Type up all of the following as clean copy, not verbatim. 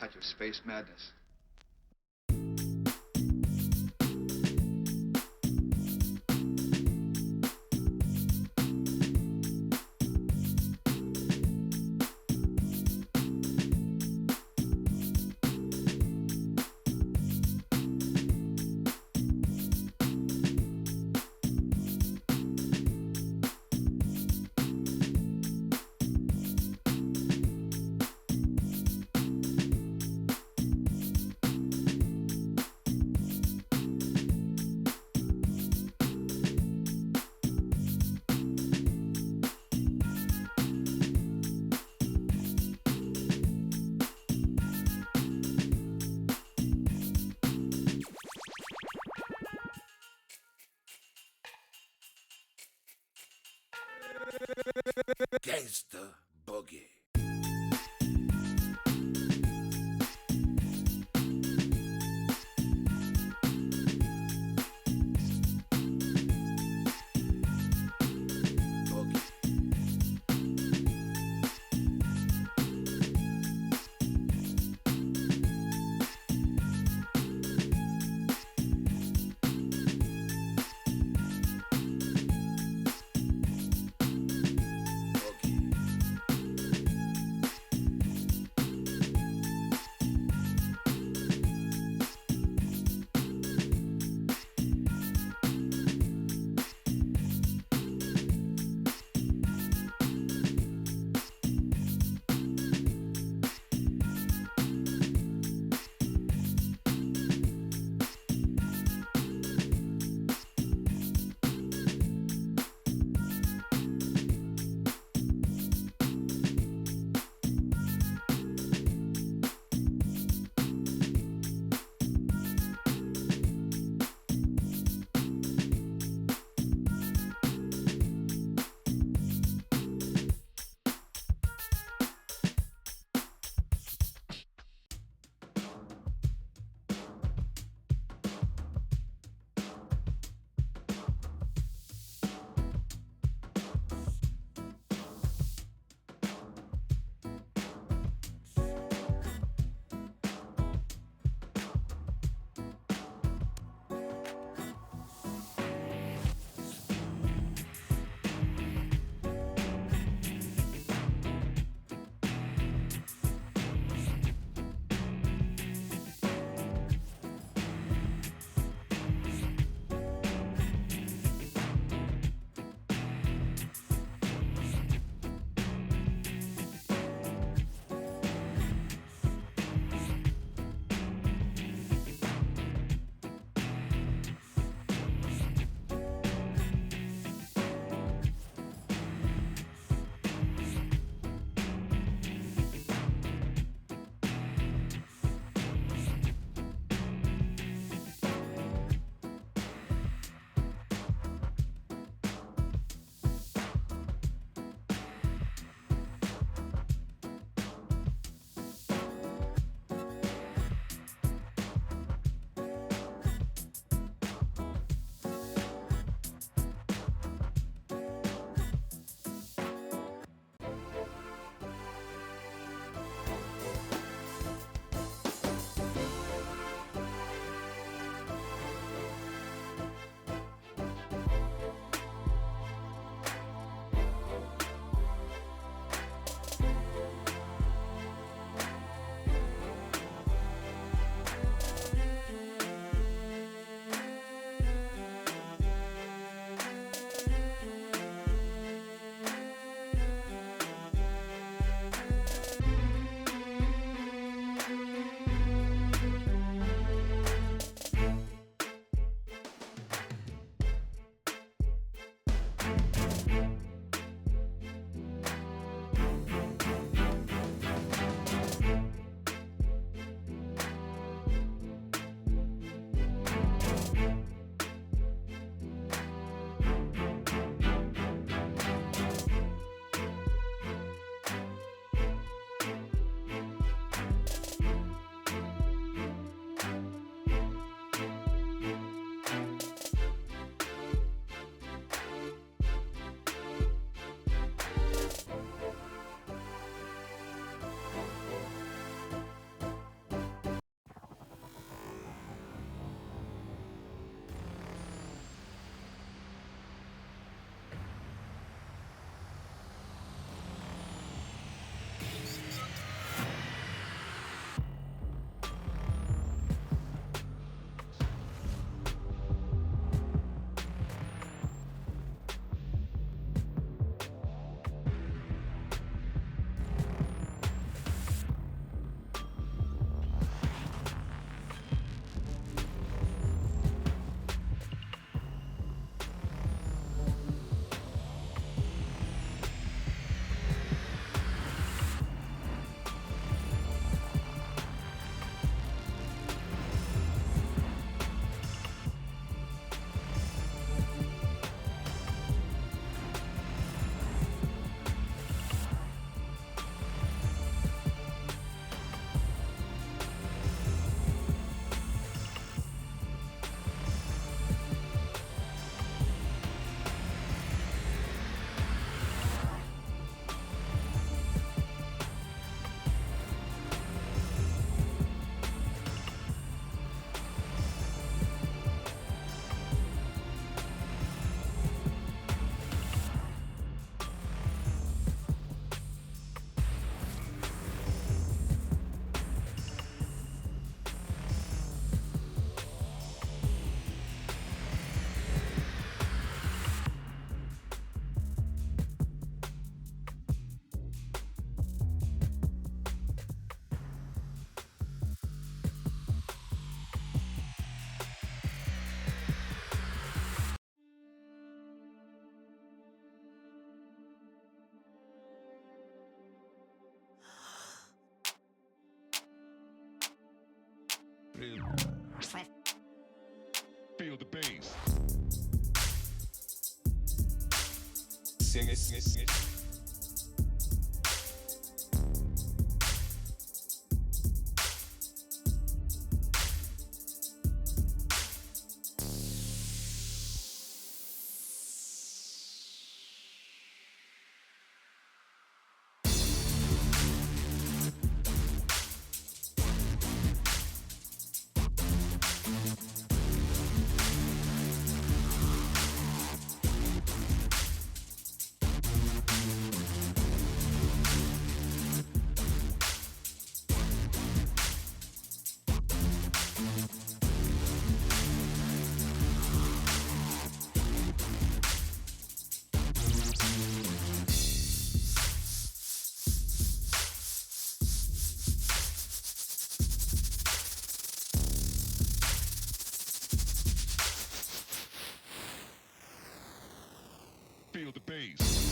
touch of space madness. Gangsta Boogie. Feel the bass.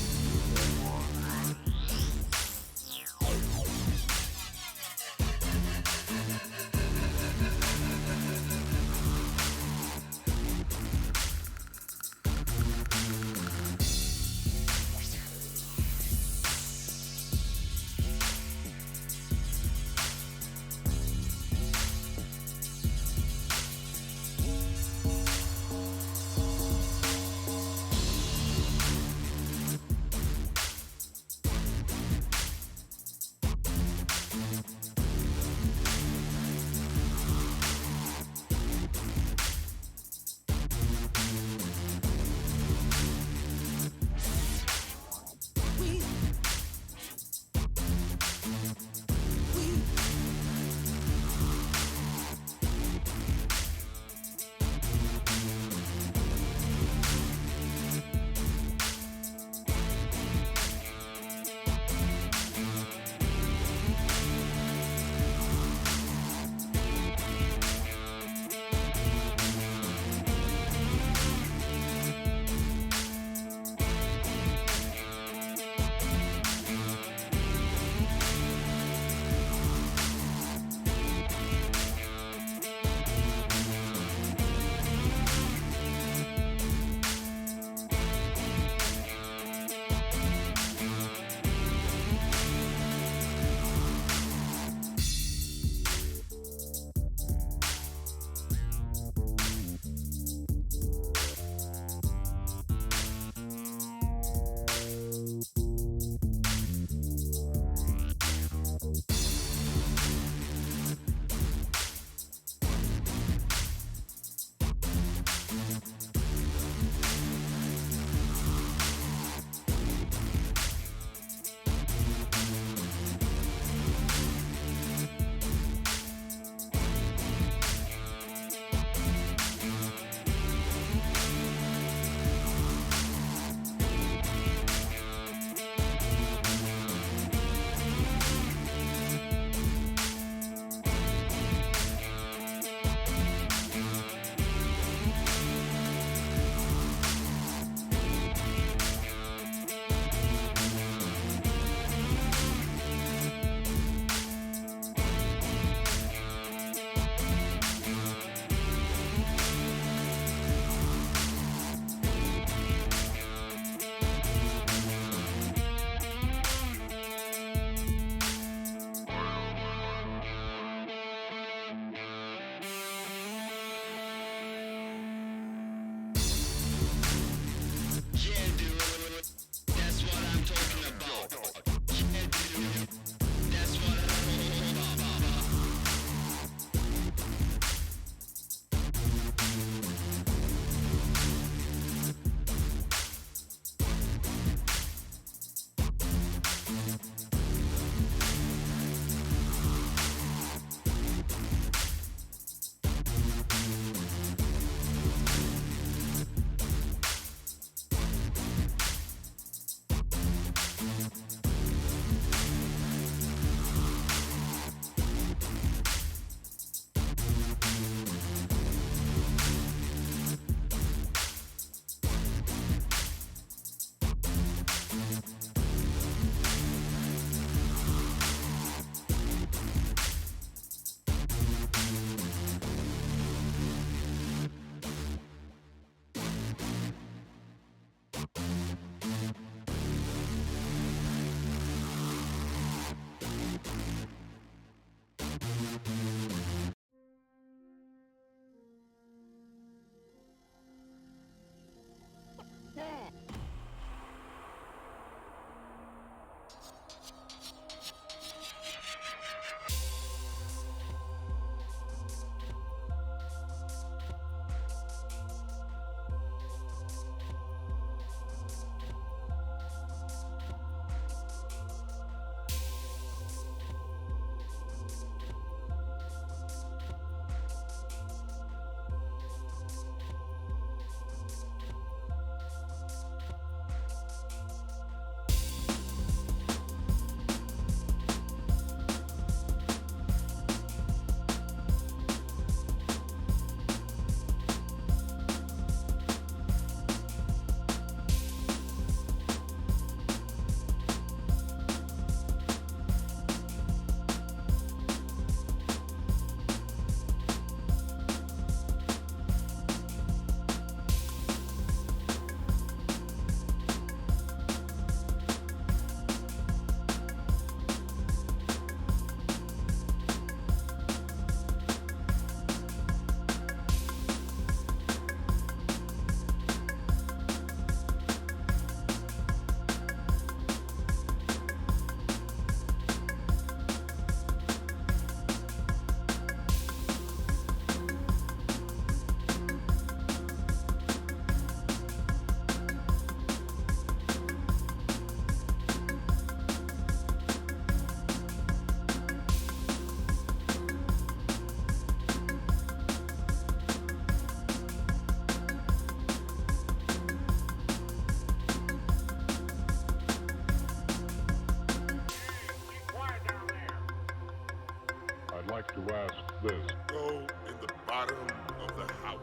this? Go in the bottom of the house.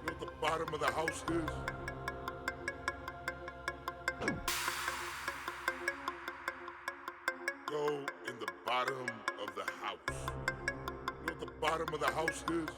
You know what the bottom of the house is? Go in the bottom of the house. You know what the bottom of the house is?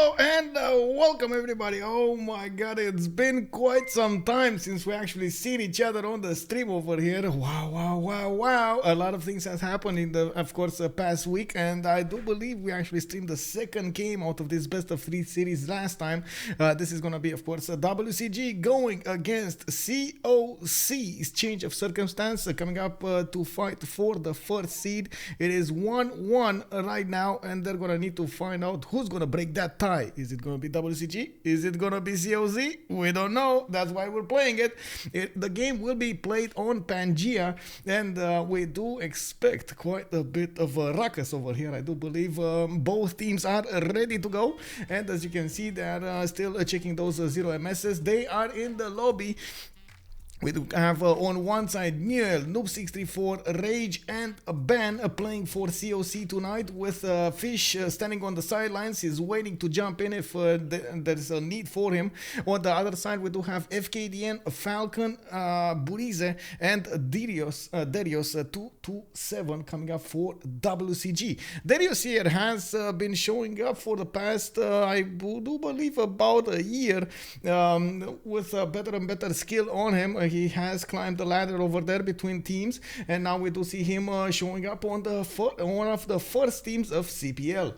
Hello and welcome everybody. Oh my god, it's been quite some time since we actually seen each other on the stream over here. Wow. A lot of things has happened in the, of course, past week, and I do believe we actually streamed the second game out of this best of 3 series last time. This is gonna be, of course, a WCG going against CoC. It's change of circumstance coming up to fight for the first seed. It is 1-1 right now, and they're gonna need to find out who's gonna break that tie. Is it gonna be WCG? Is it gonna be CoC? We don't know. That's why we're playing it. The game will be played on Pangea, and we do expect quite a bit of a ruckus over here. I do believe both teams are ready to go, and as you can see, they're still checking those 0 MSs. They are in the lobby. We do have on one side Niel, Noob634, Rage, and Ben playing for CoC tonight, with Fish standing on the sidelines. He's waiting to jump in if there's a need for him. On the other side, we do have Fkdn, Falcon, Burrize, and Derios 227 coming up for WCG. Derios here has been showing up for the past, I do believe, about a year, with better and better skill on him. He has climbed the ladder over there between teams, and now we do see him showing up on the one of the first teams of CPL.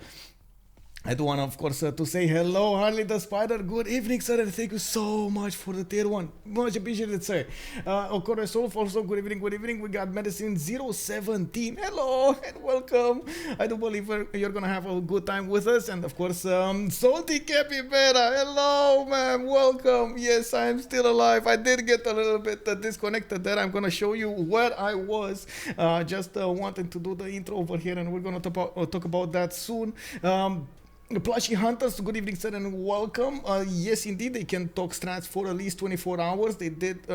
I do want, of course, to say hello, Harley the Spider. Good evening, sir, and thank you so much for the tier 1. Much appreciated, sir. Of course, also good evening. We got Medicine 017. Hello and welcome. I do believe you're gonna have a good time with us, and of course, Salty Capybara. Hello, man. Welcome. Yes, I'm still alive. I did get a little bit disconnected there. I'm gonna show you where I was. Just wanting to do the intro over here, and we're gonna talk about that soon. Plushy Hunters, good evening, sir, and welcome. Yes, indeed, they can talk strats for at least 24 hours. They did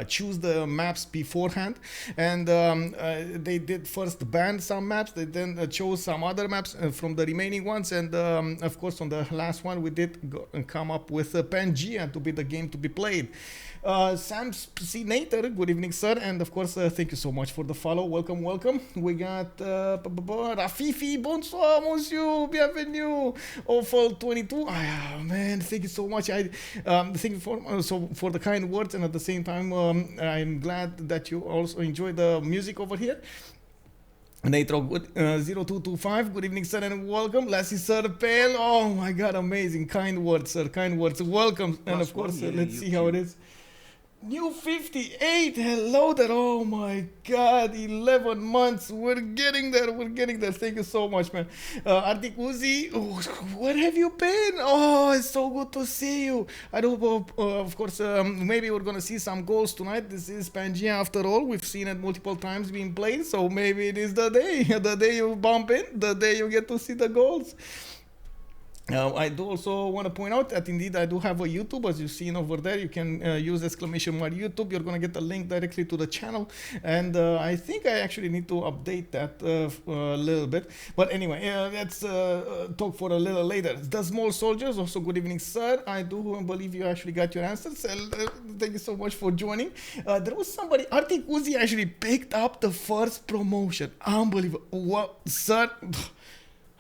choose the maps beforehand, and they did first ban some maps. They then chose some other maps from the remaining ones, and of course, on the last one, we did come up with Pangea to be the game to be played. Sam Senator, good evening, sir, and of course, thank you so much for the follow. Welcome. We got Rafifi, bonsoir, monsieur, bienvenue. Awful 22. Man, thank you so much. Thank you for the kind words, and at the same time, I'm glad that you also enjoy the music over here. Natro 0225, good evening, sir, and welcome. Lassie Sir Pale, oh my god, amazing, kind words, sir, kind words, welcome. And of course, let's see how it is. New 58, hello there, oh my god, 11 months, we're getting there, thank you so much, man. Arctic Uzi, where have you been? Oh, it's so good to see you. I do hope, of course, maybe we're gonna see some goals tonight. This is Pangea after all, we've seen it multiple times being played, so maybe it is the day you bump in, the day you get to see the goals. I do also want to point out that indeed I do have a YouTube, as you've seen over there. You can use exclamation mark YouTube. You're going to get a link directly to the channel, and I think I actually need to update that a little bit. But anyway, let's talk for a little later. The Small Soldiers, also good evening, sir. I do believe you actually got your answers. Thank you so much for joining. There was somebody, Arctic Uzi actually picked up the first promotion. Unbelievable. What, sir?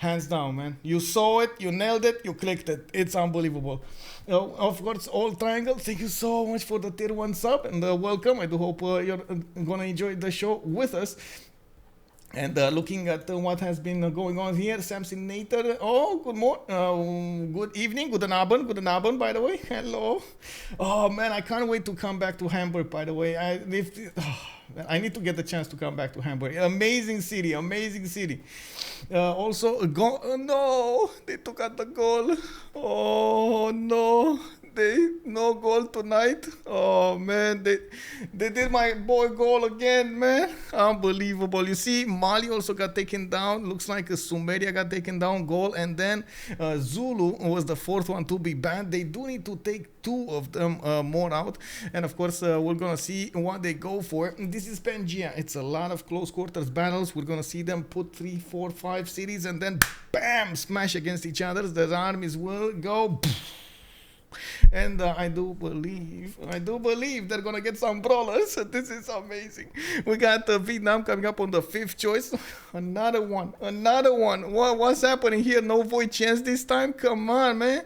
Hands down, man. You saw it, you nailed it, you clicked it. It's unbelievable. Of course, All Triangle, thank you so much for the tier 1 sub, and welcome. I do hope you're going to enjoy the show with us. And looking at what has been going on here, Samson Nater, oh, good morning, good evening, guten Abend, by the way, hello. Oh, man, I can't wait to come back to Hamburg, by the way. I need to get the chance to come back to Hamburg. Amazing city. Also, no, they took out the goal. Oh, no. No goal tonight. Oh man, they did my boy goal again, man. Unbelievable. You see, Mali also got taken down. Looks like Sumeria got taken down, goal, and then Zulu was the fourth one to be banned. They do need to take 2 of them more out, and of course we're gonna see what they go for. This is Pangea. It's a lot of close quarters battles. We're gonna see them put 3, 4, 5 cities and then bam, smash against each other. The armies will go. And I do believe they're gonna get some brawlers. This is amazing. We got Vietnam coming up on the 5th choice. Another one. What's happening here? No void chance this time? Come on, man.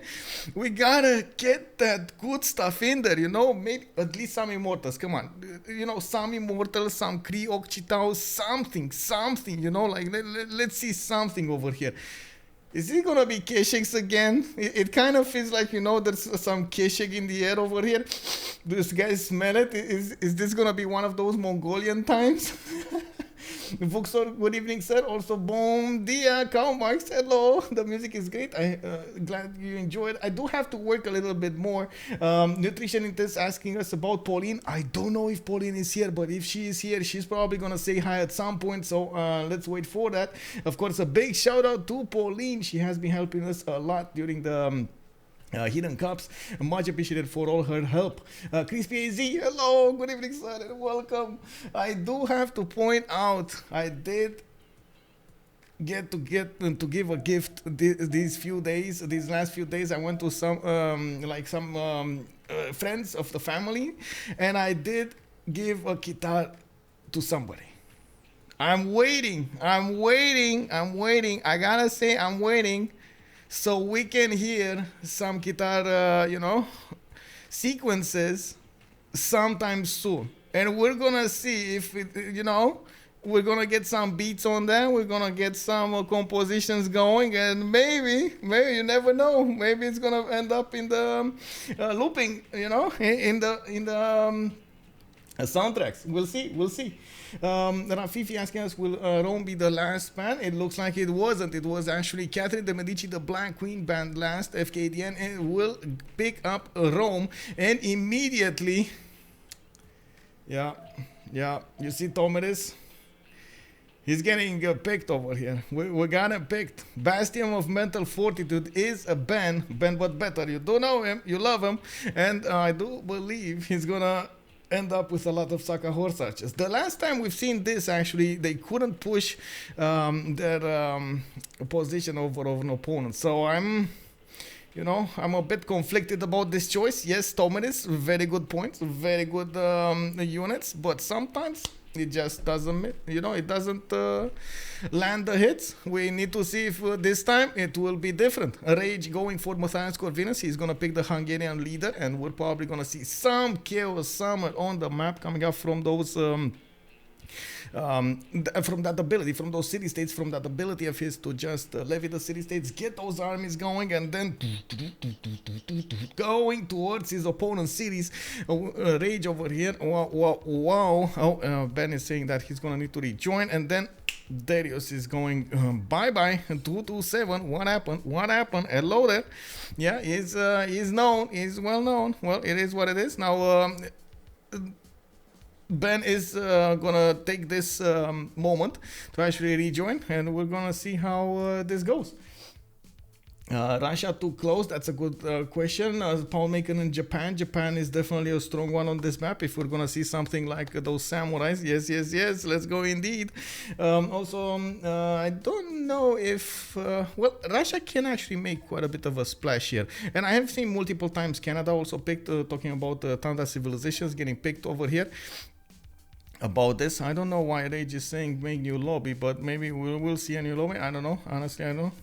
We gotta get that good stuff in there, you know? Maybe at least some immortals. Come on, you know, some immortals, some Kree, Occhitao, something, you know, like let's see something over here. Is it gonna be Kesheks again? It kind of feels like, you know, there's some Keshek in the air over here. This guy smell it. Is this gonna be one of those Mongolian times? Vuxor, good evening, sir. Also, bom dia, Karl Marx, hello. The music is great. I glad you enjoyed. I do have to work a little bit more. Nutritionist is asking us about Pauline. I don't know if Pauline is here, but if she is here, she's probably gonna say hi at some point. So let's wait for that. Of course, a big shout out to Pauline. She has been helping us a lot during the Hidden Cups. Much appreciated for all her help. Crispy AZ, hello, good evening, sir, and welcome. I do have to point out, I did get to give a gift these last few days. I went to some friends of the family, and I did give a guitar to somebody. I'm waiting. I gotta say, I'm waiting. So we can hear some guitar, you know, sequences sometime soon. And we're going to see if, you know, we're going to get some beats on that. We're going to get some compositions going. And maybe, you never know. Maybe it's going to end up in the looping, you know, in the soundtracks. We'll see. Rafifi asking us, will Rome be the last band? It looks like it wasn't. It was actually Catherine de Medici, the Black Queen band last. Fkdn and will pick up Rome, and immediately, yeah, you see Tomeris? He's getting picked over here. We're gonna picked. Bastion of Mental Fortitude is a Ben but better. You do know him, you love him, and I do believe he's gonna end up with a lot of Saka horse archers. The last time we've seen this, actually, they couldn't push their position over of an opponent. So I'm a bit conflicted about this choice. Yes, Tomeris, very good points, very good units, but sometimes it just doesn't, you know, it doesn't land the hits. We need to see if this time it will be different. Rage going for Matthias Corvinus. He's going to pick the Hungarian leader, and we're probably going to see some Chaos Summer on the map coming up from those from that ability, from those city-states, from that ability of his to just levy the city-states, get those armies going, and then going towards his opponent's cities. Rage over here. Wow. Oh, Ben is saying that he's going to need to rejoin, and then Derios is going bye-bye. 227. What happened? Hello there. Yeah, he's known. He's well known. Well, it is what it is. Now, Ben is gonna take this moment to actually rejoin, and we're gonna see how this goes. Russia too close? That's a good question. Paul Macon in Japan. Japan is definitely a strong one on this map. If we're gonna see something like those samurais, yes, let's go indeed. Also, I don't know if well, Russia can actually make quite a bit of a splash here, and I have seen multiple times Canada also picked. Talking about Tanda civilizations getting picked over here. About this, I don't know why Rage is saying make new lobby, but maybe we'll see a new lobby. I don't know. Honestly, I don't know.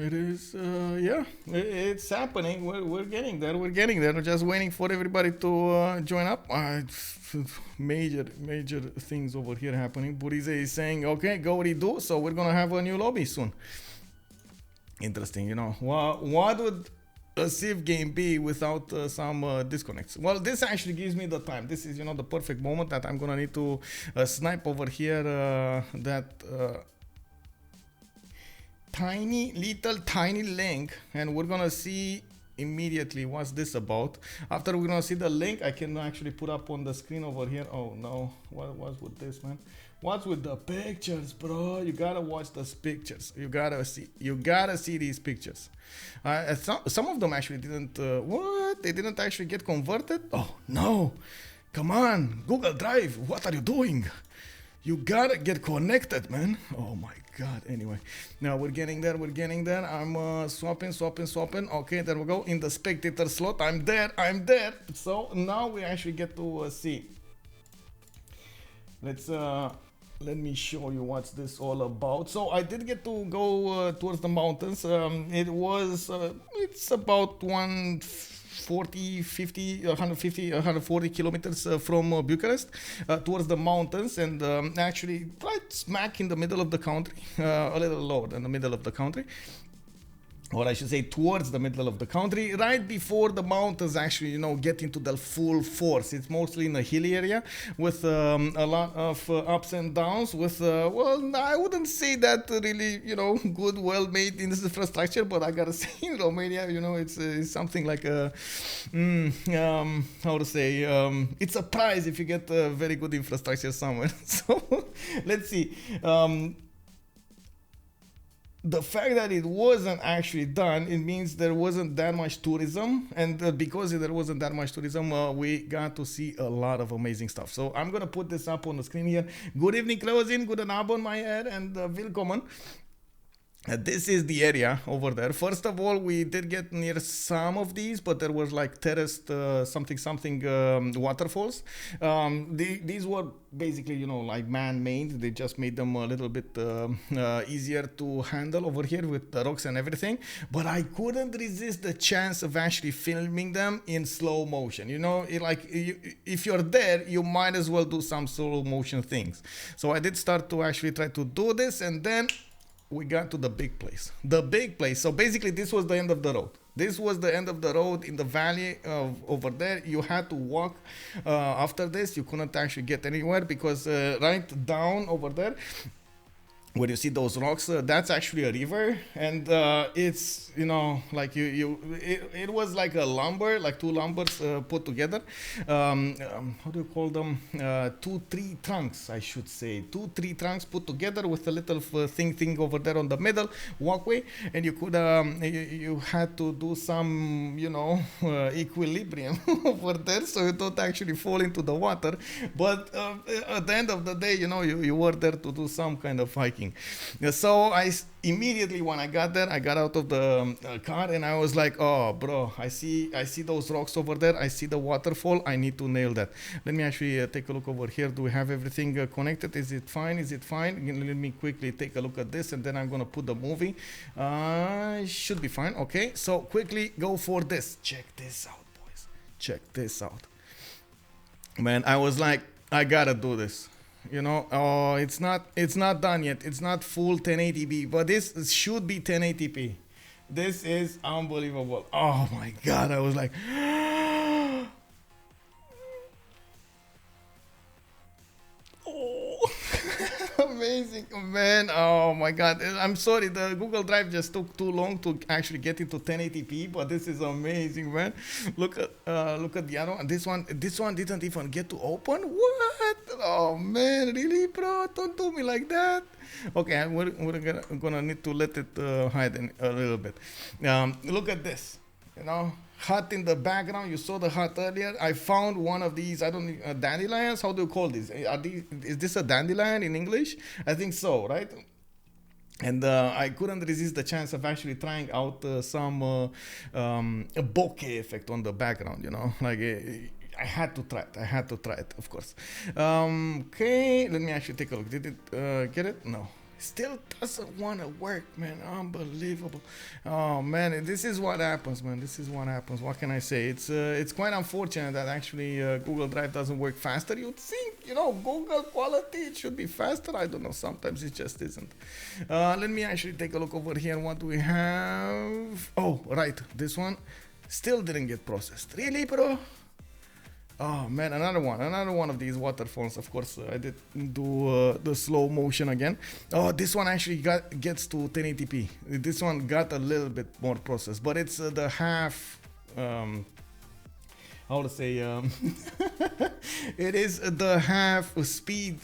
It is, yeah, it's happening. We're getting there. We're just waiting for everybody to join up. Major things over here happening. Burrize is saying, okay, go redo. So we're gonna have a new lobby soon. Interesting, you know. What would a Civ game be without some disconnects? Well, this actually gives me the time. This is, you know, the perfect moment that I'm gonna need to snipe over here that tiny link, and we're gonna see immediately what's this about. After we're gonna see the link, I can actually put up on the screen over here. Oh no, what's with this, man? What's with the pictures, bro? You gotta watch those pictures. You gotta see these pictures. Some of them actually didn't. What? They didn't actually get converted. Oh no! Come on, Google Drive. What are you doing? You gotta get connected, man. Oh my god. Anyway, now we're getting there. We're getting there. I'm swapping. Okay, there we go. In the spectator slot. I'm there. So now we actually get to see. Let me show you what's this all about. So I did get to go towards the mountains. It's about 140 kilometers from Bucharest towards the mountains, and actually right smack in the middle of the country, a little lower than the middle of the country, or I should say towards the middle of the country, right before the mountains actually, get into the full force. It's mostly in a hilly area with a lot of ups and downs with, well, I wouldn't say that really, good, well-made infrastructure, but I gotta say, in Romania, it's something like a, how to say, it's a prize if you get a very good infrastructure somewhere. So, let's see. The fact that it wasn't actually done, it means there wasn't that much tourism, and because there wasn't that much tourism, we got to see a lot of amazing stuff. So I'm gonna put this up on the screen here. Good evening, Klausin, good abend, my head, and willkommen. This is the area over there. First of all, we did get near some of these, but there was like terraced something waterfalls. These were basically, like man-made. They just made them a little bit easier to handle over here with the rocks and everything. But I couldn't resist the chance of actually filming them in slow motion. If you're there, you might as well do some slow motion things. So I did start to actually try to do this, and then we got to the big place. So basically this was the end of the road. This was the end of the road in the valley over there. You had to walk after this. You couldn't actually get anywhere because right down over there where you see those rocks, that's actually a river, and it's like it was like a lumber, like two lumbers put together. How do you call them? 2 tree trunks, I should say. 2 tree trunks put together with a little thing over there on the middle walkway, and you could you had to do some equilibrium over there so you don't actually fall into the water. But at the end of the day, you were there to do some kind of hiking. So immediately when I got there, I got out of the car and I was like, oh bro, I see those rocks over there, I see the waterfall, I need to nail that. Let me actually take a look over here. Do we have everything connected? Is it fine? Let me quickly take a look at this, and then I'm gonna put the movie. Should be fine. Okay, so quickly go for this. Check this out, boys. Check this out. Man, I was like, I gotta do this. Oh, it's not done yet. It's not full 1080p, but this should be 1080p. This is unbelievable. Oh my god, I was like, oh, amazing, man. Oh my god, I'm sorry, the Google Drive just took too long to actually get into 1080p, but this is amazing, man. Look at the other one. This one didn't even get to open. What? Oh man, really, bro? Don't do me like that. Okay, we're gonna need to let it hide a little bit. Look at this. Hut in the background. You saw the hut earlier. I found one of these. I don't know, dandelions. How do you call these? Is this a dandelion in English? I think so, right? And I couldn't resist the chance of actually trying out some a bokeh effect on the background. Like. I had to try it, of course. Okay, let me actually take a look. Did it get it? No. Still doesn't want to work, man. Unbelievable. Oh man, this is what happens, man. This is what happens. What can I say? It's quite unfortunate that actually Google Drive doesn't work faster. You'd think, Google quality, it should be faster. I don't know. Sometimes it just isn't. Let me actually take a look over here. What do we have? Oh, right. This one still didn't get processed. Really, bro? Oh man, another one of these waterfalls. Of course, I did do the slow motion again. Oh, this one actually gets to 1080p. This one got a little bit more processed, but it's the half. How to say? It is the half speed.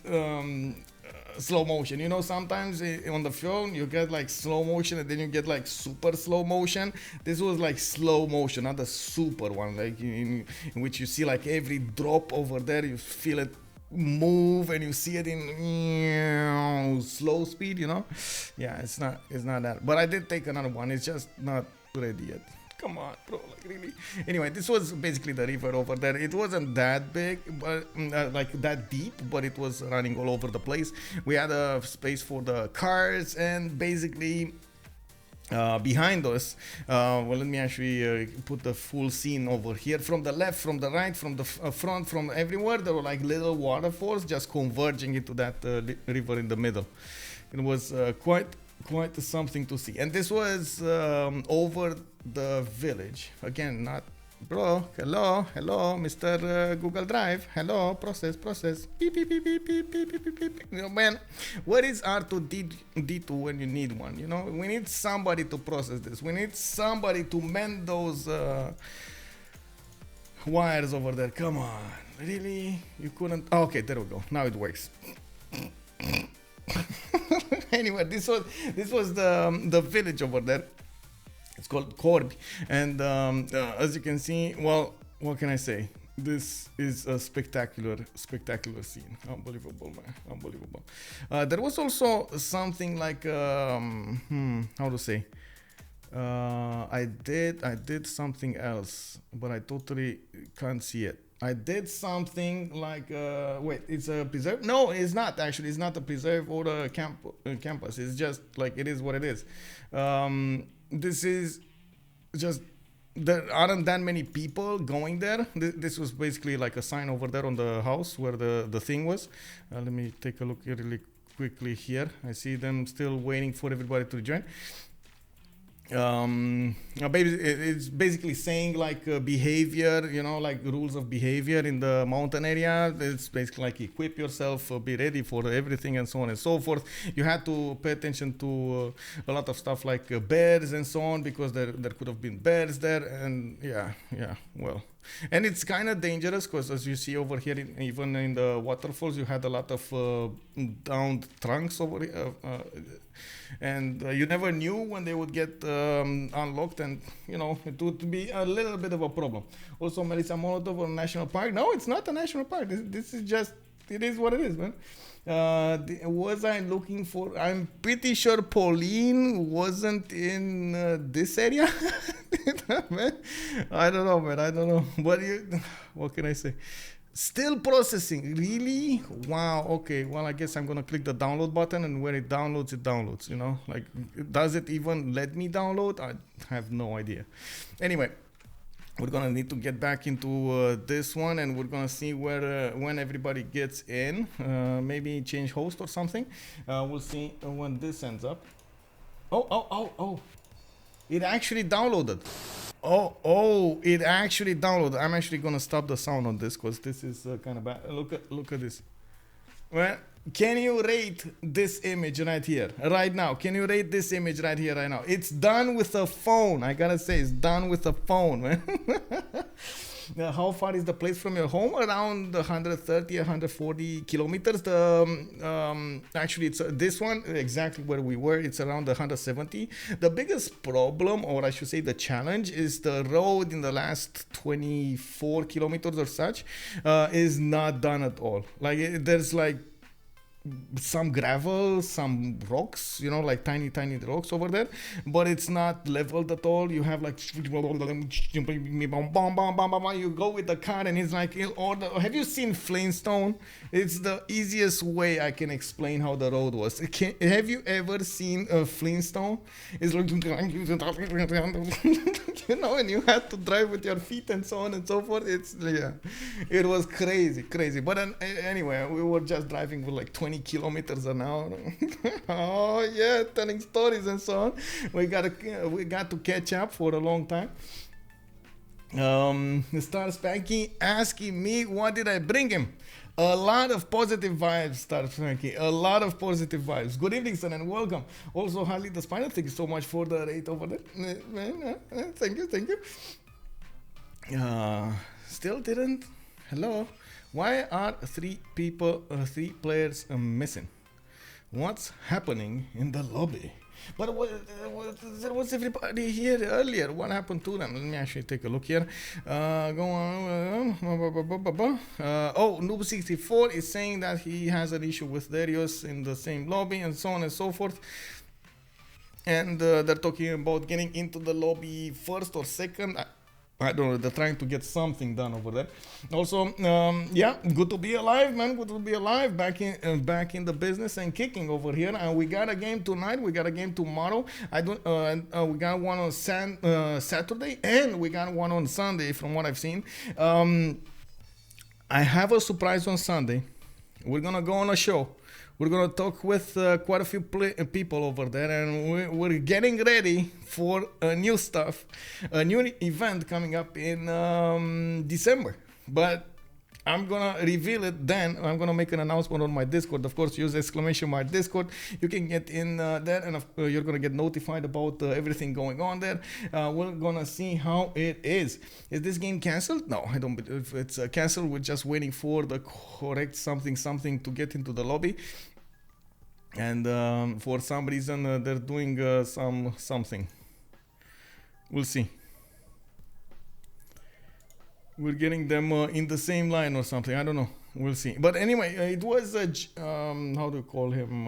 Slow motion. Sometimes on the phone you get like slow motion and then you get like super slow motion. This was like slow motion, not the super one, like in which you see like every drop over there, you feel it move and you see it in slow speed, you know. Yeah, it's not that, but I did take another one. It's just not ready yet. Come on, bro, like really. Anyway, this was basically the river over there. It wasn't that big, but like that deep, but it was running all over the place. We had a space for the cars, and basically behind us, well, let me actually put the full scene over here. From the left, from the right, from the front, from everywhere, there were like little waterfalls just converging into that river in the middle. It was quite something to see. And this was over the village. Again, not bro. Hello, Mr. Google Drive. Hello, process. Beep, beep, beep, beep, beep, beep, beep, beep, beep. You know, man, what is R2D2 when you need one? You know, we need somebody to process this. We need somebody to mend those wires over there. Come on, really? You couldn't? Oh, okay, there we go. Now it works. Anyway, this was the village over there. It's called Corby, and as you can see, well, what can I say? This is a spectacular scene. Unbelievable, man, unbelievable. There was also something like how to say? I did something else, but I totally can't see it. I did something like wait, it's a preserve? No, it's not actually. It's not a preserve or a campus. It's just like it is what it is. This is just there aren't that many people going there. This was basically like a sign over there on the house where the thing was. Let me take a look really quickly here. I see them still waiting for everybody to join. It's basically saying like behavior, you know, like rules of behavior in the mountain area. It's basically like equip yourself, be ready for everything, and so on and so forth. You had to pay attention to a lot of stuff like bears and so on, because there could have been bears there, and yeah, well. And it's kind of dangerous because, as you see over here, even in the waterfalls, you had a lot of downed trunks over here. And you never knew when they would get unlocked, and you know, it would be a little bit of a problem. Also, Melissa Molotov on National Park. No, it's not a national park. This is just, it is what it is, man. Was I looking for? I'm pretty sure Pauline wasn't in this area. Man, I don't know, man. I don't know. But what can I say? Still processing, really? Wow. Okay, well, I guess I'm gonna click the download button, and when it downloads, you know, like, does it even let me download? I have no idea. Anyway, we're gonna need to get back into this one, and we're gonna see where when everybody gets in. Maybe change host or something. We'll see when this ends up. Oh, it actually downloaded. Oh, it actually downloaded. I'm actually gonna stop the sound on this because this is kind of bad. Look at this. Well, can you rate this image right here, right now? Can you rate this image right here, right now? It's done with a phone. I gotta say, it's done with a phone, man. Now, how far is the place from your home? Around 130, 140 kilometers. Actually, it's this one, exactly where we were. It's around 170. The biggest problem, or I should say the challenge, is the road in the last 24 kilometers or such is not done at all. Like, there's like some gravel, some rocks, you know, like tiny rocks over there, but it's not leveled at all. You have like, you go with the car and it's like, have you seen Flintstone? It's the easiest way I can explain how the road was. Have you ever seen a Flintstone? It's like, you know, and you have to drive with your feet and so on and so forth. It was crazy. But anyway, we were just driving with like 20 kilometers an hour. Oh yeah, telling stories and so on. We got to catch up for a long time. Star Spanky asking me what did I bring him. A lot of positive vibes, Star Spanky. A lot of positive vibes. Good evening, son, and welcome. Also, Harley the Spider, thank you so much for the rate over there. Thank you. Still didn't. Hello. Why are three players missing? what's happening in the lobby. But there was everybody here earlier. What happened to them? Let me actually take a look here. Go on. Oh, Noob64 is saying that he has an issue with Derios in the same lobby and so on and so forth. And they're talking about getting into the lobby first or second. I don't know, they're trying to get something done over there. Also, yeah, good to be alive, man. Good to be alive, back in the business and kicking over here. And we got a game tonight. We got a game tomorrow. We got one on Saturday, and we got one on Sunday, from what I've seen. I have a surprise on Sunday. We're gonna go on a show. We're going to talk with quite a few people over there, and we're getting ready for a new stuff, a new event coming up in December. But I'm going to reveal it then. I'm going to make an announcement on my Discord. Of course, use !Discord. You can get in there, and you're going to get notified about everything going on there. We're going to see how it is. Is this game cancelled? No, I don't believe it's cancelled. We're just waiting for the correct something to get into the lobby. And for some reason they're doing something. We'll see. We're getting them in the same line or something. I don't know. We'll see. But anyway, it was how do you call him?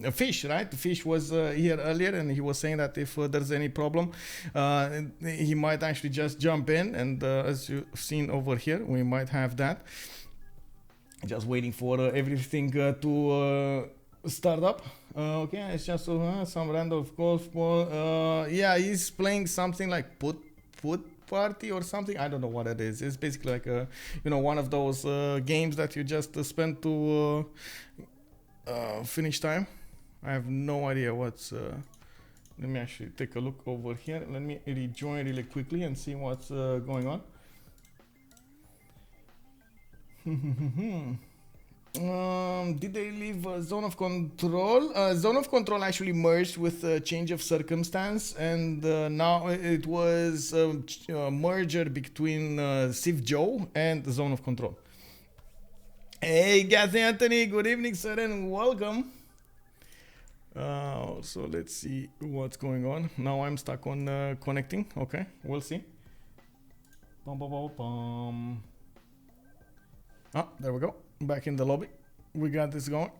A Fish, right? The Fish was here earlier, and he was saying that if there's any problem, he might actually just jump in. And as you've seen over here, we might have that. Just waiting for everything to start up. Okay, it's just some random golf ball. Yeah, he's playing something like put party or something. I don't know what it is. It's basically like a, one of those games that you just spend to finish time. I have no idea what's. Let me actually take a look over here. Let me rejoin really quickly and see what's going on. Did they leave Zone of Control? Zone of Control actually merged with a change of circumstance, and now it was a merger between Civ Joe and the Zone of Control. Hey, Kathy Anthony, good evening, sir, and welcome. So let's see what's going on. Now I'm stuck on connecting. Okay, we'll see. Ah, there we go. Back in the lobby. We got this going.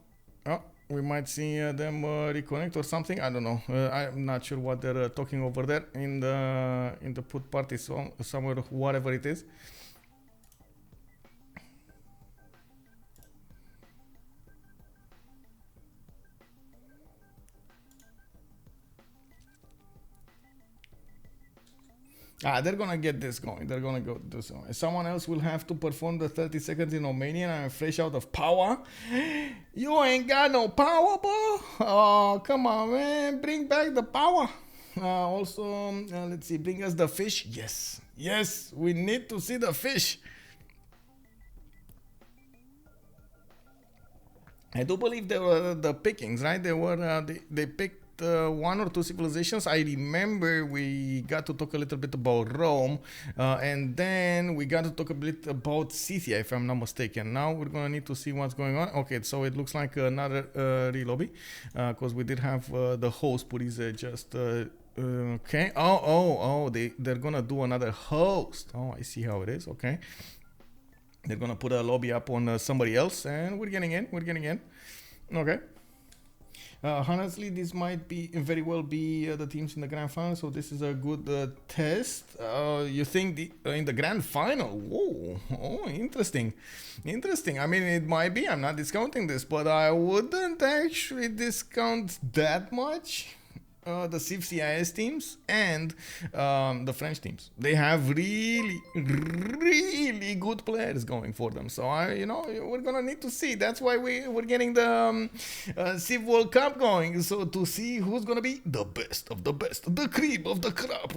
Oh, we might see them reconnect or something. I don't know. I'm not sure what they're talking over there in the put party somewhere, whatever it is. They're gonna get this going. They're gonna go this going. Someone else will have to perform the 30 seconds in Romanian. I'm fresh out of power. You ain't got no power, bro. Oh, come on, man. Bring back the power. Also, let's see. Bring us the fish. Yes. Yes, we need to see the fish. I do believe they were the pickings, right? They picked one or two civilizations. I remember we got to talk a little bit about Rome, and then we got to talk a bit about Scythia, if I'm not mistaken. Now we're gonna need to see what's going on. Okay, so it looks like another re-lobby, because we did have the host Burrize just okay. They're gonna do another host. Oh, I see how it is. Okay, they're gonna put a lobby up on somebody else, and we're getting in. Okay. Honestly, this might be very well be the teams in the grand final, so this is a good test. You think in the grand final? Whoa, oh, interesting. I mean, it might be. I'm not discounting this, but I wouldn't actually discount that much. The Civ CIS teams and the French teams. They have really good players going for them. So we're gonna need to see. That's why we're getting the Civ World Cup going. So to see who's gonna be the best of the best, the cream of the crop.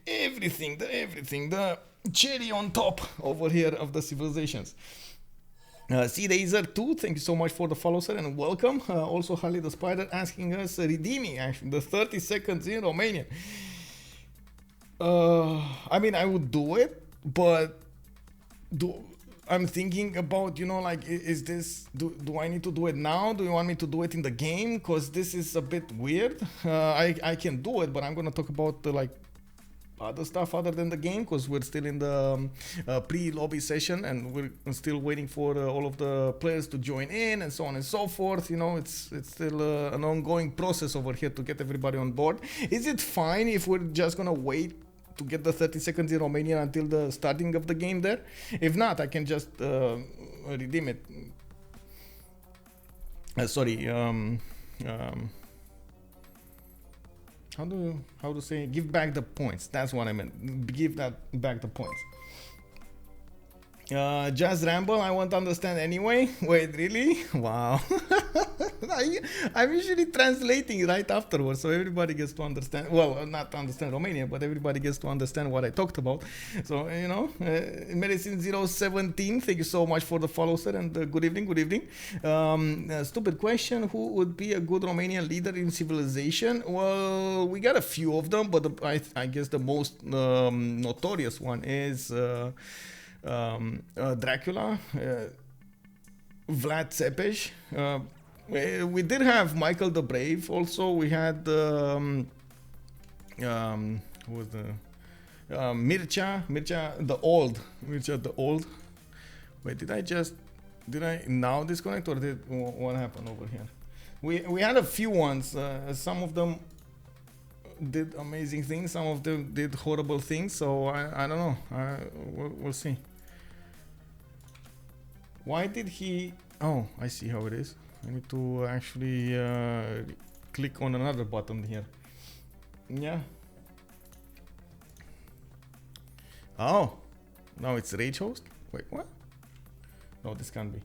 Everything, the cherry on top over here of the civilizations. C-Dazer2, thank you so much for the follow, sir, and welcome. Also, Harley the Spider asking us, redeeming actually the 30 seconds in Romanian. I mean, I would do it, but I'm thinking about, you know, like, is this, do I need to do it now? Do you want me to do it in the game? Because this is a bit weird. I can do it, but I'm gonna talk about like other stuff other than the game, because we're still in the pre-lobby session and we're still waiting for all of the players to join in and so on and so forth. You know, it's still an ongoing process over here to get everybody on board. Is it fine if we're just gonna wait to get the 30 seconds in Romania until the starting of the game there? If not, I can just redeem it. Sorry, how to say, give back the points. That's what I meant. Give that back the points. Just ramble, I won't understand anyway. Wait, really? Wow. I'm usually translating right afterwards, so everybody gets to understand. Well, not to understand Romania, but everybody gets to understand what I talked about. So, you know, Medicine 017, thank you so much for the follow, sir, and good evening, good evening. Stupid question, who would be a good Romanian leader in civilization? Well, we got a few of them, but I guess the most notorious one is Dracula, Vlad Tzepes. We did have Michael the Brave. Also, we had who was the Mircea the Old. Mircea the Old. Wait, did I now disconnect, or did what happened over here? We had a few ones. Some of them did amazing things. Some of them did horrible things. So I don't know. We'll see. Why did he... Oh, I see how it is. I need to actually click on another button here. Yeah. Oh, now it's Rage Host? Wait, what? No, this can't be.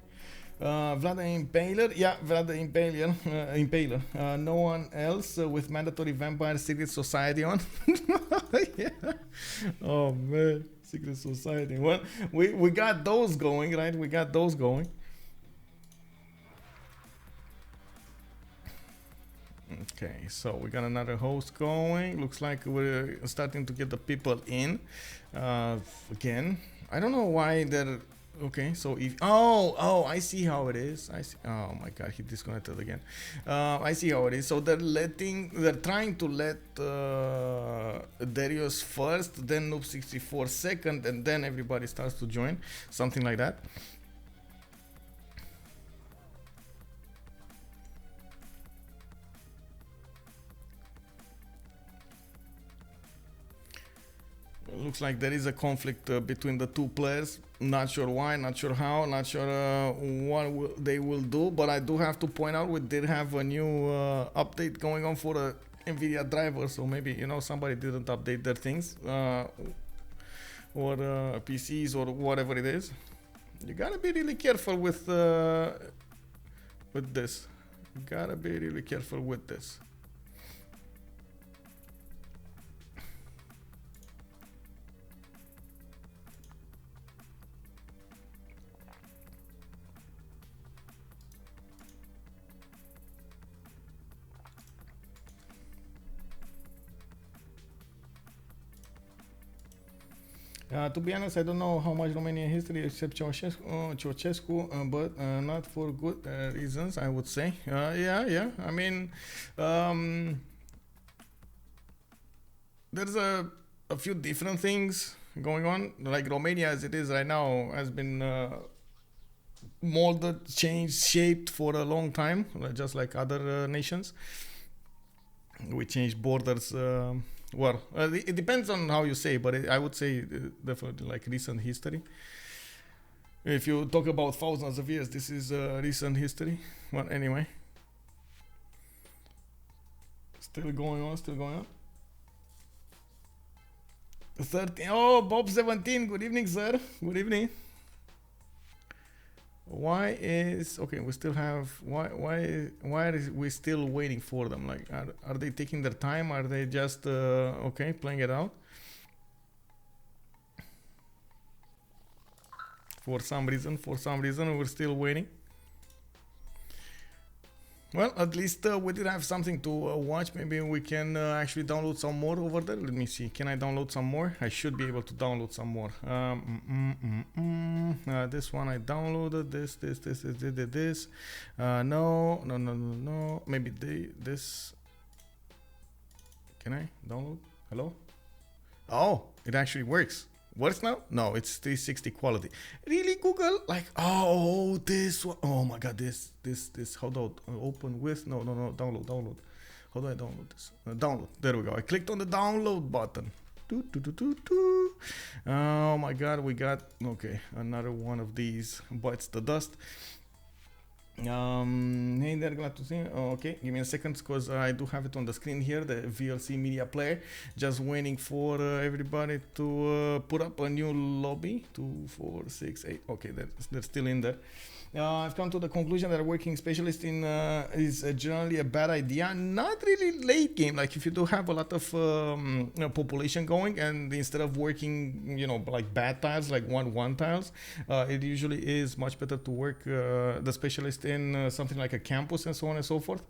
Vlad the Impaler. Yeah, Vlad the Impaler. No one else with mandatory vampire secret society on. Yeah. Oh man, secret society. Well, we got those going, right? We got those going. Okay, so we got another host going. Looks like we're starting to get the people in. Again, I don't know why they're... Okay, so if... Oh, I see how it is. I see. Oh my god, he disconnected again. I see how it is. So they're trying to let Derios first, then Noob64 second, and then everybody starts to join. Something like that. Looks like there is a conflict between the two players. Not sure why, not sure how, not sure what they will do. But I do have to point out we did have a new update going on for the NVIDIA driver. So maybe, you know, somebody didn't update their things or PCs or whatever it is. You gotta be really careful with this. You gotta be really careful with this. To be honest, I don't know how much Romanian history except Ceausescu, but not for good reasons, I would say. Yeah. I mean, there's a few different things going on. Like Romania, as it is right now, has been molded, changed, shaped for a long time, just like other nations. We changed borders. Well, it depends on how you say, but I would say definitely like recent history. If you talk about thousands of years, this is recent history. But anyway, still going on. 13. Oh, Bob 17. Good evening, sir. Good evening. Why is okay? We still have why are we still waiting for them? Like, are they taking their time? Are they just okay playing it out? For some reason, we're still waiting. Well, at least we did have something to watch. Maybe we can actually download some more over there. Let me see. Can I download some more? I should be able to download some more. This one I downloaded. This. No. Maybe this. Can I download? Hello? Oh, it actually works. Works now? No, it's 360 quality. Really, Google? Like, oh, this one. Oh my God, this. How do I open with? No. Download. How do I download this? Download. There we go. I clicked on the download button. Oh my God, we got, okay, another one of these bites the dust. Hey there, glad to see you. Oh, okay, give me a second because I do have it on the screen here, the VLC media player. Just waiting for everybody to put up a new lobby. 2, 4, 6, 8. Okay, they're still in there. I've come to the conclusion that a working specialist in is generally a bad idea. Not really late game. Like if you do have a lot of population going, and instead of working, like bad tiles, like 1-1 tiles, it usually is much better to work the specialist in something like a campus and so on and so forth.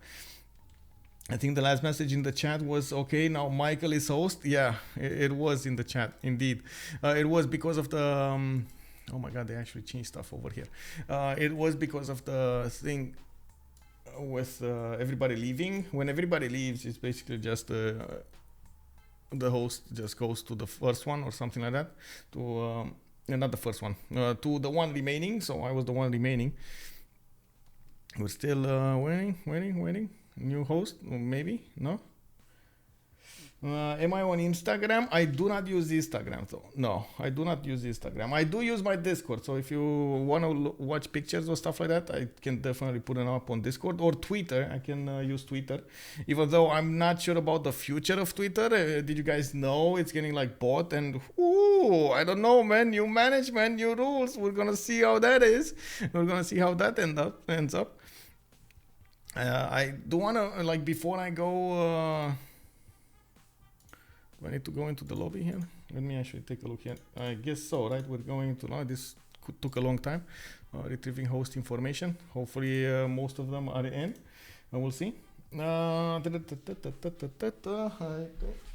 I think the last message in the chat was, okay, now Michael is host. Yeah, it was in the chat, indeed. It was because of the... oh my God, they actually changed stuff over here. It was because of the thing with everybody leaving. When everybody leaves, it's basically just the host just goes to the first one or something like that. To not the first one, to the one remaining. So I was the one remaining. We're still waiting. New host, maybe? No? Am I on Instagram? I do not use Instagram though. No, I do not use Instagram. I do use my Discord. So if you want to watch pictures or stuff like that, I can definitely put it up on Discord or Twitter. I can use Twitter, even though I'm not sure about the future of Twitter. Did you guys know it's getting like bought? And I don't know, man. New management, new rules. We're gonna see how that is. We're gonna see how that ends up. I do wanna, like, before I go. Do I need to go into the lobby here? Let me actually take a look here. I guess so, right? We're going to now. This took a long time. Retrieving host information. Hopefully, most of them are in. We'll see.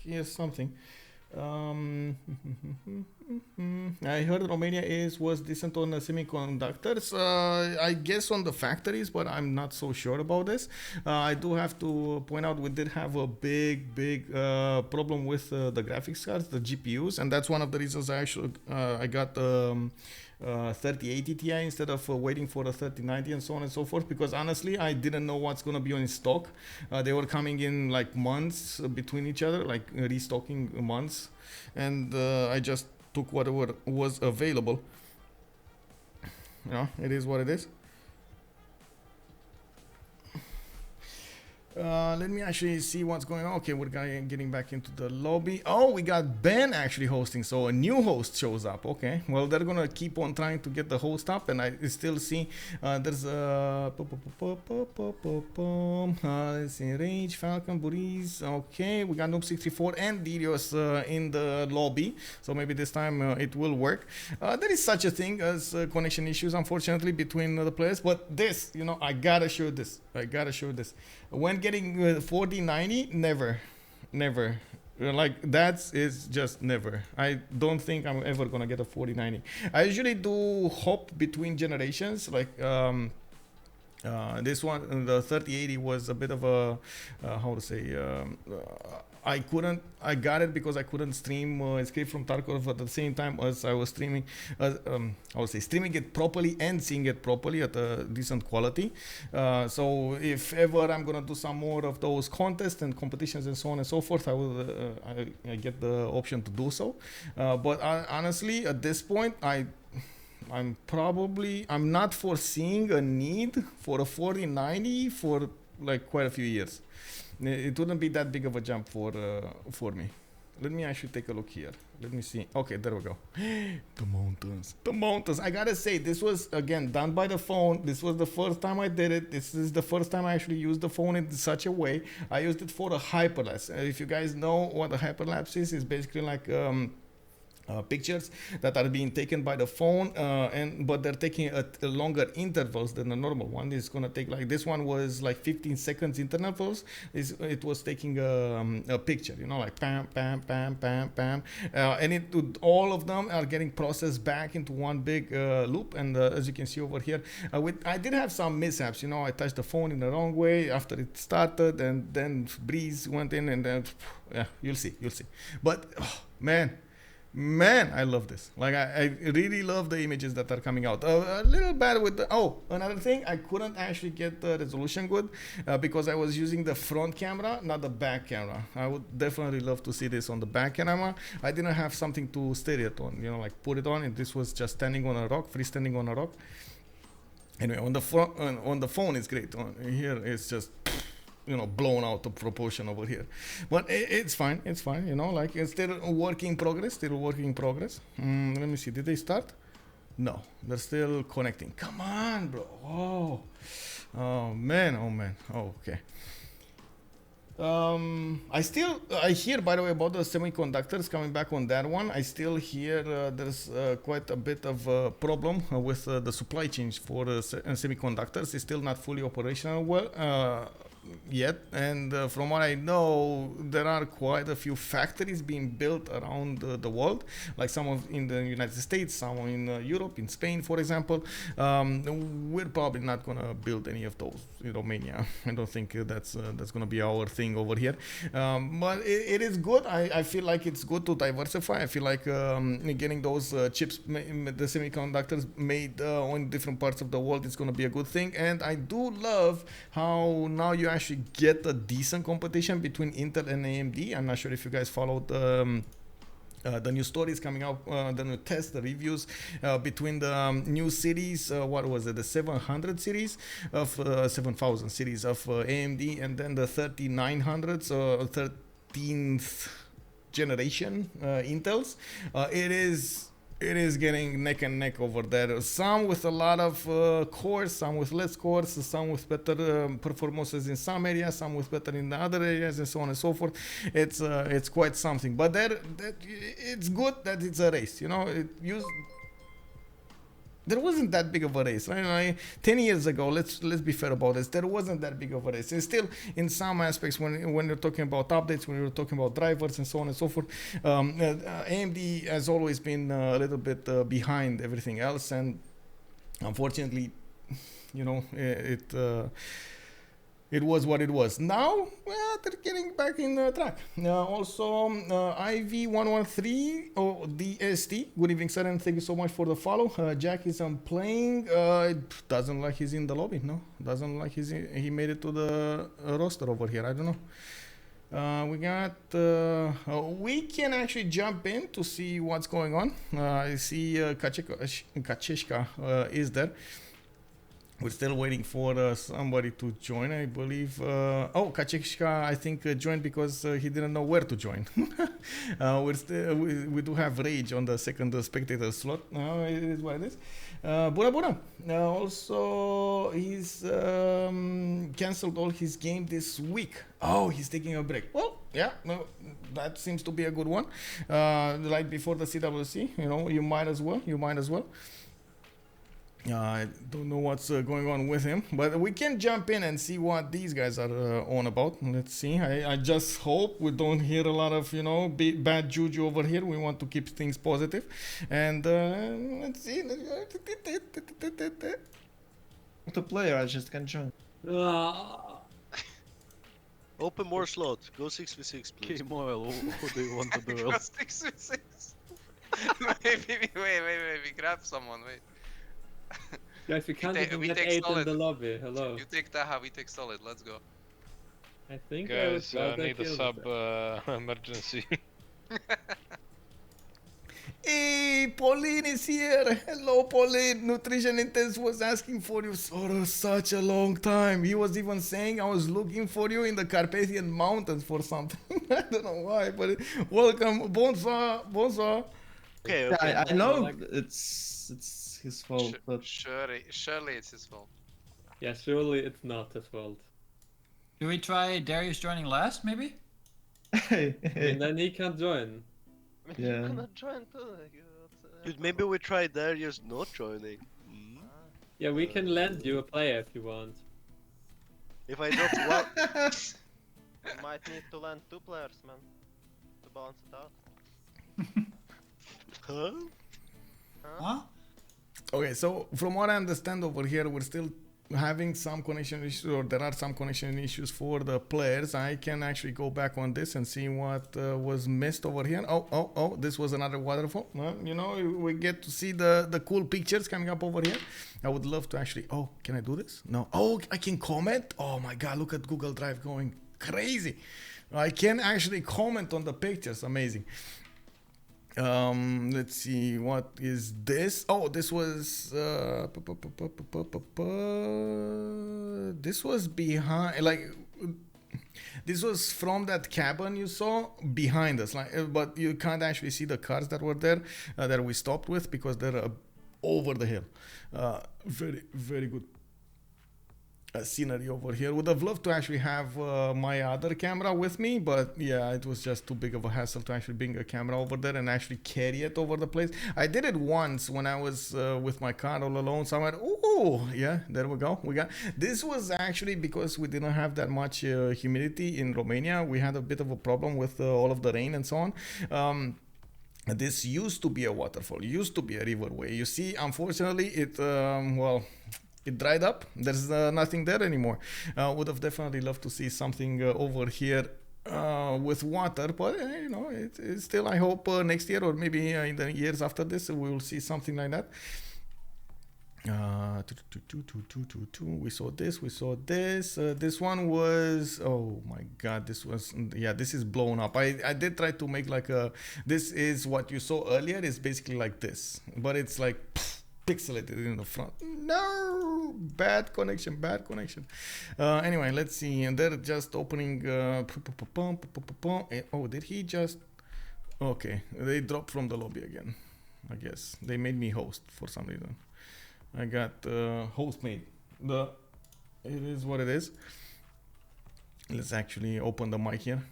Here's something. I heard Romania was decent on the semiconductors. I guess on the factories, but I'm not so sure about this. I do have to point out we did have a big problem with the graphics cards, the GPUs, and that's one of the reasons I got 3080 Ti instead of waiting for a 3090 and so on and so forth, because honestly I didn't know what's gonna be on stock. They were coming in like months between each other, like restocking months, and I just took whatever was available. It is what it is. Let me actually see what's going on. Okay, we're getting back into the lobby. Oh, we got Ben actually hosting, so a new host shows up. Okay, well, they're gonna keep on trying to get the host up, and I still see there's let's see, Rage, Falcon, Burrize. Okay, we got Noob64 and Derios in the lobby, so maybe this time it will work. There is such a thing as connection issues, unfortunately, between the players, but this, I gotta show this. When getting 4090, never. Like that is just never. I don't think I'm ever gonna get a 4090. I usually do hop between generations, like this one, the 3080 was a bit of a how to say, I got it because I couldn't stream Escape from Tarkov at the same time as I was streaming, I would say streaming it properly and seeing it properly at a decent quality. So if ever I'm gonna do some more of those contests and competitions and so on and so forth, I will I get the option to do so. But honestly, at this point, I'm not foreseeing a need for a 4090 for like quite a few years. It wouldn't be that big of a jump for me. Let me actually take a look here. Let me see. Okay, there we go. The mountains. I gotta say, this was again done by the phone. This was the first time I did it. This is the first time I actually used the phone in such a way. I used it for a hyperlapse. If you guys know what a hyperlapse is basically like pictures that are being taken by the phone, but they're taking at longer intervals than the normal one. It's gonna take, like, this one was like 15 seconds intervals. It was taking a picture, you know, like pam pam pam pam pam, and all of them are getting processed back into one big loop. And as you can see over here, I did have some mishaps, you know. I touched the phone in the wrong way after it started, and then Breeze went in, and then yeah, you'll see. But oh, Man, I love this. Like, I really love the images that are coming out. A little bad with the... Oh, another thing, I couldn't actually get the resolution good because I was using the front camera, not the back camera. I would definitely love to see this on the back camera. I didn't have something to steady it on, you know, like put it on, and this was just standing on a rock, freestanding on a rock. Anyway, on the phone, it's great. On here, it's just... you know, blown out of proportion over here, but it's fine, you know, like, it's still working in progress. Let me see, did they start? No, they're still connecting. Come on, bro. Oh man. Oh, okay. I hear, by the way, about the semiconductors. Coming back on that one, I still hear there's quite a bit of a problem with the supply chains for semiconductors. It's still not fully operational yet, and from what I know, there are quite a few factories being built around the world, like some in the United States, some in Europe, in Spain, for example. We're probably not gonna build any of those in Romania. I don't think that's gonna be our thing over here, but it is good. I feel like it's good to diversify. I feel like getting those chips, the semiconductors made on different parts of the world, is gonna be a good thing. And I do love how now you actually get a decent competition between Intel and AMD. I'm not sure if you guys followed the new stories coming out, the new tests, the reviews between the new series. What was it? The 700 series of 7000 series of AMD, and then the 3900s, 13th generation Intels. It is getting neck and neck over there. Some with a lot of cores, some with less cores, some with better performances in some areas, some with better in the other areas, and so on and so forth. It's quite something. But it's good that it's a race. You know, there wasn't that big of a race, right? Like 10 years ago, let's be fair about this, there wasn't that big of a race. And still, in some aspects, when you're talking about updates, when you're talking about drivers and so on and so forth, AMD has always been a little bit behind everything else. And unfortunately, you know, it was what it was. Now, they're getting back in track. Also, IV113 or DST. Good evening, sir, and thank you so much for the follow. Jack is playing. Doesn't like he's in the lobby. No, doesn't like he made it to the roster over here. I don't know. We got. We can actually jump in to see what's going on. I see Kacheshka is there. We're still waiting for somebody to join, I believe. Kacheshka, I think, joined because he didn't know where to join. We do have Rage on the second spectator slot. It is what it is. Buna. Also, he's cancelled all his game this week. Oh, he's taking a break. Well, yeah, that seems to be a good one. Like before the CWC, you know, you might as well. I don't know what's going on with him, but we can jump in and see what these guys are on about. Let's see. I just hope we don't hear a lot of, you know, bad juju over here. We want to keep things positive. And let's see. The player, I just can't join. Open more slot. Go 6v6, please. Moil, who do you want to duel? 6v6. Maybe grab someone, wait. Guys, we can't even get 8 solid. in the lobby, hello. You take Taha, we take solid, let's go. I think guys, I need a sub emergency. Hey, Pauline is here. Hello, Pauline. Nutrition Intense was asking for you for such a long time. He was even saying I was looking for you in the Carpathian Mountains for something. I don't know why, but welcome. Bonsoir. Okay, I know it's his fault, but Surely it's his fault. Yeah, surely it's not his fault. Do we try Derios joining last, maybe? And then he can't join. I mean, Yeah. you cannot join too. Like, Dude, maybe we try Derios not joining. Yeah, we can lend you a player if you want. If I drop one, you might need to land 2 players, man, to balance it out. huh? Huh? Okay, so from what I understand over here, we're still having some connection issues, or there are some connection issues for the players. I can actually go back on this and see what was missed over here. Oh, this was another waterfall. Well, you know, we get to see the cool pictures coming up over here. I would love to actually, oh, can I do this? No. Oh, I can comment? Oh my God, look at Google Drive going crazy. I can actually comment on the pictures, amazing. Let's see, what is this? Oh, this was this was behind, like this was from that cabin you saw behind us, like, but you can't actually see the cars that were there that we stopped with because they're over the hill. Very good scenery over here. Would have loved to actually have my other camera with me, but yeah, it was just too big of a hassle to actually bring a camera over there and actually carry it over the place. I did it once when I was with my car all alone, so I went, oh yeah, there we go. We got this. Was actually because we didn't have that much humidity in Romania. We had a bit of a problem with all of the rain and so on. This used to be a waterfall, used to be a riverway. You see, unfortunately, it it dried up. There's nothing there anymore. Would have definitely loved to see something over here with water, but you know, it's still, I hope next year or maybe in the years after this we will see something like that. We saw this. This one was, oh my God, this was, yeah, this is blown up. I did try to make like a, this is what you saw earlier, is basically like this, but it's like pixelated in the front. No, bad connection. Anyway, let's see, and they're just opening. Oh, did he just? Okay, they dropped from the lobby again. I guess they made me host for some reason. I got host made. It is what it is. Let's actually open the mic here.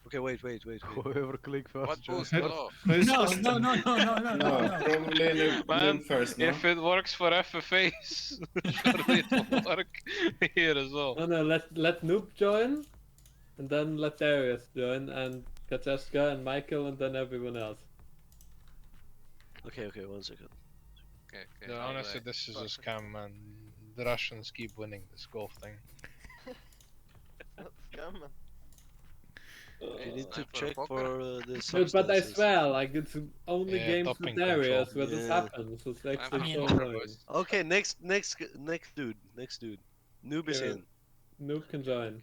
Okay, wait. Whoever click first. What boost? joins. Hello. No. Probably noob Man, first, no? if it works for FFAs, surely it will work here as well. No, let Noob join, and then let Darius join, and Kateska and Michael, and then everyone else. Okay, 1 second. Okay. Yeah, honestly, this is a scam, man. The Russians keep winning this golf thing. Not scam, man. You need to Sniper check poker. for the Dude, substances. but I swear, like, it's only Yeah, games with topping Darius control. where this Yeah. happens. It's actually so poker, annoying. boys. Okay, next dude. Noob is Okay. in. Noob can join.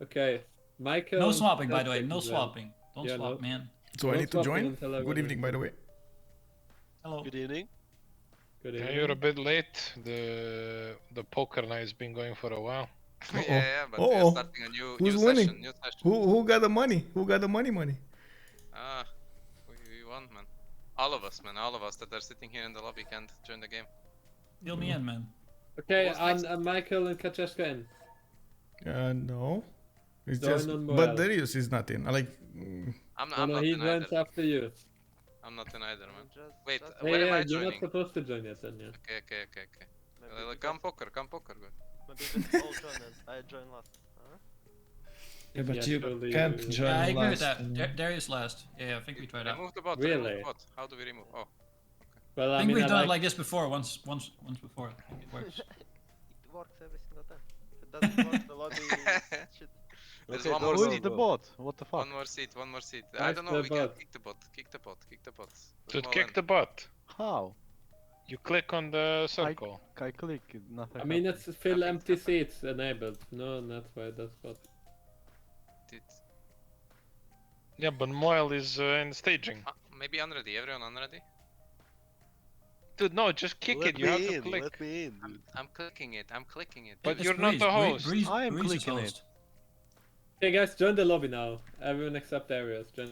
Okay, Michael. No and swapping, by the way. Kateska No can join. swapping. Don't Yeah, swap, no. man. So I Don't need to swap join. until Good everyone evening, is by the in. way. Hello. Good evening. Good Yeah, evening. you're a bit late. The poker night's been going for a while. Yeah, but Uh-oh. we're starting a new Who's session. winning? New session. Who got the money? Who got the money? Ah, we won, man. All of us that are sitting here in the lobby can't join the game. Deal me in, man. Okay, What's next? and Michael and Kateska in. No. It's Join just, on but Morale. Darius is not in. I'm No, not he in joins either. after you. I'm not in either, man. Just- Wait, just- where am I You're not joining? supposed to join yet, then, yeah. Okay. Maybe we Come just- poker, good. Maybe we just all join and I join last. Huh? Yeah, but Yeah, you surely can't you- join Yeah, I agree with last that. and- Darius last. Yeah, I think we tried that. Remove the bot. Really? Remove the bot. How do we remove? Oh, Well, I I think mean, we've done like, it like this before, once before. I think it works. It works every single time. If it doesn't work, the lobby is shit. there's Okay, one go, more go, seat. the bot? What the fuck? One more seat. I Where's don't know. the We can bot? kick the bot. Kick the bot. Dude, kick the bot. How? You click on the circle. I click, nothing I mean, happens. it's fill Nothing empty happened. seats enabled. No, that's why that's what. Yeah, but Moyle is in staging. Maybe unready. Everyone unready? Dude, no, just kick Let it. You me have in, to click. Let me in. I'm clicking it. But It's you're not the host. I am Burrize is clicking it. host. Okay, guys, join the lobby now. Everyone except Darius. Join.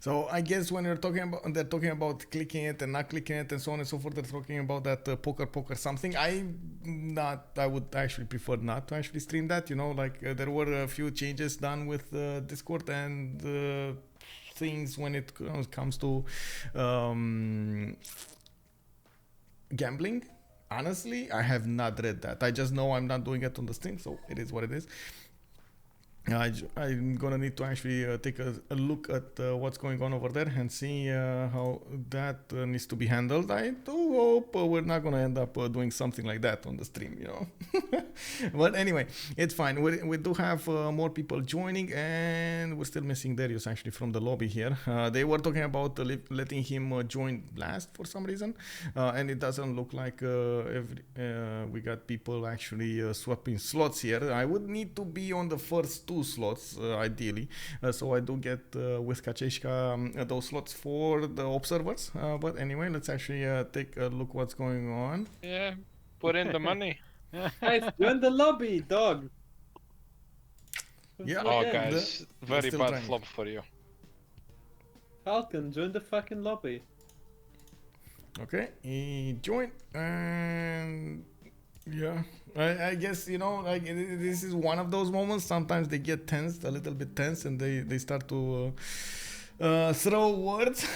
So I guess when they're talking about clicking it and not clicking it and so on and so forth, they're talking about that poker something. I would actually prefer not to actually stream that. You know, like there were a few changes done with Discord, and things when it comes to gambling. Honestly, I have not read that. I just know I'm not doing it on the stream, so it is what it is. I'm gonna need to actually take a look at what's going on over there and see how that needs to be handled. I do hope we're not gonna end up doing something like that on the stream, you know. But anyway, it's fine. We do have more people joining, and we're still missing Derios actually from the lobby here. They were talking about letting him join last for some reason, and it doesn't look like we got people actually swapping slots here. I would need to be on the first two slots ideally, so I do get with Kacheshka those slots for the observers, but anyway, let's actually take a look what's going on. Yeah, put in the money. Guys, join the lobby, dog. Yeah. Oh, Again, guys, very still bad trying. flop for you. Falcon, join the fucking lobby. Okay, he joined, and yeah, I guess, you know, like this is one of those moments. Sometimes they get tensed, a little bit tense, and they start to throw words.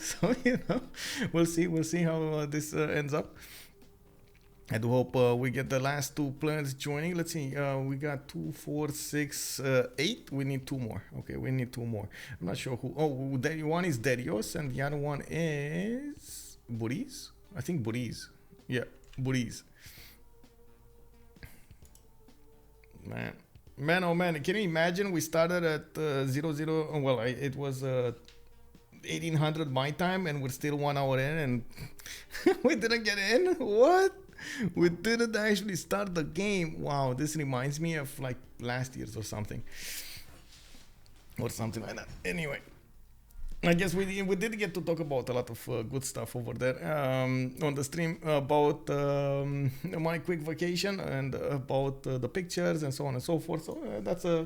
So, you know, we'll see how this ends up. I do hope we get the last two players joining. Let's see, we got 2, 4, 6, 8. We need 2 more. Okay, we need 2 more. I'm not sure who. Oh, one is Derios, and the other one is Burrize. I think Burrize. Yeah, Burrize. Man, oh man, can you imagine we started at 00, well, it was 1800 my time, and we're still 1 hour in, and we didn't get in? What? We didn't actually start the game. Wow, this reminds me of like last year's or something like that. Anyway, I guess we did get to talk about a lot of good stuff over there on the stream about my quick vacation and about the pictures and so on and so forth. So that's a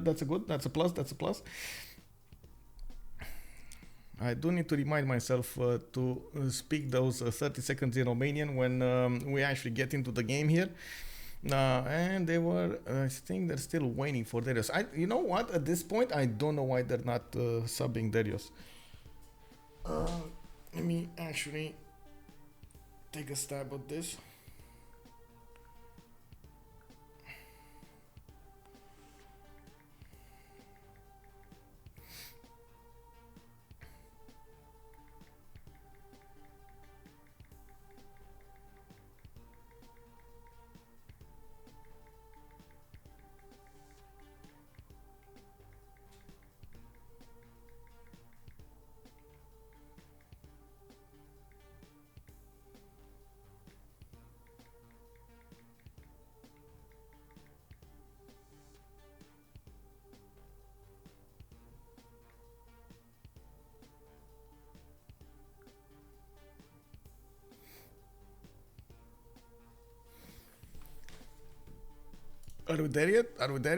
plus. I do need to remind myself to speak those 30 seconds in Romanian when we actually get into the game here. And they were, I think they're still waiting for Derios. You know what? At this point, I don't know why they're not subbing Derios. Let me actually take a stab at this. Are we there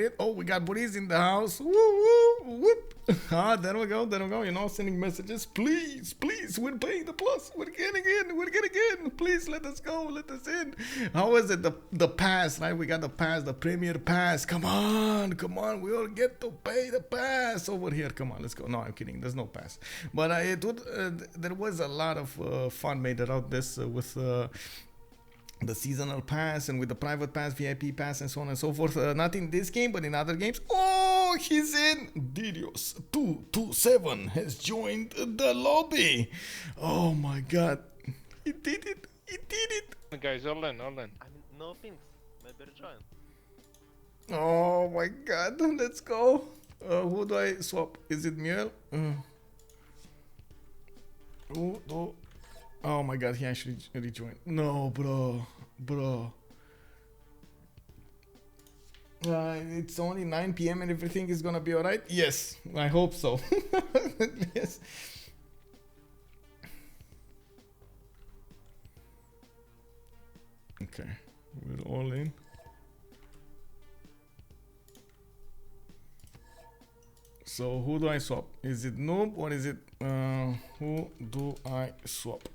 yet? Oh, we got Burrize in the house. Woo, woo, whoop. Ah, there we go. You know, sending messages. Please, we're paying the plus. We're getting in. Please let us go. Let us in. How is it? The pass, right? We got the pass, the premier pass. Come on. We all get to pay the pass over here. Come on, let's go. No, I'm kidding. There's no pass. But there was a lot of fun made around this with the seasonal pass and with the private pass, VIP pass, and so on and so forth. Not in this game, but in other games. Oh, he's in. Derios 227 has joined the lobby. Oh my god. He did it. Guys, all in. I mean, no pings. Maybe join. Oh my god. Let's go. Who do I swap? Is it Miel? Oh my god, he actually rejoined. No, bro. It's only 9 PM and everything is gonna be alright? Yes, I hope so. Yes. Okay, we're all in. So who do I swap? Is it Noob or is it who do I swap?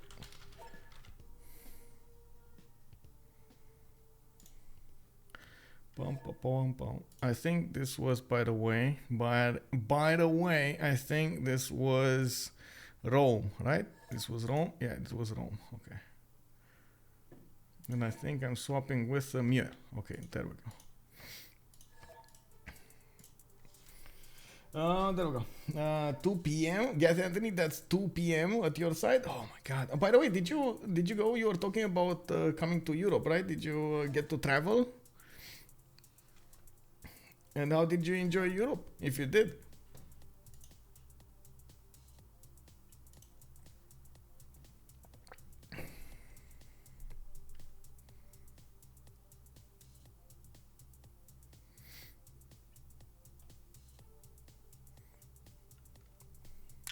Bum, bum, bum, bum. I think this was, by the way, I think this was Rome, right? This was Rome? Yeah, it was Rome. Okay. And I think I'm swapping with the Muir. Okay, there we go. There we go. 2 p.m. Yes, Anthony, that's 2 p.m. at your side. Oh my God! By the way, did you go? You were talking about coming to Europe, right? Did you get to travel? And how did you enjoy Europe? If you did.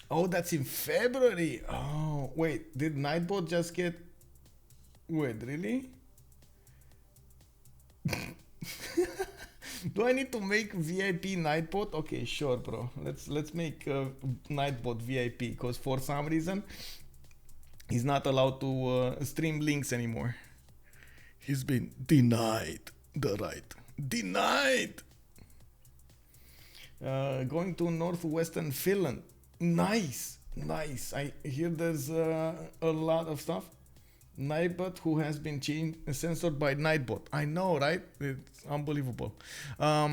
Oh, that's in February. Oh, wait. Did Nightbot just get... Wait, really? Do I need to make VIP Nightbot? Okay, sure, bro. Let's make Nightbot VIP, because for some reason he's not allowed to stream links anymore. He's been denied the right. Denied! Going to northwestern Finland. Nice, nice. I hear there's a lot of stuff. Nightbot who has been censored by Nightbot. I know, right? It's unbelievable. I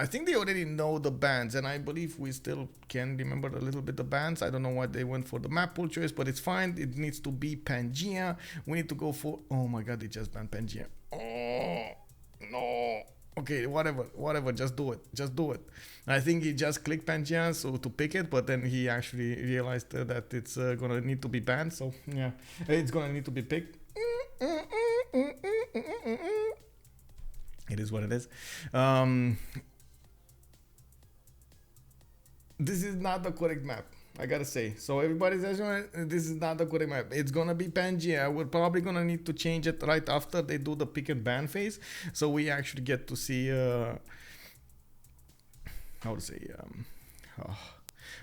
think they already know the bands, and I believe we still can remember a little bit the bands. I don't know why they went for the map pool choice, but it's fine. It needs to be Pangea. We need to go for... Oh my God, they just banned Pangea. Oh, no. Okay, whatever, just do it. I think he just clicked Pangea so to pick it, but then he actually realized that it's gonna need to be banned, so yeah, it's gonna need to be picked. It is what it is. This is not the correct map, I gotta say. So everybody says, this is not the correct map. It's gonna be Pangea. We're probably gonna need to change it right after they do the pick and ban phase, so we actually get to see how to say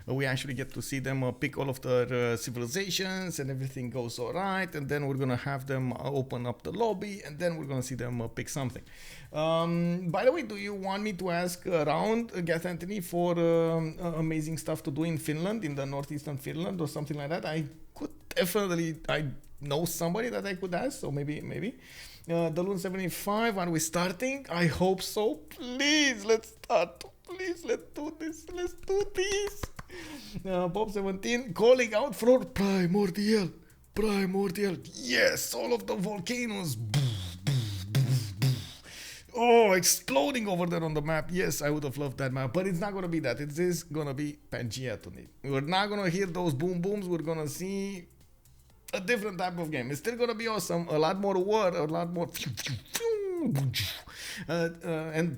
we actually get to see them pick all of the civilizations, and everything goes all right, and then we're gonna have them open up the lobby, and then we're gonna see them pick something. By the way, do you want me to ask around, Gath Anthony, for amazing stuff to do in Finland, in the northeastern Finland, or something like that? I could definitely, I know somebody that I could ask, so maybe. The Loon 75, are we starting? I hope so. Please, let's start. Please, let's do this. Bob 17 calling out for Primordial. Yes, all of the volcanoes. Oh, exploding over there on the map. Yes, I would have loved that map, but it's not going to be that. It is going to be Pangea tonight. We're not going to hear those boom booms. We're going to see a different type of game. It's still going to be awesome. A lot more war, a lot more... and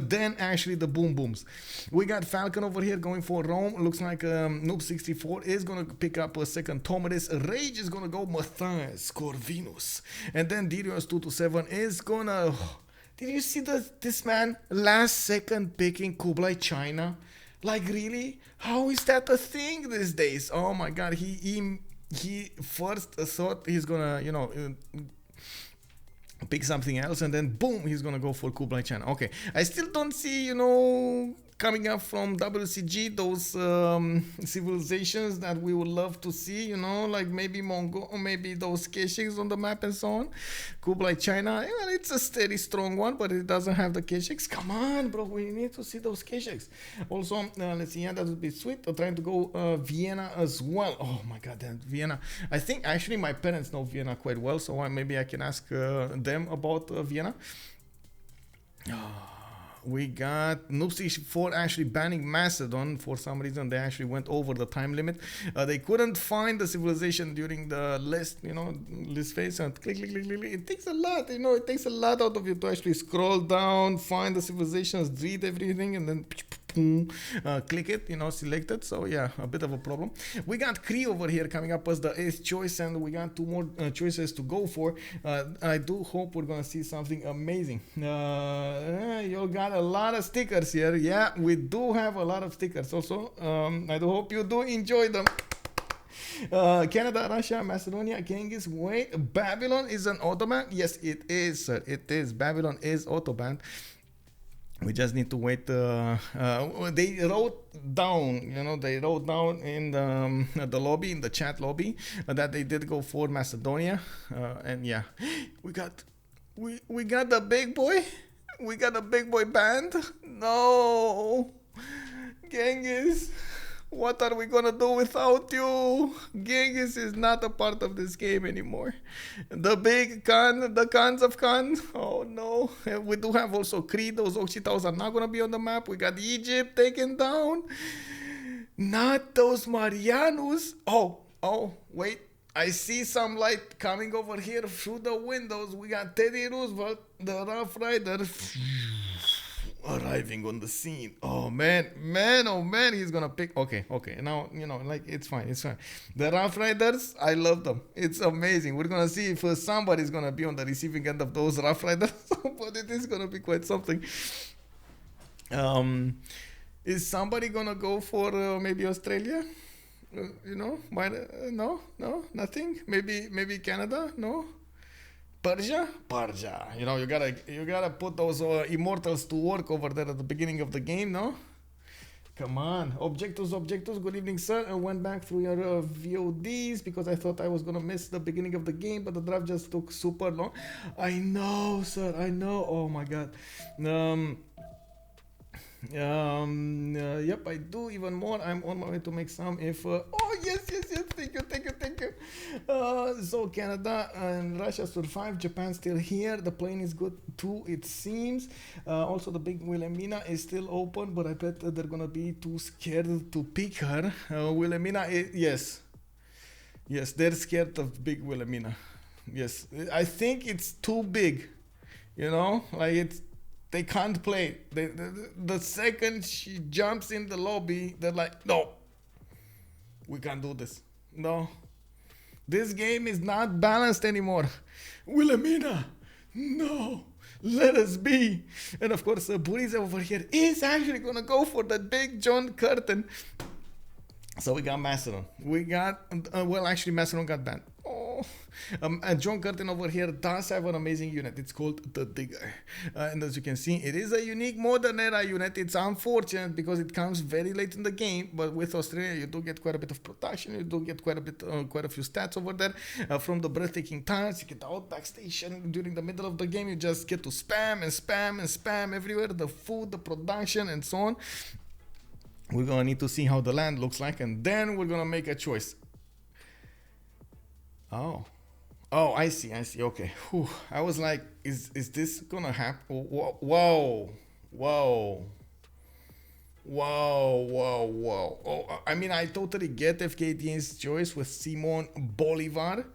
then actually the boom booms. We got Falcon over here going for Rome. Looks like Noob 64 is gonna pick up a second Tomodis. Rage is gonna go Matthias Corvinus, and then Derios 227 is gonna... Did you see this man last second picking Kublai China? Like, really? How is that a thing these days? Oh my God, he first thought he's gonna, you know, pick something else, and then boom, he's gonna go for Kublai China. Okay, I still don't see, you know, coming up from WCG those civilizations that we would love to see, you know, like maybe Mongol, or maybe those Keshiks on the map and so on. Kublai China, yeah, it's a steady strong one, but it doesn't have the Keshiks. Come on, bro, we need to see those Keshiks. Also, let's see, yeah, that would be sweet. I'm trying to go Vienna as well. Oh my God, that Vienna. I think actually my parents know Vienna quite well, so maybe I can ask them about Vienna. We got Noob 64 actually banning Macedon. For some reason, they actually went over the time limit. They couldn't find the civilization during the list, you know, list phase. And click. It takes a lot, you know, it takes a lot out of you to actually scroll down, find the civilizations, read everything, and then click it, you know, select it. So yeah, a bit of a problem. We got Cree over here coming up as the 8th choice, and we got 2 more choices to go for. I do hope we're gonna see something amazing. You got a lot of stickers here. Yeah, we do have a lot of stickers also. I do hope you do enjoy them. Canada, Russia, Macedonia, Genghis, wait, Babylon is an Ottoman? Yes, it is, sir. It is. Babylon is Ottoman. We just need to wait. They wrote down, they wrote down in the lobby, in the chat lobby, that they did go for Macedonia. And yeah, we got the big boy. We got a big boy band. No, Genghis. What are we gonna do without you? Genghis is not a part of this game anymore. The big Khan, the Khans of Khan. Oh no. We do have also Crete. Those Occitaus are not gonna be on the map. We got Egypt taken down. Not those Marianus. Oh, wait. I see some light coming over here through the windows. We got Teddy Roosevelt, the Rough Rider, arriving on the scene. Oh man, he's gonna pick. Okay, now it's fine. The Rough Riders, I love them. It's amazing. We're gonna see if somebody's gonna be on the receiving end of those Rough Riders, but it is gonna be quite something. Is somebody gonna go for maybe Australia? No, nothing. Maybe Canada. No. Persia. You gotta put those immortals to work over there at the beginning of the game, no? Come on. Objectives. Good evening, sir. I went back through your VODs because I thought I was gonna miss the beginning of the game, but the draft just took super long. I know, sir. I know. Oh my god. Yep, I do. Even more, I'm on my way to make some. If yes, thank you. So Canada and Russia survived. Japan still here. The plane is good too, it seems. Also, the big Wilhelmina is still open, but I bet they're gonna be too scared to pick her. Wilhelmina, yes, they're scared of big Wilhelmina. Yes, I think it's too big. They can't play. The second she jumps in the lobby, they're like, no, we can't do this. No, this game is not balanced anymore. Wilhelmina, no, let us be. And of course, Burrize over here is actually going to go for the big John Curtin. So we got Macedon. We got, actually Macedon got banned. And John Curtin over here does have an amazing unit. It's called the Digger. And as you can see, it is a unique modern era unit. It's unfortunate because it comes very late in the game, but with Australia, you do get quite a bit of production. You do get quite a few stats over there. From the breathtaking tires, you get the outback station. During the middle of the game, you just get to spam everywhere. The food, the production, and so on. We're gonna need to see how the land looks like, and then we're gonna make a choice. Oh, I see. Okay. Whew. I was like, is this gonna happen? Whoa. Oh, I mean, I totally get Fkdn's choice with Simon Bolivar,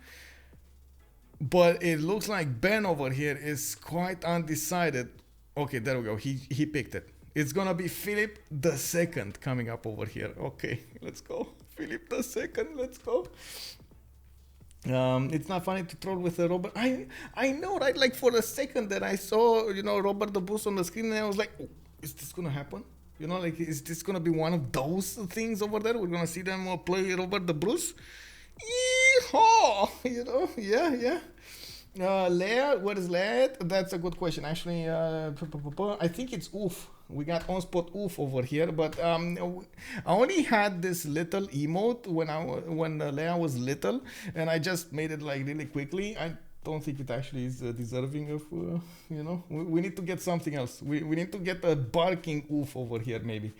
but it looks like Ben over here is quite undecided. Okay, there we go. He picked it. It's gonna be Philip II coming up over here. Okay, let's go. Philip II, let's go. It's not funny to troll with Robert. I know, right? Like for a second that I saw, Robert the Bruce on the screen, and I was like, oh, is this gonna happen? Is this gonna be one of those things over there? We're gonna see them play Robert the Bruce. Yeehaw! Yeah. Leia, what is Leia? That's a good question. Actually, I think it's Oof. We got OnSpot Oof over here, but I only had this little emote when Leia was little, and I just made it like really quickly. I don't think it actually is deserving of, we need to get something else. We need to get a barking Oof over here, maybe.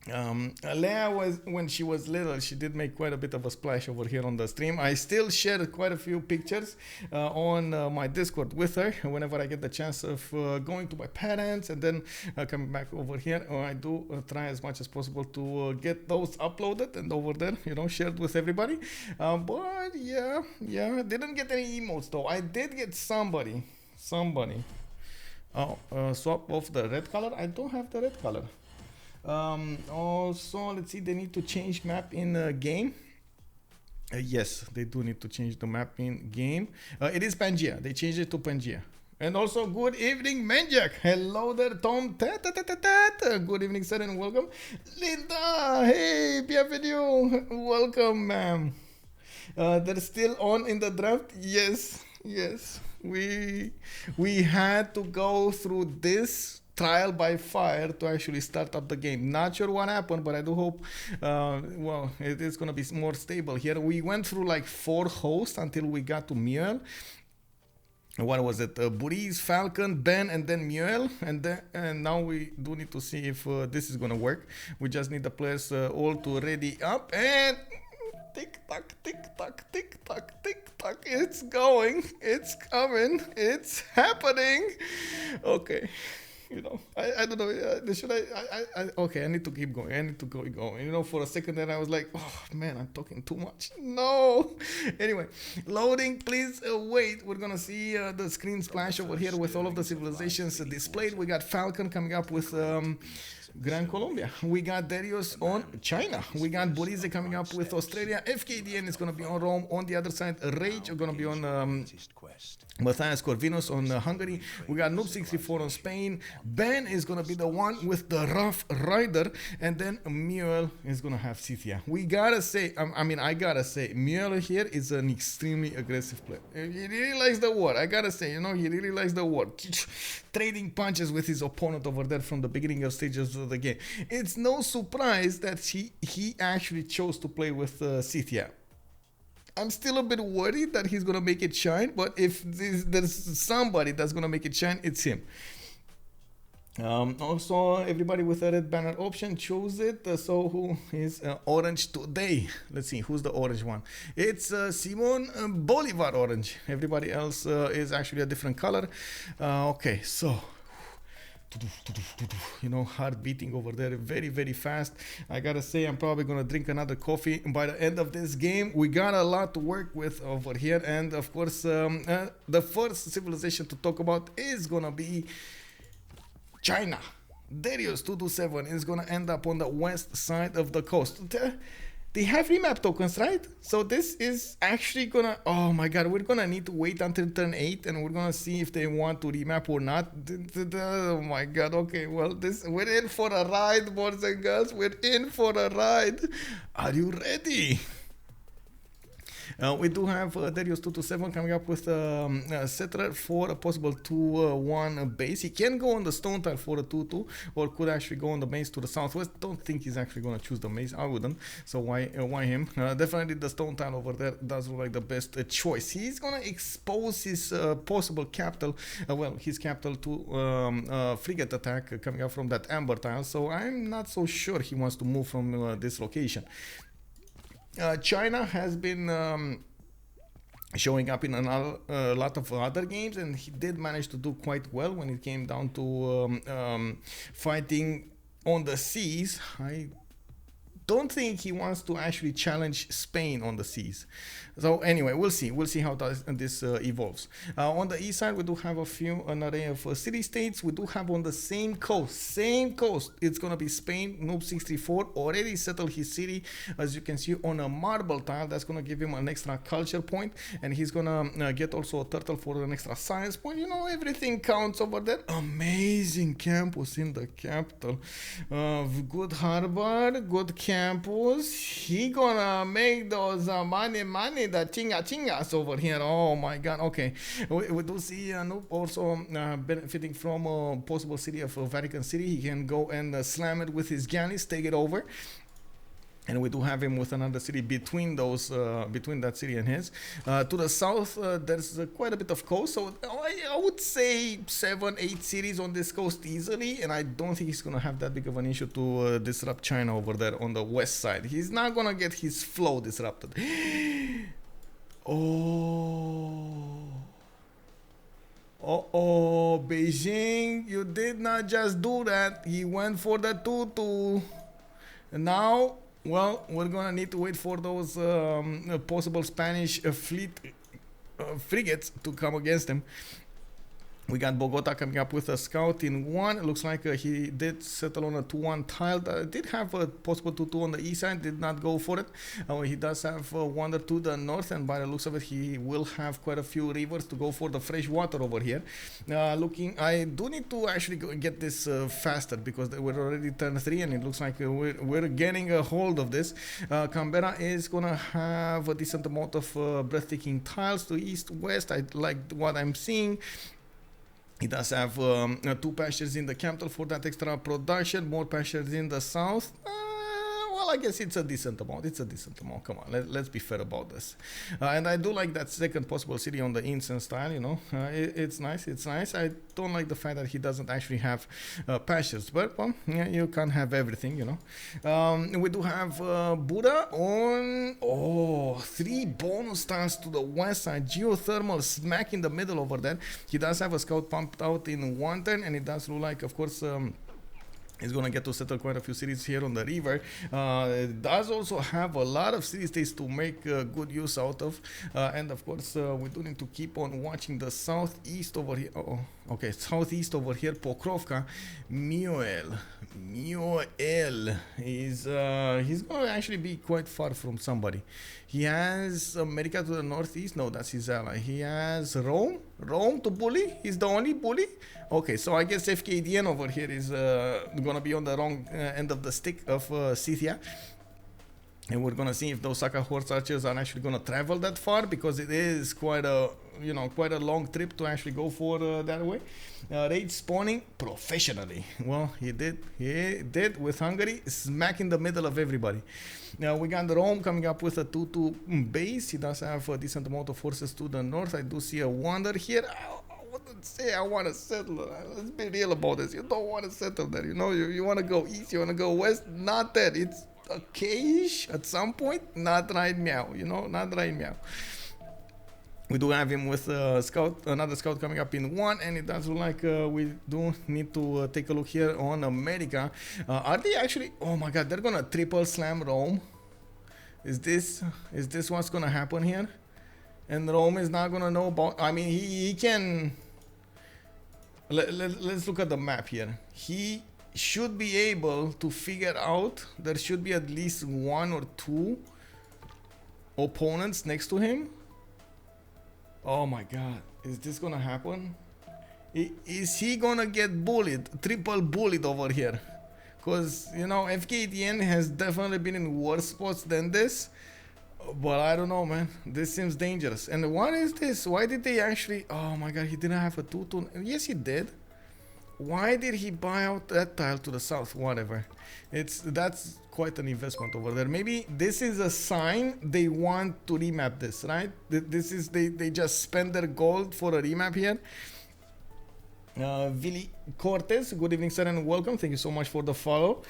Leia was, when she was little, she did make quite a bit of a splash over here on the stream. I still share quite a few pictures on my Discord with her whenever I get the chance of going to my parents and then coming back over here. I do try as much as possible to get those uploaded and over there, shared with everybody. But yeah, didn't get any emotes though. I did get somebody. Swap off the red color. I don't have the red color. Also, let's see, they need to change map in game. Yes, they do need to change the map in game. It is Pangea. They changed it to Pangea. And also, good evening, Menjak. Hello there, Tom. Good evening, sir, and welcome. Linda, hey, bienvenue. Welcome, ma'am. They're still on in the draft. Yes, yes. We had to go through this trial by fire to actually start up the game. Not sure what happened, but I do hope, well, it is going to be more stable here. We went through like 4 hosts until we got to Mule. What was it? Burrize, Falcon, Ben, and then Mule. And now we do need to see if this is going to work. We just need the players all to ready up. And tick-tock, tick-tock, tick-tock, tick-tock. It's going. It's coming. It's happening. Okay. You know, I don't know. Should I? Okay, I need to keep going. I need to go going. You know, for a second there, I was like, oh man, I'm talking too much. No. Anyway, loading. Please wait. We're gonna see the screen splash over here with all of the civilizations displayed. We got Falcon coming up with Gran, Colombia. We got Derios on China. We got Burrize coming up with Australia. Fkdn is gonna be on Rome. On the other side, Rage are gonna be on Matthias Corvinus on Hungary. We got Noob 64 on Spain. Ben is gonna be the one with the Rough Rider, and then Mule is gonna have Scythia. We gotta say, I gotta say, Mule here is an extremely aggressive player. He really likes the war. I gotta say, you know, he really likes the war. Trading punches with his opponent over there from the beginning of stages of the game. It's no surprise that he actually chose to play with Scythia. I'm still a bit worried that he's gonna make it shine, but if there's somebody that's gonna make it shine, it's him. Also, everybody with a red banner option chose it. So who is orange today? Let's see, who's the orange one? It's Simon Bolivar orange. Everybody else is actually a different color. Okay, so you know, heart beating over there very, very fast. I gotta say, I'm probably gonna drink another coffee by the end of this game. We got a lot to work with over here, and of course the first civilization to talk about is gonna be China. Derios 227 is gonna end up on the west side of the coast. They have remap tokens, right? So this is actually gonna, oh my god, we're gonna need to wait until turn 8 and we're gonna see if they want to remap or not. Oh my god, okay, well, we're in for a ride, boys and girls. We're in for a ride. Are you ready? We do have Derios 227 coming up with Settler for a possible 2-1 base. He can go on the stone tile for a 2-2, or could actually go on the base to the southwest. Don't think he's actually going to choose the base. I wouldn't. So why him? Definitely the stone tile over there does look like the best choice. He's going to expose his possible capital, his capital to frigate attack coming up from that amber tile. So I'm not so sure he wants to move from this location. China has been showing up in a lot of other games, and he did manage to do quite well when it came down to fighting on the seas. I don't think he wants to actually challenge Spain on the seas. So anyway, we'll see how this evolves. On the east side, we do have an array of city-states. We do have on the same coast, it's gonna be Spain. Noob 64 already settled his city, as you can see, on a marble tile. That's gonna give him an extra culture point, and he's gonna get also a turtle for an extra science point. You know, everything counts over there. Amazing campus in the capital. Good harbor, good campus. He gonna make those money, the chingas over here. Oh my god. Okay, we do see Noob also benefiting from a possible city of Vatican City. He can go and slam it with his galleys, take it over. And we do have him with another city between those, between that city and his. To the south, there's quite a bit of coast. So I would say 7-8 cities on this coast easily. And I don't think he's going to have that big of an issue to disrupt China over there on the west side. He's not going to get his flow disrupted. Oh, Beijing, you did not just do that. He went for the 2-2. And now, well, we're gonna need to wait for those possible Spanish fleet frigates to come against him. We got Bogota coming up with a scout in 1. It looks like he did settle on a 2-1 tile. Did have a possible 2-2 on the east side. Did not go for it. He does have wander to the north, and by the looks of it, he will have quite a few rivers to go for the fresh water over here. I do need to actually get this faster because we're already turn 3, and it looks like we're getting a hold of this. Canberra is gonna have a decent amount of breathtaking tiles to east, west. I like what I'm seeing. He does have 2 pastures in the capital for that extra production, more pastures in the south. Well, I guess it's a decent amount. It's a decent amount. Come on, let's be fair about this. And I do like that second possible city on the instant style, you know. It's nice. It's nice. I don't like the fact that he doesn't actually have pastures. But, well, yeah, you can't have everything, you know. We do have Buddha on... 3 bonus tiles to the west side. Geothermal smack in the middle over there. He does have a scout pumped out in 1 turn. And it does look like, of course... he's gonna get to settle quite a few cities here on the river. It does also have a lot of city states to make good use out of, and of course we do need to keep on watching the southeast over here. Okay, southeast over here. Pokrovka, Mioel is he's gonna actually be quite far from somebody. He has America to the northeast. No, that's his ally. He has Rome to bully. He's the only bully. Okay, so I guess Fkdn over here is gonna be on the wrong end of the stick of Scythia. And we're gonna see if those Saka horse archers are actually gonna travel that far, because it is quite a long trip to actually go for that way. Raid spawning professionally. Well, he did with Hungary, smack in the middle of everybody. Now we got Rome coming up with a 2-2 base. He does have a decent amount of forces to the north. I do see a wander here. I wouldn't say I want to settle. Let's be real about this. You don't want to settle there. You know, you want to go east, you want to go west. Not that. It's okay-ish at some point. Not right now. You know, not right now. We do have him with another scout coming up in 1, and it does look like we do need to take a look here on America. Are they actually? Oh my God, they're gonna triple slam Rome. Is this what's gonna happen here? And Rome is not gonna know about. I mean, he can. Let's look at the map here. He should be able to figure out there should be at least 1 or 2 opponents next to him. Oh my God, is this gonna happen? Is he gonna get bullied, triple bullied over here? Because, you know, Fkdn has definitely been in worse spots than this. But I don't know, man. This seems dangerous. And what is this? Why did they actually... Oh my God, he didn't have a 2-2. Yes, he did. Why did he buy out that tile to the south? Whatever. That's quite an investment over there. Maybe this is a sign they want to remap this, right? This is they just spend their gold for a remap here. Vili Cortez, good evening, sir, and welcome. Thank you so much for the follow.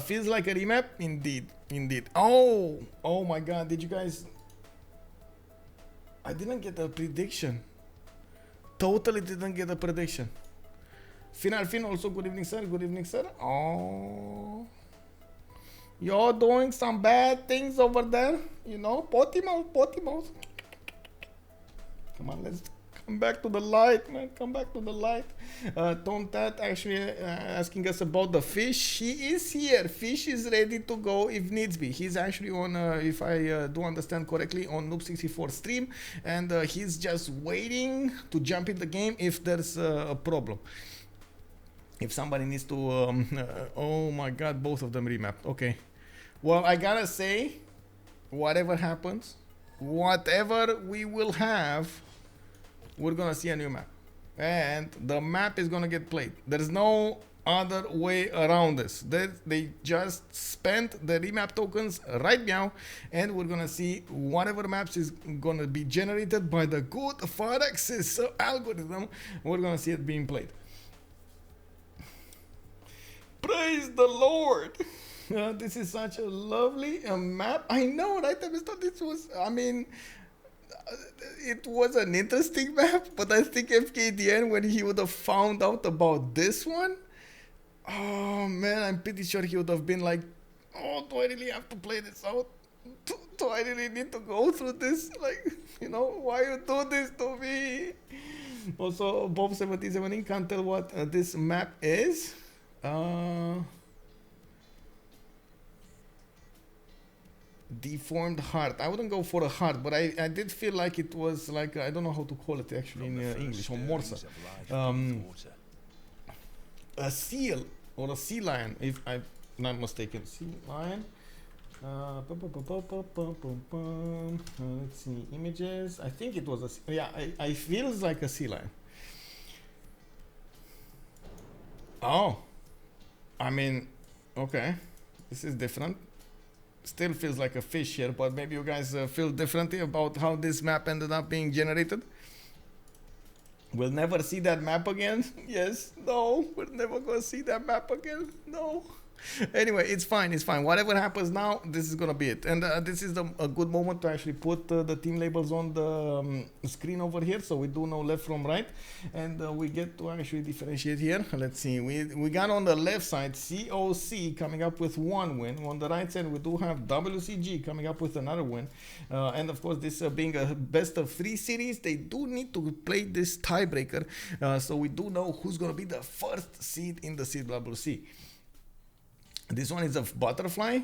Feels like a remap, indeed. Oh my God, did you guys? I didn't get a prediction. Totally didn't get a prediction. Fin also, good evening, sir. Good evening, sir. Oh, you're doing some bad things over there, you know. Potty mouth. Come on, let's come back to the light, man. Come back to the light. Tomtat actually asking us about the fish. He is here. Fish is ready to go if needs be. He's actually on, if I do understand correctly, on Noob64 stream, and he's just waiting to jump in the game if there's a problem. If somebody needs to, oh my God, both of them remapped. Okay. Well, I gotta say, whatever happens, whatever we will have, we're gonna see a new map. And the map is gonna get played. There's no other way around this. They just spent the remap tokens right now, and we're gonna see whatever maps is gonna be generated by the good Faraxis algorithm. We're gonna see it being played. Praise the Lord! This is such a lovely map. I know, right? I thought this was, I mean, it was an interesting map, but I think Fkdn, when he would have found out about this one, oh man, I'm pretty sure he would have been like, oh, do I really have to play this out? Do I really need to go through this? Like, you know, why you do this to me? Also, Bob77 can't tell what this map is. Deformed heart. I wouldn't go for a heart, but I did feel like it was like, I don't know how to call it actually in English, or Morse. A seal or a sea lion, if I'm not mistaken. Sea lion. Let's see images. I think it was a, yeah, I feels like a sea lion. Oh, I mean, okay, this is different. Still feels like a fish here, but maybe you guys feel differently about how this map ended up being generated. We'll never see that map again. Yes, no, we're never gonna see that map again. No. Anyway, it's fine, it's fine. Whatever happens now, this is gonna be it. And this is a good moment to actually put the team labels on the screen over here, so we do know left from right, and we get to actually differentiate here. Let's see, we got on the left side CoC coming up with 1 win. On the right side we do have WCG coming up with another win, and of course this being a best of 3 series, they do need to play this tiebreaker, so we do know who's gonna be the first seed in the CWC. This one is a butterfly.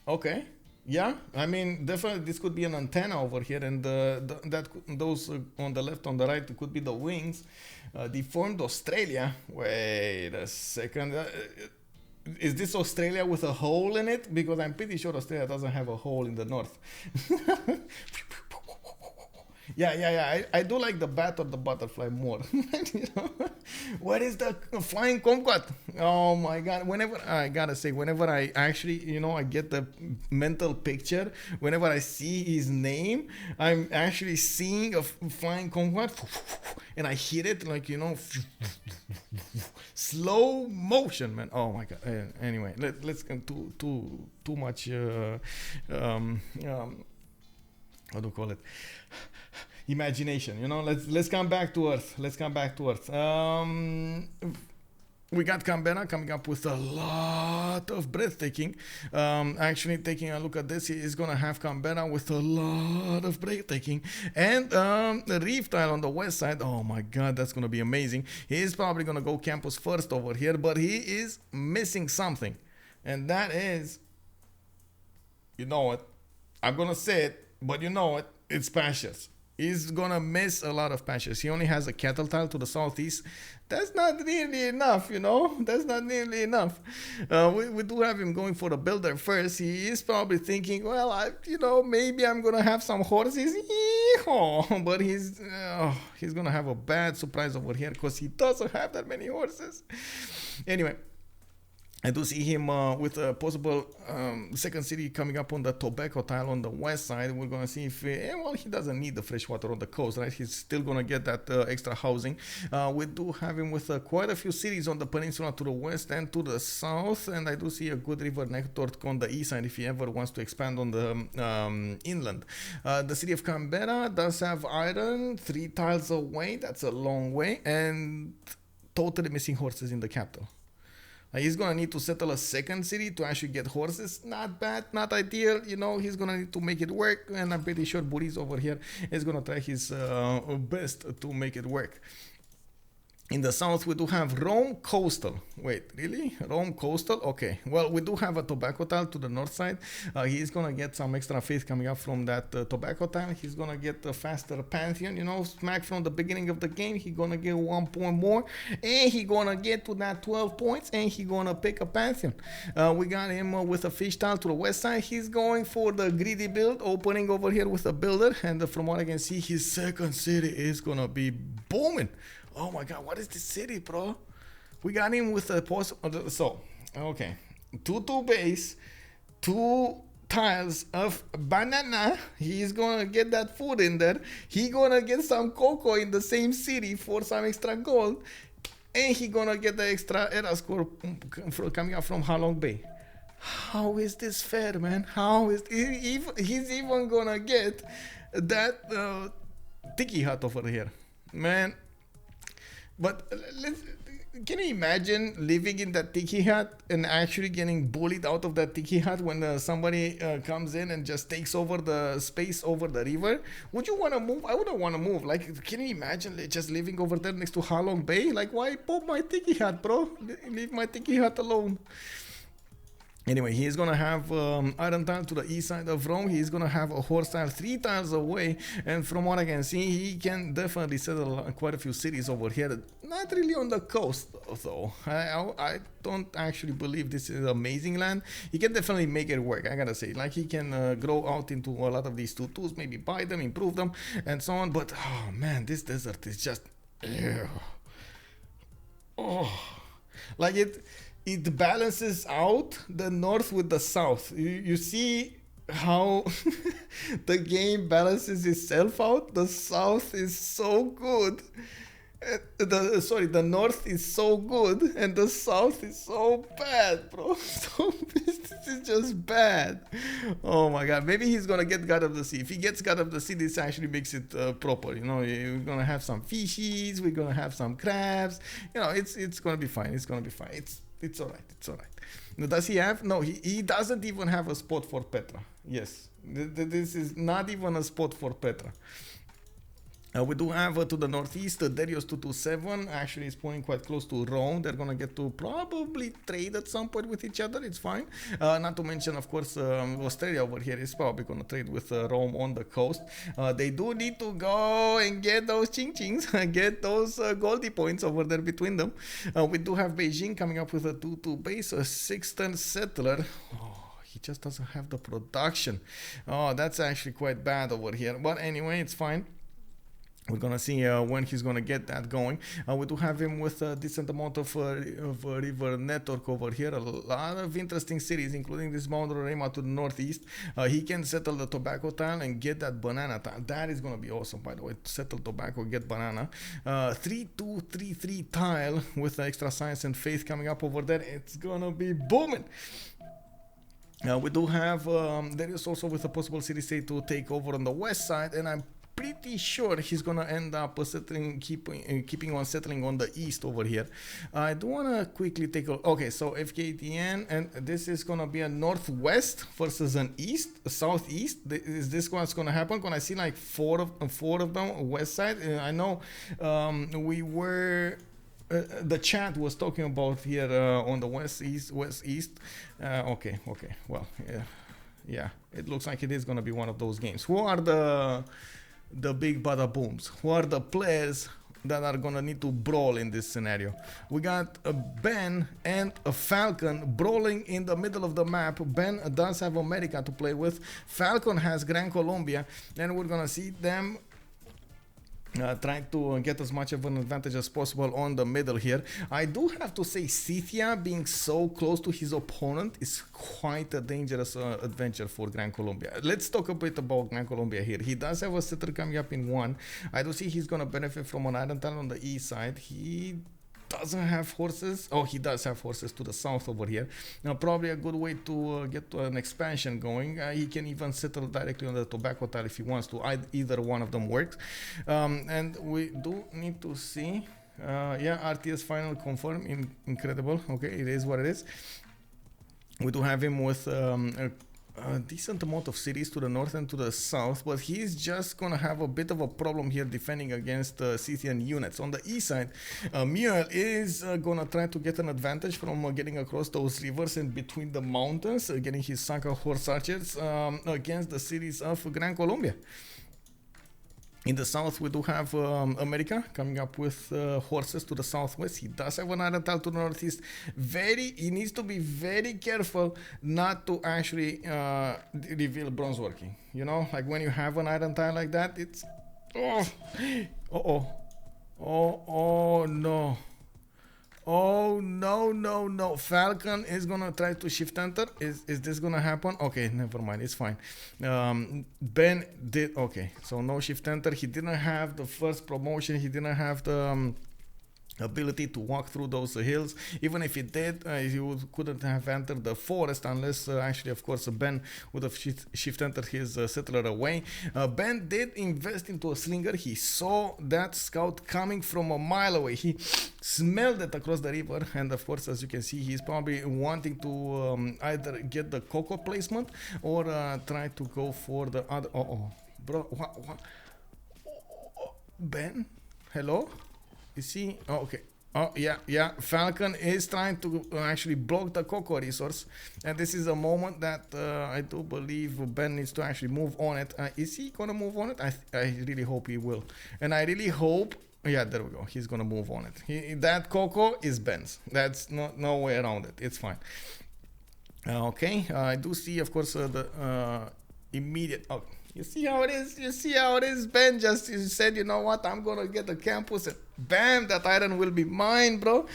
Okay. Yeah. I mean, definitely this could be an antenna over here, and those on the left, on the right, could be the wings. Deformed Australia. Wait a second. Is this Australia with a hole in it? Because I'm pretty sure Australia doesn't have a hole in the north. Yeah. I do like the bat or the butterfly more. You know? What is the flying kumquat? Oh my god! Whenever I gotta say, whenever I actually, you know, I get the mental picture. Whenever I see his name, I'm actually seeing a flying kumquat, and I hit it like, you know, slow motion, man. Oh my god! Anyway, let's go too much. How do you call it? Imagination, you know. Let's come back to earth. We got Canberra coming up with a lot of breathtaking. Actually, taking a look at this, he is gonna have Canberra with a lot of breathtaking, and the reef tile on the west side. Oh my god, that's gonna be amazing. He is probably gonna go campus first over here, but he is missing something, and that is, you know what, I'm gonna say it, but you know it, it's pastures. He's gonna miss a lot of pastures. He only has a cattle tile to the southeast. That's not really enough, you know. That's not nearly enough. We do have him going for the builder first. He is probably thinking, well, you know, maybe I'm gonna have some horses. Yeehaw! But he's gonna have a bad surprise over here because he doesn't have that many horses. Anyway, I do see him with a possible second city coming up on the tobacco tile on the west side. We're going to see if, well, he doesn't need the fresh water on the coast, right? He's still going to get that extra housing. We do have him with quite a few cities on the peninsula to the west and to the south. And I do see a good river network on the east side if he ever wants to expand on the inland. The city of Canberra does have iron 3 tiles away. That's a long way. And totally missing horses in the capital. He's gonna need to settle a second city to actually get horses. Not bad, not ideal. You know, he's gonna need to make it work, and I'm pretty sure Burrize over here is gonna try his best to make it work. In the south, we do have Rome Coastal. Wait, really? Rome Coastal? Okay. Well, we do have a tobacco tile to the north side. He's going to get some extra faith coming up from that tobacco tile. He's going to get a faster Pantheon. You know, smack from the beginning of the game. He's going to get 1 point more. And he's going to get to that 12 points. And he's going to pick a Pantheon. We got him with a fish tile to the west side. He's going for the greedy build. Opening over here with a builder. And from what I can see, his second city is going to be booming. Oh my god, what is this city, bro? We got him with a post. So, okay. 2-2 base, 2 tiles of banana. He's gonna get that food in there. He gonna get some cocoa in the same city for some extra gold. And he gonna get the extra era score coming up from Halong Bay. How is this fair, man? How is he's even gonna get that tiki hut over here, man? But can you imagine living in that tiki hut and actually getting bullied out of that tiki hut when somebody comes in and just takes over the space over the river? Would you want to move? I wouldn't want to move. Like, can you imagine just living over there next to Halong Bay? Like, why pop my tiki hut, bro? Leave my tiki hut alone. Anyway, he's gonna have iron tile to the east side of Rome. He's gonna have a horse tile 3 tiles away, and from what I can see, he can definitely settle quite a few cities over here. Not really on the coast, though. I don't actually believe this is amazing land. He can definitely make it work, I gotta say. Like, he can grow out into a lot of these tutus, maybe buy them, improve them, and so on. But oh man, this desert is just, ew. Oh, like it balances out the north with the south. You see how the game balances itself out? The south is so good. The north is so good and the south is so bad, bro. So this is just bad. Oh my god. Maybe he's gonna get God of the Sea. If he gets God of the Sea, this actually makes it proper. You know, we're gonna have some fishies, we're gonna have some crabs. You know, it's gonna be fine. It's gonna be fine. It's alright. It's alright. Now, does he have? No, he doesn't even have a spot for Petra. Yes, this is not even a spot for Petra. We do have to the northeast, Derios 227 actually is pointing quite close to Rome. They're gonna get to probably trade at some point with each other. It's fine. Not to mention, of course, Australia over here is probably gonna trade with Rome on the coast. They do need to go and get those ching-chings, get those Goldie points over there between them. We do have Beijing coming up with a 2-2 base, a 6-turn settler. Oh, he just doesn't have the production. Oh, that's actually quite bad over here. But anyway, it's fine. We're gonna see when he's gonna get that going. We do have him with a decent amount of river network over here. A lot of interesting cities, including this Mount Roraima to the northeast. He can settle the tobacco tile and get that banana tile. That is gonna be awesome, by the way. Settle tobacco, get banana. 3-2-3-3 tile with extra science and faith coming up over there. It's gonna be booming. We do have there is also with a possible city state to take over on the west side, and I'm pretty sure he's gonna end up keeping on settling on the east over here. I do wanna quickly take a look. Okay, so Fkdn, and this is gonna be a northwest versus an southeast. Is this what's gonna happen? Gonna see like four of them west side. I know we were. The chat was talking about here on the west east. Okay, well, yeah, it looks like it is gonna be one of those games. Who are the big bada booms? Who are the players that are gonna need to brawl in this scenario? We got a Ben and a Falcon brawling in the middle of the map. Ben does have America to play with. Falcon has Gran Colombia, and we're gonna see them trying to get as much of an advantage as possible on the middle here. I do have to say, Scythia being so close to his opponent is quite a dangerous adventure for Gran Colombia. Let's talk a bit about Gran Colombia here. He does have a setter coming up in 1. I do see he's gonna benefit from an iron tile on the east side. He doesn't have horses. Oh, he does have horses to the south over here. Now, probably a good way to get to an expansion going. He can even settle directly on the tobacco tile if he wants to. Either one of them works. And we do need to see. Yeah, RTS final confirm. Incredible. Okay, it is what it is. We do have him with a decent amount of cities to the north and to the south, but he's just gonna have a bit of a problem here defending against Scythian units. On the east side, Mule is gonna try to get an advantage from getting across those rivers and between the mountains, getting his Saka horse archers against the cities of Gran Colombia. In the south, we do have America coming up with horses to the southwest. He does have an iron tile to the northeast. He needs to be very careful not to actually reveal bronze working. You know, like when you have an iron tile like that, it's... Oh no. Oh no. Falcon is gonna try to shift enter. Is this gonna happen? Okay, never mind, it's fine. Ben did okay, so no shift enter. He didn't have the first promotion, he didn't have the ability to walk through those hills. Even if he did, he couldn't have entered the forest unless actually, of course, Ben would have shift entered his settler away. Ben did invest into a slinger. He saw that scout coming from a mile away. He smelled it across the river, and of course, as you can see, he's probably wanting to either get the CoC placement or try to go for the other. Bro, what? Ben, hello? You see? Oh, okay. Oh, yeah. Falcon is trying to actually block the CoC resource. And this is a moment that I do believe Ben needs to actually move on it. Is he going to move on it? I really hope he will. And I really hope... Yeah, there we go. He's going to move on it. That CoC is Ben's. That's no way around it. It's fine. Okay. I do see, of course, the immediate... Oh, you see how it is? You see how it is? Ben just said, you know what? I'm going to get the campus. And bam, that iron will be mine, bro.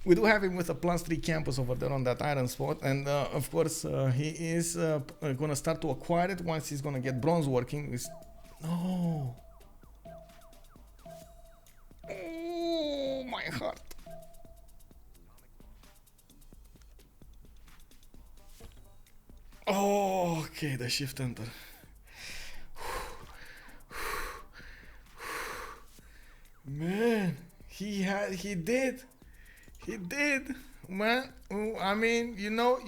We do have him with a +3 campus over there on that iron spot. And, of course, he is going to start to acquire it once he's going to get bronze working. No. Oh, my heart. Oh, okay, the shift enter. Man, he did, man. I mean, you know,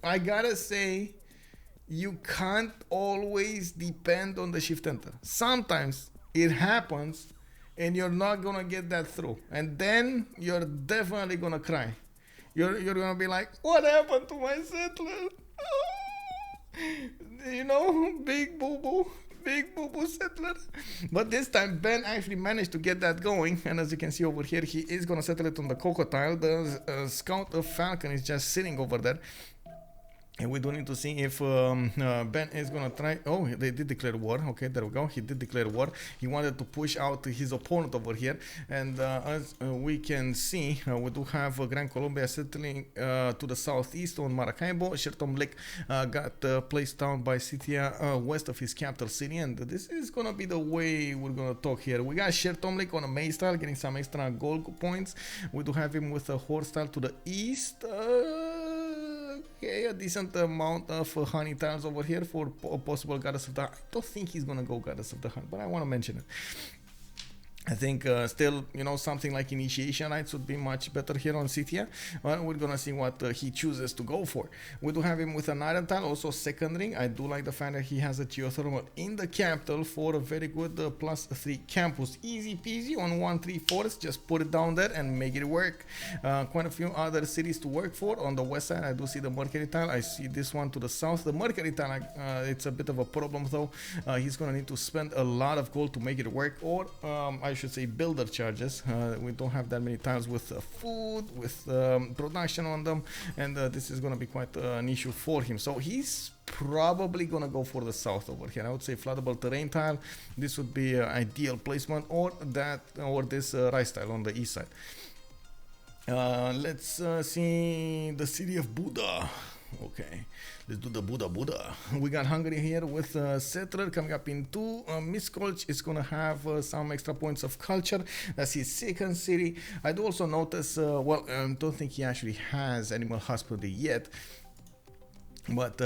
I gotta say, you can't always depend on the shift enter. Sometimes it happens, and you're not gonna get that through, and then you're definitely gonna cry. You're gonna be like, what happened to my settler? You know, big boo-boo settler. But this time Ben actually managed to get that going, and as you can see over here, he is gonna settle it on the CoC tile. The scout of Falcon is just sitting over there. And we do need to see if Ben is gonna try. Oh, they did declare war. Okay, there we go. He did declare war. He wanted to push out his opponent over here. And as we can see, we do have Gran Colombia settling to the southeast on Maracaibo. Shertom Lake got placed down by Scythia west of his capital city. And this is gonna be the way we're gonna talk here. We got Shertom Lake on a maze tile, getting some extra gold points. We do have him with a horse tile to the east. Okay, a decent amount of honey tiles over here for a possible Goddess of the Hunt. I don't think he's gonna go Goddess of the Hunt, but I want to mention it. I think still, you know, something like initiation rites would be much better here on Scythia. Well, we're gonna see what he chooses to go for. We do have him with an iron tile, also second ring. I do like the fact that he has a geothermal in the capital for a very good +3 campus. Easy peasy on 1-3 forest. Just put it down there and make it work. Quite a few other cities to work for. On the west side, I do see the Mercury tile. I see this one to the south. The Mercury tile, it's a bit of a problem though. He's gonna need to spend a lot of gold to make it work, or I should say builder charges. We don't have that many tiles with food, with production on them, and this is going to be quite an issue for him. So he's probably going to go for the south over here. I would say floodable terrain tile. This would be ideal placement, or this rice tile on the east side. Let's see the city of Buddha. Okay, let's do the Buddha. We got Hungary here with settler coming up in 2. Miskolc is gonna have some extra points of culture. That's his second city. I do also notice, well, I don't think he actually has animal husbandry yet. But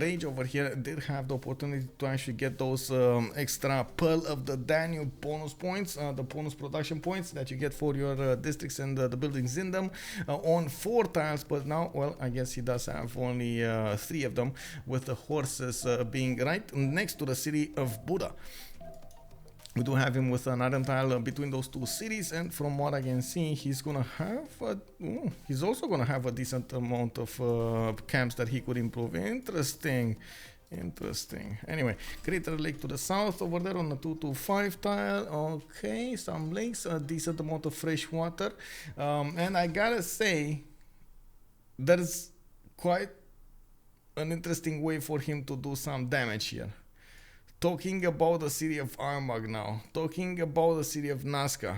Rage over here did have the opportunity to actually get those extra Pearl of the Danube bonus points, the bonus production points that you get for your districts and the buildings in them on 4 tiles. But now, well, I guess he does have only 3 of them, with the horses being right next to the city of Buddha. We do have him with an iron tile between those 2 cities, and from what I can see, he's gonna have he's also gonna have a decent amount of camps that he could improve. Interesting. Anyway, Crater Lake to the south over there on the 225 tile. Okay, some lakes, a decent amount of fresh water, and I gotta say, there's quite an interesting way for him to do some damage here. Talking about the city of Armagh now, talking about the city of Nazca.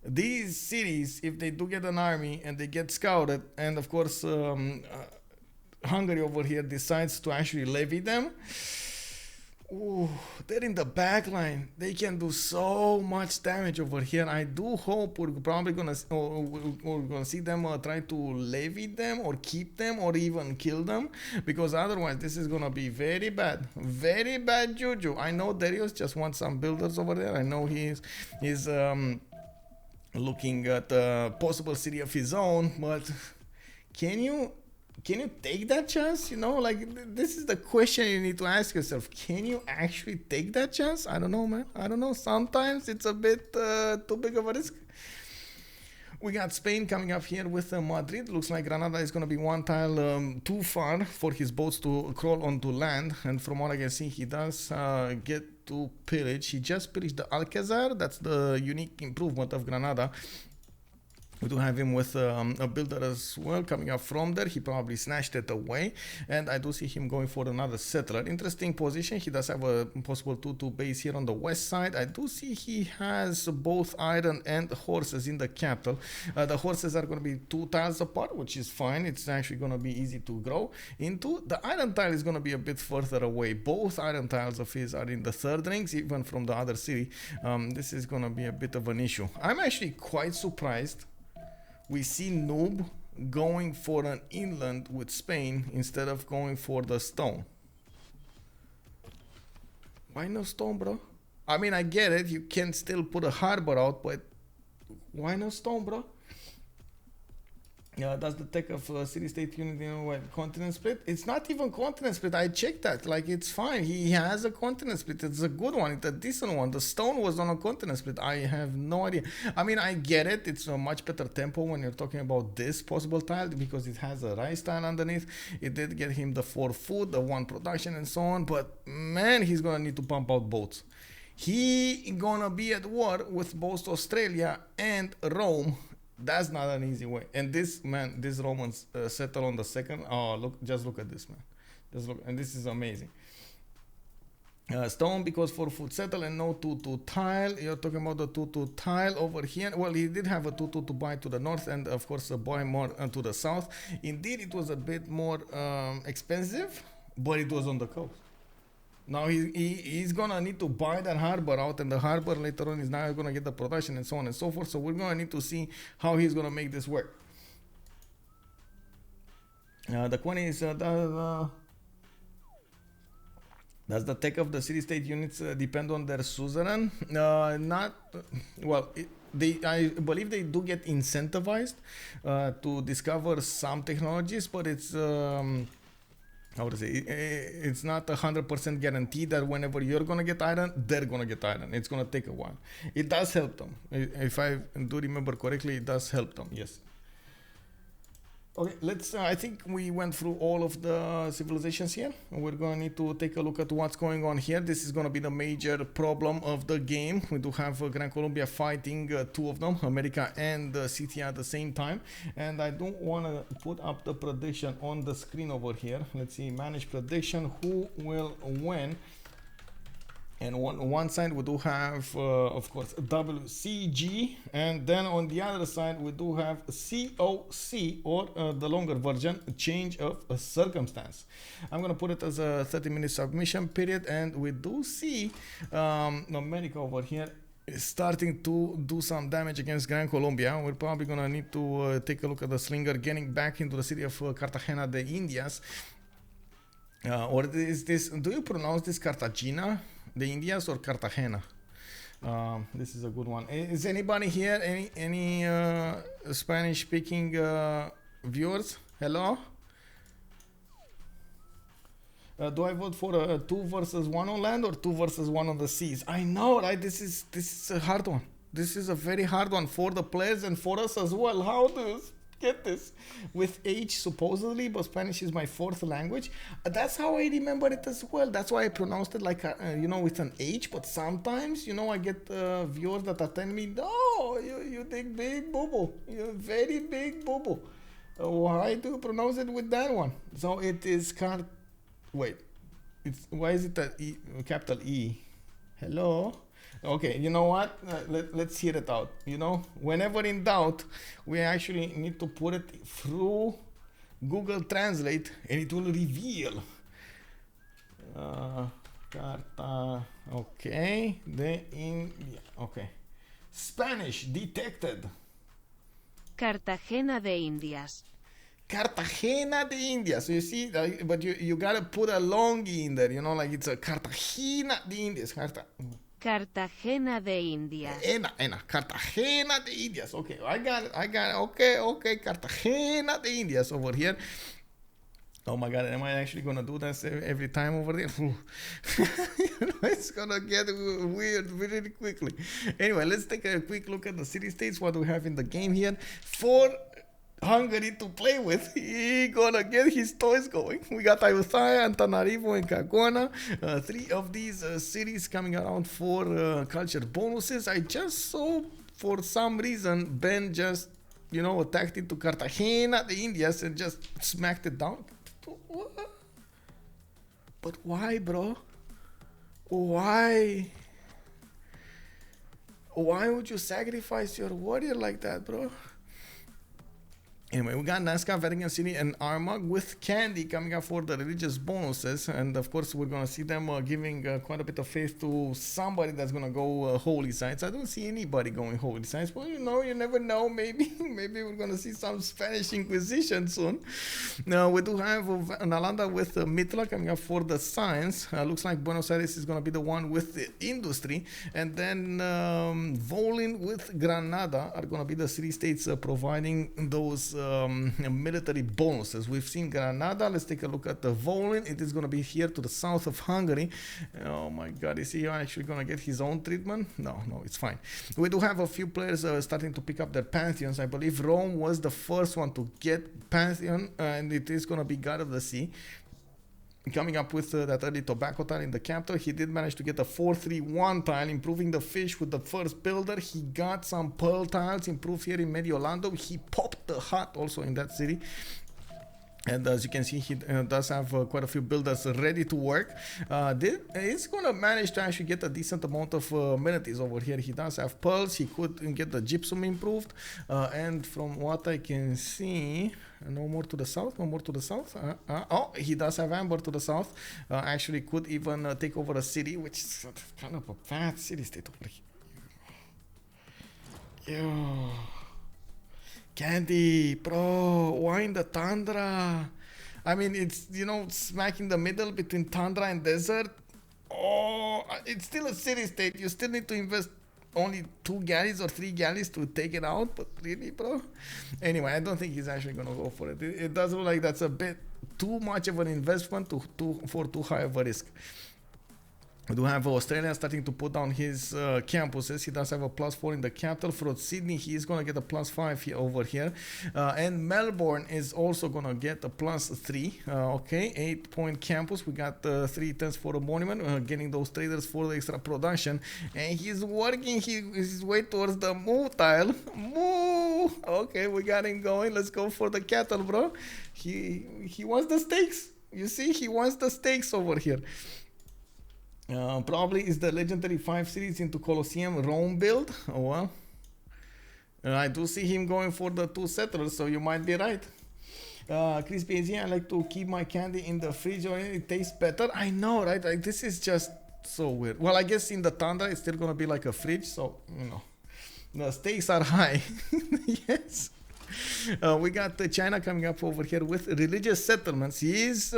These cities, if they do get an army and they get scouted, and of course Hungary over here decides to actually levy them, Ooh, they're in the back line. They can do so much damage over here. I do hope we're probably gonna we're gonna see them try to levy them or keep them or even kill them, because otherwise this is gonna be very bad juju. I know Derios just wants some builders over there. I know he's looking at a possible city of his own, but can you take that chance? You know, like this is the question you need to ask yourself. Can you actually take that chance? I don't know, man. I don't know. Sometimes it's a bit too big of a risk. We got Spain coming up here with Madrid. Looks like Granada is going to be one tile too far for his boats to crawl onto land. And from what I can see, he does get to pillage. He just pillaged the Alcazar. That's the unique improvement of Granada. We do have him with a builder as well coming up from there. He probably snatched it away. And I do see him going for another settler. Interesting position. He does have a possible 2-2 base here on the west side. I do see he has both iron and horses in the capital. The horses are going to be 2 tiles apart, which is fine. It's actually going to be easy to grow into. The iron tile is going to be a bit further away. Both iron tiles of his are in the 3rd rings, even from the other city. This is going to be a bit of an issue. I'm actually quite surprised we see Noob going for an inland with Spain instead of going for the stone. Why no stone, bro? I mean, I get it. You can still put a harbor out, but why no stone, bro? Does the tech of city-state unit, you know, what, continent split? It's not even continent split. I checked that. Like, it's fine. He has a continent split. It's a good one. It's a decent one. The stone was on a continent split. I have no idea. I mean, I get it. It's a much better tempo when you're talking about this possible tile because it has a rice tile underneath. It did get him the 4 food, the 1 production, and so on. But, man, he's going to need to pump out boats. He gonna be at war with both Australia and Rome. That's not an easy way. And this, man, these Romans settle on the 2nd. Oh, look, just look at this, man. Just look, and this is amazing. Stone because 4 foot settle and no 2-2 tile. You're talking about the 2-2 tile over here. Well, he did have a 2-2 to buy to the north and of course a buy more to the south. Indeed, it was a bit more expensive, but it was on the coast. Now he's gonna need to buy that harbor out, and the harbor later on is now gonna get the production and so on and so forth. So we're gonna need to see how he's gonna make this work. The question is, does the tech of the city-state units depend on their suzerain? Not well. I believe they do get incentivized to discover some technologies, but it's. How to say it's not 100% guaranteed that whenever you're gonna get iron, they're gonna get iron. It's gonna take a while. It does help them. If I do remember correctly, it does help them. Yes. Okay, let's. I think we went through all of the civilizations here. We're gonna need to take a look at what's going on here. This is gonna be the major problem of the game. We do have Gran Colombia fighting 2 of them, America and Scythia at the same time. And I don't want to put up the prediction on the screen over here. Let's see, manage prediction. Who will win? And on one side we do have, of course, WCG, and then on the other side we do have CoC, or the longer version, change of circumstance. I'm gonna put it as a 30-minute submission period, and we do see America over here is starting to do some damage against Gran Colombia. We're probably gonna need to take a look at the slinger getting back into the city of Cartagena de Indias. Or is this, do you pronounce this Cartagena de Indias or Cartagena? This is a good one. Is anybody here, any Spanish speaking viewers? Hello? Do I vote for 2 versus 1 on land or 2 versus 1 on the seas? I know, right? This is a hard one. This is a very hard one for the players and for us as well. How do you get this? With H supposedly, but Spanish is my 4th language. That's how I remember it as well. That's why I pronounced it like you know, with an H. But sometimes, you know, I get viewers that are telling me, no, you think big boo-boo, you're very big boo-boo. Why do you pronounce it with that one? So it is wait, it's, why is it a E, capital E? Hello? Okay, you know what? Let's hear it out. You know, whenever in doubt, we actually need to put it through Google Translate, and it will reveal. Carta. Okay. De India. Okay. Spanish detected. Cartagena de Indias. Cartagena de India. So you see, but you gotta put a long E in there, you know, like it's a Cartagena de Indias. Cartagena de Indias. Cartagena de Indias. Okay, I got it. Okay. Cartagena de Indias over here. Oh my God, am I actually gonna do this every time over there? It's gonna get weird really quickly. Anyway, let's take a quick look at the city-states, what we have in the game here. For Hungary to play with, he gonna get his toys going. We got Ayutthaya, Antananarivo, and Kagwana. Three of these cities coming around for culture bonuses. I just saw, for some reason, Ben just, you know, attacked into Cartagena, the Indias, and just smacked it down. What? But why, bro? Why? Why would you sacrifice your warrior like that, bro? Anyway, we got Nazca, Vatican City, and Armagh with Candy coming up for the religious bonuses. And of course, we're going to see them giving quite a bit of faith to somebody that's going to go holy sites. I don't see anybody going holy sites. Well, you know, you never know. Maybe we're going to see some Spanish Inquisition soon. We do have Nalanda with Mitla coming up for the science. Looks like Buenos Aires is going to be the one with the industry. And then Volin with Granada are going to be the city states providing those military bonuses. We've seen Granada. Let's take a look at the Volin. It is going to be here to the south of Hungary. Oh my God, is he actually going to get his own treatment? No, it's fine. We do have a few players starting to pick up their pantheons. I believe Rome was the first one to get pantheon, and it is going to be God of the Sea. Coming up with that early tobacco tile in the capital. He did manage to get a 4-3-1 tile, improving the fish with the first builder. He got some pearl tiles improved here in Mediolando. He popped the hut also in that city. And as you can see, he does have quite a few builders ready to work. He's going to manage to actually get a decent amount of amenities over here. He does have pearls. He could get the gypsum improved. And from what I can see, no more to the south. Oh, he does have amber to the south. Actually could even take over a city, which is kind of a bad city state over here. Yo. Candy, bro, why in the tundra? I mean, it's, you know, smack in the middle between tundra and desert. Oh, it's still a city state. You still need to invest only 2 galleys or 3 galleys to take it out. But really, bro? Anyway, I don't think he's actually going to go for it. It does look like that's a bit too much of an investment for too high of a risk. We do have Australia starting to put down his campuses. He does have a +4 in the capital. For Sydney, he is going to get a +5 here, over here. And Melbourne is also going to get a +3. Okay, 8-point campus. We got 3 tens for a monument, getting those traders for the extra production. And he's working his way towards the move tile. Move! Okay, we got him going. Let's go for the cattle, bro. He wants the stakes. You see, he wants the stakes over here. Probably is the legendary 5 cities into Colosseum Rome build. Oh well. I do see him going for the 2 settlers, so you might be right. Chris BZ, I like to keep my candy in the fridge or it tastes better. I know, right? Like, this is just so weird. Well, I guess in the tundra it's still gonna be like a fridge, so you know. The stakes are high. Yes. We got China coming up over here with religious settlements. He is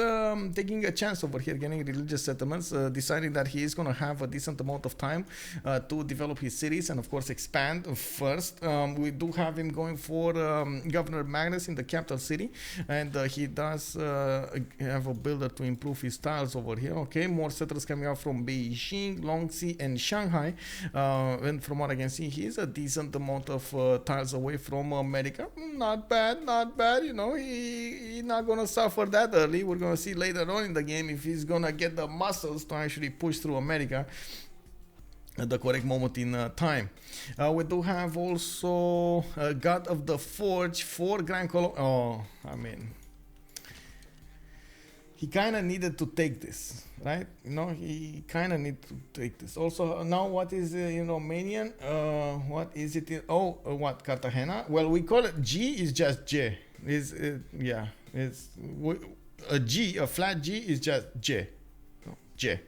taking a chance over here, getting religious settlements, deciding that he is going to have a decent amount of time to develop his cities and, of course, expand first. We do have him going for Governor Magnus in the capital city, and he does have a builder to improve his tiles over here. Okay, more settlers coming out from Beijing, Longxi, and Shanghai. And from what I can see, he is a decent amount of tiles away from America. Not bad, you know, he's not gonna suffer that early. We're gonna see later on in the game if he's gonna get the muscles to actually push through America at the correct moment in time. We do have also God of the Forge for Gran Colombia. Oh, I mean, he kind of needed to take this, right? You know, he kind of needed to take this. Also, now what is in Romanian? What is it in, what, Cartagena? Well, we call it G is just J. Yeah, it's a G, a flat G is just J. No, J.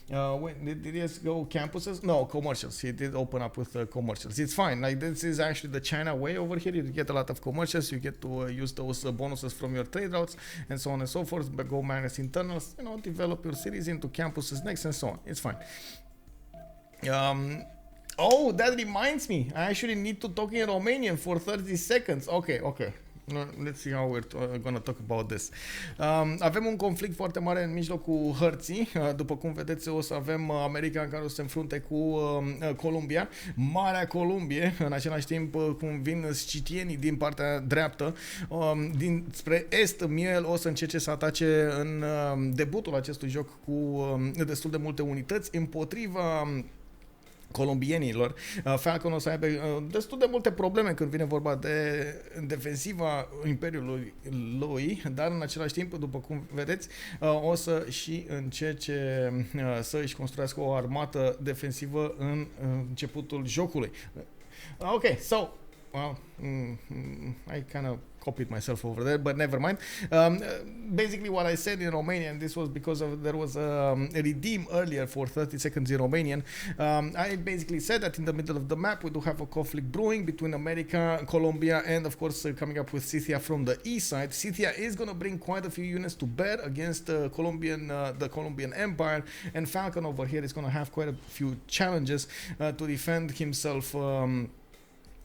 When did Derios go campuses? No, commercials. He did open up with commercials. It's fine. Like, this is actually the China way over here. You get a lot of commercials. You get to use those bonuses from your trade routes and so on and so forth. But go manage internals. You know, develop your cities into campuses next and so on. It's fine. Oh, that reminds me. I actually need to talk in Romanian for 30 seconds. Okay. Let's see how we're gonna talk about this. Avem un conflict foarte mare în mijlocul hărții. După cum vedeți, o să avem America care o să se înfrunte cu Colombia, Marea Columbie, în același timp cum vin scitienii din partea dreaptă, spre est, Miel o să încerce să atace în debutul acestui joc cu destul de multe unități împotriva colombienilor. Falcon o să aibă destul de multe probleme când vine vorba de defensiva Imperiului lui, dar în același timp, după cum vedeți, o să și încerce să își construiască o armată defensivă în începutul jocului. Ok, so I kind of copied myself over there, but never mind. Basically what I said in Romanian, this was because there was a redeem earlier for 30 seconds in Romanian. I basically said that in the middle of the map we do have a conflict brewing between America, Colombia, and of course coming up with Scythia from the east side. Scythia is going to bring quite a few units to bear against the Colombian Empire, and Falcon over here is going to have quite a few challenges to defend himself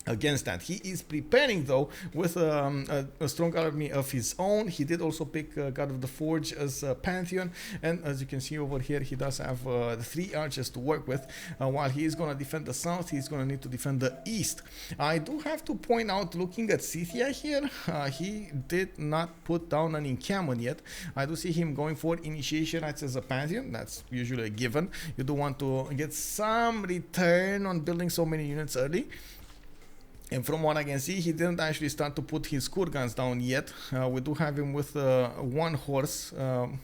against that. He is preparing though with a strong army of his own. He did also pick God of the Forge as a Pantheon, and as you can see over here, he does have 3 archers to work with. While he is going to defend the south, he's going to need to defend the east. I do have to point out, looking at Scythia here, he did not put down an encampment yet. I do see him going for initiation rights as a Pantheon. That's usually a given. You do want to get some return on building so many units early. And from what I can see, he didn't actually start to put his kurgans down yet. We do have him with 1 horse.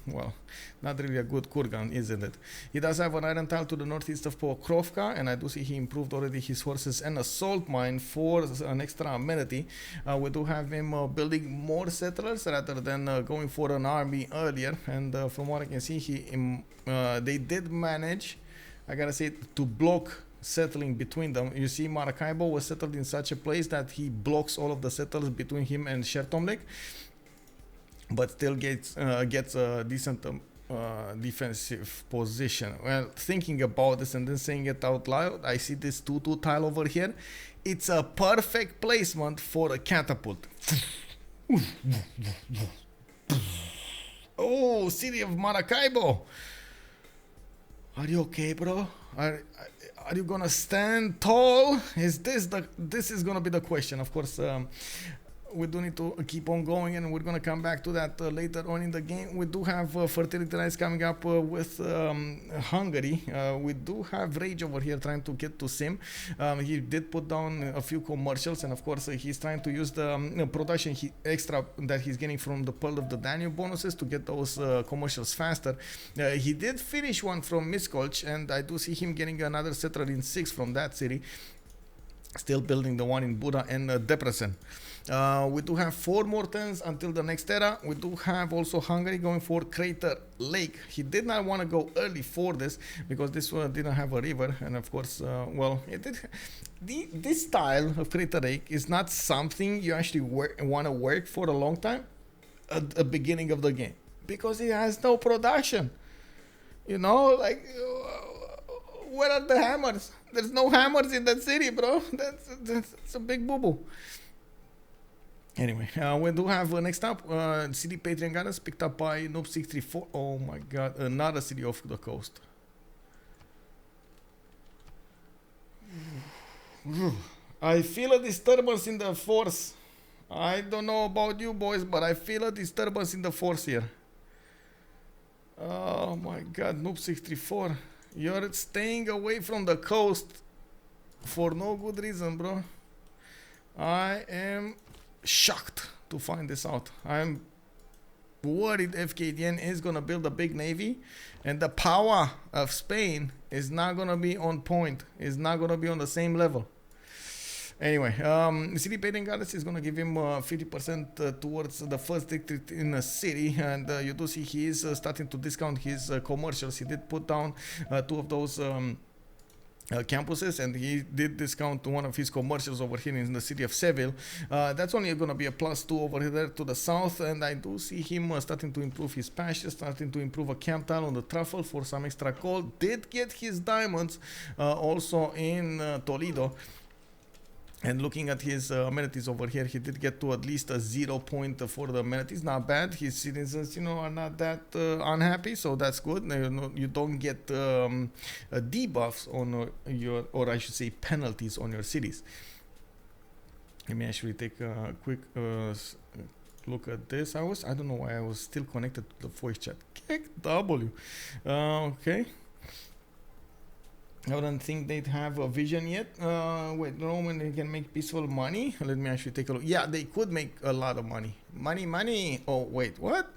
Well, not really a good kurgan, isn't it? He does have an iron tile to the northeast of Pokrovka, and I do see he improved already his horses and assault mine for an extra amenity. We do have him building more settlers rather than going for an army earlier. And from what I can see, they did manage, I gotta say, to block settling between them. You see, Maracaibo was settled in such a place that he blocks all of the settlers between him and Shertomlek, but still gets a decent defensive position. Well, thinking about this and then saying it out loud, I see this 2-2 tile over here. It's a perfect placement for a catapult. Oh, city of Maracaibo. Are you okay, bro? Are you gonna stand tall? This is gonna be the question. Of course, we do need to keep on going, and we're gonna come back to that later on in the game. We do have fertility rights coming up with Hungary. We do have Rage over here trying to get to Sim. He did put down a few commercials, and of course he's trying to use the production extra that he's getting from the Pearl of the Danube bonuses to get those commercials faster. He did finish one from Miskolc, and I do see him getting another settler in 6 from that city. Still building the one in Buda and Debrecen. We do have 4 more turns until the next era. We do have also Hungary going for Crater Lake. He did not want to go early for this because this one didn't have a river, and of course, well, it did. This style of Crater Lake is not something you actually want to work for a long time at the beginning of the game because it has no production. You know, like, where are the hammers? There's no hammers in that city, bro. That's a big boo-boo. Anyway, we do have next up City Patreon Gardens picked up by Noob634. Oh my god, another city off the coast. I feel a disturbance in the force. I don't know about you boys, but I feel a disturbance in the force here. Oh my god, Noob634. You're staying away from the coast for no good reason, bro. I am shocked to find this out. I'm worried Fkdn is gonna build a big navy, and the power of Spain is not gonna be on point. Is not gonna be on the same level. Anyway, City Painting Goddess is gonna give him 50% towards the first district in the city, and you do see he is starting to discount his commercials. He did put down 2 of those campuses, and he did discount one of his commercials over here in the city of Seville. That's only going to be a +2 over there to the south, and I do see him starting to improve his pastures, starting to improve a camp tile on the truffle for some extra coal. Did get his diamonds also in Toledo. And looking at his amenities over here, he did get to at least a 0 point for the amenities. Not bad. His citizens, you know, are not that unhappy, so that's good. You don't get debuffs on your, or I should say penalties on your cities. Let me actually take a quick look at this. I don't know why I was still connected to the voice chat. Kick W. Okay. I don't think they'd have a vision yet. Wait, Roman, they can make peaceful money. Let me actually take a look. Yeah, they could make a lot of money. Money. Oh, wait, what?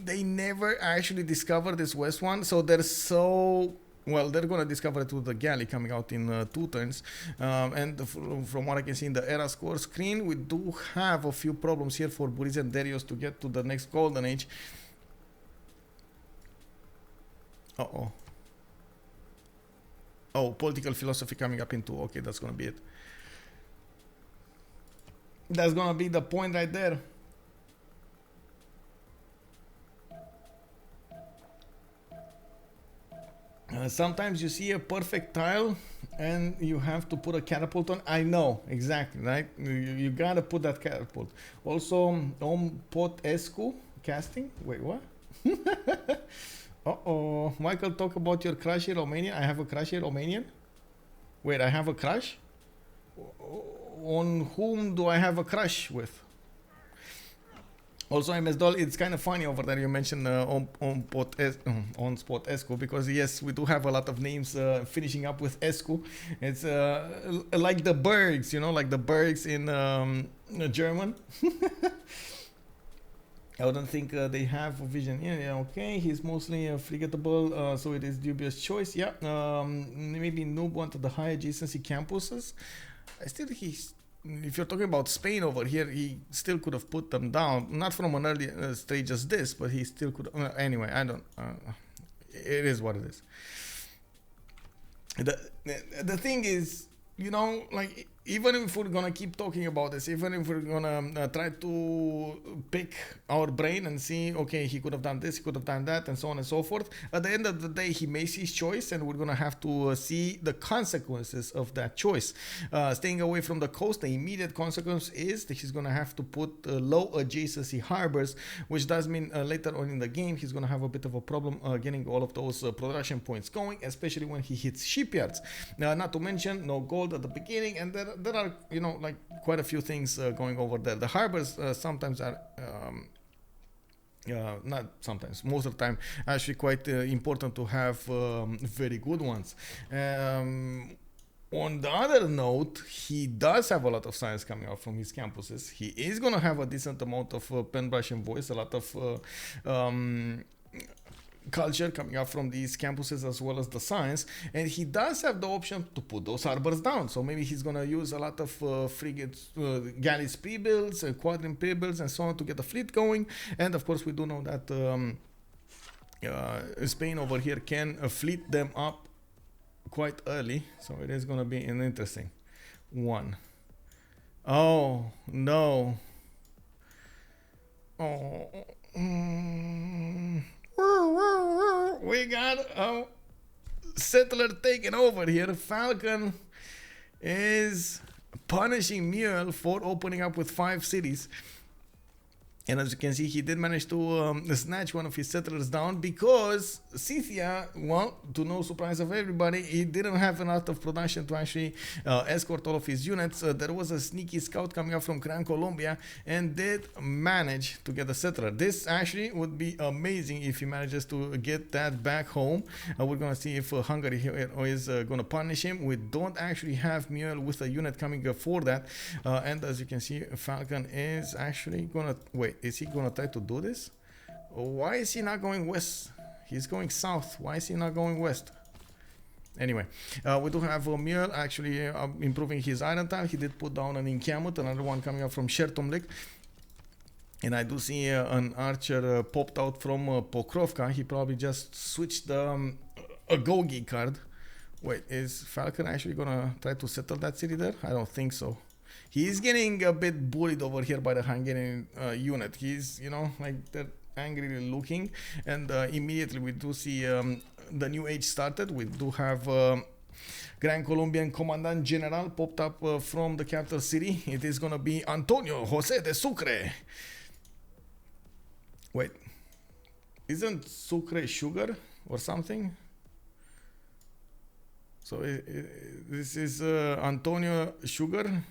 They never actually discovered this west one, so they're so... Well, they're going to discover it with the galley coming out in 2 turns. And from what I can see in the era score screen, we do have a few problems here for Burrize and Derios to get to the next golden age. Uh-oh. Oh, political philosophy coming up in 2. Okay, that's gonna be it. That's gonna be the point right there. Sometimes you see a perfect tile and you have to put a catapult on. I know, exactly, right? You gotta put that catapult. Also, OnSpotTV casting. Wait, what? Uh-oh. Michael, talk about your crush in Romania. I have a crush in Romanian? Wait, I have a crush? On whom do I have a crush with? Also, MSDOL, it's kind of funny over there you mentioned OnSpotTV, because yes, we do have a lot of names finishing up with Escu. It's like the Bergs, you know, like the Bergs in German. I don't think they have a vision. Yeah, okay. He's mostly forgettable, so it is dubious choice. Yeah, maybe noob one to the high adjacency campuses. I still think he's... If you're talking about Spain over here, he still could have put them down. Not from an early stage as this, but he still could... anyway, I don't... it is what it is. The thing is, you know, like... Even if we're gonna keep talking about this, even if we're gonna try to pick our brain and see, okay, he could have done this, he could have done that, and so on and so forth, at the end of the day, he makes his choice, and we're gonna have to see the consequences of that choice. Staying away from the coast, the immediate consequence is that he's gonna have to put low adjacency harbors, which does mean later on in the game, he's gonna have a bit of a problem getting all of those production points going, especially when he hits shipyards. Not to mention, no gold at the beginning, and there are, you know, like quite a few things going over there. The harbors sometimes are not sometimes, most of the time, actually quite important to have very good ones. On the other note, he does have a lot of science coming out from his campuses. He is going to have a decent amount of pen, brush, and voice, a lot of culture coming up from these campuses as well as the science, and he does have the option to put those harbors down. So maybe he's gonna use a lot of frigates, galleys pre-builds, quadrim pre-builds, and so on to get the fleet going. And of course, we do know that Spain over here can fleet them up quite early, so it is gonna be an interesting one. Oh no! Oh. We got a settler taking over here. Falcon is punishing Mule for opening up with 5 cities. And as you can see, he did manage to snatch one of his settlers down because Scythia, well, to no surprise of everybody, he didn't have enough of production to actually escort all of his units. There was a sneaky scout coming up from Gran, Colombia, and did manage to get a settler. This actually would be amazing if he manages to get that back home. We're going to see if Hungary is going to punish him. We don't actually have Mule with a unit coming for that. And as you can see, Falcon is actually going to... Wait. Is he gonna try to do this? Why is he not going west? He's going south. Why is he not going west? Anyway, we do have Muir actually improving his iron tile. He did put down an encampment, another one coming up from Shertomlik. And I do see an archer popped out from Pokrovka. He probably just switched the Agogi card. Wait, is Falcon actually gonna try to settle that city there? I don't think so. He's getting a bit bullied over here by the Hungarian unit. He's, you know, like they're angrily looking. And immediately we do see the new age started. We do have Gran Colombian Commandant General popped up from the capital city. It is gonna be Antonio Jose de Sucre. Wait, isn't Sucre sugar or something? So this is Antonio Sugar,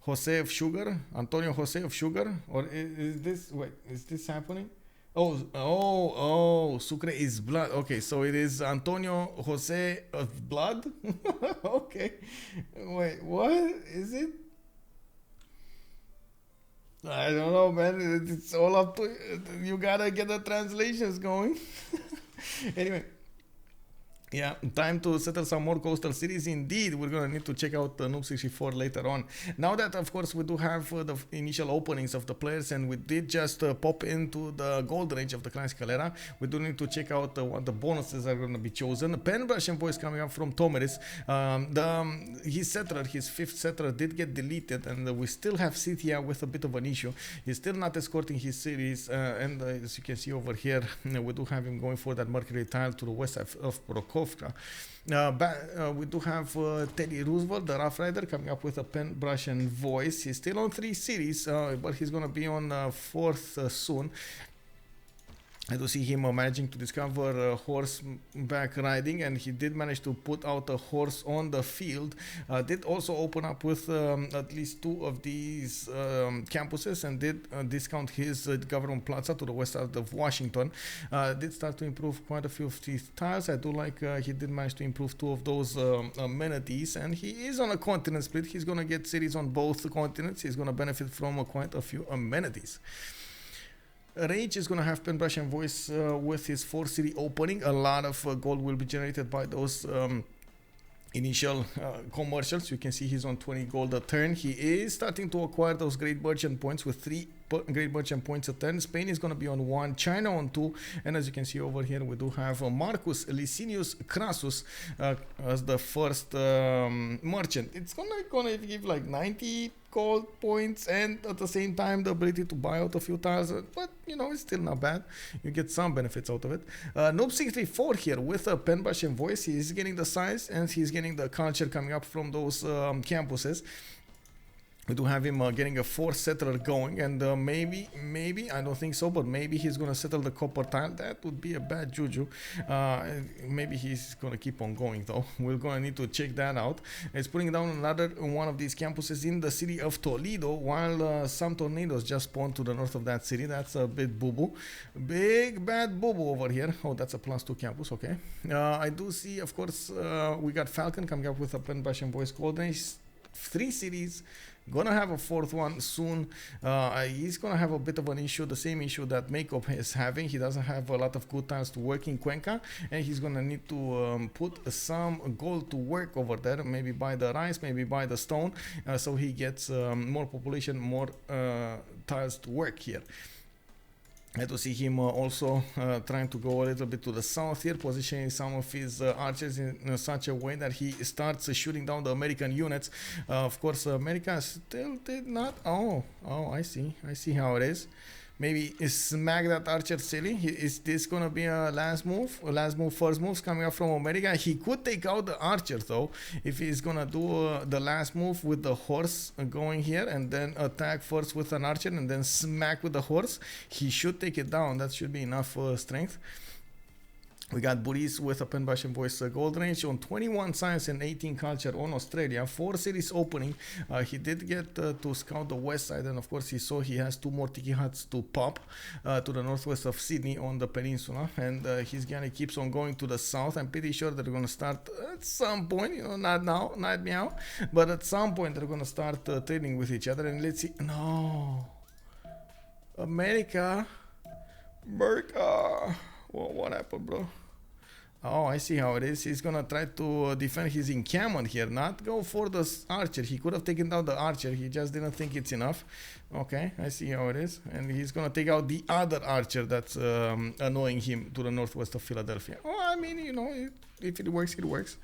Jose of Sugar, Antonio Jose of Sugar, or is this, wait, is this happening? Oh, Sucre is blood. Okay, so it is Antonio Jose of blood? Okay, wait, what is it? I don't know, man, it's all up to you, gotta get the translations going. Anyway. Yeah, time to settle some more coastal cities. Indeed, we're going to need to check out Noob 64 later on. Now that, of course, we do have the initial openings of the players, and we did just pop into the golden age of the classical era, we do need to check out what the bonuses are going to be chosen. Penbrush and boys coming up from Tomeris. His settler, his 5th settler, did get deleted, and we still have Scythia with a bit of an issue. He's still not escorting his cities, and as you can see over here, we do have him going for that Mercury tile to the west of Prokop. We do have Teddy Roosevelt, the Rough Rider, coming up with a pen, brush, and voice. He's still on 3 cities, but he's going to be on 4th soon. I do see him managing to discover horseback riding, and he did manage to put out a horse on the field. Did also open up with at least 2 of these campuses, and did discount his government plaza to the west side of Washington. Did start to improve quite a few of these tiles. I do like he did manage to improve 2 of those amenities, and he is on a continent split. He's going to get cities on both continents. He's going to benefit from quite a few amenities. Rage is going to have pen, brush, and voice with his 4 city opening. A lot of gold will be generated by those initial commercials. You can see he's on 20 gold a turn. He is starting to acquire those great merchant points with 3 great merchant points a turn. Spain is going to be on 1, China on 2, and as you can see over here, we do have Marcus Licinius Crassus as the first merchant. It's gonna give like 90 gold points, and at the same time the ability to buy out a few tiles, but you know, it's still not bad. You get some benefits out of it. Noob 64 here with a pen, brush, and voice. He's getting the size, and he's getting the culture coming up from those campuses. We do have him getting a 4th settler going, and maybe, I don't think so, but maybe he's going to settle the copper tile. That would be a bad juju. Maybe he's going to keep on going, though. We're going to need to check that out. It's putting down another one of these campuses in the city of Toledo, while some tornadoes just spawned to the north of that city. That's a bit boo-boo. Big bad boo-boo over here. Oh, that's a +2 campus, okay. I do see, of course, we got Falcon coming up with a pen, brush, and voice golden age. 3 cities. Gonna have a 4th one soon. He's gonna have a bit of an issue, the same issue that Makeup is having. He doesn't have a lot of good times to work in Cuenca, and he's gonna need to put some gold to work over there. Maybe buy the rice, maybe buy the stone, so he gets more population, more tiles to work here. I do see him also trying to go a little bit to the south here, positioning some of his archers in such a way that he starts shooting down the American units. Of course, America still did not. Oh, I see how it is. Maybe smack that archer silly. Is this gonna be a last move? First moves coming up from America. He could take out the archer though, if he's gonna do the last move with the horse going here, and then attack first with an archer and then smack with the horse. He should take it down. That should be enough strength. We got Burrize with a pen, brush, and voice gold range on 21 science and 18 culture on Australia. 4 cities opening. He did get to scout the west side, and of course he saw he has 2 more tiki huts to pop to the northwest of Sydney on the peninsula, and his guy keeps on going to the south. I'm pretty sure they're going to start at some point, you know, not now, not meow, but at some point they're going to start trading with each other. And let's see. No, America. Well, what happened, bro? Oh, I see how it is. He's gonna try to defend his encampment here, not go for the archer. He could have taken down the archer. He just didn't think it's enough. Okay, I see how it is. And he's gonna take out the other archer that's annoying him to the northwest of Philadelphia. Oh, I mean, you know, if it works, it works.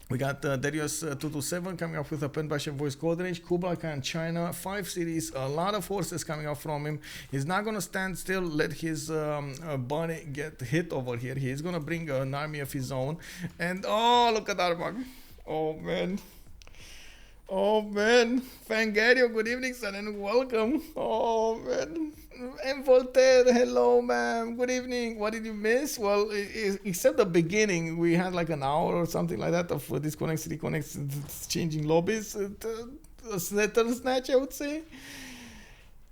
We got Derios 227 coming up with a pen bash and voice code range. Kublai and China, 5 cities, a lot of horses coming up from him. He's not going to stand still, let his body get hit over here. He's going to bring an army of his own. And oh, look at Armag. Oh, man. Oh, man. Fangario, good evening, son, and welcome. Oh, man. And Voltaire, hello, ma'am. Good evening. What did you miss? Well, except the beginning, we had like an hour or something like that of disconnects, reconnects, changing lobbies. A slitter snatch, I would say.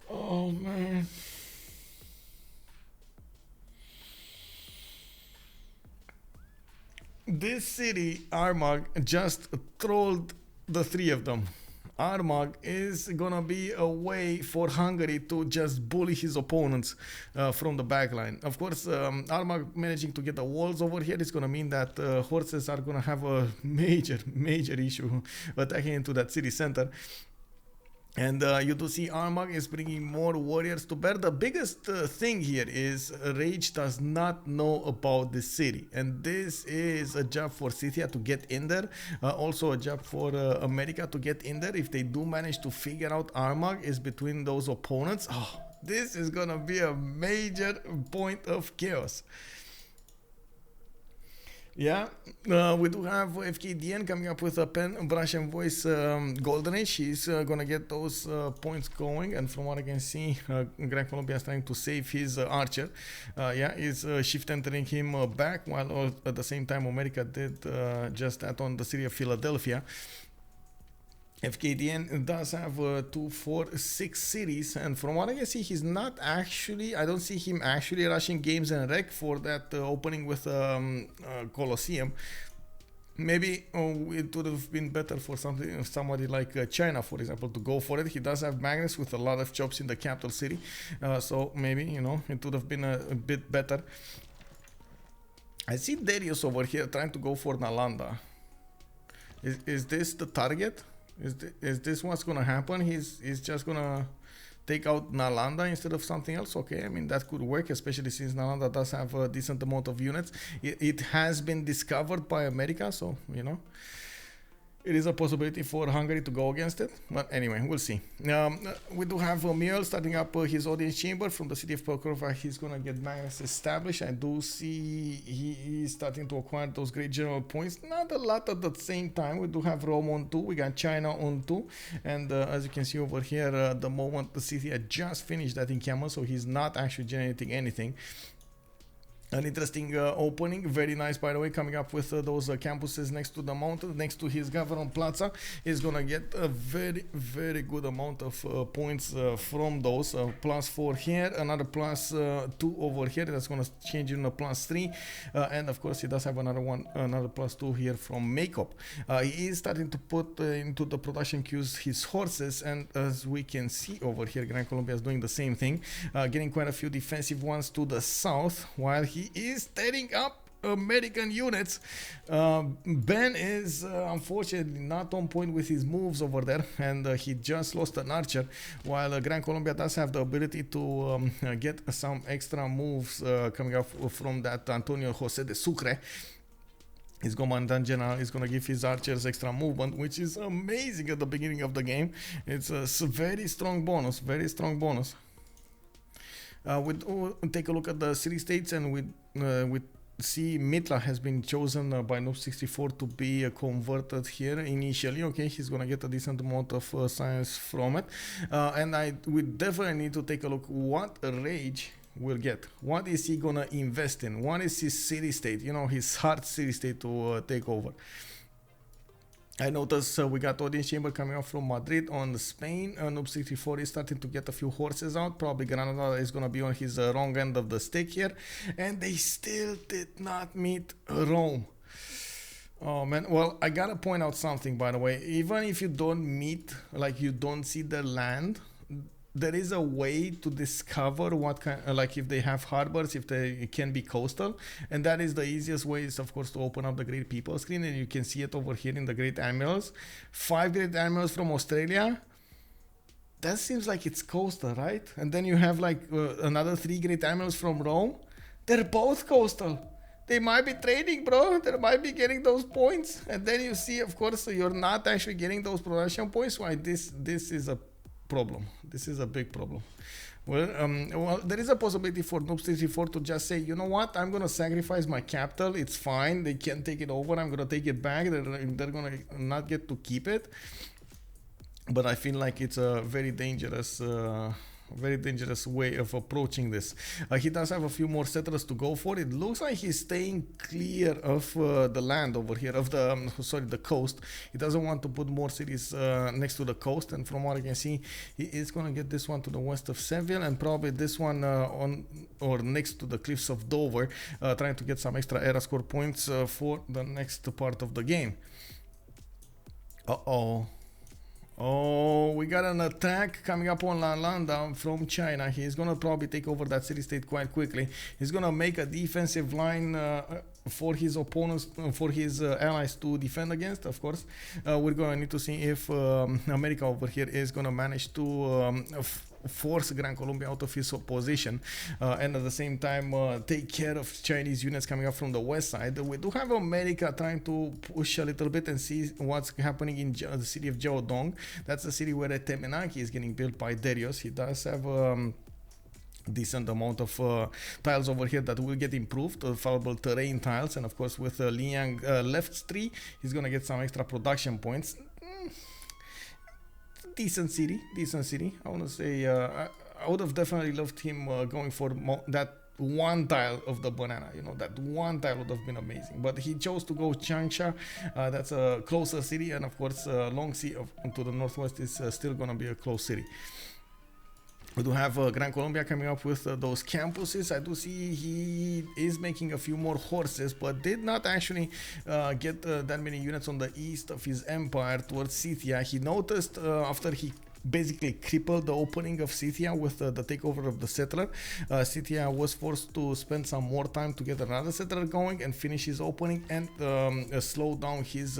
Oh, man. This city, Armagh, just trolled the 3 of them. Armagh is gonna be a way for Hungary to just bully his opponents from the backline. Of course, Armagh managing to get the walls over here is gonna mean that horses are gonna have a major issue attacking into that city center. And you do see Armagh is bringing more warriors to bear. The biggest thing here is Rage does not know about the city. And this is a job for Scythia to get in there. Also a job for America to get in there. If they do manage to figure out Armagh is between those opponents. Oh, this is going to be a major point of chaos. Yeah, we do have Fkdn coming up with a pen, brush and voice golden age. He's gonna get those points going, and from what I can see, Gran Colombia is trying to save his archer. Yeah, he's shift entering him back, while at the same time America did just that on the city of Philadelphia. Fkdn does have 2, 4, 6 cities, and from what I can see, he's not actually, I don't see him actually rushing games and rec for that opening with Colosseum. Maybe it would have been better for somebody like China, for example, to go for it. He does have Magnus with a lot of chops in the capital city, so maybe, you know, it would have been a bit better. I see Derios over here trying to go for Nalanda. Is this the target? Is this what's gonna happen? He's just gonna take out Nalanda instead of something else? Okay, I mean, that could work, especially since Nalanda does have a decent amount of units. It has been discovered by America, so, you know, it is a possibility for Hungary to go against it. But anyway, we'll see. We do have Mule starting up his audience chamber from the city of Pokrovka. He's going to get Magnus established. I do see he is starting to acquire those great general points. Not a lot at the same time. We do have Rome on 2. We got China on 2. And as you can see over here, the moment the Scythia just finished that encampment, so he's not actually generating anything. An interesting opening, very nice, by the way, coming up with those campuses next to the mountain, next to his government plaza. He's gonna get a very good amount of points from those. +4 here, another +2 over here. That's gonna change into a +3, and of course he does have another +2 here from makeup. He is starting to put into the production queues his horses, and as we can see over here, Gran Colombia is doing the same thing, getting quite a few defensive ones to the south, while he is setting up American units. Ben is unfortunately not on point with his moves over there, and he just lost an archer, while Gran Colombia does have the ability to get some extra moves coming up from that Antonio Jose de Sucre. His commandant general is going to give his archers extra movement, which is amazing at the beginning of the game. It's a very strong bonus, very strong bonus. We take a look at the city states, and we see Mitla has been chosen by Noob64 to be converted here initially. Okay, he's gonna get a decent amount of science from it, and we definitely need to take a look what Rage will get. What is he gonna invest in? What is his city state? You know, his hard city state to take over. I noticed we got audience chamber coming up from Madrid on Spain. Noob64 is starting to get a few horses out. Probably Granada is going to be on his wrong end of the stick here. And they still did not meet Rome. Oh man, well, I gotta point out something, by the way. Even if you don't meet, like you don't see the land, there is a way to discover what kind, like if they have harbors, if they can be coastal, and that is the easiest way is of course to open up the Great People screen, and you can see it over here in the Great Admirals. 5 Great Admirals from Australia. That seems like it's coastal, right? And then you have like another 3 Great Admirals from Rome. They're both coastal. They might be trading, bro. They might be getting those points, and then you see, of course, you're not actually getting those production points. Why this is a problem. This is a big problem. Well, there is a possibility for Noobs34 to just say, you know what, I'm gonna sacrifice my capital. It's fine. They can't take it over. I'm gonna take it back. They're gonna not get to keep it. But I feel like it's a very dangerous way of approaching this. He does have a few more settlers to go for. It looks like he's staying clear of the land over here, of the the coast. He doesn't want to put more cities next to the coast, and from what I can see, he is going to get this one to the west of Seville, and probably this one on or next to the cliffs of Dover, trying to get some extra era score points for the next part of the game. Oh, we got an attack coming up on La Landa from China. He's gonna probably take over that city-state quite quickly. He's gonna make a defensive line for his opponents, for his allies to defend against, of course. We're gonna need to see if America over here is gonna manage to force Gran Colombia out of his position, and at the same time take care of Chinese units coming up from the west side. We do have America trying to push a little bit and see what's happening in the city of Jiaodong. That's the city where a Temenaki is getting built by Derios. He does have decent amount of tiles over here that will get improved, favorable terrain tiles, and of course with Liang left tree, he's gonna get some extra production points. Decent city. I want to say I would have definitely loved him going for that one tile of the banana. You know, that one tile would have been amazing, but he chose to go Changsha. That's a closer city, and of course Longxi to the northwest is still gonna be a close city. We do have Gran Colombia coming up with those campuses. I do see he is making a few more horses, but did not actually get that many units on the east of his empire towards Scythia. He noticed after he basically crippled the opening of Scythia with the takeover of the settler. Scythia was forced to spend some more time to get another settler going and finish his opening and slow down his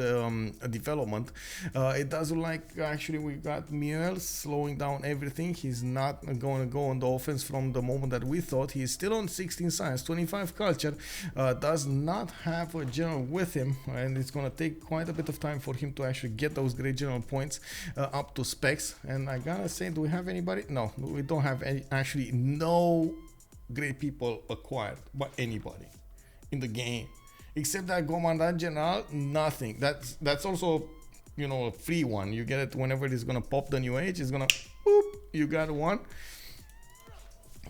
development. It does look like actually we got Muel slowing down everything. He's not going to go on the offense from the moment that we thought. He's still on 16 science, 25 culture, does not have a general with him, and it's going to take quite a bit of time for him to actually get those great general points up to specs. And I gotta say, do we have anybody? No, we don't have any, actually no great people acquired by anybody in the game, except that Commandant General. Nothing. That's also, you know, a free one. You get it whenever it is gonna pop the new age. It's gonna boop, you got one.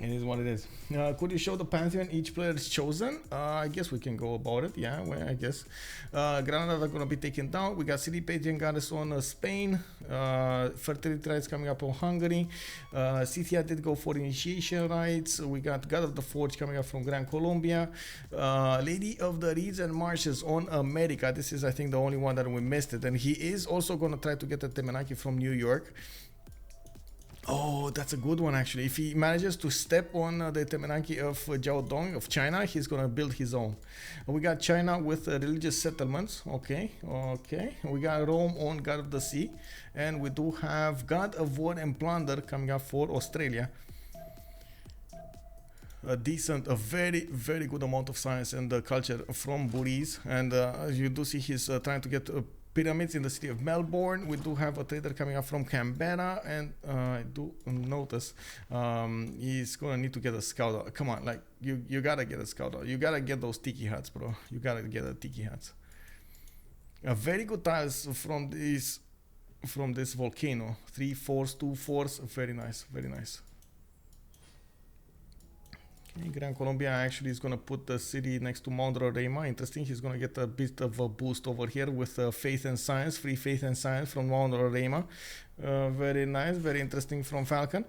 It is what it is. Could you show the pantheon each player is chosen? I guess we can go about it. Yeah, well, I guess. Granada are going to be taken down. We got City Pagan Goddess on Spain. Fertility rights coming up on Hungary. Scythia did go for initiation rights. We got God of the Forge coming up from Gran Colombia. Lady of the Reeds and Marshes on America. This is, I think, the only one that we missed it. And he is also going to try to get a Temenaki from New York. Oh, that's a good one actually. If he manages to step on the Temenaki of Jiaodong of China, he's gonna build his own. We got China with religious settlements. Okay. We got Rome on God of the Sea, and we do have God of War and Plunder coming up for Australia. A very, very good amount of science and culture from Burrize, and as you do see, he's trying to get pyramids in the city of Melbourne. We do have a trader coming up from Canberra, and I do notice he's gonna need to get a scout out. Come on, like you gotta get a scout out. You gotta get those tiki huts, bro. You gotta get the tiki huts. Very good tiles from this volcano. 3 4s, 2 4s. Very nice, very nice. Gran Colombia actually is going to put the city next to Mount Roraima. Interesting. He's going to get a bit of a boost over here with faith and science, free faith and science from Mount Roraima. Very nice, very interesting from Falcon.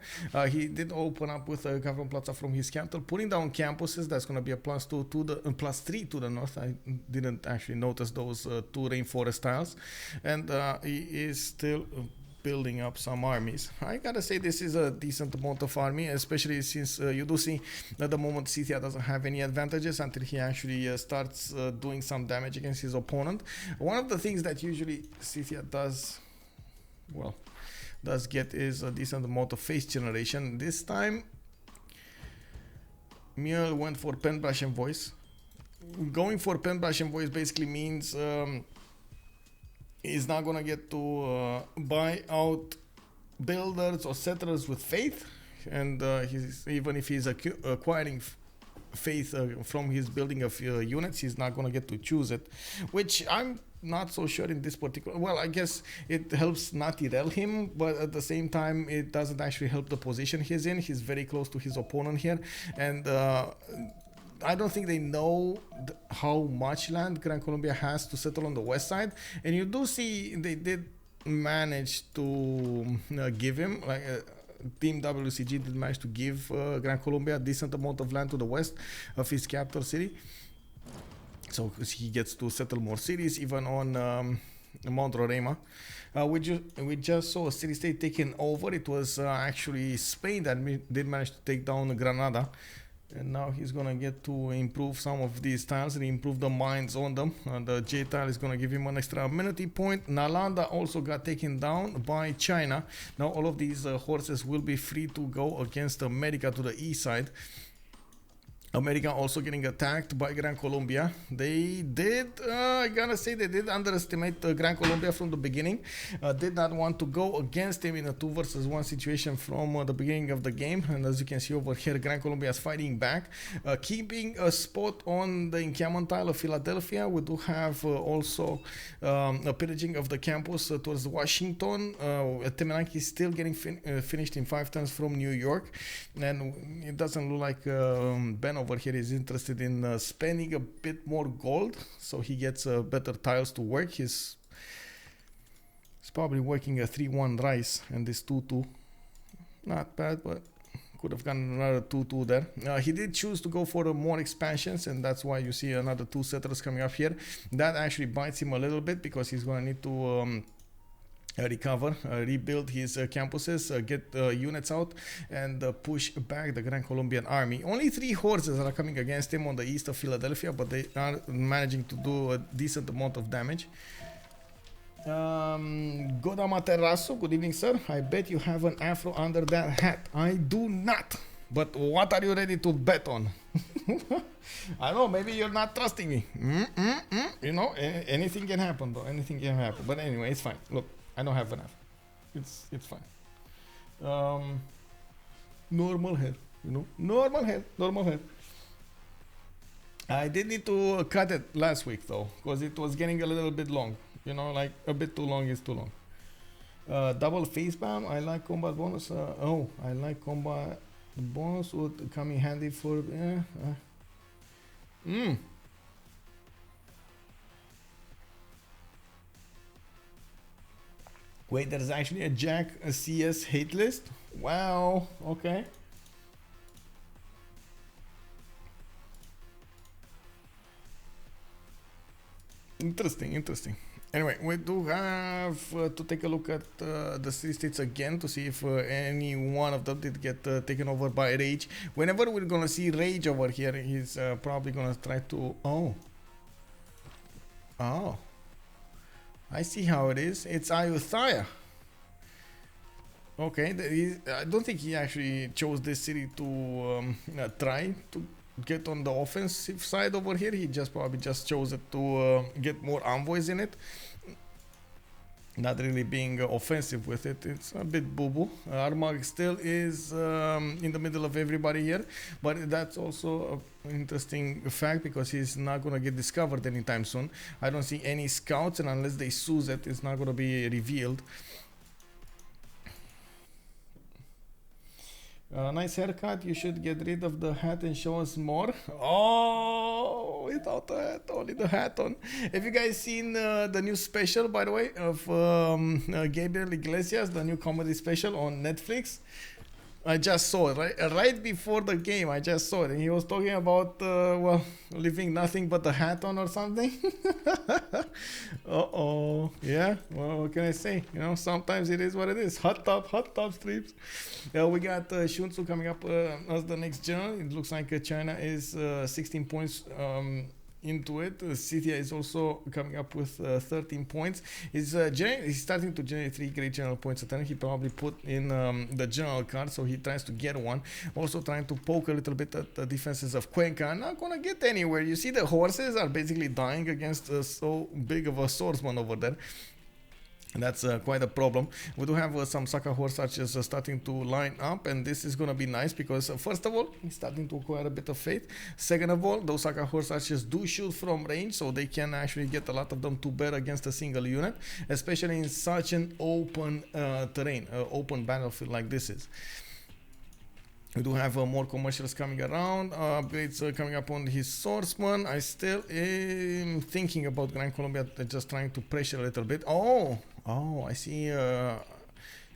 He did open up with a government plaza from his capital, putting down campuses. That's going to be a +2 to the +3 to the north. I didn't actually notice those 2 rainforest tiles, and he is still building up some armies. I gotta say this is a decent amount of army, especially since you do see at the moment Scythia doesn't have any advantages until he actually starts doing some damage against his opponent. One of the things that usually Scythia does, well, does get is a decent amount of face generation. This time Mule went for pen, brush and voice. Going for pen, brush and voice basically means he's not gonna get to buy out builders or settlers with faith, and even if he's acquiring faith from his building of units, he's not gonna get to choose it, which I'm not so sure in this particular. Well, I guess it helps not derail him, but at the same time it doesn't actually help the position he's in. He's very close to his opponent here, and I don't think they know how much land Gran Colombia has to settle on the west side, and you do see they did manage to give him, like Team WCG did manage to give Gran Colombia a decent amount of land to the west of his capital city, so he gets to settle more cities, even on Mount Roraima. We just saw a city-state taken over. It was actually Spain that did manage to take down Granada. And now he's gonna get to improve some of these tiles and improve the mines on them. The J tile is gonna give him an extra amenity point. Nalanda also got taken down by China. Now all of these horses will be free to go against America to the east side. America also getting attacked by Gran Colombia. They did, I gotta say, they did underestimate Gran Colombia from the beginning. Did not want to go against him in a 2 versus 1 situation from the beginning of the game. And as you can see over here, Gran Colombia is fighting back, keeping a spot on the encampment tile of Philadelphia. We do have also a pillaging of the campus towards Washington. Temenaki is still getting finished in 5 turns from New York. And it doesn't look like Ben over here is interested in spending a bit more gold, so he gets better tiles to work. He's probably working a 3-1 rice and this 2-2. Not bad, but could have gotten another 2-2 there. He did choose to go for more expansions, and that's why you see another 2 settlers coming up here. That actually bites him a little bit because he's going to need to recover, rebuild his campuses, get units out, and push back the Gran Colombian army. Only 3 horses are coming against him on the east of Philadelphia, but they are managing to do a decent amount of damage. Godama Terrasso, good evening, sir. I bet you have an afro under that hat. I do not. But what are you ready to bet on? I don't know, maybe you're not trusting me. You know, anything can happen, though. Anything can happen. But anyway, it's fine. Look, I don't have enough. It's fine. Normal hair, you know. Normal hair. I did need to cut it last week though, because it was getting a little bit long. You know, like a bit too long is too long. Double face spam. I like combat bonus. I like combat bonus would come in handy for. Wait, there's actually a Jack CS hate list? Wow, okay. Interesting. Anyway, we do have to take a look at the city states again to see if any one of them did get taken over by Rage. Whenever we're gonna see Rage over here, he's probably gonna try to... Oh. I see how it is. It's Ayutthaya. Okay, I don't think he actually chose this city to try to get on the offensive side over here. He probably just chose it to get more envoys in it. Not really being offensive with it. It's a bit boo-boo. Armag still is in the middle of everybody here, but that's also an interesting fact because he's not going to get discovered anytime soon. I don't see any scouts, and unless they seize it, it's not going to be revealed. Nice haircut. You should get rid of the hat and show us more. Oh, without the hat, only the hat on. Have you guys seen the new special, by the way, of Gabriel Iglesias, the new comedy special on Netflix? I just saw it right before the game. I just saw it, and he was talking about well, leaving nothing but the hat on or something. Uh-oh. Yeah. Well, what can I say? You know, sometimes it is what it is. Hot top streams. We got Shunsu coming up as the next general. It looks like China is 16 points into it. Scythia is also coming up with 13 points. He's starting to generate 3 great general points a turn. He probably put in the general card, so he tries to get one. Also trying to poke a little bit at the defenses of Cuenca. Not gonna get anywhere. You see the horses are basically dying against so big of a swordsman over there. And that's quite a problem. We do have some Saka horse archers starting to line up, and this is going to be nice because first of all, he's starting to acquire a bit of faith. Second of all, those Saka horse archers do shoot from range, so they can actually get a lot of them to bear against a single unit, especially in such an open terrain, open battlefield like this is. We do have more commercials coming around, upgrades coming up on his swordsman. I still am thinking about Gran Colombia, just trying to pressure a little bit. Oh, I see.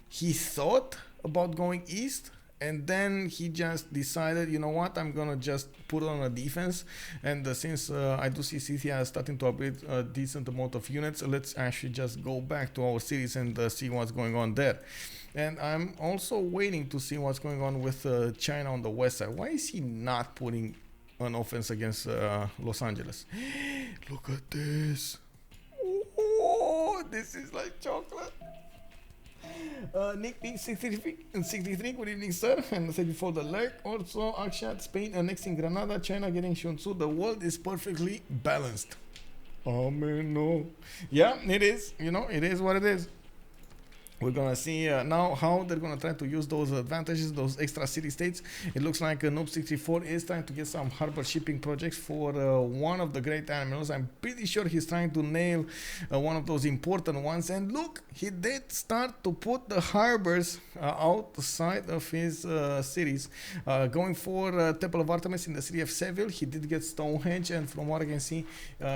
He thought about going east, and then he just decided, you know what, I'm gonna just put on a defense. And since I do see Scythia starting to upgrade a decent amount of units, let's actually just go back to our cities and see what's going on there. And I'm also waiting to see what's going on with China on the west side. Why is he not putting an offense against Los Angeles? Look at this. Oh, this is like chocolate. Nick P63, good evening, sir. And thank you for the like. Also, Akshat, Spain annexing Granada, China getting Shunsu. The world is perfectly balanced. Oh man, no. Yeah, it is. You know, it is what it is. We're gonna see now how they're gonna try to use those advantages, those extra city-states. It looks like Noob64 is trying to get some harbor shipping projects for one of the great animals. I'm pretty sure he's trying to nail one of those important ones. And look, he did start to put the harbors outside of his cities. Going for Temple of Artemis in the city of Seville, he did get Stonehenge, and from what I can see,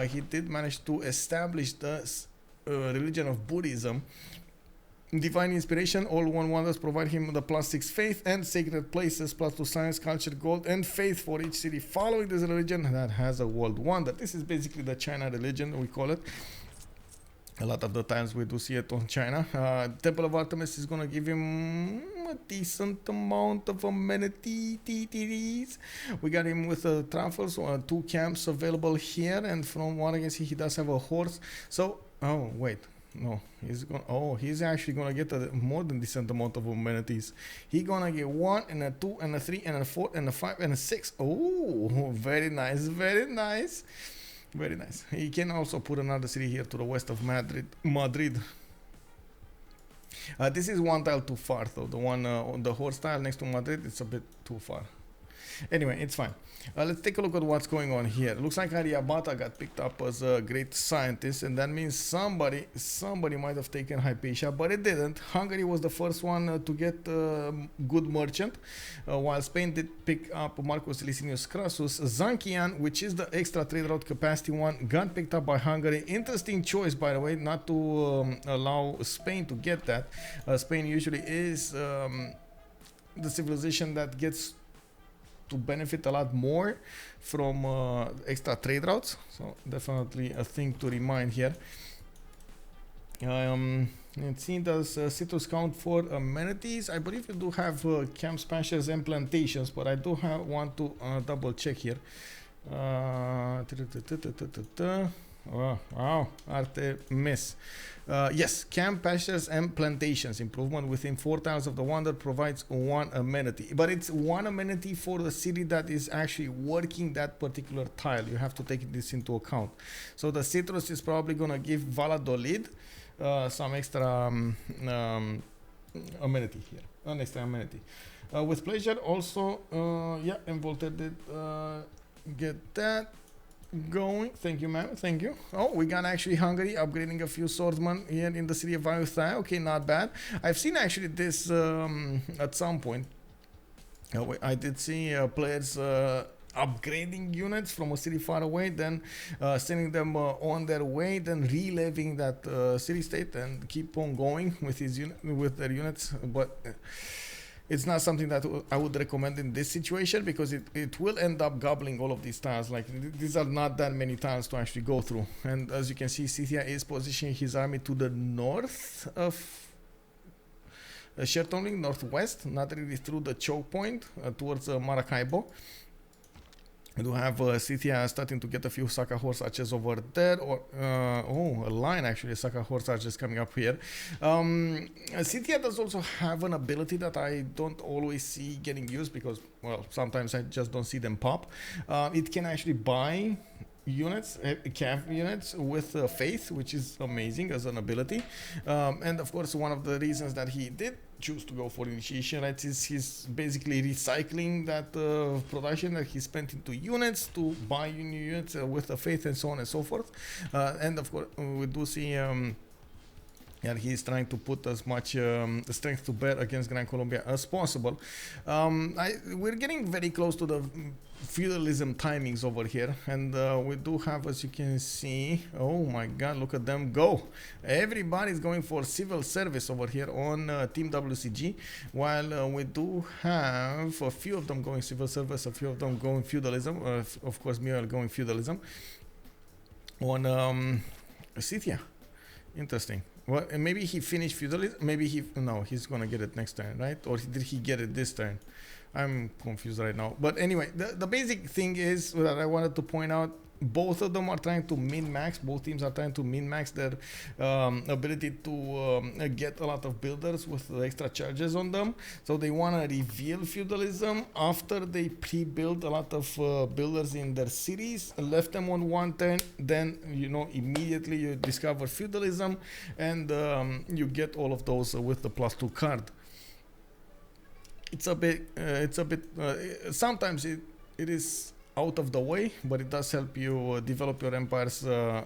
he did manage to establish the religion of Buddhism. Divine inspiration, all one wonders provide him the +6 faith, and sacred places +2 science, culture, gold, and faith for each city following this religion that has a world wonder. This is basically the China religion, we call it. A lot of the times we do see it on China. Temple of Artemis is going to give him a decent amount of amenities. We got him with truffles, 2 camps available here, and from what I can see, he does have a horse. So, oh wait. No, he's actually gonna get a more than decent amount of amenities. He's gonna get 1 and a 2 and a 3 and a 4 and a 5 and a 6. Oh, very nice, very nice, very nice. He can also put another city here to the west of Madrid. This is one tile too far though. The one on the horse tile next to Madrid, it's a bit too far. Anyway, it's fine. Let's take a look at what's going on here. Looks like Aryabhata got picked up as a great scientist, and that means somebody might have taken Hypatia, but it didn't. Hungary was the first one to get good merchant, while Spain did pick up Marcus Licinius Crassus. Zankian, which is the extra trade route capacity one, got picked up by Hungary. Interesting choice, by the way, not to allow Spain to get that. Spain usually is the civilization that gets to benefit a lot more from extra trade routes, so definitely a thing to remind here. Let's see, does citrus count for amenities? I believe you do have camps, pastures, and plantations, but I do want to double check here. Wow, Artemis. Yes, camp, pastures, and plantations. Improvement within 4 tiles of the wonder provides 1 amenity. But it's 1 amenity for the city that is actually working that particular tile. You have to take this into account. So the citrus is probably going to give Valladolid some extra amenity here. An extra amenity. With pleasure, also, yeah, Envolted did get that going. Thank you, ma'am. Thank you. Oh, we got actually Hungary upgrading a few swordsmen here in the city of Vaiuthai. Okay, not bad. I've seen actually this at some point. I did see players upgrading units from a city far away, then sending them on their way, then reliving that city state and keep on going with his with their units. But it's not something that I would recommend in this situation, because it will end up gobbling all of these tiles. Like these are not that many tiles to actually go through. And as you can see, Scythia is positioning his army to the north of Shertonling, northwest, not really through the choke point towards Maracaibo. We do have Scythia starting to get a few Saka horse archers over there, or a line actually, Saka horse archers coming up here. Scythia does also have an ability that I don't always see getting used, because, well, sometimes I just don't see them pop. It can actually buy units, cav units with faith, which is amazing as an ability. And of course, one of the reasons that he did choose to go for initiation rights is he's basically recycling that production that he spent into units to buy new units with the faith and so on and so forth. And of course, we do see and he's trying to put as much strength to bear against Gran Colombia as possible. We're getting very close to the feudalism timings over here, and we do have, as you can see, oh my god, look at them go. Everybody's going for civil service over here on Team WCG, while we do have a few of them going civil service, a few of them going feudalism, of course Muriel going feudalism on Scythia. Interesting. Well, maybe he finished feudalism. Maybe he's gonna get it next turn, right? Or did he get it this turn? I'm confused right now. But anyway, the basic thing is that I wanted to point out, both of them are trying to min-max, both teams are trying to min-max their ability to get a lot of builders with extra charges on them. So they want to reveal feudalism after they pre-build a lot of builders in their cities, left them on one turn, then, you know, immediately you discover feudalism, and you get all of those with the +2 card. It's a bit, sometimes it is out of the way, but it does help you develop your empires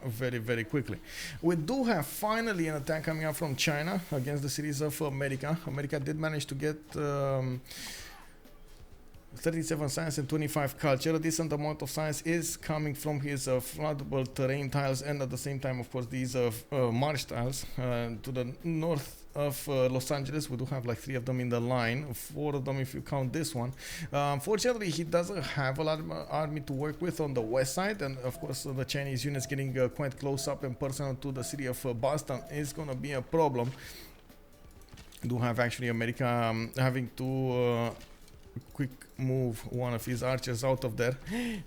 very, very quickly. We do have finally an attack coming out from China against the cities of America. America did manage to get 37 science and 25 culture. A decent amount of science is coming from his floodable terrain tiles, and at the same time, of course, these marsh tiles to the north of Los Angeles. We do have like 3 of them in the line, 4 of them if you count this one. Fortunately, he doesn't have a lot of army to work with on the west side, and of course the Chinese units getting quite close up and personal to the city of Boston is going to be a problem. We do have actually America having to quick move one of his archers out of there.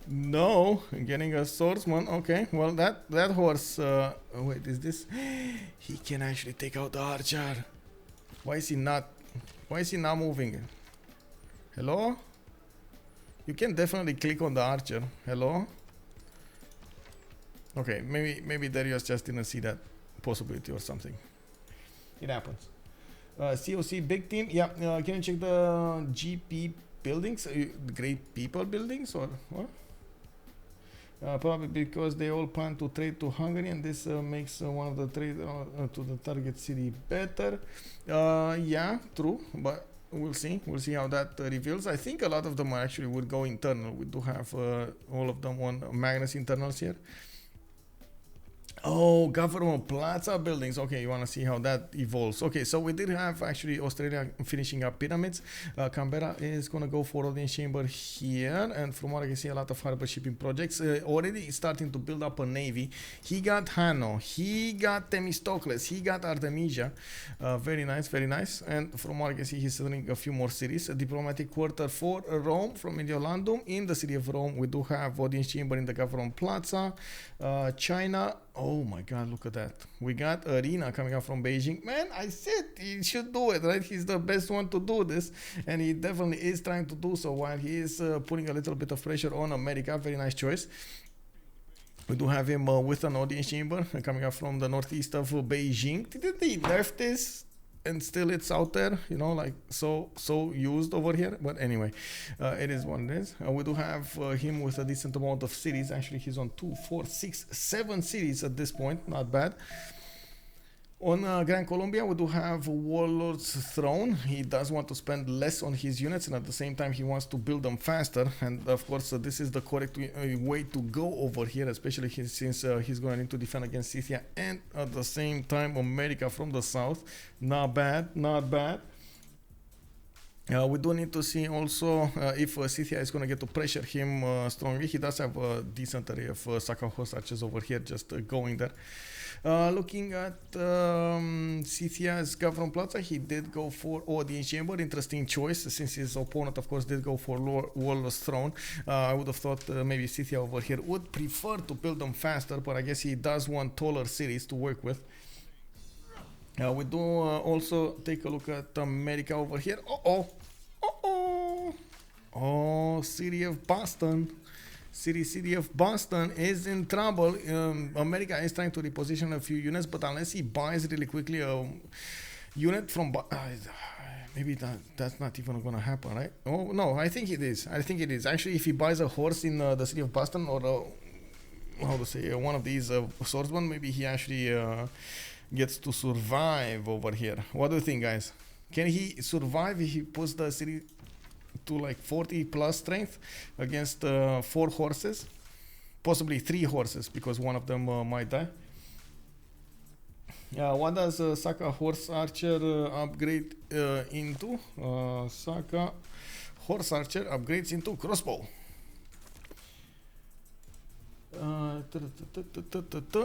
No, getting a swordsman. Okay, well that horse, wait, is this? He can actually take out the archer. Why is he not moving? Hello? You can definitely click on the archer. Hello? Okay, maybe Derios just didn't see that possibility or something. It happens. CoC big team. Yeah, can you check the GP buildings? Great people buildings, or what? Probably because they all plan to trade to Hungary, and this makes one of the trade to the target city better. Yeah, true, but we'll see how that reveals. I think a lot of them actually would go internal. We do have all of them on Magnus internals here. Oh, government plaza buildings. Okay, you want to see how that evolves. Okay, so we did have actually Australia finishing up pyramids. Canberra is going to go for audience chamber here, and from what I can see, a lot of harbor shipping projects. Already starting to build up a navy. He got Hanno, he got Themistocles, he got Artemisia. Very nice, very nice. And from what I can see, he's settling a few more cities. A diplomatic quarter for Rome from Mediolandum. In the city of Rome, we do have audience chamber in the government plaza. China. Oh my god, look at that. We got Arena coming up from Beijing. Man, I said he should do it, right? He's the best one to do this, and he definitely is trying to do so while he is putting a little bit of pressure on America. Very nice choice. We do have him with an audience chamber coming up from the northeast of Beijing. Did they nerf this? And still it's out there, you know, like so used over here. But anyway, it is what it is. We do have him with a decent amount of cities. Actually, he's on 2, 4, 6, 7 cities at this point. Not bad. On Gran Colombia, we do have Warlord's Throne. He does want to spend less on his units, and at the same time he wants to build them faster. And of course, this is the correct way to go over here, especially since he's going to need to defend against Scythia, and at the same time America from the south. Not bad, not bad. We do need to see also if Scythia is going to get to pressure him strongly. He does have a decent array of Saka horse archers over here, just going there. Looking at Scythia's Gavron Plaza, he did go for audience chamber. Interesting choice, since his opponent, of course, did go for Warlord's Throne. I would have thought maybe Scythia over here would prefer to build them faster, but I guess he does want taller cities to work with. We do also take a look at America over here. Oh, city of Boston. City of Boston is in trouble. America is trying to reposition a few units, but unless he buys really quickly a unit from... maybe that's not even gonna happen, right? Oh, no, I think it is. Actually, if he buys a horse in the city of Boston, or how to say, one of these swordsmen, maybe he actually gets to survive over here. What do you think, guys? Can he survive if he puts the city to like 40 plus strength against 4 horses? Possibly 3 horses, because one of them might die. What does Saka Horse Archer upgrade into? Saka Horse Archer upgrades into crossbow.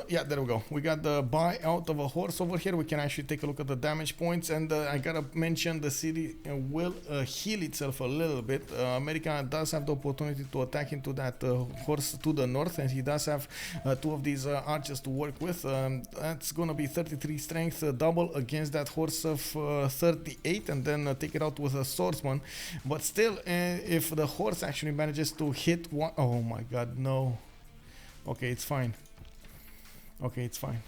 Yeah, there we go. We got the buy out of a horse over here. We can actually take a look at the damage points, and I gotta mention the city will heal itself a little bit. America does have the opportunity to attack into that horse to the north, and he does have 2 of these archers to work with. That's gonna be 33 strength, double against that horse of 38, and then take it out with a swordsman. But still, if the horse actually manages to hit one... Oh my god, no. Okay, it's fine. Okay, it's fine.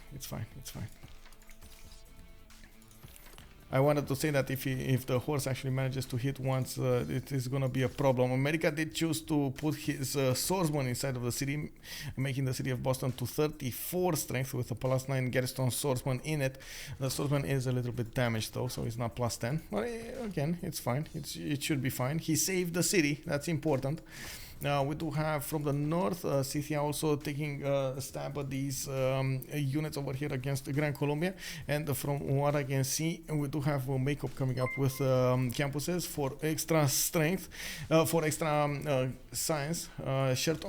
I wanted to say that if the horse actually manages to hit once, it is gonna be a problem. America did choose to put his swordsman inside of the city, making the city of Boston to 34 strength with a +9 garrison swordsman in it. The swordsman is a little bit damaged though, so it's not +10. But again, it's fine. It should be fine. He saved the city. That's important. We do have from the north, Scythia also taking a stab at these units over here against Gran Colombia, and from what I can see, we do have makeup coming up with campuses for extra strength, for extra science.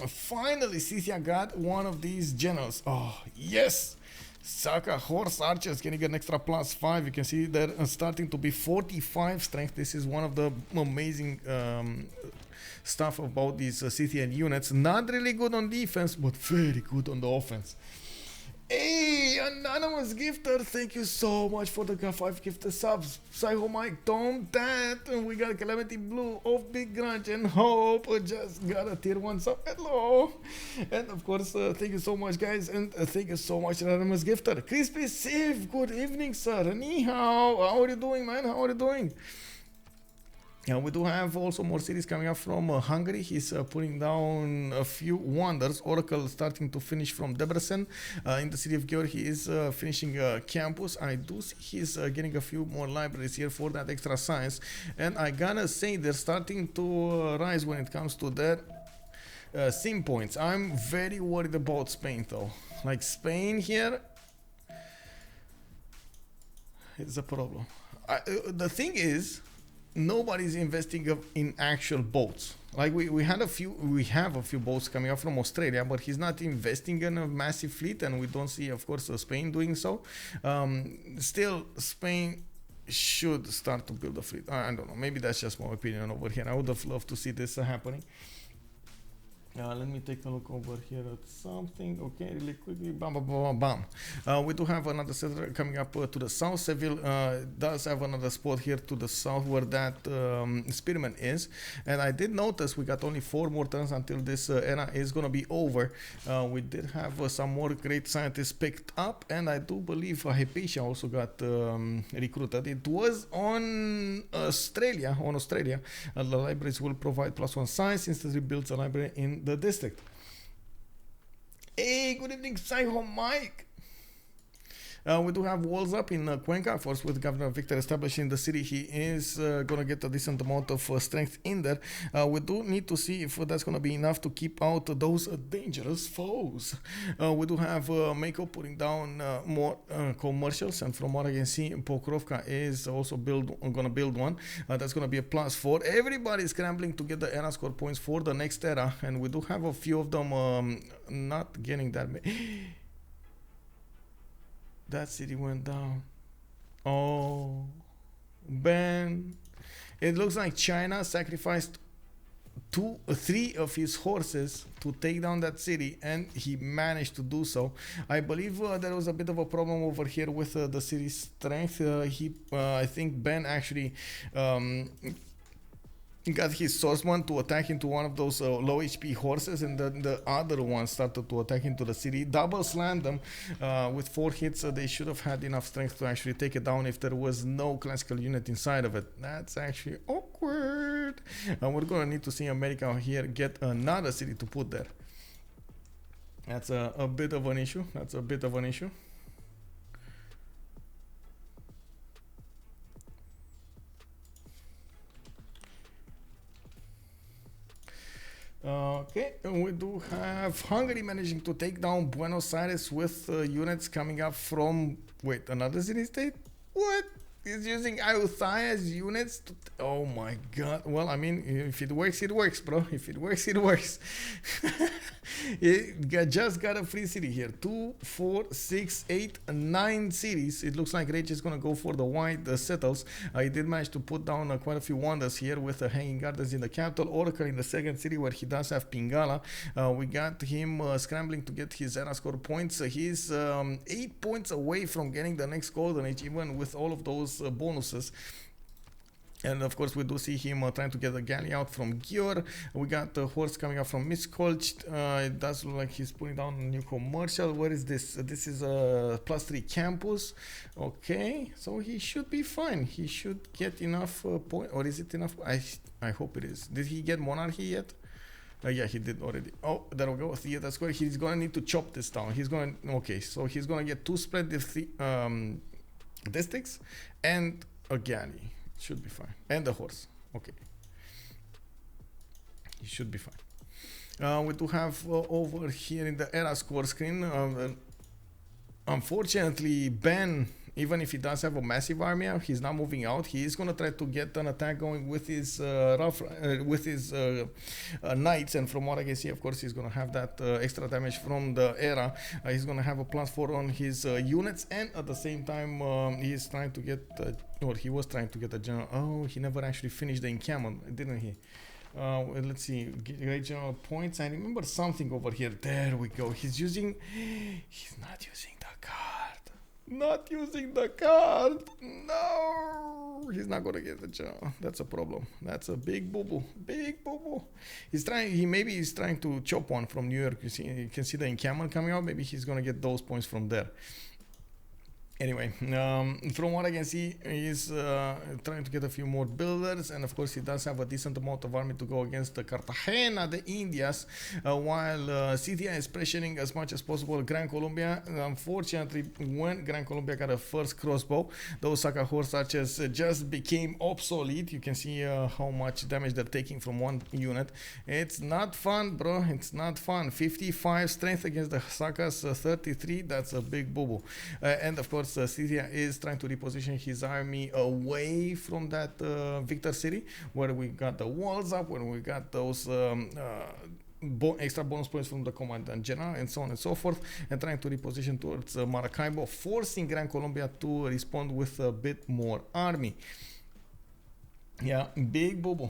Finally, Scythia got one of these generals. Oh, yes! Saka Horse Archers getting an extra +5. You can see they're starting to be 45 strength. This is one of the amazing stuff about these Scythian units. Not really good on defense, but very good on the offense. Hey, anonymous gifter, thank you so much for the 5 gifted subs. Psycho Mike, Tom, Tat, and we got Calamity Blue, Off Big Grunge, and Hope just got a tier 1 sub. Hello. And of course, thank you so much, guys, and thank you so much, anonymous gifter. Crispy Sif, good evening, sir. Ni hao. How are you doing, man? How are you doing? Yeah, we do have also more cities coming up from Hungary. He's putting down a few wonders. Oracle starting to finish from Debrecen. In the city of Győr, he is finishing campus. I do see he's getting a few more libraries here for that extra science. And I gotta say, they're starting to rise when it comes to their sim points. I'm very worried about Spain though. Like Spain here is a problem. The thing is, nobody's investing in actual boats. Like we have a few boats coming up from Australia, but he's not investing in a massive fleet, and we don't see, of course, Spain doing so. Still, Spain should start to build a fleet. I don't know, maybe that's just my opinion over here. I would have loved to see this happening. Let me take a look over here at something. Okay, really quickly. Bam, bam, bam, bam. We do have another settler coming up to the south. Seville does have another spot here to the south where that spearman is. And I did notice we got only 4 more turns until this era is going to be over. We did have some more great scientists picked up. And I do believe Hypatia also got recruited. It was on Australia. The libraries will provide +1 science. Instantly builds a library in the district. Hey, good evening, Psycho Mike. We do have walls up in Cuenca, of course, with Governor Victor establishing the city. He is going to get a decent amount of strength in there. We do need to see if that's going to be enough to keep out those dangerous foes. We do have Mako putting down more commercials, and from what I can see, Pokrovka is also going to build one. That's going to be a +4. Everybody scrambling to get the era score points for the next era, and we do have a few of them not getting that many. That city went down. Oh, Ben. It looks like China sacrificed 3 of his horses to take down that city, and he managed to do so. I believe there was a bit of a problem over here with the city's strength. I think Ben actually got his swordsman to attack into one of those low HP horses, and the other one started to attack into the city. Double slammed them with 4 hits. They should have had enough strength to actually take it down if there was no classical unit inside of it. That's actually awkward. And we're gonna need to see America here get another city to put there. That's a bit of an issue. Okay, we do have Hungary managing to take down Buenos Aires with units coming up from, wait, another city state? What? He's using Ayuthaia's units to, oh my god. Well, I mean, if it works, it works, bro. If it works, it works. Just got a free city here. 2, 4, 6, 8, 9 cities. It looks like Rage is gonna go for the white settles. He did manage to put down quite a few wonders here with the Hanging Gardens in the capital, Oracle in the second city where he does have Pingala. We got him scrambling to get his era score points. He's 8 points away from getting the next golden age, even with all of those bonuses. And of course we do see him trying to get a galley out from Gior. We got the horse coming up from Miskolc. It does look like he's putting down a new commercial. Where is this? This is a +3 campus. Okay, so he should be fine. He should get enough point, or is it enough? I hope it is. Did he get monarchy yet? Yeah, he did already. Oh, there we go. Theater square. He's gonna need to chop this down. He's going, okay, so he's gonna get 2 splendid districts and a galley. Should be fine. And the horse. Okay. He should be fine. We do have over here in the era score screen. Unfortunately, Ben, even if he does have a massive army, he's not moving out. He is gonna try to get an attack going with his knights, and from what I can see, of course, he's gonna have that extra damage from the era. He's gonna have a +4 on his units, and at the same time, he's trying to get, or he was trying to get a general. Oh, he never actually finished the encampment, didn't he? Let's see, great general points. I remember something over here. There we go. He's not using the card. Not using the card. No, he's not gonna get the general. That's a problem. That's a big boo-boo. Big boo-boo. He's trying. Maybe he's trying to chop one from New York. You can see the encampment coming out. Maybe he's gonna get those points from there. Anyway, from what I can see, he's trying to get a few more builders, and of course he does have a decent amount of army to go against the Cartagena de Indias, while Scythia is pressuring as much as possible Gran Colombia. Unfortunately, when Gran Colombia got a first crossbow, those Saka horse archers just became obsolete. You can see how much damage they're taking from one unit. It's not fun, bro. It's not fun. 55 strength against the Sakas, 33. That's a big boo-boo. And of course, Scythia is trying to reposition his army away from that Victor city, where we got the walls up, where we got those extra bonus points from the commandant general, and so on and so forth, and trying to reposition towards Maracaibo, forcing Gran Colombia to respond with a bit more army. Yeah, big boo-boo.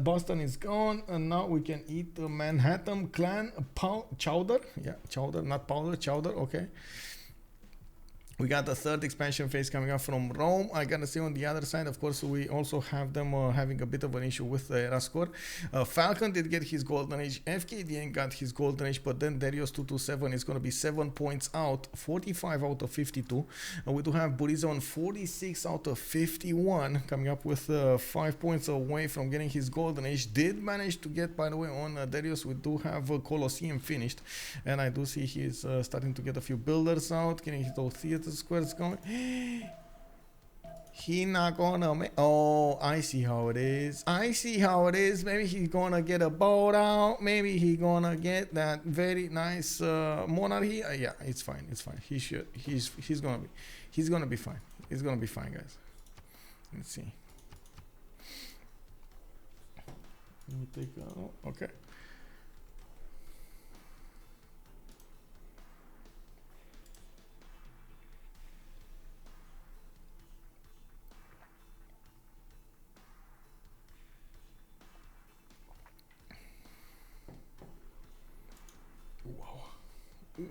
Boston is gone, and now we can eat the Manhattan clan chowder. Yeah, chowder, not powder, chowder. Okay. We got the third expansion phase coming up from Rome. I gotta say, on the other side, of course, we also have them having a bit of an issue with the era score. Falcon did get his golden age. Fkdn got his golden age, but then Derios 227 is gonna be 7 points out, 45 out of 52. We do have Burrize on 46 out of 51, coming up with 5 points away from getting his golden age. Did manage to get, by the way, on Derios. We do have Colosseum finished, and I do see he's starting to get a few builders out, getting his old theater the squares going. He not gonna make. Oh, I see how it is. I see how it is. Maybe he's gonna get a boat out. Maybe he gonna get that very nice monarchy. Yeah, it's fine. It's fine. He should. He's gonna be. He's gonna be fine. He's gonna be fine, guys. Let's see. Let me take. Okay.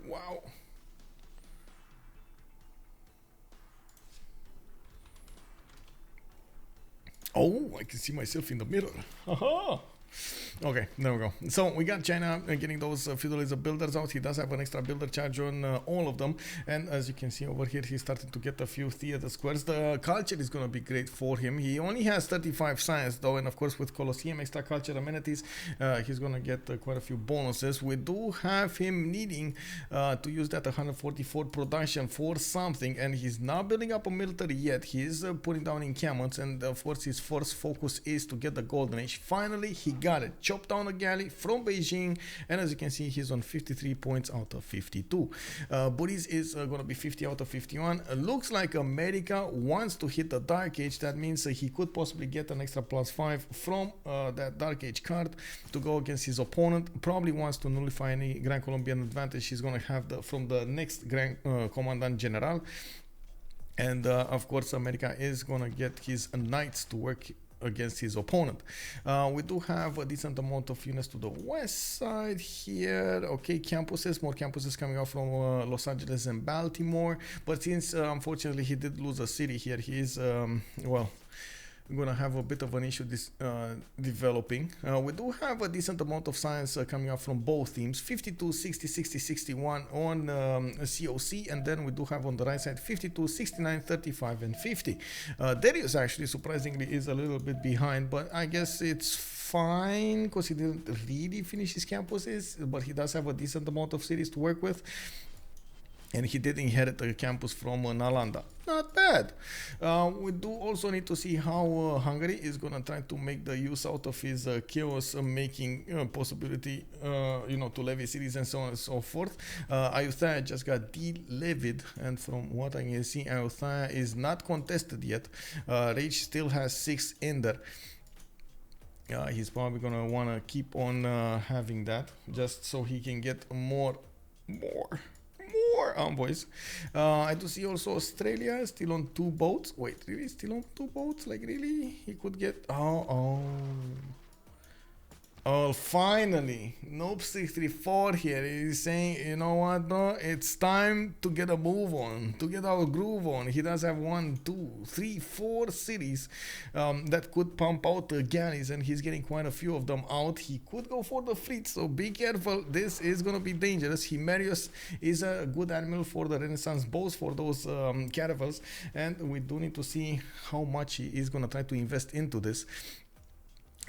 Wow. Oh, I can see myself in the mirror. Haha. Okay, there we go. So we got China getting those feudalism builders out. He does have an extra builder charge on all of them, and as you can see over here, he's starting to get a few theater squares. The culture is going to be great for him. He only has 35 science though, and of course with Colosseum extra culture amenities, he's going to get quite a few bonuses. We do have him needing to use that 144 production for something, and he's not building up a military yet. He's putting down encampments, and of course his first focus is to get the golden age. Finally he got it. Chopped down a galley from Beijing, and as you can see, he's on 53 points out of 52. Burrize is going to be 50 out of 51. Looks like America wants to hit the Dark Age. That means he could possibly get an extra +5 from that Dark Age card to go against his opponent. Probably wants to nullify any Gran Colombian advantage he's going to have from the next Grand Commandant General. And of course, America is going to get his knights to work against his opponent. We do have a decent amount of units to the west side here. Okay, campuses, more campuses coming out from Los Angeles and Baltimore, but since unfortunately he did lose a city here, he is well, gonna have a bit of an issue developing. We do have a decent amount of science coming out from both teams, 52, 60, 60, 61 on CoC, and then we do have on the right side 52, 69, 35 and 50. Derios actually surprisingly is a little bit behind, but I guess it's fine because he didn't really finish his campuses, but he does have a decent amount of cities to work with. And he did inherit a campus from Nalanda. Not bad. We do also need to see how Hungary is going to try to make the use out of his chaos making possibility, to levy cities and so on and so forth. Ayutthaya just got de-levied, and from what I can see, Ayutthaya is not contested yet. Rage still has 6 in there. He's probably going to want to keep on having that just so he can get more envoys. I do see also Australia still on 2 boats. Wait, really? Still on 2 boats? Like, really? He could get... Oh, finally, Noob 64 here is saying, you know what, bro, it's time to get a move on, to get our groove on. He does have 1, 2, 3, 4 cities that could pump out the galleys, and he's getting quite a few of them out. He could go for the fleet, so be careful. This is going to be dangerous. Himerius is a good animal for the Renaissance bows, for those caravels, and we do need to see how much he is going to try to invest into this.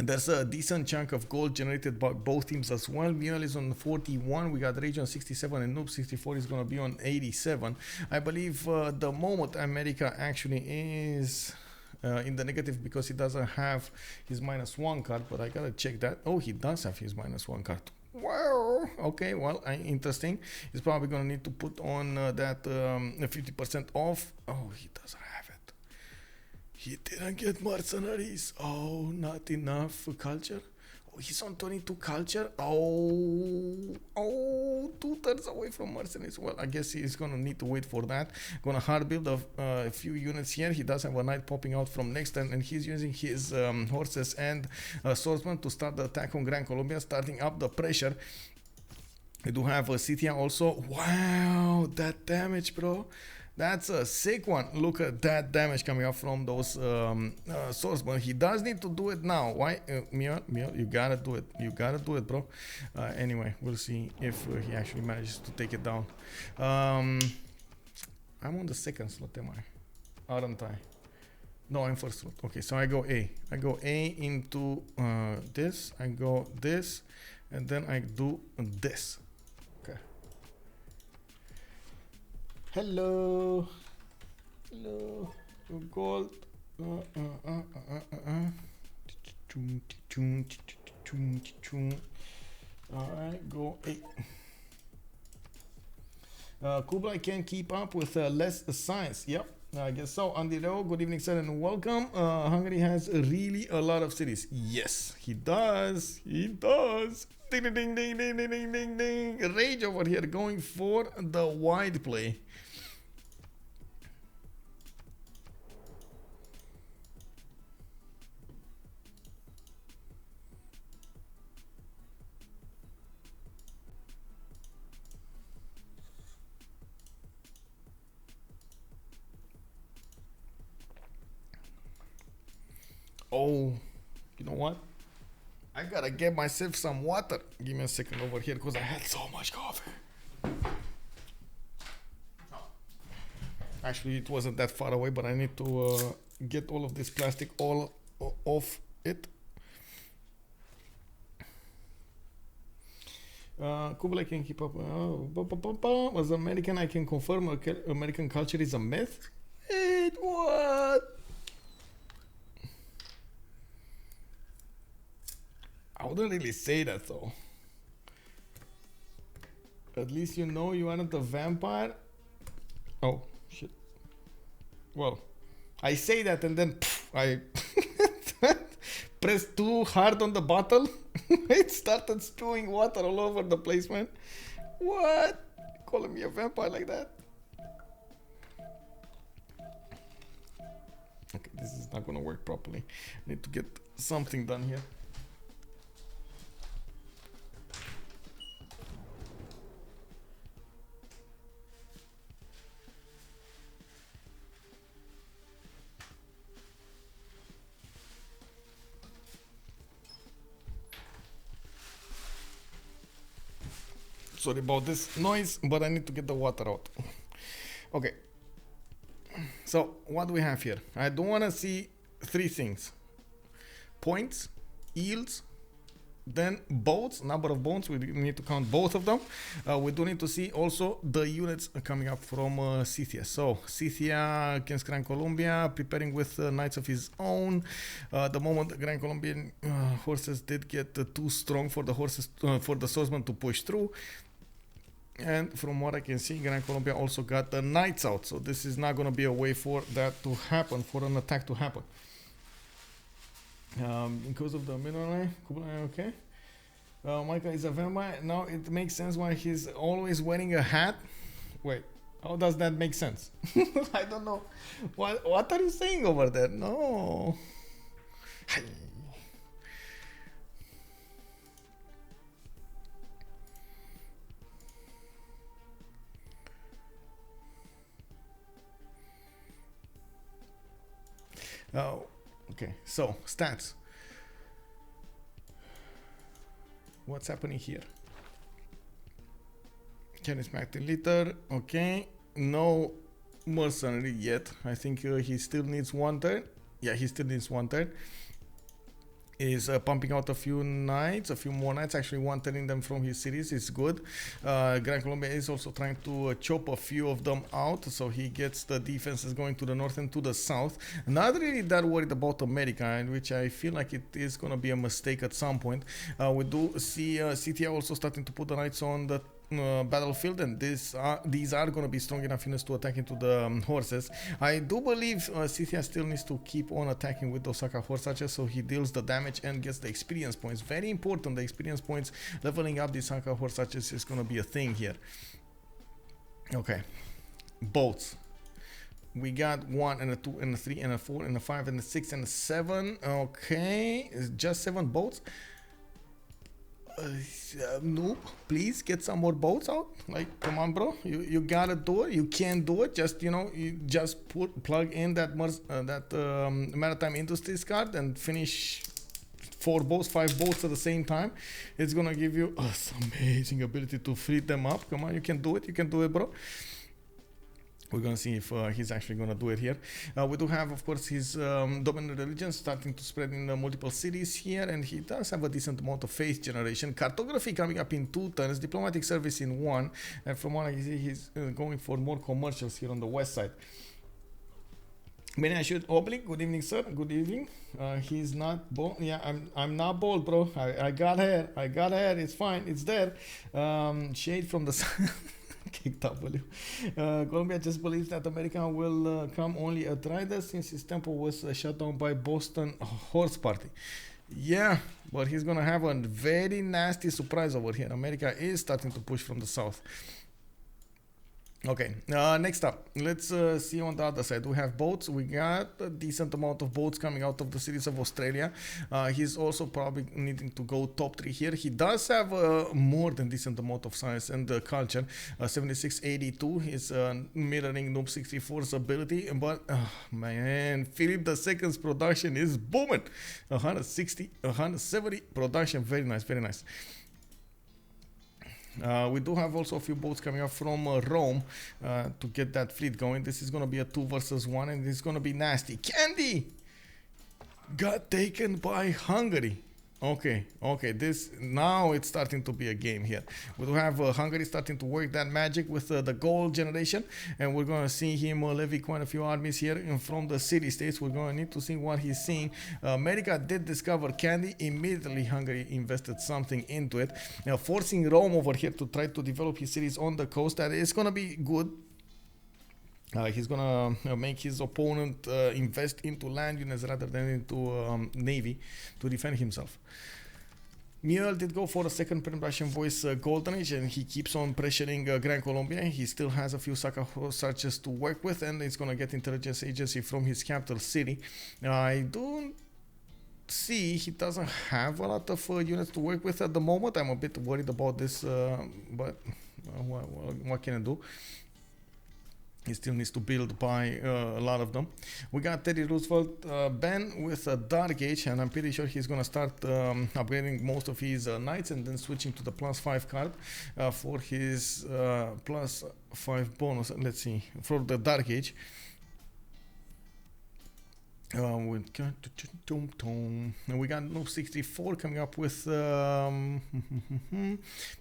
There's a decent chunk of gold generated by both teams as well. Mule is on 41, we got Rage on 67, and Noob 64 is going to be on 87. I believe the moment America actually is in the negative because he doesn't have his -1 card, but I gotta check that. Oh, he does have his -1 card. Wow, okay, well, interesting. He's probably going to need to put on that 50% off. Oh, he doesn't have it. He didn't get mercenaries. Oh, not enough culture. Oh, he's on 22 culture. Oh, 2/3 away from mercenaries. Well, I guess he's going to need to wait for that. Going to hard build a few units here. He does have a knight popping out from next turn, and he's using his horses and swordsman to start the attack on Gran Colombia, starting up the pressure. We do have a Scythia also. Wow, that damage, bro. That's a sick one. Look at that damage coming up from those swordsmen. He does need to do it now. Why? Mio, you gotta do it. You gotta do it, bro. Anyway, we'll see if he actually manages to take it down. I'm on the second slot, am I? Aren't I? No, I'm first slot. Okay, so I go A. I go A into this. I go this. And then I do this. Hello. Hello. Gold. Alright, go 8. Kublai can keep up with less science. Yep, I guess so. Andiro, good evening, sir, and welcome. Hungary has really a lot of cities. Yes, he does. He does. Ding, ding, ding, ding, ding, ding, ding, ding. Rage over here going for the wide play. Oh, you know what? I gotta get myself some water. Give me a second over here because I had so much coffee. Actually, it wasn't that far away, but I need to get all of this plastic all off it. Kublai can keep up. As American, I can confirm American culture is a myth. Wait, what? I wouldn't really say that though. At least you know you aren't a vampire. Oh shit. Well, I say that and then I pressed too hard on the bottle. It started spewing water all over the place, man. What? Calling me a vampire like that? Okay, this is not gonna work properly. I need to get something done here. Sorry about this noise, but I need to get the water out. Okay. So, what do we have here? I don't want to see 3 things. Points, yields, then boats, number of boats. We need to count both of them. We do need to see also the units coming up from Scythia. So, Scythia against Gran Colombia, preparing with knights of his own. The moment the Gran Colombian horses did get too strong for the horses, for the swordsman to push through. And from what I can see, Gran Colombia also got the knights out. So this is not going to be a way for that to happen, for an attack to happen. Because of the middle, okay. Michael is a vampire. Now it makes sense why he's always wearing a hat. Wait, how does that make sense? I don't know. What are you saying over there? No. Oh, okay. So stats. What's happening here? Charismatic leader. Okay. No mercenary yet. I think he still needs 1 turn. Yeah, he still needs 1 turn. Is pumping out a few knights, a few more knights, actually 1 turning them from his cities is good. Gran Colombia is also trying to chop a few of them out, so he gets the defenses going to the north and to the south. Not really that worried about America, which I feel like it is going to be a mistake at some point. We do see Scythia also starting to put the knights on the battlefield, and these are going to be strong enough units to attack into the horses. I do believe Scythia still needs to keep on attacking with those Osaka horse archers, so he deals the damage and gets the experience points. Very important, the experience points. Leveling up these Osaka horse archers is going to be a thing here. Okay, boats. We got 1 and a 2 and a 3 and a 4 and a 5 and a 6 and a 7. Okay, it's just 7 boats. Nope, please get some more boats out. Like, come on, bro, you gotta do it. You can't do it. Just, you know, you just plug in that maritime industries card and finish 4 boats, 5 boats at the same time. It's gonna give you this amazing ability to free them up. Come on, you can do it. You can do it, bro. We're gonna see if he's actually gonna do it here. We do have, of course, his dominant religion starting to spread in multiple cities here, and he does have a decent amount of faith generation. Cartography coming up in 2 turns, diplomatic service in 1, and from what I can see, he's going for more commercials here on the west side. Many I should oblique. Good evening, sir. Good evening. He's not bold. Yeah, I'm not bold, bro. I got hair. I got hair. It's fine. It's there. Shade from the sun. Kick W. Colombia just believes that America will come only at Rider since his temple was shut down by Boston Horse Party. Yeah, but he's gonna have a very nasty surprise over here. America is starting to push from the south. Okay, next up, let's see on the other side. We have boats. We got a decent amount of boats coming out of the cities of Australia. He's also probably needing to go top 3 here. He does have a more than decent amount of science and culture. 7682 is mirroring Noob 64's ability, but man, Philip II's production is booming. 160, 170 production. Very nice, very nice. We do have also a few boats coming up from Rome to get that fleet going. This is going to be a 2 versus 1, and it's going to be nasty. Candy got taken by Hungary. Okay, this now it's starting to be a game here. We do have Hungary starting to work that magic with the gold generation, and we're going to see him levy quite a few armies here from the city states. We're going to need to see what he's seeing. America did discover candy. Immediately Hungary invested something into it, forcing Rome over here to try to develop his cities on the coast. That is going to be good. He's gonna make his opponent invest into land units rather than into navy to defend himself. Mule did go for a second Russian voice golden age, and he keeps on pressuring Gran Colombia. He still has a few searches to work with, and he's gonna get intelligence agency from his capital city. I don't see he doesn't have a lot of units to work with at the moment. I'm a bit worried about this, but what can I do? He still needs to build by a lot of them. We got Teddy Roosevelt Ben with a Dark Age, and I'm pretty sure he's gonna start upgrading most of his knights and then switching to the +5 card for his +5 bonus. Let's see, for the Dark Age. We got Noob 64 coming up with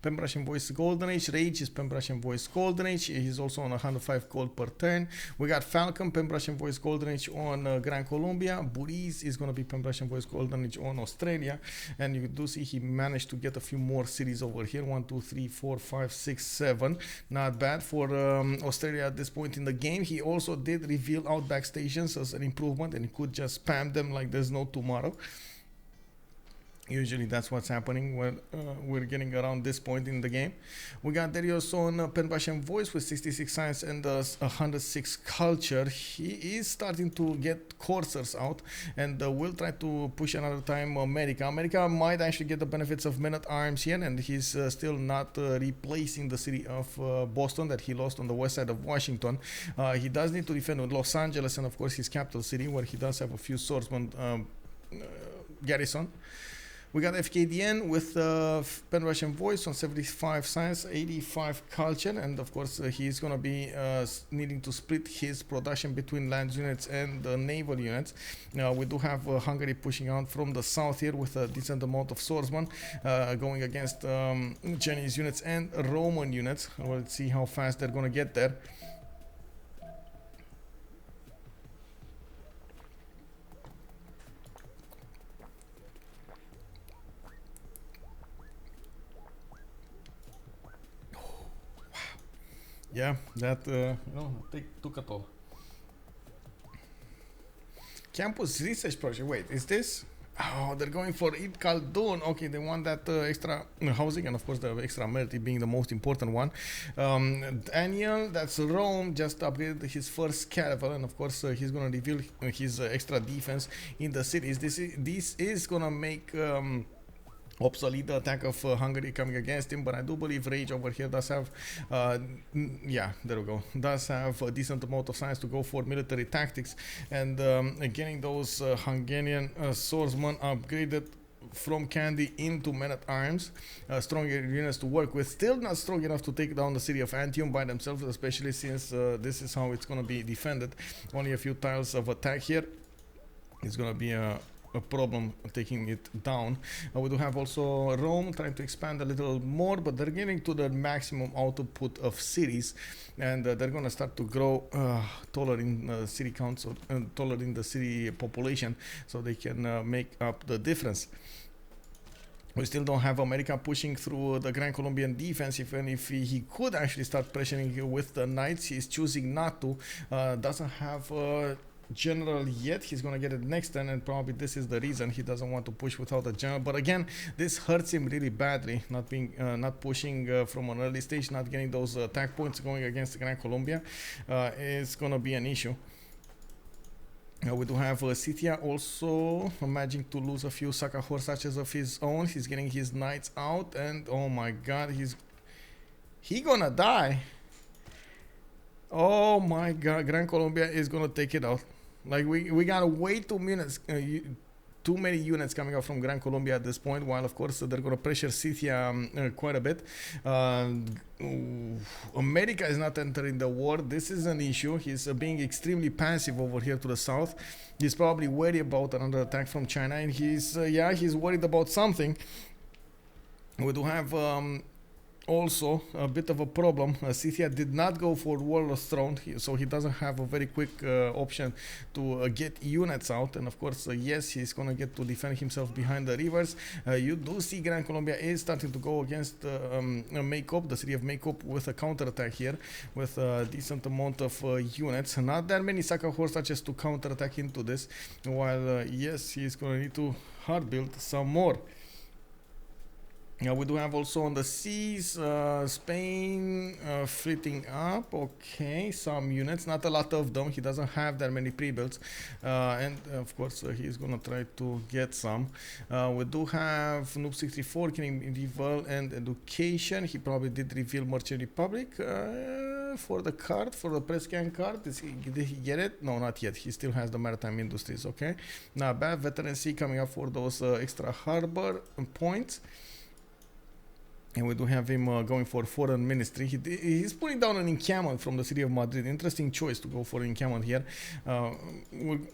Pembrasian Voice Golden Age. Rage is Pembrasian Voice Golden Age. He's also on 105 gold per turn. We got Falcon, Pembrasian Voice Golden Age on Gran Colombia. Burrize is going to be Pembrasian Voice Golden Age on Australia. And you do see he managed to get a few more cities over here. 1, 2, 3, 4, 5, 6, 7. Not bad for Australia at this point in the game. He also did reveal outback stations as an improvement, and he could just spam them like there's no tomorrow. Usually that's what's happening when we're getting around this point in the game. We got Derios on Pembrasian Voice with 66 science and 106 culture. He is starting to get coursers out, and we'll try to push another time America. America might actually get the benefits of men-at-arms here, and he's still not replacing the city of Boston that he lost on the west side of Washington. He does need to defend with Los Angeles and of course his capital city, where he does have a few swordsmen garrison. We got Fkdn with Pan-Russian Voice on 75 science, 85 culture, and of course he's going to be needing to split his production between land units and naval units. We do have Hungary pushing out from the south here with a decent amount of swordsmen going against Chinese units and Roman units. Let's see how fast they're going to get there. Yeah, that took a toll. Campus research project. Wait, is this? Oh, they're going for Eid Khaldun. Okay, they want that extra housing, and of course the extra amenity being the most important one. Daniel, that's Rome, just upgraded his first caravel, and of course he's gonna reveal his extra defense in the cities. This is gonna make obsolete the attack of Hungary coming against him, but I do believe Rage over here does have yeah, there we go, does have a decent amount of science to go for military tactics, and getting those Hungarian swordsmen upgraded from Candy into men-at-arms, stronger units to work with. Still not strong enough to take down the city of Antium by themselves, especially since this is how it's going to be defended. Only a few tiles of attack here. It's going to be a problem taking it down. We do have also Rome trying to expand a little more, but they're getting to the maximum output of cities, and they're going to start to grow taller in city council and taller in the city population, so they can make up the difference. We still don't have America pushing through the Gran Colombian defense. Even if he could actually start pressuring with the knights, he's choosing not to. Doesn't have general yet. He's gonna get it next turn, and probably this is the reason he doesn't want to push without a general. But again, this hurts him really badly, not pushing from an early stage, not getting those attack points going against Gran Colombia. It's gonna be an issue. We do have Scythia also managing to lose a few Saka horse archers of his own. He's getting his knights out, and oh my god, he gonna die. Oh my god, Gran Colombia is gonna take it out. Like we got way too many units coming out from Gran Colombia at this point, while of course they're gonna pressure Scythia quite a bit. America is not entering the war. This is an issue. He's being extremely passive over here to the south. He's probably worried about another attack from China, and he's worried about something. We do have also a bit of a problem. Scythia did not go for Warlord's Throne, so he doesn't have a very quick option to get units out. And of course, yes, he's gonna get to defend himself behind the rivers. You do see Gran Colombia is starting to go against Makeup, the city of Makeup, with a counterattack here with a decent amount of units. Not that many Saka horse archers to counterattack into this, while yes, he's gonna need to hard build some more. We do have also on the seas, Spain fleeting up. Okay, some units, not a lot of them. He doesn't have that many pre-builds, and of course he's gonna try to get some. We do have Noob 64 getting medieval and education. He probably did reveal Merchant Republic for the card, for the press scan card. Did he get it? No, not yet. He still has the maritime industries. Okay, not bad. Veterancy coming up for those extra harbor points. And we do have him going for foreign ministry. He's putting down an encampment from the city of Madrid. Interesting choice to go for an encampment here.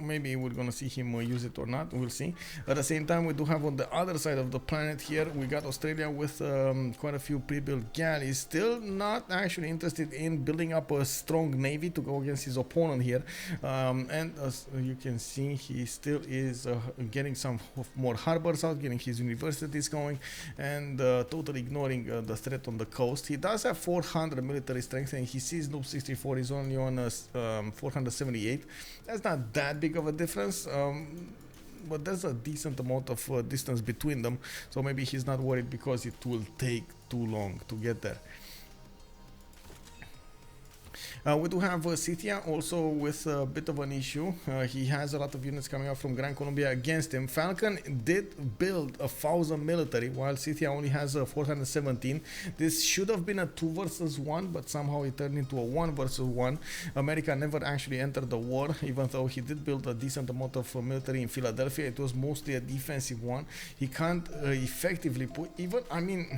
Maybe we're gonna see him use it or not. We'll see. At the same time, we do have on the other side of the planet here, we got Australia with quite a few pre-built galleys. Still not actually interested in building up a strong navy to go against his opponent here. And as you can see, he still is getting some more harbors out, getting his universities going, and totally ignoring the threat on the coast. He does have 400 military strength, and he sees Noob 64 is only on 478. That's not that big of a difference, but there's a decent amount of distance between them, so maybe he's not worried because it will take too long to get there. We do have Scythia also with a bit of an issue. He has a lot of units coming out from Gran Colombia against him. Falcon did build 1,000 military, while Scythia only has 417. This should have been a 2 versus 1, but somehow it turned into a 1 versus 1. America never actually entered the war, even though he did build a decent amount of military in Philadelphia. It was mostly a defensive one. He can't effectively put even, I mean,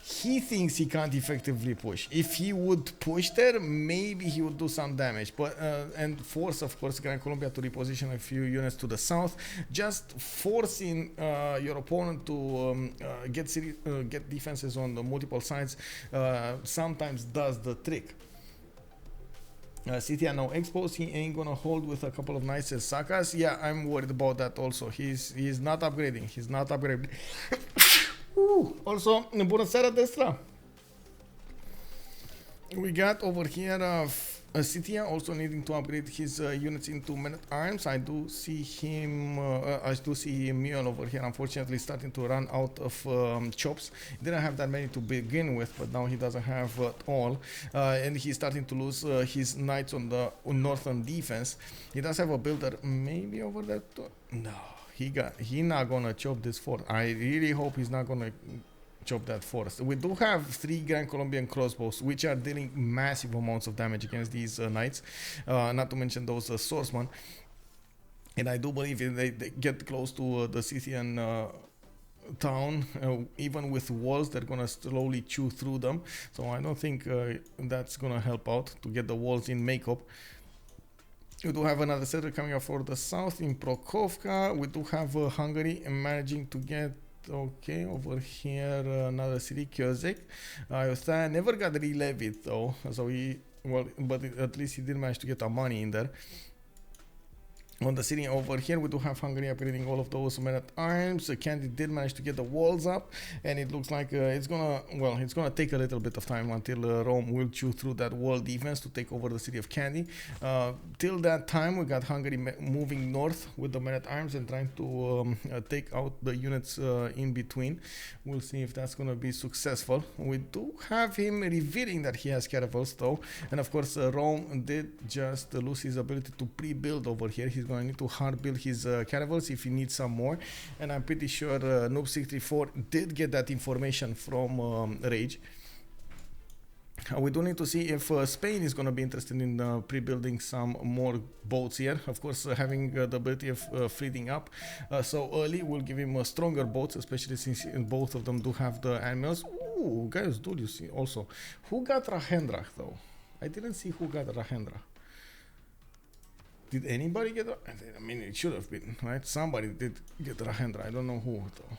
he thinks he can't effectively push. If he would push there, maybe he would do some damage. But and force, of course, Gran Colombia to reposition a few units to the south. Just forcing your opponent to get defenses on the multiple sides sometimes does the trick. Scythia now exposed. He ain't gonna hold with a couple of nice Sakas. Yeah, I'm worried about that also. He's not upgrading. He's not upgrading. Also, bună seara, Destra. We got over here Scythia also needing to upgrade his units into men-at-arms. I do see him Mule over here, unfortunately starting to run out of chops. He didn't have that many to begin with, but now he doesn't have at all, and he's starting to lose his knights on the northern defense. He does have a builder maybe over there too. No, he not gonna chop this fort. I really hope he's not gonna chop that forest. We do have 3 Gran Colombian crossbows, which are dealing massive amounts of damage against these knights, not to mention those swordsmen. And I do believe if they get close to the Scythian town, even with walls. They're gonna slowly chew through them. So I don't think that's gonna help out to get the walls in makeup. We do have another settler coming up for the south in Prokovka. We do have Hungary managing to get okay over here another city, CoC. Never got re-levied though, so he, well, but at least he did manage to get our money in there. On the city over here, we do have Hungary upgrading all of those men at arms. Candy did manage to get the walls up, and it looks like it's gonna take a little bit of time until Rome will chew through that wall defense to take over the city of Candy. Till that time, we got Hungary moving north with the men at arms and trying to take out the units in between. We'll see if that's gonna be successful. We do have him revealing that he has caravels though, and of course Rome did just lose his ability to pre-build over here. He's going to need to hard build his caravels if he needs some more, and I'm pretty sure Noob64 did get that information from Rage. We do need to see if Spain is going to be interested in pre-building some more boats here. Of course, having the ability of freeing up so early will give him stronger boats, especially since both of them do have the animals. Ooh, guys, do you see also who got Rahendra though? I didn't see who got Rahendra. Did anybody get? I mean, it should have been, right? Somebody did get Rahendra. I don't know who though.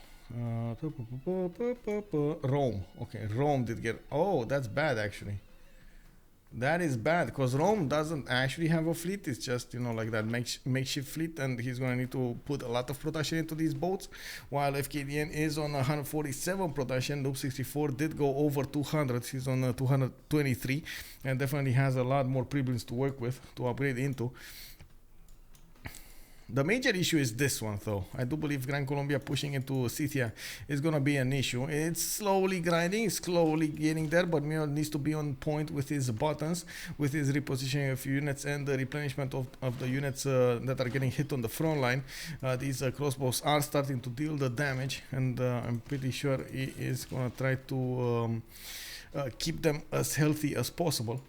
Rome. Okay, Rome did get. Oh, that's bad actually. That is bad because Rome doesn't actually have a fleet. It's just, you know, like that makeshift fleet, and he's going to need to put a lot of production into these boats. While Fkdn is on 147 production, Noob64 did go over 200. He's on 223, and definitely has a lot more pre-builds to work with to upgrade into. The major issue is this one though. I do believe Gran Colombia pushing into Scythia is going to be an issue. It's slowly grinding, slowly getting there, but Mio needs to be on point with his buttons, with his repositioning of units and the replenishment of the units that are getting hit on the front line. These crossbows are starting to deal the damage, and I'm pretty sure he is going to try to keep them as healthy as possible.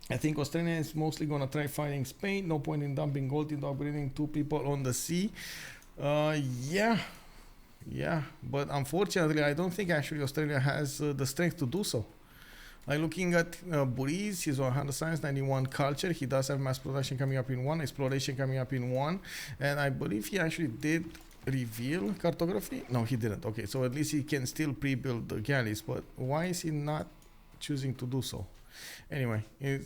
I think Australia is mostly going to try fighting Spain. No point in dumping gold into upgrading 2 people on the sea. Yeah, but unfortunately, I don't think actually Australia has the strength to do so. Like looking at Burrize, he's on 100 science, 91 culture. He does have mass production coming up in 1, exploration coming up in 1, and I believe he actually did reveal cartography. No, he didn't. Okay, so at least he can still pre-build the galleys, but why is he not choosing to do so? Anyway, he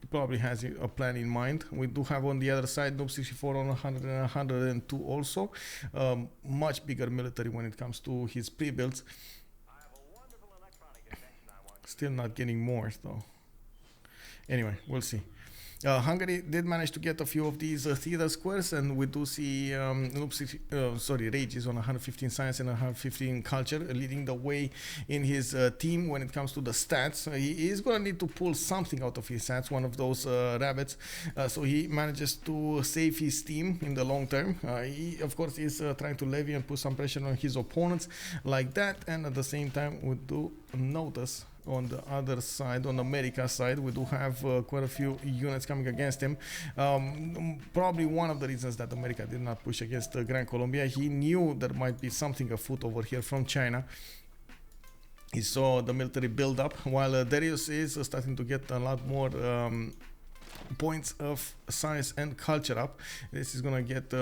probably has a plan in mind. We do have on the other side Noob64 on 100 and 102 also. Much bigger military when it comes to his pre-builds. Still not getting more though. Anyway, we'll see. Hungary did manage to get a few of these theater squares, and we do see Rage is on 115 science and 115 culture, leading the way in his team when it comes to the stats. He is going to need to pull something out of his stats, one of those rabbits, so he manages to save his team in the long term. He, of course, is trying to levy and put some pressure on his opponents like that, and at the same time, we do notice on the other side, on the America side, we do have quite a few units coming against him. Probably one of the reasons that America did not push against Gran Colombia, he knew there might be something afoot over here from China. He saw the military build up, while Derios is starting to get a lot more points of science and culture up. This is gonna get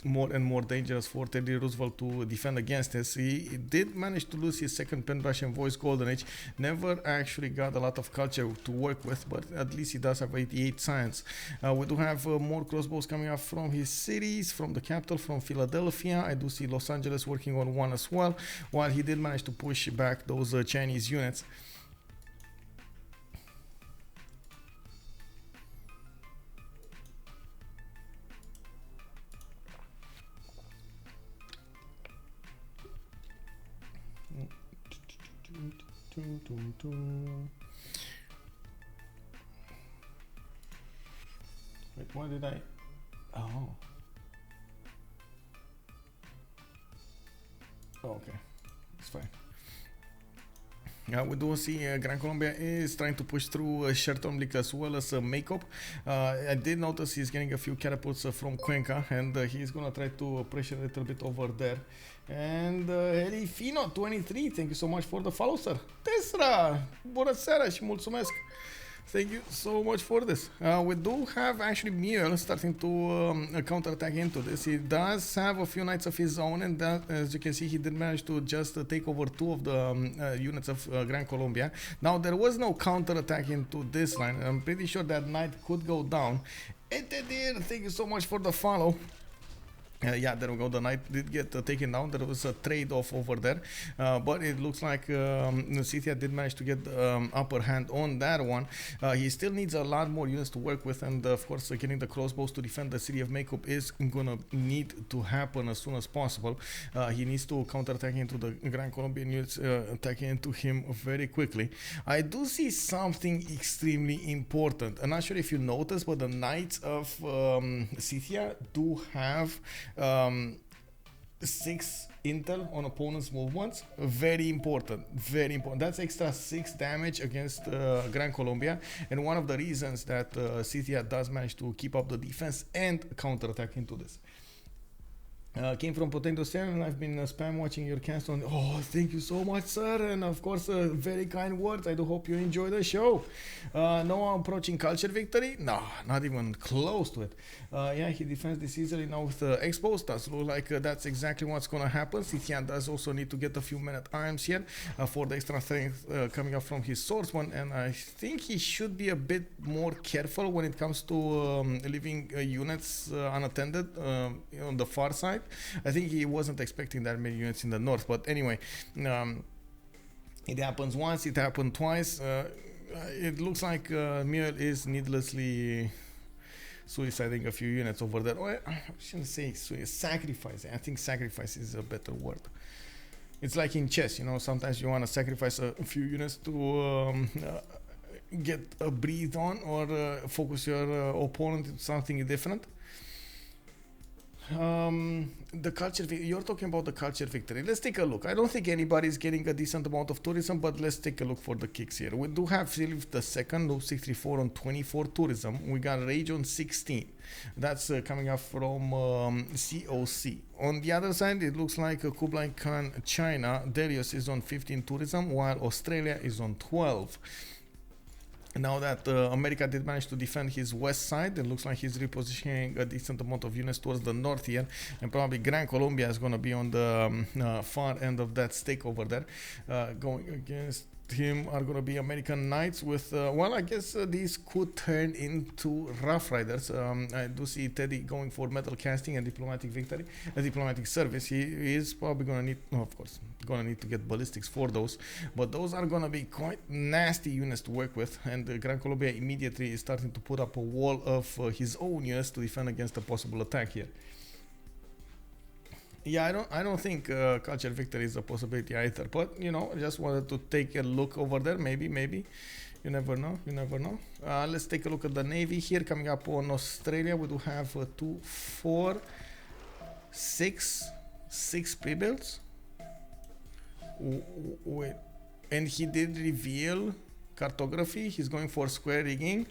more and more dangerous for Teddy Roosevelt to defend against this. He did manage to lose his second pen Russian voice golden age, never actually got a lot of culture to work with, but at least he does have 88 science. We do have more crossbows coming up from his cities, from the capital, from Philadelphia. I do see Los Angeles working on one as well, while he did manage to push back those Chinese units. Wait, why did I? Oh. Okay, it's fine. We do see Gran Colombia is trying to push through Sherton League as well as Makeup. I did notice he's getting a few catapults from Cuenca, and he's gonna try to pressure a little bit over there. And Elifino 23, thank you so much for the follow, sir. Tesra, bună seara și mulțumesc. Thank you so much for this. We do have actually Mule starting to counterattack into this. He does have a few knights of his own, and that, as you can see, he did manage to just take over 2 of the units of Gran Colombia. Now, there was no counterattack into this line. I'm pretty sure that knight could go down. Etedir, thank you so much for the follow. Yeah, there we go. The knight did get taken down. There was a trade-off over there, but it looks like Scythia did manage to get upper hand on that one. He still needs a lot more units to work with, and of course, getting the crossbows to defend the city of Makeup is gonna need to happen as soon as possible. He needs to counterattack into the Gran Colombian units, attacking into him very quickly. I do see something extremely important. I'm not sure if you noticed, but the knights of Scythia do have 6 intel on opponent's movements. Very important, very important. That's extra 6 damage against Gran Colombia, and one of the reasons that Scythia does manage to keep up the defense and counterattack into this. Came from Potendo 7, I've been spam watching your cast on. Oh, thank you so much, sir, and of course very kind words. I do hope you enjoy the show. No approaching culture victory? No, not even close to it. Yeah, he defends this easily now with Exposed. Does look like that's exactly what's gonna happen. Scythia does also need to get a few men-at-arms here for the extra strength coming up from his swordsman, and I think he should be a bit more careful when it comes to leaving units unattended on the far side. I think he wasn't expecting that many units in the north, but anyway, it happens once, it happened twice. It looks like Mule is needlessly suiciding a few units over there. Oh, I shouldn't say sacrificing. I think sacrifice is a better word. It's like in chess, you know, sometimes you want to sacrifice a few units to get a breathe on or focus your opponent into something different. The culture, you're talking about the culture victory. Let's take a look. I don't think anybody's getting a decent amount of tourism, but let's take a look for the kicks here. We do have Philip II, Noob 64 on 24 tourism. We got Rage on 16. That's coming up from CoC. On the other side, it looks like Kublai Khan China, Derios is on 15 tourism, while Australia is on 12. Now that America did manage to defend his west side, it looks like he's repositioning a decent amount of units towards the north here, and probably Gran Colombia is going to be on the far end of that stake over there. Going against him are going to be American Knights with, well, I guess these could turn into Rough Riders. I do see Teddy going for metal casting and diplomatic victory, diplomatic service. He is probably going to need, no, of course, going to need to get ballistics for those, but those are going to be quite nasty units to work with, and Gran Colombia immediately is starting to put up a wall of his own units to defend against a possible attack here. Yeah, I don't think culture victory is a possibility either, but you know, I just wanted to take a look over there. Maybe you never know, let's take a look at the navy here. Coming up on Australia, we do have 2, 4, 6 pre-builds. Wait, and he did reveal cartography. He's going for square rigging.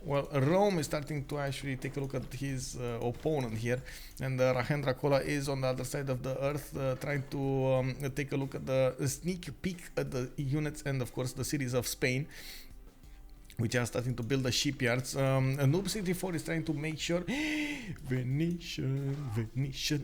Well, Rome is starting to actually take a look at his opponent here, and Rahendra Kola is on the other side of the earth trying to take a look at the sneak peek at the units and of course the cities of Spain, which are starting to build the shipyards. Noob 64 is trying to make sure Venetian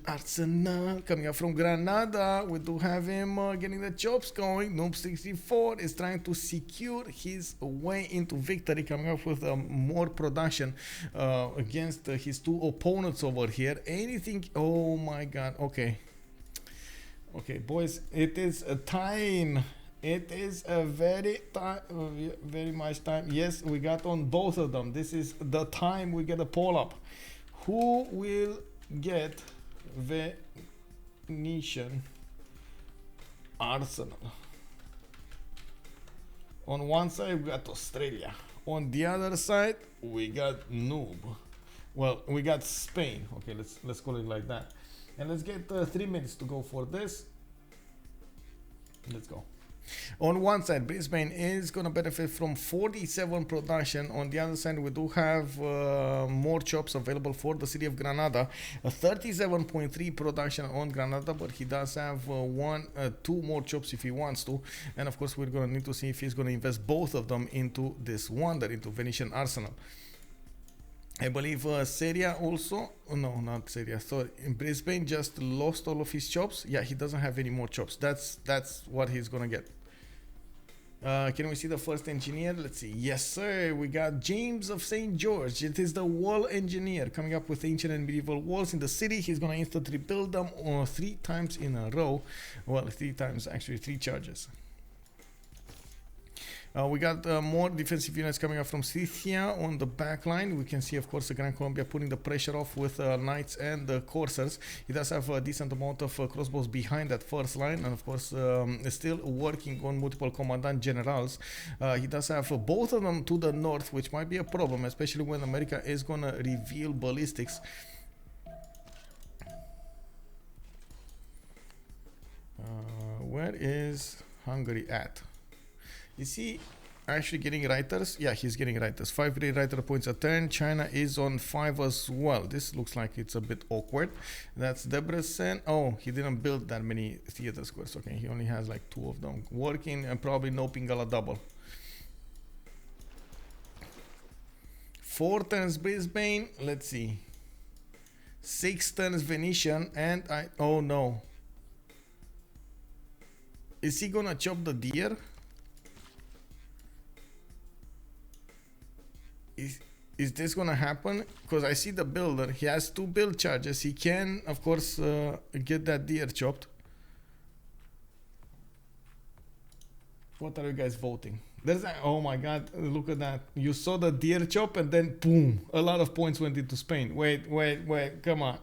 Arsenal coming up from Granada. We do have him getting the chops going. Noob 64 is trying to secure his way into victory, coming up with more production against his 2 opponents over here. Anything? Oh my god. Okay, boys, it is a time. It is a very much time. Yes, we got on both of them. This is the time we get a poll up. Who will get Venetian Arsenal? On one side we got Australia. On the other side we got Noob. Well, we got Spain. Okay, let's call it like that. And let's get 3 minutes to go for this. Let's go. On one side, Brisbane is going to benefit from 47 production. On the other side, we do have more chops available for the city of Granada. A 37.3 production on Granada, but he does have two more chops if he wants to. And of course, we're going to need to see if he's going to invest both of them into this wonder, into Venetian Arsenal. I believe Seria also, no, not Seria, sorry, in Brisbane just lost all of his chops. Yeah, he doesn't have any more chops. That's what he's gonna get. Can we see the first engineer? Let's see. Yes, sir. We got James of St. George. It is the wall engineer coming up with ancient and medieval walls in the city. He's gonna instantly build them 3 times in a row. Well, 3 times, actually 3 charges. We got more defensive units coming up from Scythia on the back line. We can see, of course, the Gran Colombia putting the pressure off with knights and the coursers. He does have a decent amount of crossbows behind that first line, and of course, still working on multiple commandant generals. He does have both of them to the north, which might be a problem, especially when America is gonna reveal ballistics. Where is Hungary at? Is he actually getting writers? Yeah, he's getting writers. 5 writer points a turn. China is on 5 as well. This looks like it's a bit awkward. That's Debrecen. Oh, he didn't build that many theater squares. Okay, he only has like 2 of them working, and probably no Pingala double. 4 turns Brisbane. Let's see. 6 turns Venetian, and oh no. Is he gonna chop the deer? Is this gonna happen? Because I see the builder, he has 2 build charges. He can, of course, get that deer chopped. What are you guys voting? There's oh my god, look at that. You saw the deer chop and then boom, a lot of points went into Spain. Wait, come on.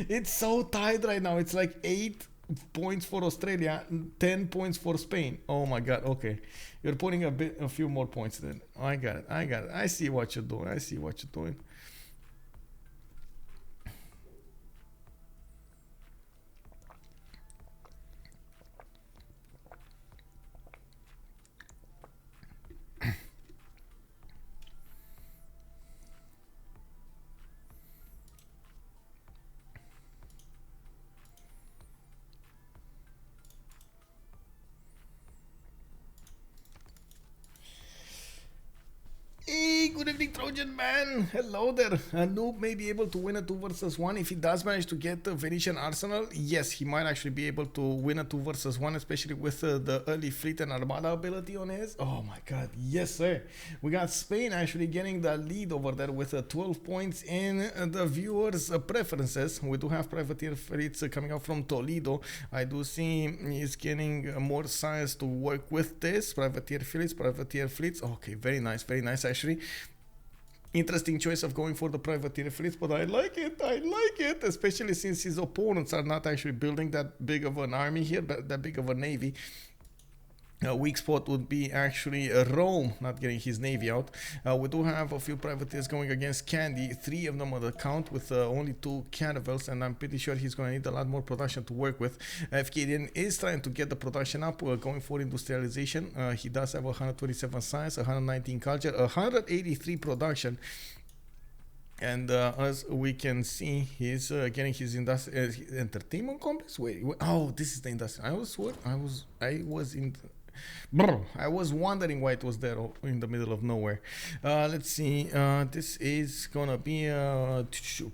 It's so tight right now. It's like 8 points for Australia, 10 points for Spain. Oh my god, okay. You're putting a few more points then. I got it. I see what you're doing. Hey, good evening, Trojan man. Hello there. A noob may be able to win a 2 versus 1 if he does manage to get the Venetian Arsenal. Yes, he might actually be able to win a 2 versus 1, especially with the early fleet and armada ability on his. Oh my god, yes sir. We got Spain actually getting the lead over there with 12 points in the viewers' preferences. We do have privateer fleets coming out from Toledo. I do see he's getting more science to work with this. Privateer fleets. Okay, very nice actually. Interesting choice of going for the privateer fleets, but I like it, especially since his opponents are not actually building that big of an army here, but that big of a navy. A weak spot would be actually Rome not getting his navy out. We do have a few privateers going against Candy, 3 of them on the count with only 2 caravels, and I'm pretty sure he's going to need a lot more production to work with. Fkdn is trying to get the production up, going for industrialization. He does have 127 science, 119 culture, 183 production. And as we can see, he's getting his entertainment complex. Wait, oh, this is the industrial. I was wondering why it was there in the middle of nowhere. Let's see. This is gonna be a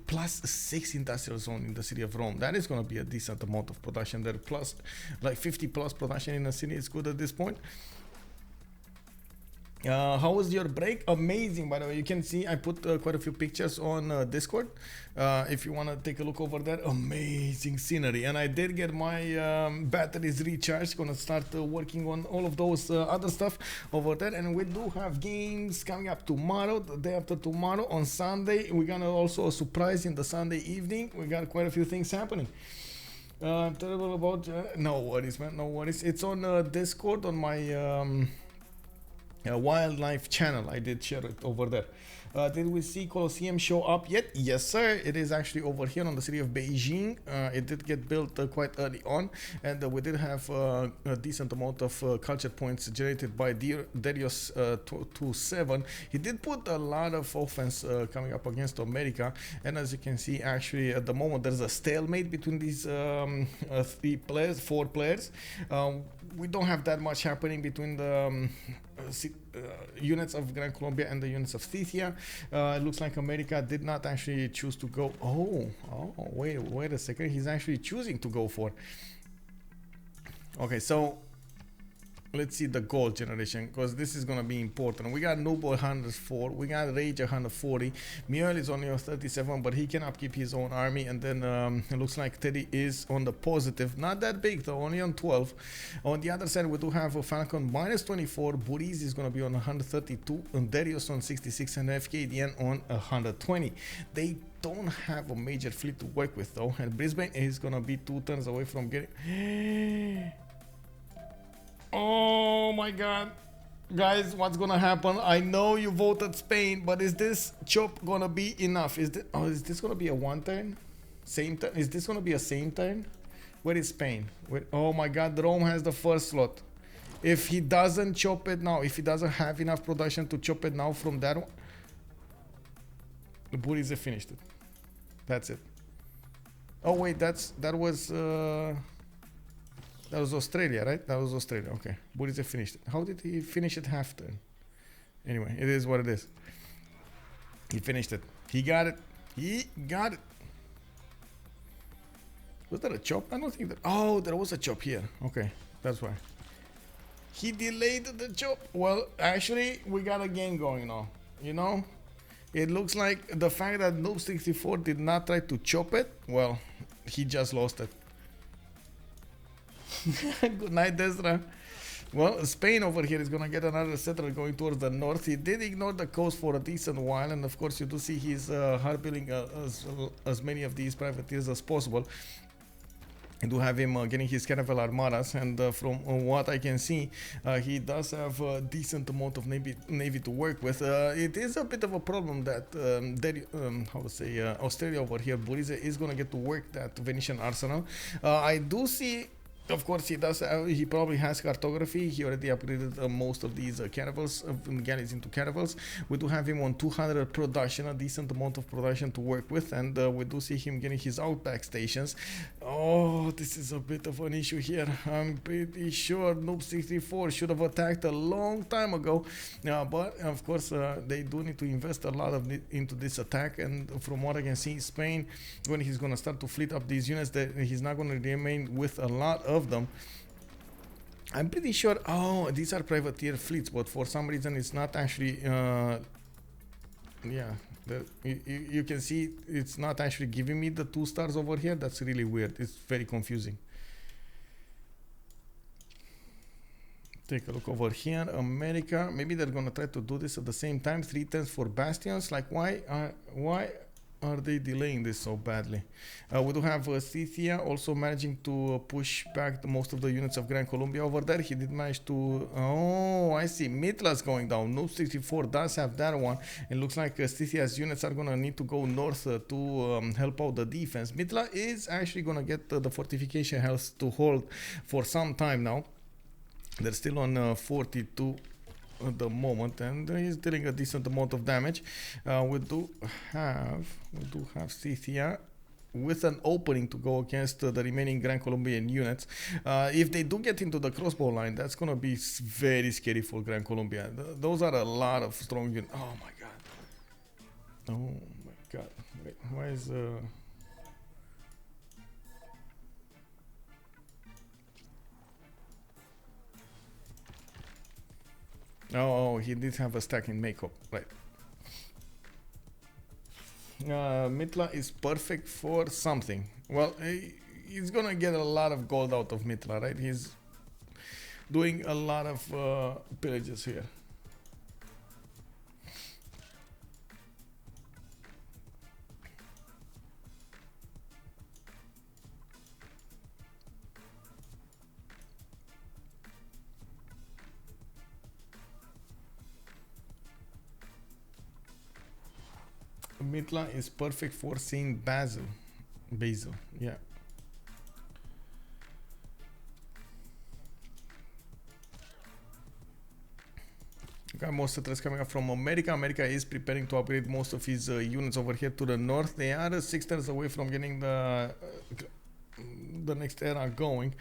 +6 industrial zone in the city of Rome. That is gonna be a decent amount of production there. Plus, like 50 plus production in the city is good at this point. How was your break? Amazing, by the way. You can see I put quite a few pictures on Discord. If you want to take a look over there, amazing scenery. And I did get my batteries recharged. Gonna start working on all of those other stuff over there. And we do have games coming up tomorrow, the day after tomorrow, on Sunday. We're gonna also surprise in the Sunday evening. We got quite a few things happening. I'm terrible about no worries, man, no worries. It's on Discord on my wildlife channel. I did share it over there. Did we see Colosseum show up yet? Yes, sir. It is actually over here on the city of Beijing. It did get built quite early on, and we did have a decent amount of culture points generated by Derios 27. He did put a lot of offense coming up against America, and as you can see, actually at the moment there's a stalemate between these four players. We don't have that much happening between the units of Gran Colombia and the units of Scythia. It looks like America did not actually choose to go. Wait a second. He's actually choosing to go for. Okay, so let's see the gold generation, because this is going to be important. We got Noble 104, we got Rage 140, Mule is only on 37, but he can upkeep his own army. And then it looks like Teddy is on the positive, not that big though, only on 12. On the other side we do have a Falcon minus 24, Burrize is going to be on 132, and Derios on 66, and Fkdn on 120. They don't have a major fleet to work with though, and Brisbane is going to be 2 turns away from getting... Oh my god. Guys, what's gonna happen? I know you voted Spain, but is this chop gonna be enough? Is this gonna be a 1 turn? Same turn? Is this gonna be a same turn? Where is Spain? Oh my god, Rome has the first slot. If he doesn't chop it now, if he doesn't have enough production to chop it now from that one, the Burrize finished it. That's it. Oh wait, that was Australia, right? That was Australia. Okay. Burrize finished it. How did he finish it half turn? Anyway, it is what it is. He finished it. He got it. He got it. Was that a chop? I don't think that. Oh, there was a chop here. Okay. That's why. He delayed the chop. Well, actually, we got a game going now. You know? It looks like the fact that Noob64 did not try to chop it, well, he just lost it. Good night, Desra. Well, Spain over here is gonna get another settler going towards the north. He did ignore the coast for a decent while, and of course you do see he's hard building as many of these privateers as possible. I do have him getting his Caravel Armadas, and from what I can see, he does have a decent amount of navy to work with. It is a bit of a problem that Australia over here, Burrize, is gonna get to work that Venetian arsenal. I do see. Of course, he does. He probably has cartography. He already upgraded most of these caravels, galleys into caravels. We do have him on 200 production, a decent amount of production to work with, and we do see him getting his outback stations. Oh, this is a bit of an issue here. I'm pretty sure Noob64 should have attacked a long time ago, but of course they do need to invest a lot into this attack. And from what I can see, Spain, when he's gonna start to fleet up these units, that he's not gonna remain with a lot of them. I'm pretty sure. Oh, these are privateer fleets, but for some reason it's not actually. Yeah, you can see it's not actually giving me the 2 stars over here. That's really weird. It's very confusing. Take a look over here. America. Maybe they're gonna try to do this at the same time. 3 turns for bastions. Like why are they delaying this so badly? We do have Scythia also managing to push back most of the units of Gran Colombia over there. He did manage to... Oh, I see. Mitla's going down. Noob64 does have that one. It looks like Scythia's units are going to need to go north to help out the defense. Mitla is actually going to get the fortification health to hold for some time now. They're still on 42 at the moment, and he's dealing a decent amount of damage. We do have Scythia with an opening to go against the remaining Gran Colombian units. If they do get into the crossbow line, that's gonna be very scary for Gran Colombia. Those are a lot of strong units. Oh my god. Oh my god. Wait, why is Oh, he did have a stack in makeup, right. Mitla is perfect for something. Well, he's gonna get a lot of gold out of Mitla, right? He's doing a lot of pillages here. Mitla is perfect for Saint Basil. Basil, yeah. Got most of threats coming up from America. America is preparing to upgrade most of his units over here to the north. They are 6 turns away from getting the next era going.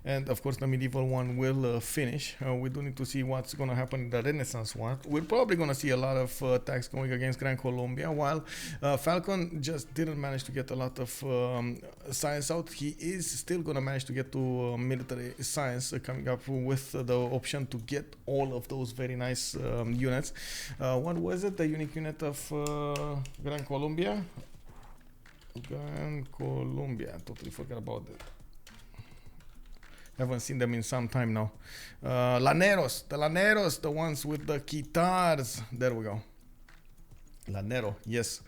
And of course the medieval one will finish. We do need to see what's going to happen in the Renaissance one. We're probably going to see a lot of attacks going against Gran Colombia, while Falcon just didn't manage to get a lot of science out. He is still going to manage to get to military science, coming up with the option to get all of those very nice units. What was it? The unique unit of Gran Colombia? Gran Colombia. I totally forgot about that. Haven't seen them in some time now. Laneros, the ones with the guitars. There we go. Lanero, yes.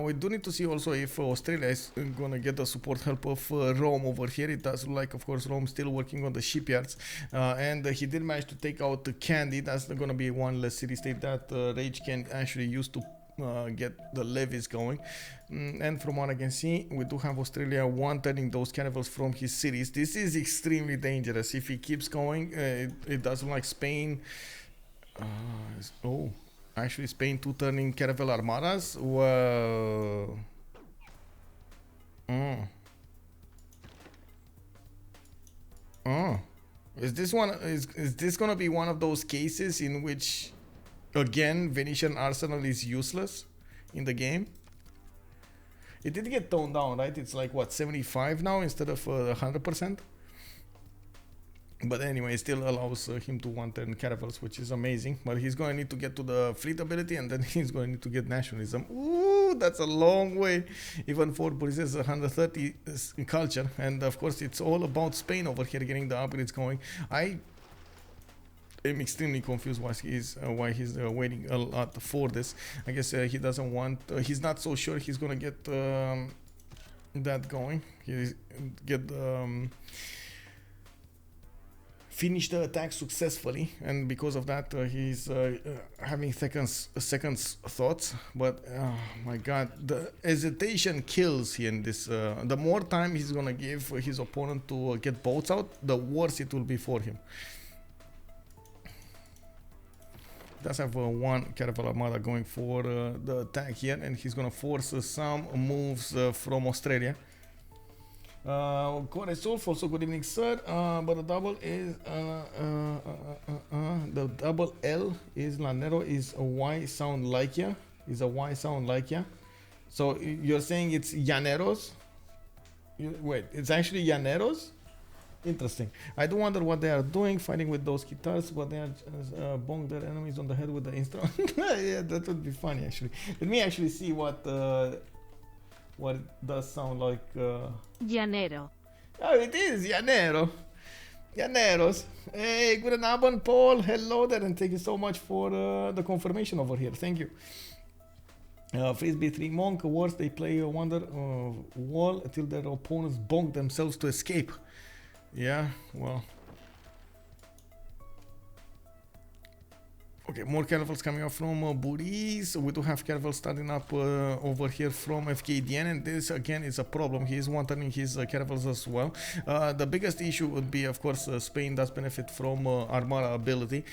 We do need to see also if Australia is gonna get the support help of Rome over here. It does look like, of course, Rome still working on the shipyards, and he did manage to take out the Candy. That's gonna be one less city state that Rage can actually use to get the levies going. And from what I can see, we do have Australia turning those caravels from his cities. This is extremely dangerous. If he keeps going, it doesn't like Spain. Oh, actually Spain turning caravel armadas. Whoa. Is this gonna be one of those cases in which again Venetian arsenal is useless in the game? It did get toned down, right? It's like what, 75 now instead of 100%. But anyway, it still allows him to turn caravels, which is amazing. But he's going to need to get to the fleet ability, and then he's going to need to get nationalism. Ooh, that's a long way. Even for Burrize 130 culture, and of course it's all about Spain over here getting the upgrades going. I'm extremely confused why he's waiting a lot for this. I guess he doesn't want. He's not so sure he's gonna get that going. Finish the attack successfully, and because of that, he's having seconds thoughts. But oh my God, the hesitation kills here in this. The more time he's gonna give his opponent to get boats out, the worse it will be for him. Does have one caravel armada going for the attack here, and he's gonna force some moves from Australia. Sulf, also good evening, sir. But the double is the double L is Lanero, is a Y sound like ya, is a Y sound like ya. So you're saying it's Llaneros? Wait, it's actually Llaneros? Interesting. I do wonder what they are doing, fighting with those guitars, but they are bong their enemies on the head with the instrument. Yeah, that would be funny actually. Let me actually see what it does sound like. Llanero. Oh, it is Llanero. Llaneros. Hey, good Abend, Paul. Hello there, and thank you so much for the confirmation over here. Thank you. Frisbee 3 Monk Wars, they play Wonder Wall until their opponents bonk themselves to escape. Yeah, well. Okay, more caravels coming up from Burrize. We do have caravels starting up over here from Fkdn, and this again is a problem. He is turning his caravels as well. The biggest issue would be, of course, Spain does benefit from Armada ability,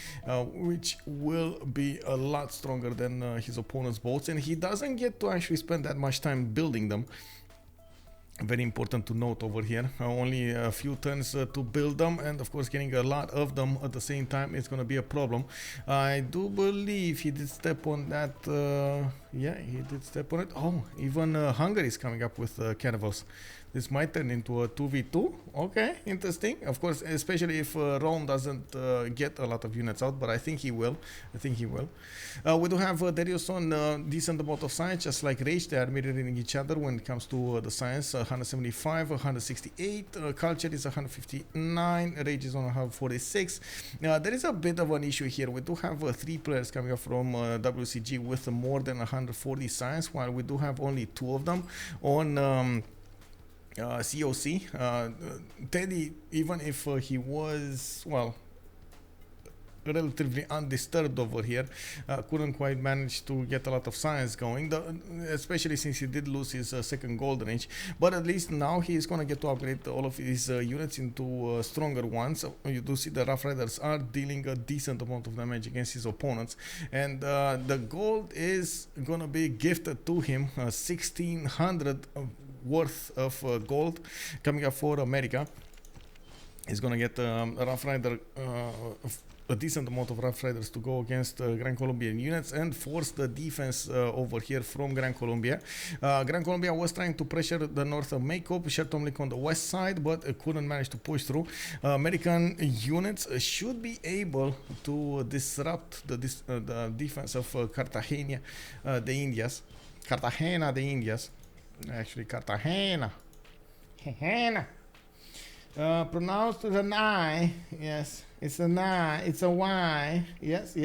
which will be a lot stronger than his opponent's boats, and he doesn't get to actually spend that much time building them. Very important to note over here. Only a few turns to build them, and of course getting a lot of them at the same time is going to be a problem. I do believe he did step on that. Yeah, he did step on it. Oh, even Hungary is coming up with caravels. This might turn into a 2v2. Okay, interesting. Of course, especially if Rome doesn't get a lot of units out, but I think he will. We do have Derios on decent amount of science, just like Rage. They are mirroring each other when it comes to the science. 175, 168. Culture is 159. Rage is on 146. There is a bit of an issue here. We do have 3 players coming up from WCG with more than 140 science, while we do have only 2 of them on CoC. Teddy, even if he was, well, relatively undisturbed over here. Couldn't quite manage to get a lot of science going, especially since he did lose his second golden age. But at least now he is going to get to upgrade all of his units into stronger ones. You do see the Rough Riders are dealing a decent amount of damage against his opponents, and the gold is going to be gifted to him, 1600 worth of gold coming up for America. He's gonna get a Rough Rider, a decent amount of Rough Riders to go against Gran Colombian units and force the defense over here from Gran Colombia. Gran Colombia was trying to pressure the north of Mako, Shertomlik on the west side, but couldn't manage to push through. American units should be able to disrupt the defense of Cartagena de Indias. Cartagena de Indias. Actually, Cartagena. Pronounced with an I. Yes, it's an I. It's a Y. Yes.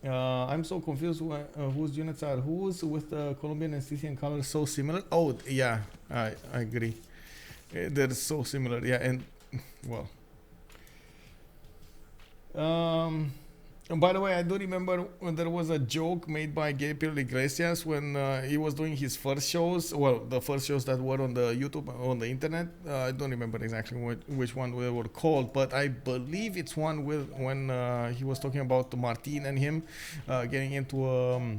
I'm so confused whose units are whose with the Colombian and Scythian colors so similar. Oh, yeah, I agree. They're so similar. Yeah, and well. And by the way, I do remember when there was a joke made by Gabriel Iglesias when he was doing his first shows. Well, the first shows that were on the YouTube, on the internet. I don't remember exactly which one they were called, but I believe it's one with when he was talking about Martin and him getting into a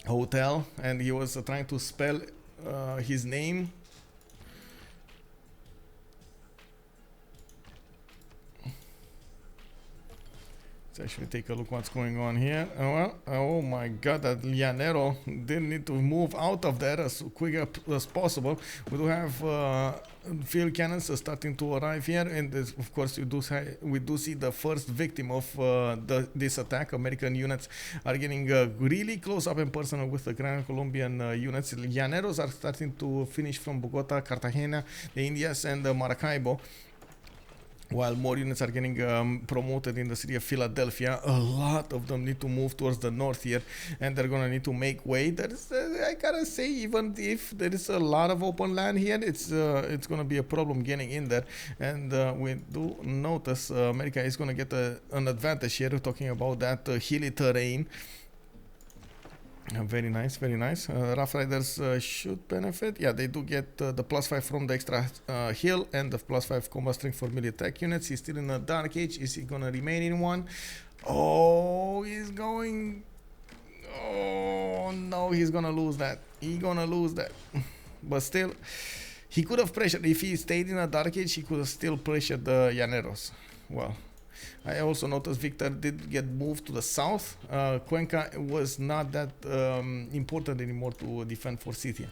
hotel, and he was trying to spell his name. Let's actually take a look what's going on here. Oh my god, that Llanero didn't need to move out of there as quick as possible. We do have field cannons starting to arrive here, and of course we do see the first victim of this attack. American units are getting really close up and personal with the Gran Colombian units. Llaneros are starting to finish from Bogota, Cartagena, the Indias, and Maracaibo, while more units are getting promoted in the city of Philadelphia. A lot of them need to move towards the north here, and they're gonna need to make way. I gotta say, even if there is a lot of open land here, it's gonna be a problem getting in there. And we do notice America is gonna get an advantage here, talking about that hilly terrain. Very nice, very nice. Rough Riders should benefit. Yeah, they do get the +5 from the extra hill and the +5 combat strength for melee attack units. He's still in a dark age. Is he gonna remain in one? Oh, he's going. Oh no, he's gonna lose that. He's gonna lose that. But still, he could have pressured. If he stayed in a dark age, he could have still pressured the Llaneros. Well, I also noticed Victor did get moved to the south. Cuenca was not that important anymore to defend for Scythia.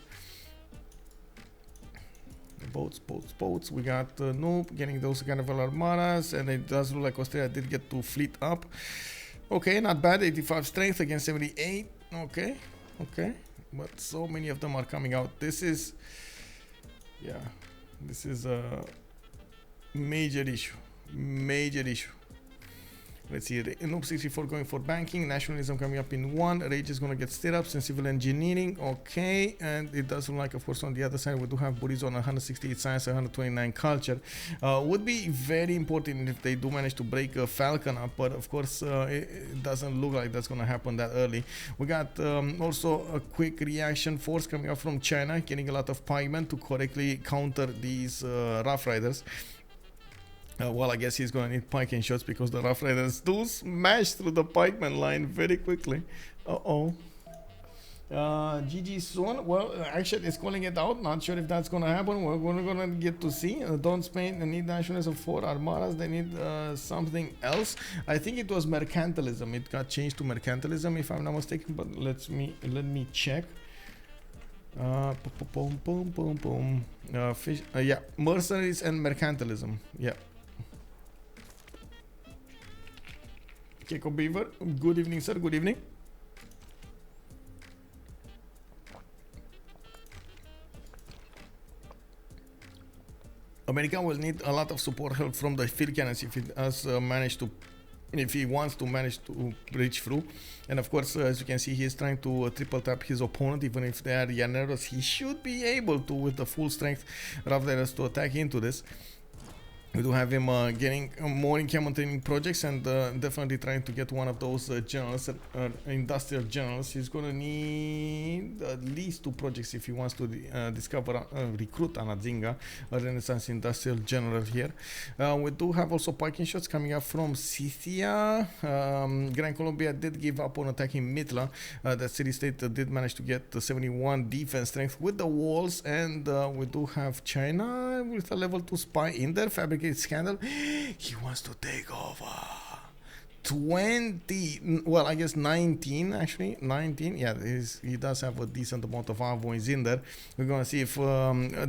Boats. We got Noob getting those kind of armadas, and it does look like Australia did get to fleet up. Okay, not bad. 85 strength against 78. Okay. But so many of them are coming out. This is a major issue. Let's see, Noob 64 going for banking, nationalism coming up in 1, rage is going to get stirrups and civil engineering. Okay, and it does look like, of course, on the other side we do have Burrize on 168 science, 129 culture. Would be very important if they do manage to break a Falcon up, but of course it doesn't look like that's going to happen that early. We got also a quick reaction force coming up from China, getting a lot of pikemen to correctly counter these Rough Riders. Well, I guess he's going to need piking shots because the Rough Riders do smash through the pikeman line very quickly. GG soon. Well, actually, it's calling it out. Not sure if that's going to happen. We're going to get to see. Don't Spain need nationalism for armadas. They need something else. I think it was mercantilism. It got changed to mercantilism, if I'm not mistaken. But let me check. Yeah, mercenaries and mercantilism. Yeah. Keiko Beaver, good evening, sir. Good evening. America will need a lot of support help from the field cannons if it has if he wants to manage to breach through. And of course, as you can see, he is trying to triple tap his opponent. Even if they are Llaneros, he should be able to, with the full strength Rough Riders, to attack into this. We do have him getting more income training projects and definitely trying to get one of those generals, industrial generals. He's gonna need at least 2 projects if he wants to discover, recruit Anazinga, a Renaissance industrial general here. We do have also parking shots coming up from Scythia. Gran Colombia did give up on attacking Mitla. That city-state did manage to get 71 defense strength with the walls, and we do have China with a level 2 spy in there. Fabricated scandal. He wants to take over 20, well, I guess 19 actually. 19, yeah, he does have a decent amount of envoys in there. We're gonna see if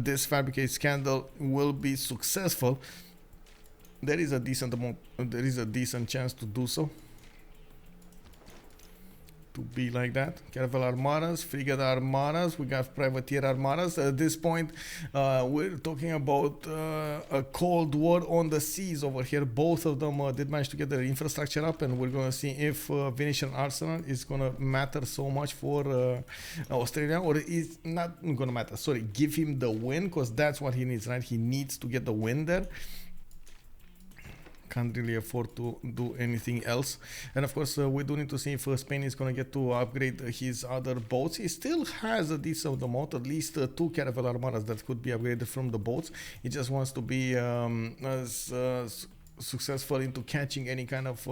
this fabricated scandal will be successful. There is a decent chance to do so, to be like that. Caravel armadas, frigate armadas, we got privateer armadas. At this point, we're talking about a cold war on the seas over here. Both of them did manage to get their infrastructure up, and we're gonna see if Venetian arsenal is gonna matter so much for Australia, or is not gonna matter. Sorry, give him the win, because that's what he needs, right? He needs to get the win there. Can't really afford to do anything else. And of course, we do need to see if Spain is going to get to upgrade his other boats. He still has a decent amount, at least 2 caravel armadas that could be upgraded from the boats. He just wants to be as successful into catching any kind of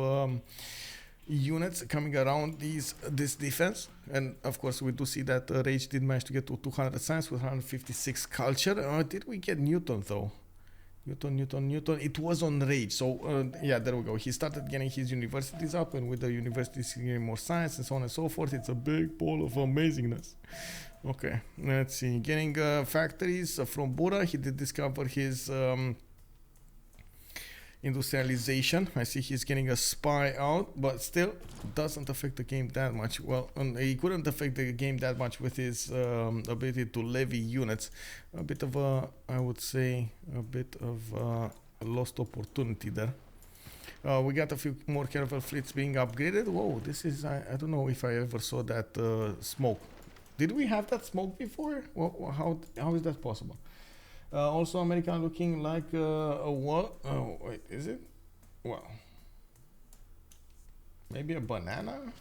units coming around this defense. And of course, we do see that Rage did manage to get to 200 science with 156 culture. Did we get Newton though? Newton. It was on Rage. So yeah, there we go. He started getting his universities up, and with the universities getting more science and so on and so forth, it's a big ball of amazingness. Okay, let's see. Getting factories from Bura. He did discover his industrialization. I see he's getting a spy out, but still doesn't affect the game that much. Well, he couldn't affect the game that much with his ability to levy units. A bit of a, I would say, a bit of a lost opportunity there. We got a few more caravel fleets being upgraded. Whoa, this is, I don't know if I ever saw that smoke. Did we have that smoke before? Well, how is that possible? Also, American looking like a what? Oh, wait, is it? Well, maybe a banana?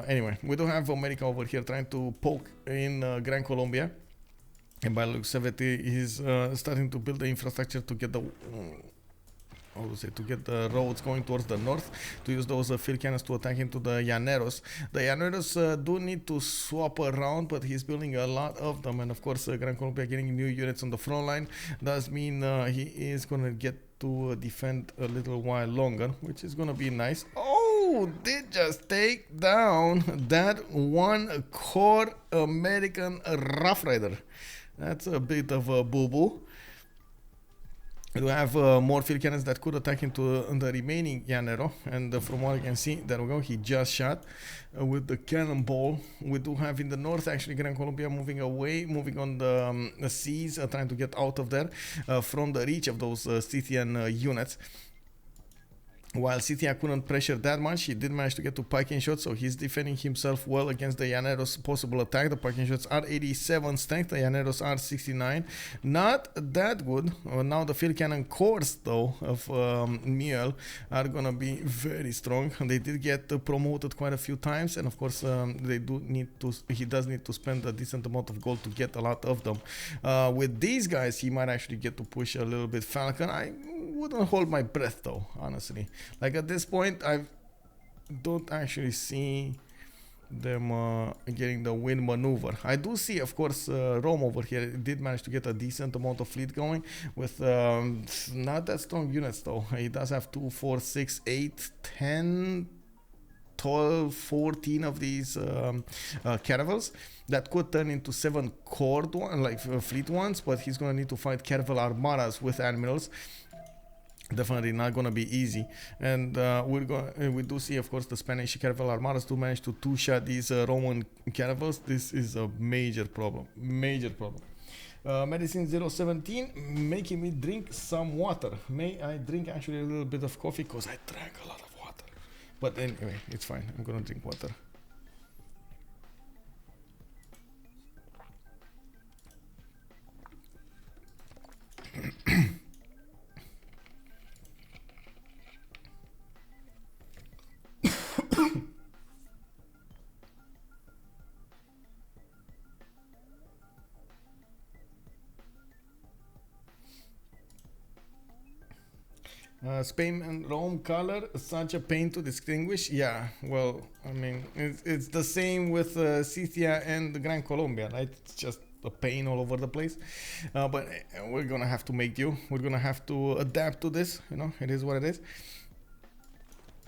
Anyway, we do have America over here trying to poke in Gran Colombia. And by the looks of it, he's starting to build the infrastructure to get the... how to say, to get the roads going towards the north, to use those field cannons to attack into the Llaneros. The Llaneros do need to swap around, but he's building a lot of them, and of course Gran Colombia getting new units on the front line does mean he is going to get to defend a little while longer, which is going to be nice. Oh, did just take down that 1 core American Rough Rider. That's a bit of a boo-boo. We have more field cannons that could attack into the remaining Llanero, and from what I can see, there we go, he just shot with the cannonball. We do have in the north actually Gran Colombia moving away, moving on the seas, trying to get out of there from the reach of those Scythian units. While Scythia couldn't pressure that much, he did manage to get to parking shots, so he's defending himself well against the Llaneros' possible attack. The parking shots are 87 strength, the Llaneros are 69. Not that good. Now the field cannon cores, though, of Miel are gonna be very strong. They did get promoted quite a few times, and of course they do need to. He does need to spend a decent amount of gold to get a lot of them. With these guys, he might actually get to push a little bit Falcon. I wouldn't hold my breath, though, honestly. Like at this point, I don't actually see them getting the win maneuver. I do see, of course, Rome over here did manage to get a decent amount of fleet going with not that strong units, though. He does have 2, 4, 6, 8, 10, 12, 14 of these caravels that could turn into 7 cored one, like fleet ones, but he's gonna need to fight caravel armadas with admirals. Definitely not gonna be easy, and we do see, of course, the Spanish caravel armadas do manage to two-shot these Roman caravels. This is a major problem. Medicine 017 making me drink some water. May I drink actually a little bit of coffee, because I drank a lot of water. But anyway, it's fine. I'm gonna drink water. Spain and Rome color, such a pain to distinguish. Yeah, well, I mean, it's the same with Scythia and the Gran Colombia, right? It's just a pain all over the place. But we're gonna have to make do. We're gonna have to adapt to this. You know, it is what it is.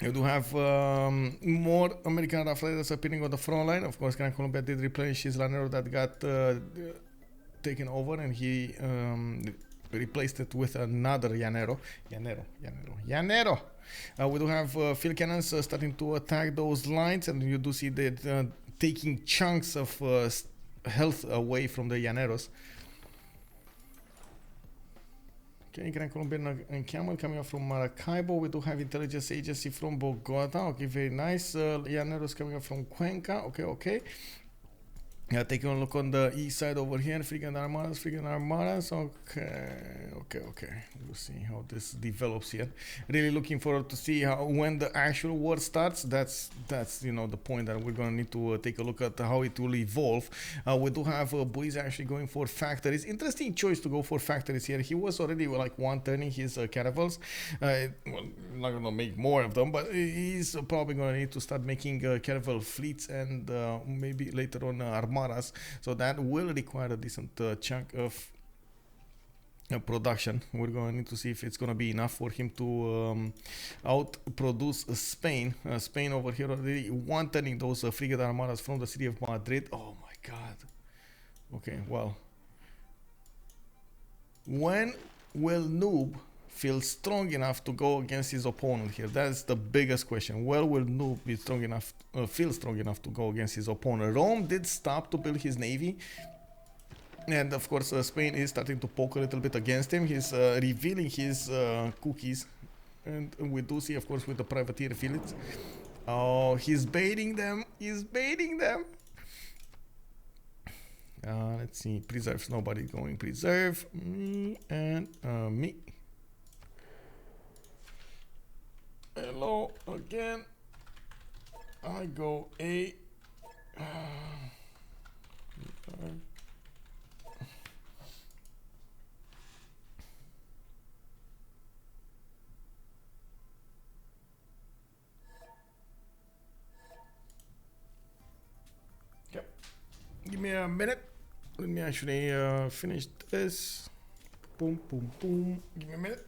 You do have more American rough riders appearing on the front line. Of course, Gran Colombia did replenish his Lanero that got taken over, and he replaced it with another Llanero. We do have field cannons starting to attack those lines, and you do see that taking chunks of health away from the Llaneros. Okay, Gran Colombian and Camel coming up from Maracaibo. We do have intelligence agency from Bogota. Okay, very nice. Llaneros coming up from Cuenca. Okay. Taking a look on the east side over here. Fkdn Armadas. Okay. We'll see how this develops here. Really looking forward to see how when the actual war starts. That's you know the point that we're gonna need to take a look at how it will evolve. We do have Burrize actually going for factories. Interesting choice to go for factories here. He was already like one-turning his caravels. Well, not gonna make more of them, but he's probably gonna need to start making caravel fleets and maybe later on armadas. So that will require a decent chunk of production. We're going to need to see if it's going to be enough for him to outproduce Spain. Spain over here already one-turning those frigate armadas from the city of Madrid. Oh my god. Okay, well. When will Noob feel strong enough to go against his opponent here? That's the biggest question. Well, will Noob be strong enough, feel strong enough to go against his opponent? Rome did stop to build his navy, and of course Spain is starting to poke a little bit against him. He's revealing his cookies, and we do see, of course, with the privateer fleets. Oh, he's baiting them. Let's see. Preserves. Nobody going preserve. Me and me. Hello again. I go A. Yep. Give me a minute. Let me actually finish this. Boom. Give me a minute.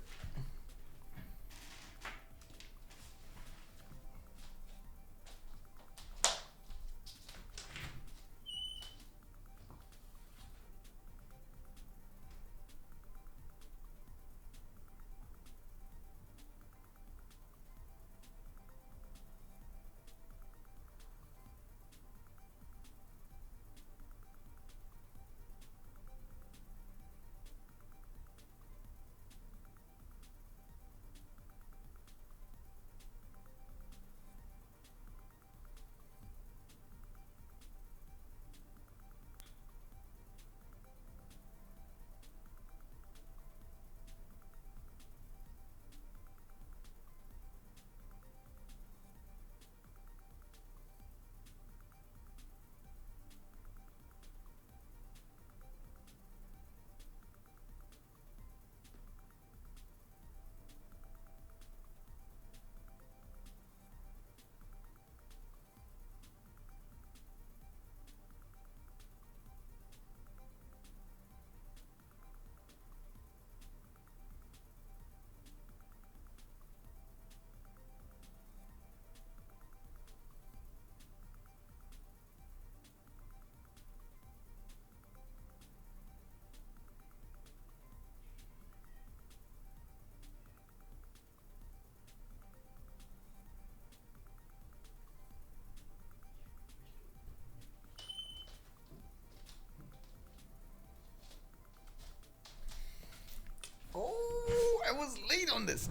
I was late on this.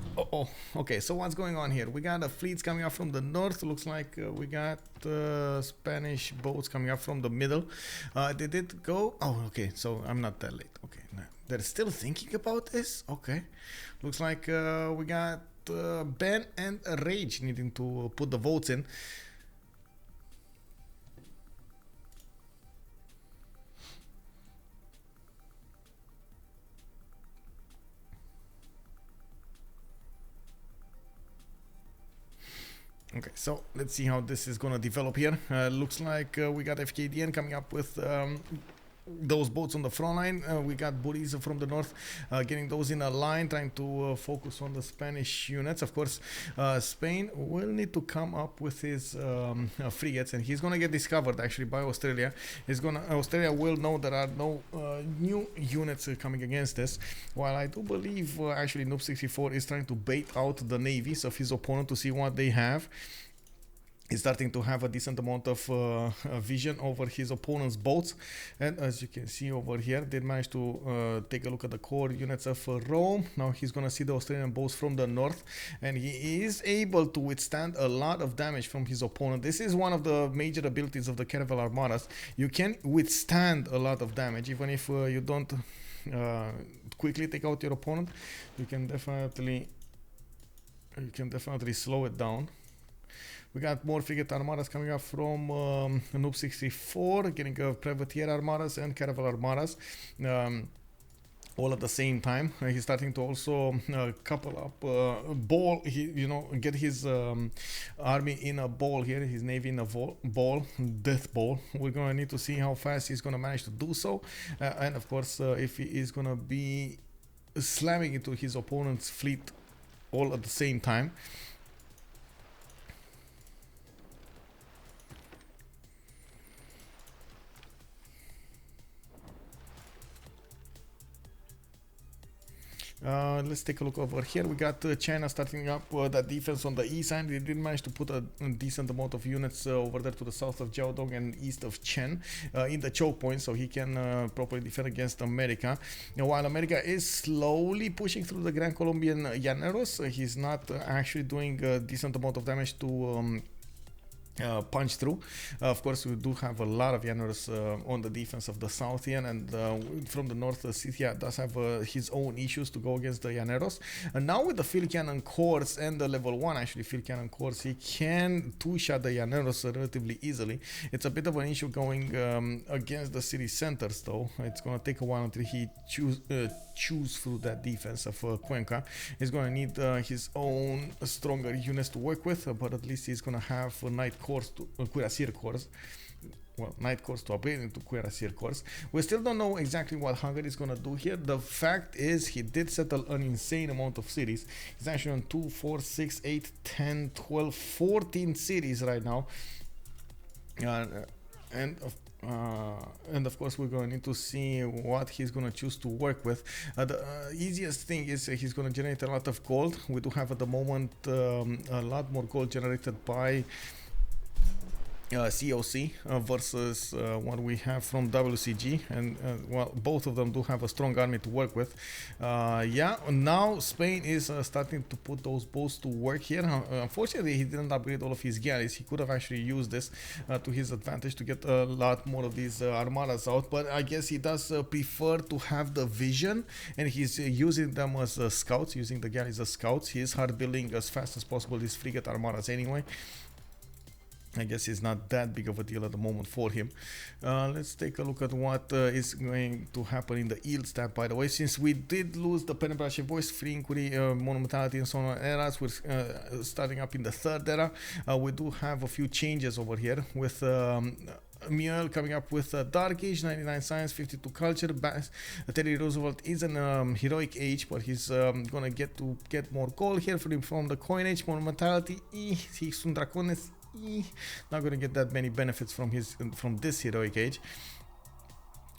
Okay, so what's going on here? We got the fleets coming up from the north. Looks like we got Spanish boats coming up from the middle. They did go. Oh, okay, so I'm not that late. Okay, no. They're still thinking about this. Okay, looks like we got Ben and Rage needing to put the votes in. Okay, so let's see how this is gonna develop here. Looks like we got Fkdn coming up with those boats on the front line. We got Burrize from the north, getting those in a line, trying to focus on the Spanish units. Of course, Spain will need to come up with his frigates, and he's gonna get discovered actually by Australia. Australia will know there are no new units coming against this. While I do believe actually Noob 64 is trying to bait out the navies of his opponent to see what they have. He's starting to have a decent amount of vision over his opponent's boats, and as you can see over here, did manage to take a look at the core units of Rome. Now he's gonna see the Australian boats from the north, and he is able to withstand a lot of damage from his opponent. This is one of the major abilities of the Caravel Armadas. You can withstand a lot of damage even if you don't quickly take out your opponent. You can definitely slow it down. We got more frigate armadas coming up from Noob 64, getting privateer armadas and caravel armadas all at the same time. He's starting to also couple up ball. Get his army in a ball here, his navy in a ball, death ball. We're gonna need to see how fast he's gonna manage to do so, and of course if he is gonna be slamming into his opponent's fleet all at the same time. Let's take a look over here. We got China starting up that defense on the east side. They did manage to put a decent amount of units over there to the south of Jiaodong and east of Chen in the choke point, so he can properly defend against America. Now, while America is slowly pushing through the Gran Colombian Llaneros, he's not actually doing a decent amount of damage to punch through. Of course, we do have a lot of Llaneros on the defense of the Scythia, and from the north, Scythia does have his own issues to go against the Llaneros. And now with the field cannon cores and the level 1 actually field cannon cores, he can two-shot the Llaneros relatively easily. It's a bit of an issue going against the city centers though. It's going to take a while until he chews through that defense of Cuenca. He's going to need his own stronger units to work with, but at least he's going to have night cores to cuirassier cores. Well, night cores to upgrade into cuirassier cores. We still don't know exactly what Hungary is gonna do here. The fact is he did settle an insane amount of cities. He's actually on 2, 4, 6, 8, 10, 12, 14 cities right now. And of course we're going to need to see what he's going to choose to work with. The easiest thing is he's going to generate a lot of gold. We do have at the moment a lot more gold generated by CoC versus what we have from WCG, and well, both of them do have a strong army to work with. Yeah, now Spain is starting to put those boats to work here. Unfortunately, he didn't upgrade all of his galleys. He could have actually used this to his advantage to get a lot more of these armadas out, but I guess he does prefer to have the vision, and he's using them as scouts, using the galleys as scouts. He is hard building as fast as possible these frigate armadas anyway. I guess it's not that big of a deal at the moment for him. Let's take a look at what is going to happen in the yield stat, by the way. Since we did lose the Penetrative Voice, Free Inquiry, Monumentality and so on eras, we're starting up in the third era. We do have a few changes over here with Miel coming up with Dark Age, 99 Science, 52 Culture. Teddy Roosevelt is an Heroic Age, but he's gonna get more gold here from the Coinage. Monumentality, sunt Dracones, not gonna get that many benefits from this Heroic Age.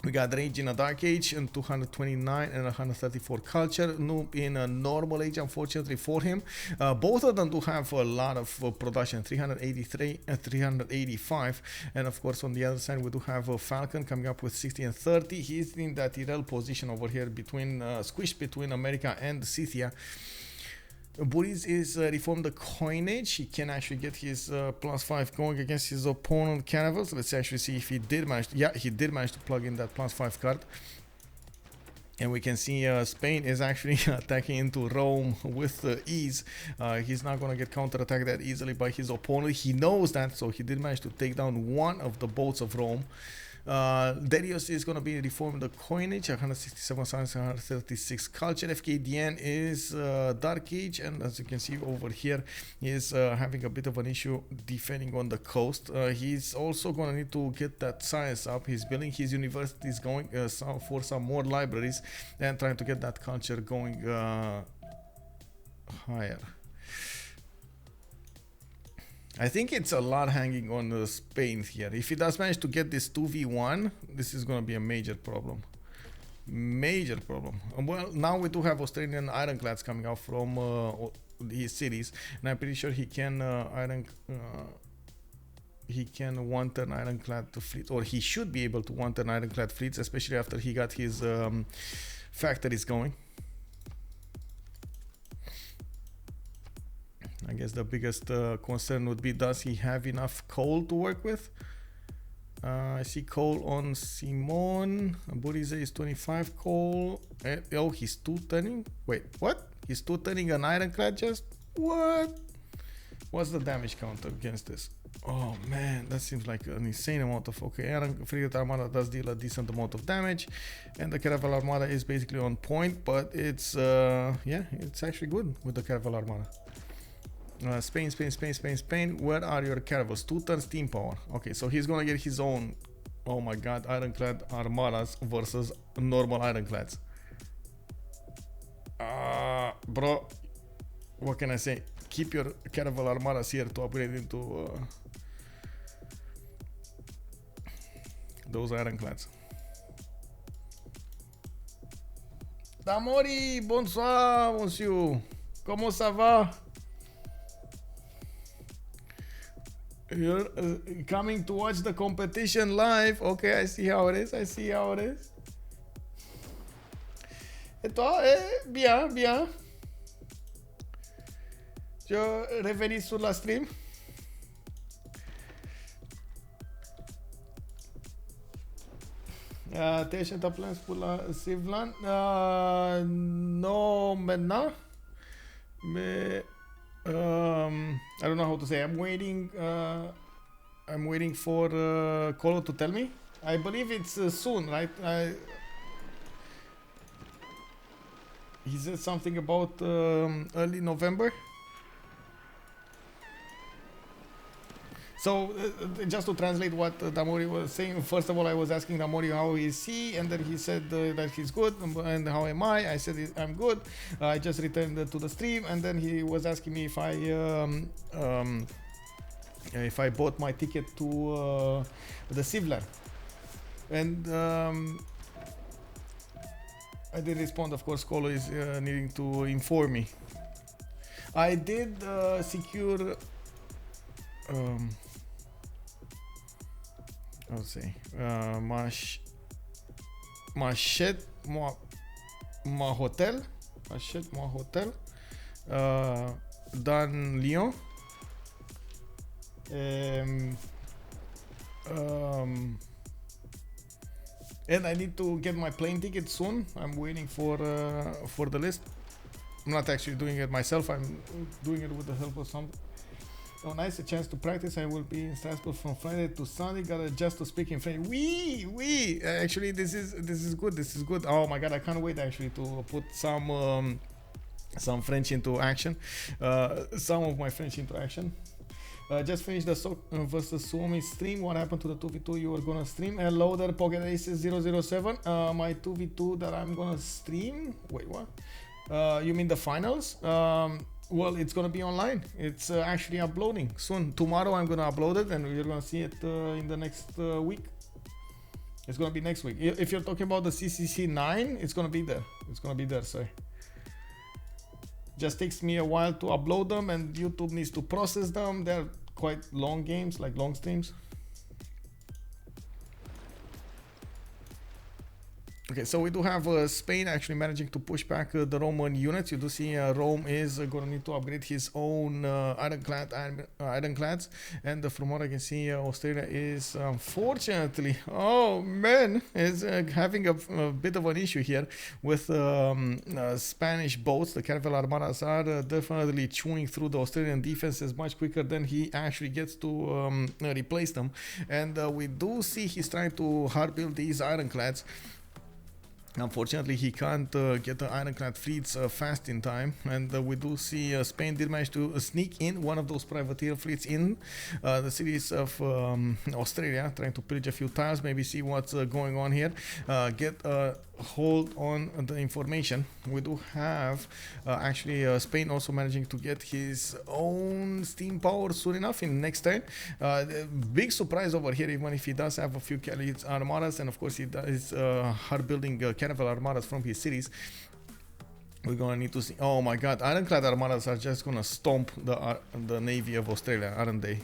We got Rage in a Dark Age and 229 and 134 Culture. Noob in a Normal Age, unfortunately for him. Both of them do have a lot of production, 383 and 385. And of course on the other side we do have Falcon coming up with 60 and 30. He's in that ideal position over here between squished between America and Scythia. Burrize is reformed the coinage. He can actually get his +5 going against his opponent Caravels. Let's actually see if he did manage to, yeah, he did manage to plug in that +5 card. And we can see Spain is actually attacking into Rome with ease. He's not going to get counterattacked that easily by his opponent. He knows that, so he did manage to take down one of the boats of Rome. Derios is going to be reformed the coinage, 167 science, 136 culture. Fkdn is dark age, and as you can see over here, he is having a bit of an issue defending on the coast. He's also going to need to get that science up. He's building his universities going for some more libraries and trying to get that culture going higher. I think it's a lot hanging on Spain here. If he does manage to get this 2v1, this is going to be a major problem. Major problem. Well, now we do have Australian ironclads coming out from his cities, and I'm pretty sure he can one-turn ironclad fleet, or he should be able to one-turn ironclad fleets, especially after he got his factories going. I guess the biggest concern would be, does he have enough coal to work with? I see coal on Simon. Burrize is 25 coal. Oh, he's two-turning? Wait, what? He's two-turning an ironclad just? What? What's the damage counter against this? Oh man, that seems like an insane amount of... Okay, Frigate Armada does deal a decent amount of damage, and the Caravel Armada is basically on point, but it's... yeah, it's actually good with the Caravel Armada. Spain. Where are your caravels? 2-turn steam power. Okay, so he's gonna get his own, oh my god, ironclad armadas versus normal ironclads. Bro, what can I say? Keep your caravel armadas here to upgrade into those ironclads. Damori, bonsoir, monsieur. Comment ça va? You're coming to watch the competition live. Okay, I see how it is. Et toi, bien. Je revenir sur la stream. T'es chez ta place pour la Sivlan? Non, maintenant. Mais I don't know how to say. I'm waiting for Colo to tell me. I believe it's soon, right? He said something about early November. So just to translate what Damori was saying, first of all, I was asking Damori how is he, and then he said that he's good, and how am I? I said I'm good. I just returned to the stream, and then he was asking me if I bought my ticket to the Sivlan, and I did respond. Of course, Colo is needing to inform me. I did secure. I would say my hotel dans Lyon, and I need to get my plane ticket soon. I'm waiting for the list. I'm not actually doing it myself. I'm doing it with the help of some. Oh, nice, a chance to practice. I will be in Strasbourg from Friday to Sunday. Gotta just to speak in French. Oui. Actually, this is good. Oh my god, I can't wait actually to put some French into action. Some of my French into action. Just finished the CoC versus Suomi stream. What happened to the 2v2 you were gonna stream? Hello there, Pocket Aces 007. My 2v2 that I'm gonna stream. Wait, what? You mean the finals? Well, it's gonna be online. It's actually uploading soon. Tomorrow I'm gonna upload it, and you're gonna see it in the next week. It's gonna be next week. If you're talking about the CCC 9, it's gonna be there. Sir. Just takes me a while to upload them, and YouTube needs to process them. They're quite long games, like long streams. Okay, so we do have Spain actually managing to push back the Roman units. You do see Rome is going to need to upgrade his own ironclads, and from what I can see, Australia is unfortunately, oh man, is having a bit of an issue here with Spanish boats. The Caravel Armadas are definitely chewing through the Australian defenses much quicker than he actually gets to replace them, and we do see he's trying to hard build these ironclads. Unfortunately, he can't get the ironclad fleets fast in time, and we do see Spain did manage to sneak in one of those privateer fleets in the cities of Australia, trying to pillage a few tiles, maybe see what's going on here, get a hold on the information. We do have actually Spain also managing to get his own steam power soon enough in next turn. Big surprise over here, even if he does have a few armadas, and of course he does hard building Caravel armadas from his cities. We're gonna need to see. Oh my god, ironclad armadas are just gonna stomp the navy of Australia, aren't they?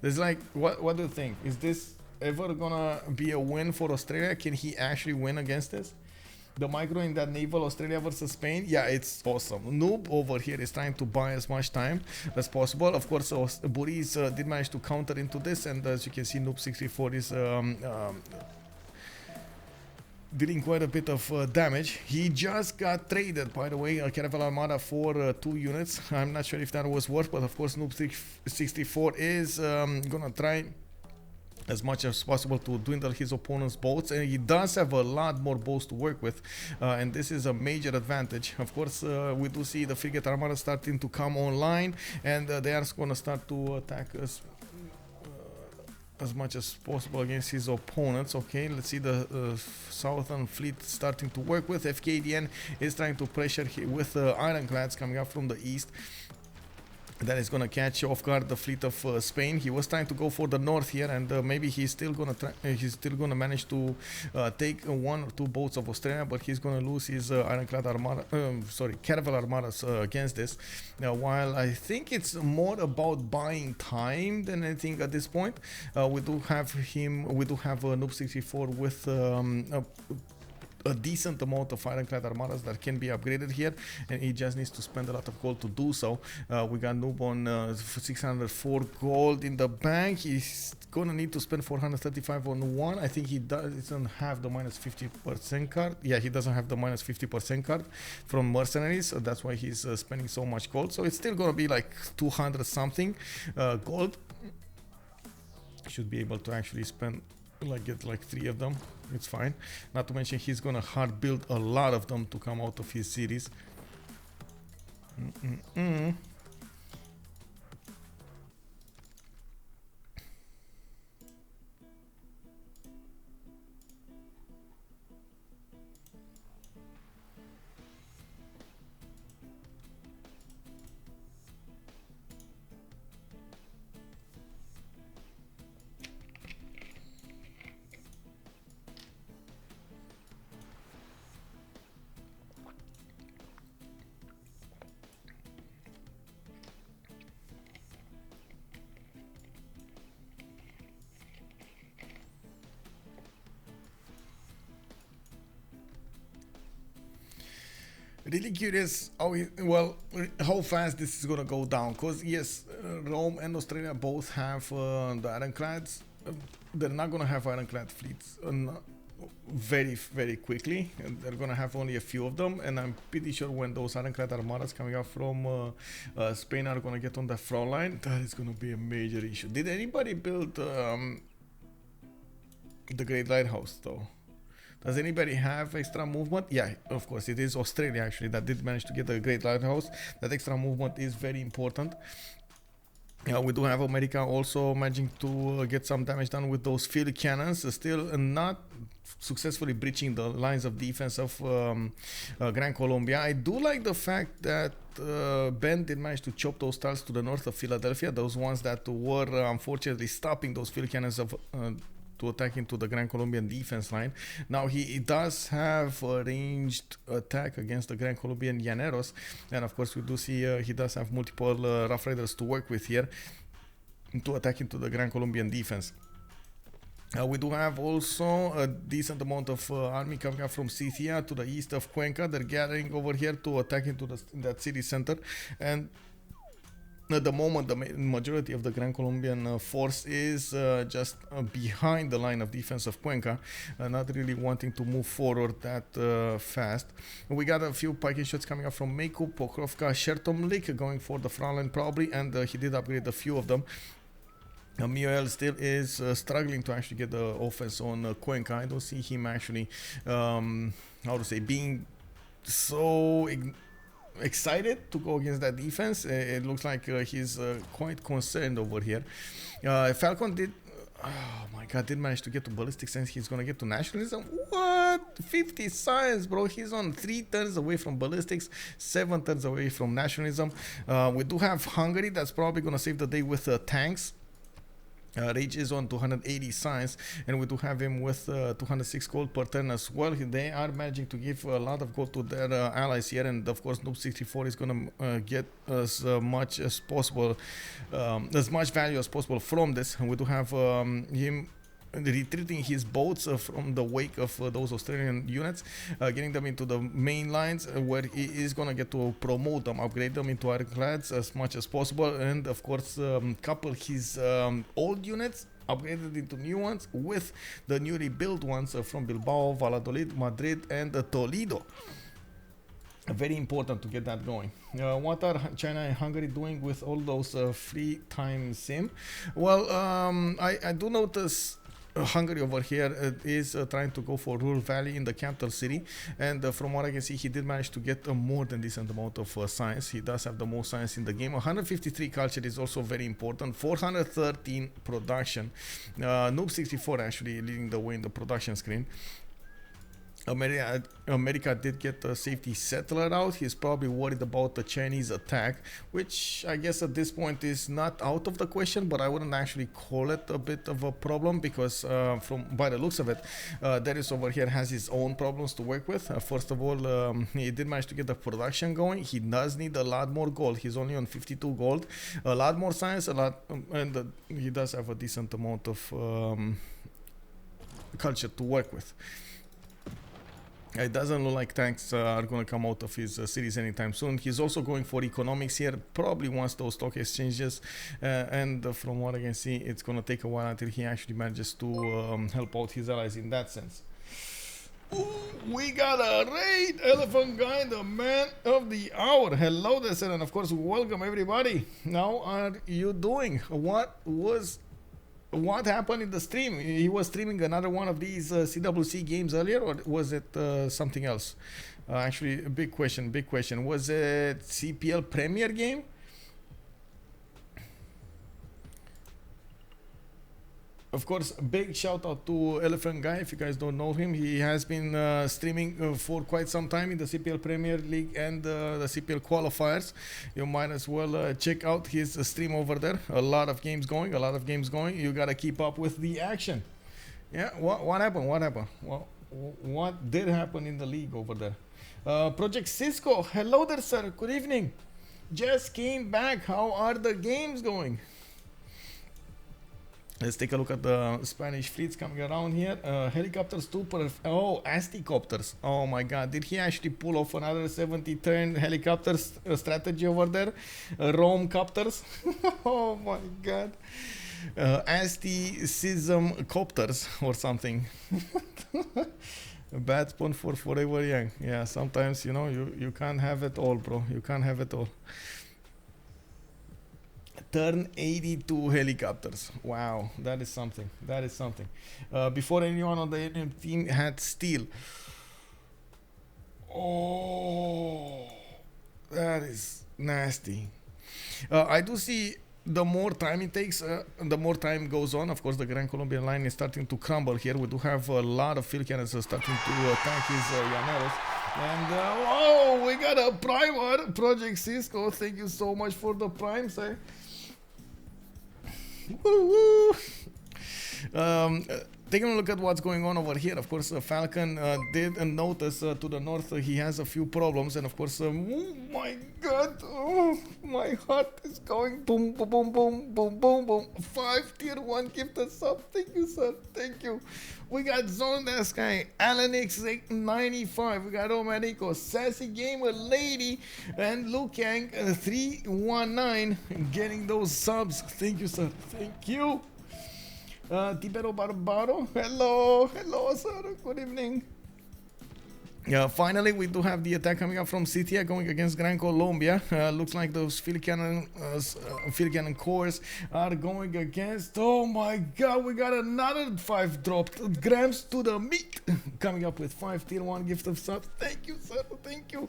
There's like, what do you think? Is this ever gonna be a win for Australia? Can he actually win against this? The micro in that naval Australia versus Spain, yeah, it's awesome. Noob over here is trying to buy as much time as possible. Of course, Burrize did manage to counter into this, and as you can see, Noob 64 is dealing quite a bit of damage. He just got traded, by the way, a Caravel Armada for 2 units. I'm not sure if that was worth, but of course Noob 64 is gonna try as much as possible to dwindle his opponent's boats, and he does have a lot more boats to work with, and this is a major advantage. Of course, we do see the frigate armada starting to come online, and they are going to start to attack us as much as possible against his opponents. Okay, let's see the southern fleet starting to work with. Fkdn is trying to pressure with ironclads coming up from the east. That is gonna catch off guard the fleet of Spain. He was trying to go for the north here, and maybe he's still gonna manage to take 1 or 2 boats of Australia, but he's gonna lose his ironclad armada, Caravel armadas against this. Now, while I think it's more about buying time than anything at this point, we do have Noob 64 with a decent amount of ironclad armadas that can be upgraded here, and he just needs to spend a lot of gold to do so. We got Noob on 604 gold in the bank. He's gonna need to spend 435 on one. I think he doesn't have the minus 50% card. Yeah, he doesn't have the minus 50% card from mercenaries, so that's why he's spending so much gold. So it's still gonna be like 200 something gold. Should be able to actually spend get like 3 of them. It's fine. Not to mention he's gonna hard build a lot of them to come out of his cities. Really curious how fast this is gonna go down, because yes, Rome and Australia both have the ironclads. They're not gonna have ironclad fleets very quickly, and they're gonna have only a few of them, and I'm pretty sure when those ironclad armadas coming up from Spain are gonna get on the front line, that is gonna be a major issue. Did anybody build the Great Lighthouse though? Does anybody have extra movement? Yeah, of course, it is Australia actually that did manage to get a Great Lighthouse. That extra movement is very important. We do have America also managing to get some damage done with those field cannons, still not successfully breaching the lines of defense of Gran Colombia. I do like the fact that Ben did manage to chop those tiles to the north of Philadelphia, those ones that were unfortunately stopping those field cannons of to attack into the Gran Colombian defense line. Now he does have a ranged attack against the Gran Colombian Llaneros, and of course we do see he does have multiple Rough Riders to work with here to attack into the Gran Colombian defense. We do have also a decent amount of army coming up from Scythia to the east of Cuenca. They're gathering over here to attack into that city center, and at the moment the majority of the Gran Colombian force is just behind the line of defense of Cuenca, not really wanting to move forward that fast. We got a few piking shots coming up from Meiku, Pokrovka, Shertomlik going for the front line probably, and he did upgrade a few of them. Mioel still is struggling to actually get the offense on Cuenca. I don't see him actually, how to say, being so excited to go against that defense. It looks like he's quite concerned over here. Falcon did, oh my god, did manage to get to ballistic science. He's gonna get to nationalism. What? 50 science, bro. He's on 3 turns away from ballistics, 7 turns away from nationalism. We do have Hungary that's probably gonna save the day with tanks. Rage is on 280 science, and we do have him with 206 gold per turn as well. They are managing to give a lot of gold to their allies here, and of course Noob 64 is gonna get as much as possible, as much value as possible from this. And we do have him retreating his boats from the wake of those Australian units, getting them into the main lines, where he is gonna get to promote them, upgrade them into ironclads as much as possible, and of course couple his old units upgraded into new ones with the newly built ones from Bilbao, Valladolid, Madrid, and Toledo. Very important to get that going. What are China and Hungary doing with all those free time sim? Well, I do notice Hungary over here is trying to go for Rural Valley in the capital city, and from what I can see, he did manage to get a more than decent amount of science. He does have the most science in the game. 153 culture is also very important. 413 production. Noob 64 actually leading the way in the production screen. America did get the safety settler out. He's probably worried about the Chinese attack, which I guess at this point is not out of the question, but I wouldn't actually call it a bit of a problem, because by the looks of it, Derios over here has his own problems to work with. First of all, he did manage to get the production going. He does need a lot more gold. He's only on 52 gold, a lot more science, and he does have a decent amount of culture to work with. It doesn't look like tanks are going to come out of his cities anytime soon. He's also going for economics here, probably wants those stock exchanges, and from what I can see, it's going to take a while until he actually manages to help out his allies in that sense. Ooh, we got a raid! Elephant Guy, the man of the hour. Hello there, sir, and of course, welcome everybody. How are you doing? What happened in the stream? He was streaming another one of these CWC games earlier, or was it something else? Actually, a big question. Was it CPL Premier game? Of course, big shout out to Elephant Guy. If you guys don't know him, he has been streaming for quite some time in the CPL Premier League and the CPL Qualifiers. You might as well check out his stream over there. A lot of games going. You gotta keep up with the action. Yeah, what happened? What did happen in the league over there? Project Cisco, hello there, sir. Good evening. Just came back. How are the games going? Let's take a look at the Spanish fleets coming around here. Helicopters too. Oh, Asticopters. Oh my god. Did he actually pull off another 70-turn helicopters strategy over there? Rome copters. Oh my god. Asticism copters or something. A bad spawn for forever young. Yeah, sometimes, you know, you can't have it all, bro. You can't have it all. Turn 82 helicopters. Wow, that is something. Before anyone on the Indian team had steel. Oh, that is nasty. I do see the more time it takes, the more time goes on. Of course, the Gran Colombian line is starting to crumble here. We do have a lot of field cannons starting to attack his Llaneros. And oh, we got a primer. Project Cisco, thank you so much for the prime, sir. Woo-woo. taking a look at what's going on over here, of course, Falcon did notice to the north he has a few problems, and of course, oh my god, oh, my heart is going boom, boom, boom, boom, boom, boom, boom. 5 tier 1 gifted sub. Thank you, sir. Thank you. We got Zone That Sky, Alanix95, we got Omarico, Sassy Gamer Lady, and Lukang 319 getting those subs. Thank you, sir. Thank you. Tibero Barbaro, hello, sir. Good evening. Yeah, finally, we do have the attack coming up from Scythia going against Gran, Colombia. Looks like those Fkdn cores are going against. Oh my god, we got another 5 dropped. Grams to the meat. Coming up with 5 tier 1 gift of subs. Thank you, sir. Thank you.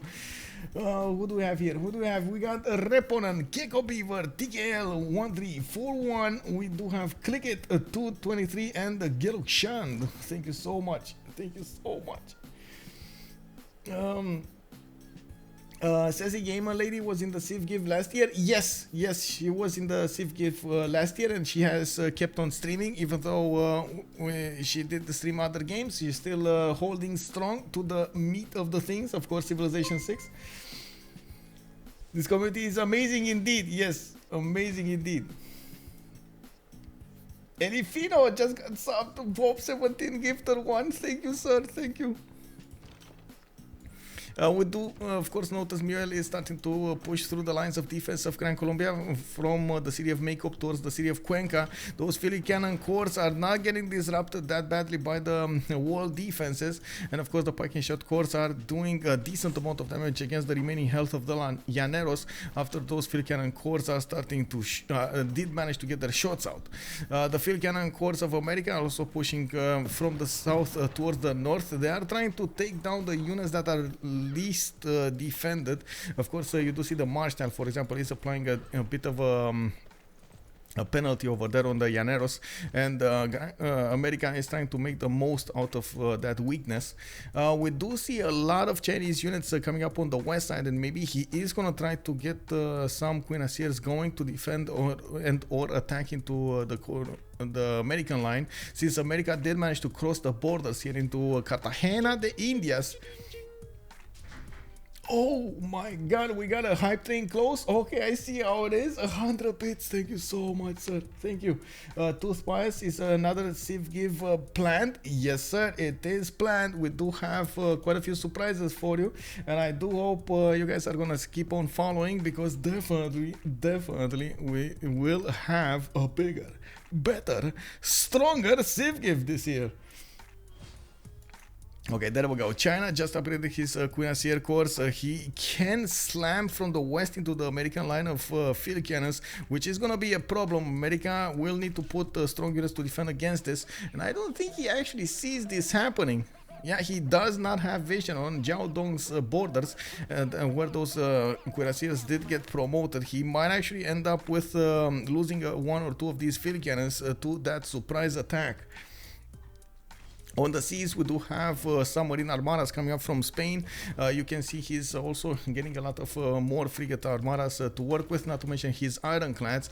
Who do we have here? Who do we have? We got Reponan, Keko Beaver, TKL1341. We do have Click It 223 and Gerukshan. Thank you so much. Thank you so much. Says the gamer lady was in the Civ Give last year. Yes, she was in the Civ Give last year, and she has kept on streaming, even though she did stream other games. She's still holding strong to the meat of the things, of course, Civilization 6. This community is amazing indeed. Yes, amazing indeed. Elifino just got subbed to Bob 17 Gifter 1. Thank you, sir. Thank you. We do, of course, notice Muriel is starting to push through the lines of defense of Gran Colombia from the city of Makeup towards the city of Cuenca. Those Philly cannon cores are not getting disrupted that badly by the wall defenses, and of course the pike and shot cores are doing a decent amount of damage against the remaining health of the Llaneros after those Philly cannon cores are starting to did manage to get their shots out. The Philly cannon cores of America are also pushing from the south towards the north. They are trying to take down the units that are least defended. Of course, you do see the Marshall, for example, is applying a bit of a penalty over there on the Llaneros, and America is trying to make the most out of that weakness. We do see a lot of Chinese units coming up on the west side, and maybe he is going to try to get some Cuirassiers going to defend or attack into the American line, since America did manage to cross the borders here into Cartagena de Indias. Oh my god, we got a hype train close. Okay, I see how it is. 100 bits. Thank you so much, sir. Thank you. Tooth Pies is another Civ Give planned. Yes, sir, it is planned. We do have quite a few surprises for you, and I do hope you guys are gonna keep on following, because definitely we will have a bigger, better, stronger Civ Give this year. Okay, there we go. China just upgraded his Cuirassier course. He can slam from the west into the American line of field cannons, which is gonna be a problem. America will need to put strong units to defend against this, and I don't think he actually sees this happening. Yeah, he does not have vision on Jiaodong's borders, and where those Cuirassiers did get promoted. He might actually end up with losing 1 or 2 of these field cannons to that surprise attack. On the seas, we do have submarine armadas coming up from Spain. You can see he's also getting a lot of more frigate armadas to work with, not to mention his ironclads.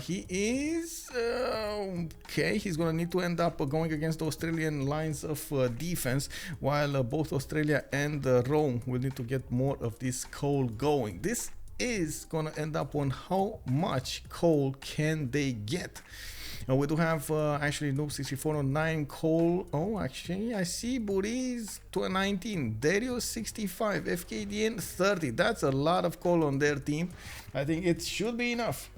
He is okay. He's gonna need to end up going against the Australian lines of defense, while both Australia and Rome will need to get more of this coal going. This is gonna end up on how much coal can they get. We do have actually Noob 64 on 9 coal. Oh, actually, I see Burrize 19, Derios 65, Fkdn 30. That's a lot of coal on their team. I think it should be enough.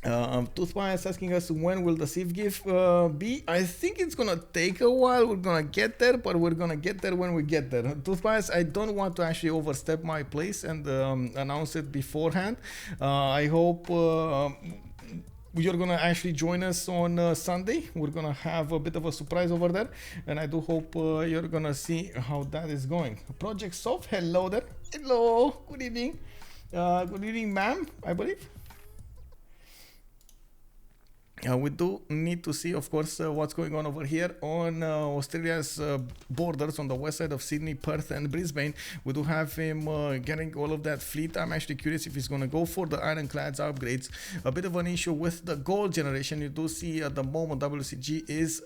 Toothpie is asking us when will the Civ Give be. I think it's gonna take a while. We're gonna get there, but we're gonna get there when we get there. Toothpie, I don't want to actually overstep my place and announce it beforehand. I hope you're gonna actually join us on Sunday. We're gonna have a bit of a surprise over there, and I do hope you're gonna see how that is going. Project Soft, hello there. Hello, good evening. Good evening, ma'am, I believe. We do need to see, of course, what's going on over here on Australia's borders on the west side of Sydney, Perth, and Brisbane. We do have him getting all of that fleet. I'm actually curious if he's going to go for the ironclads upgrades. A bit of an issue with the gold generation. You do see at the moment WCG is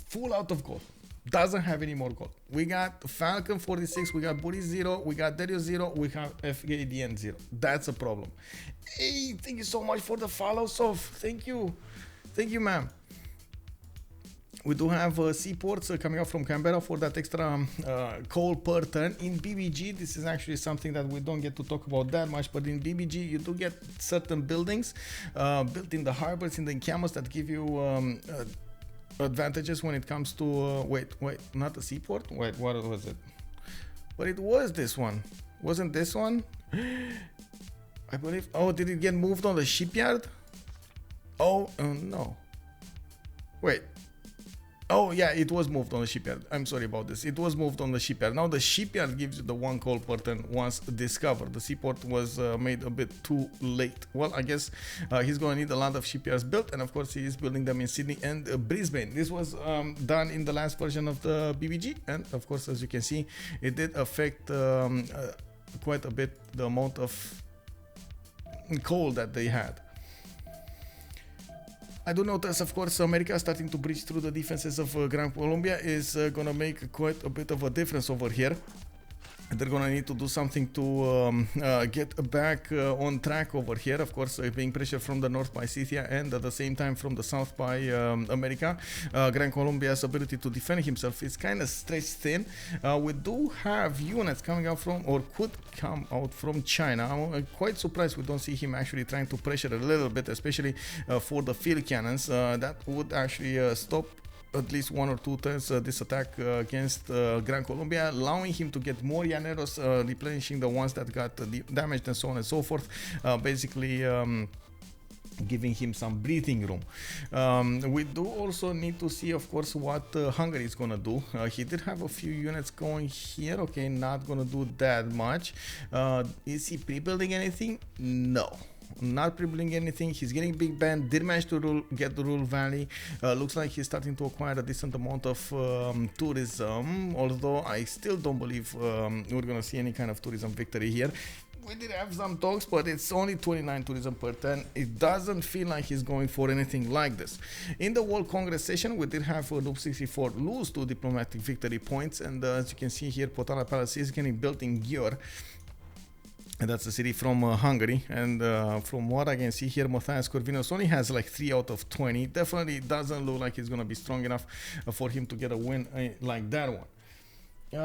full out of gold. Doesn't have any more gold. We got Falcon 46, we got Burrize 0, we got Derios 0, we have Fkdn 0. That's a problem. Hey, thank you so much for the follow, Sof. Thank you, ma'am. We do have seaports coming up from Canberra for that extra coal per ton. In BBG, this is actually something that we don't get to talk about that much, but in BBG, you do get certain buildings built in the harbors, in the encampments that give you advantages when it comes to wait, not the seaport, wait, what was it? But it was this one, wasn't this one? I believe. Oh, did it get moved on the shipyard? Oh no, wait. Oh yeah, it was moved on the shipyard. I'm sorry about this. It was moved on the shipyard. Now the shipyard gives you the 1 coal per ton once discovered. The seaport was made a bit too late. Well, I guess he's going to need a lot of shipyards built, and of course he is building them in Sydney and Brisbane. This was done in the last version of the BBG, and of course, as you can see, it did affect quite a bit the amount of coal that they had. I do notice, of course, America starting to breach through the defenses of Gran Colombia is going to make quite a bit of a difference over here. They're going to need to do something to get back on track over here. Of course, being pressured from the north by Scythia and at the same time from the south by America. Gran Colombia's ability to defend himself is kind of stretched thin. We do have units coming out from, or could come out from China. I'm quite surprised we don't see him actually trying to pressure a little bit, especially for the field cannons. That would actually stop at least 1 or 2 turns this attack against Gran Colombia, allowing him to get more llaneros, replenishing the ones that got damaged and so on and so forth, basically giving him some breathing room. We do also need to see, of course, what Hungary is gonna do. He did have a few units going here. Okay, not gonna do that much. Is he pre-building anything? No, not pre-building anything. He's getting Big Ben, did manage to get the Rural Valley. Looks like he's starting to acquire a decent amount of tourism, although I still don't believe we're gonna see any kind of tourism victory here. We did have some talks, but it's only 29 tourism per ton. It doesn't feel like he's going for anything like this. In the World Congress session, we did have Noob 64 lose 2 diplomatic victory points, and as you can see here, Potala Palace is getting built in Győr. And that's the city from Hungary, and from what I can see here, Matthias Corvinus only has like 3 out of 20. Definitely doesn't look like he's gonna be strong enough for him to get a win like that one. You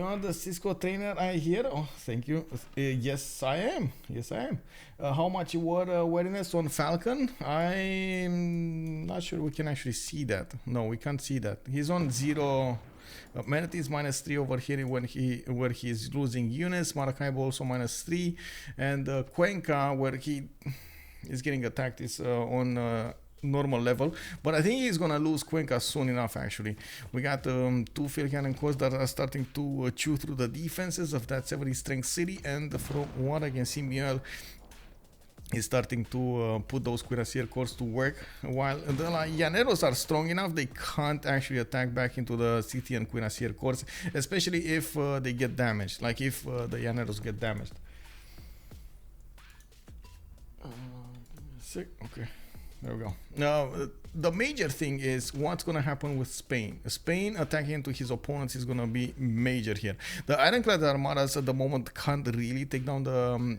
are the Cisco trainer, I hear. Oh, thank you. Yes, I am. Yes, I am. How much you were weariness on Falcon? I'm not sure we can actually see that. No, we can't see that. He's on 0. Manatee is -3 over here where he's losing units. Maracaibo also -3, and Cuenca, where he is getting attacked, is on normal level, but I think he's gonna lose Cuenca soon enough. Actually, we got 2 field cannon corps that are starting to chew through the defenses of that 70 strength city, and from what I can see, Miel is starting to put those cuirassier corps to work, while the llaneros are strong enough. They can't actually attack back into the Scythian cuirassier corps, especially if they get damaged, like if the llaneros get damaged. Okay. There we go. Now, the major thing is what's going to happen with Spain. Spain attacking into his opponents is going to be major here. The ironclad armadas at the moment can't really take down the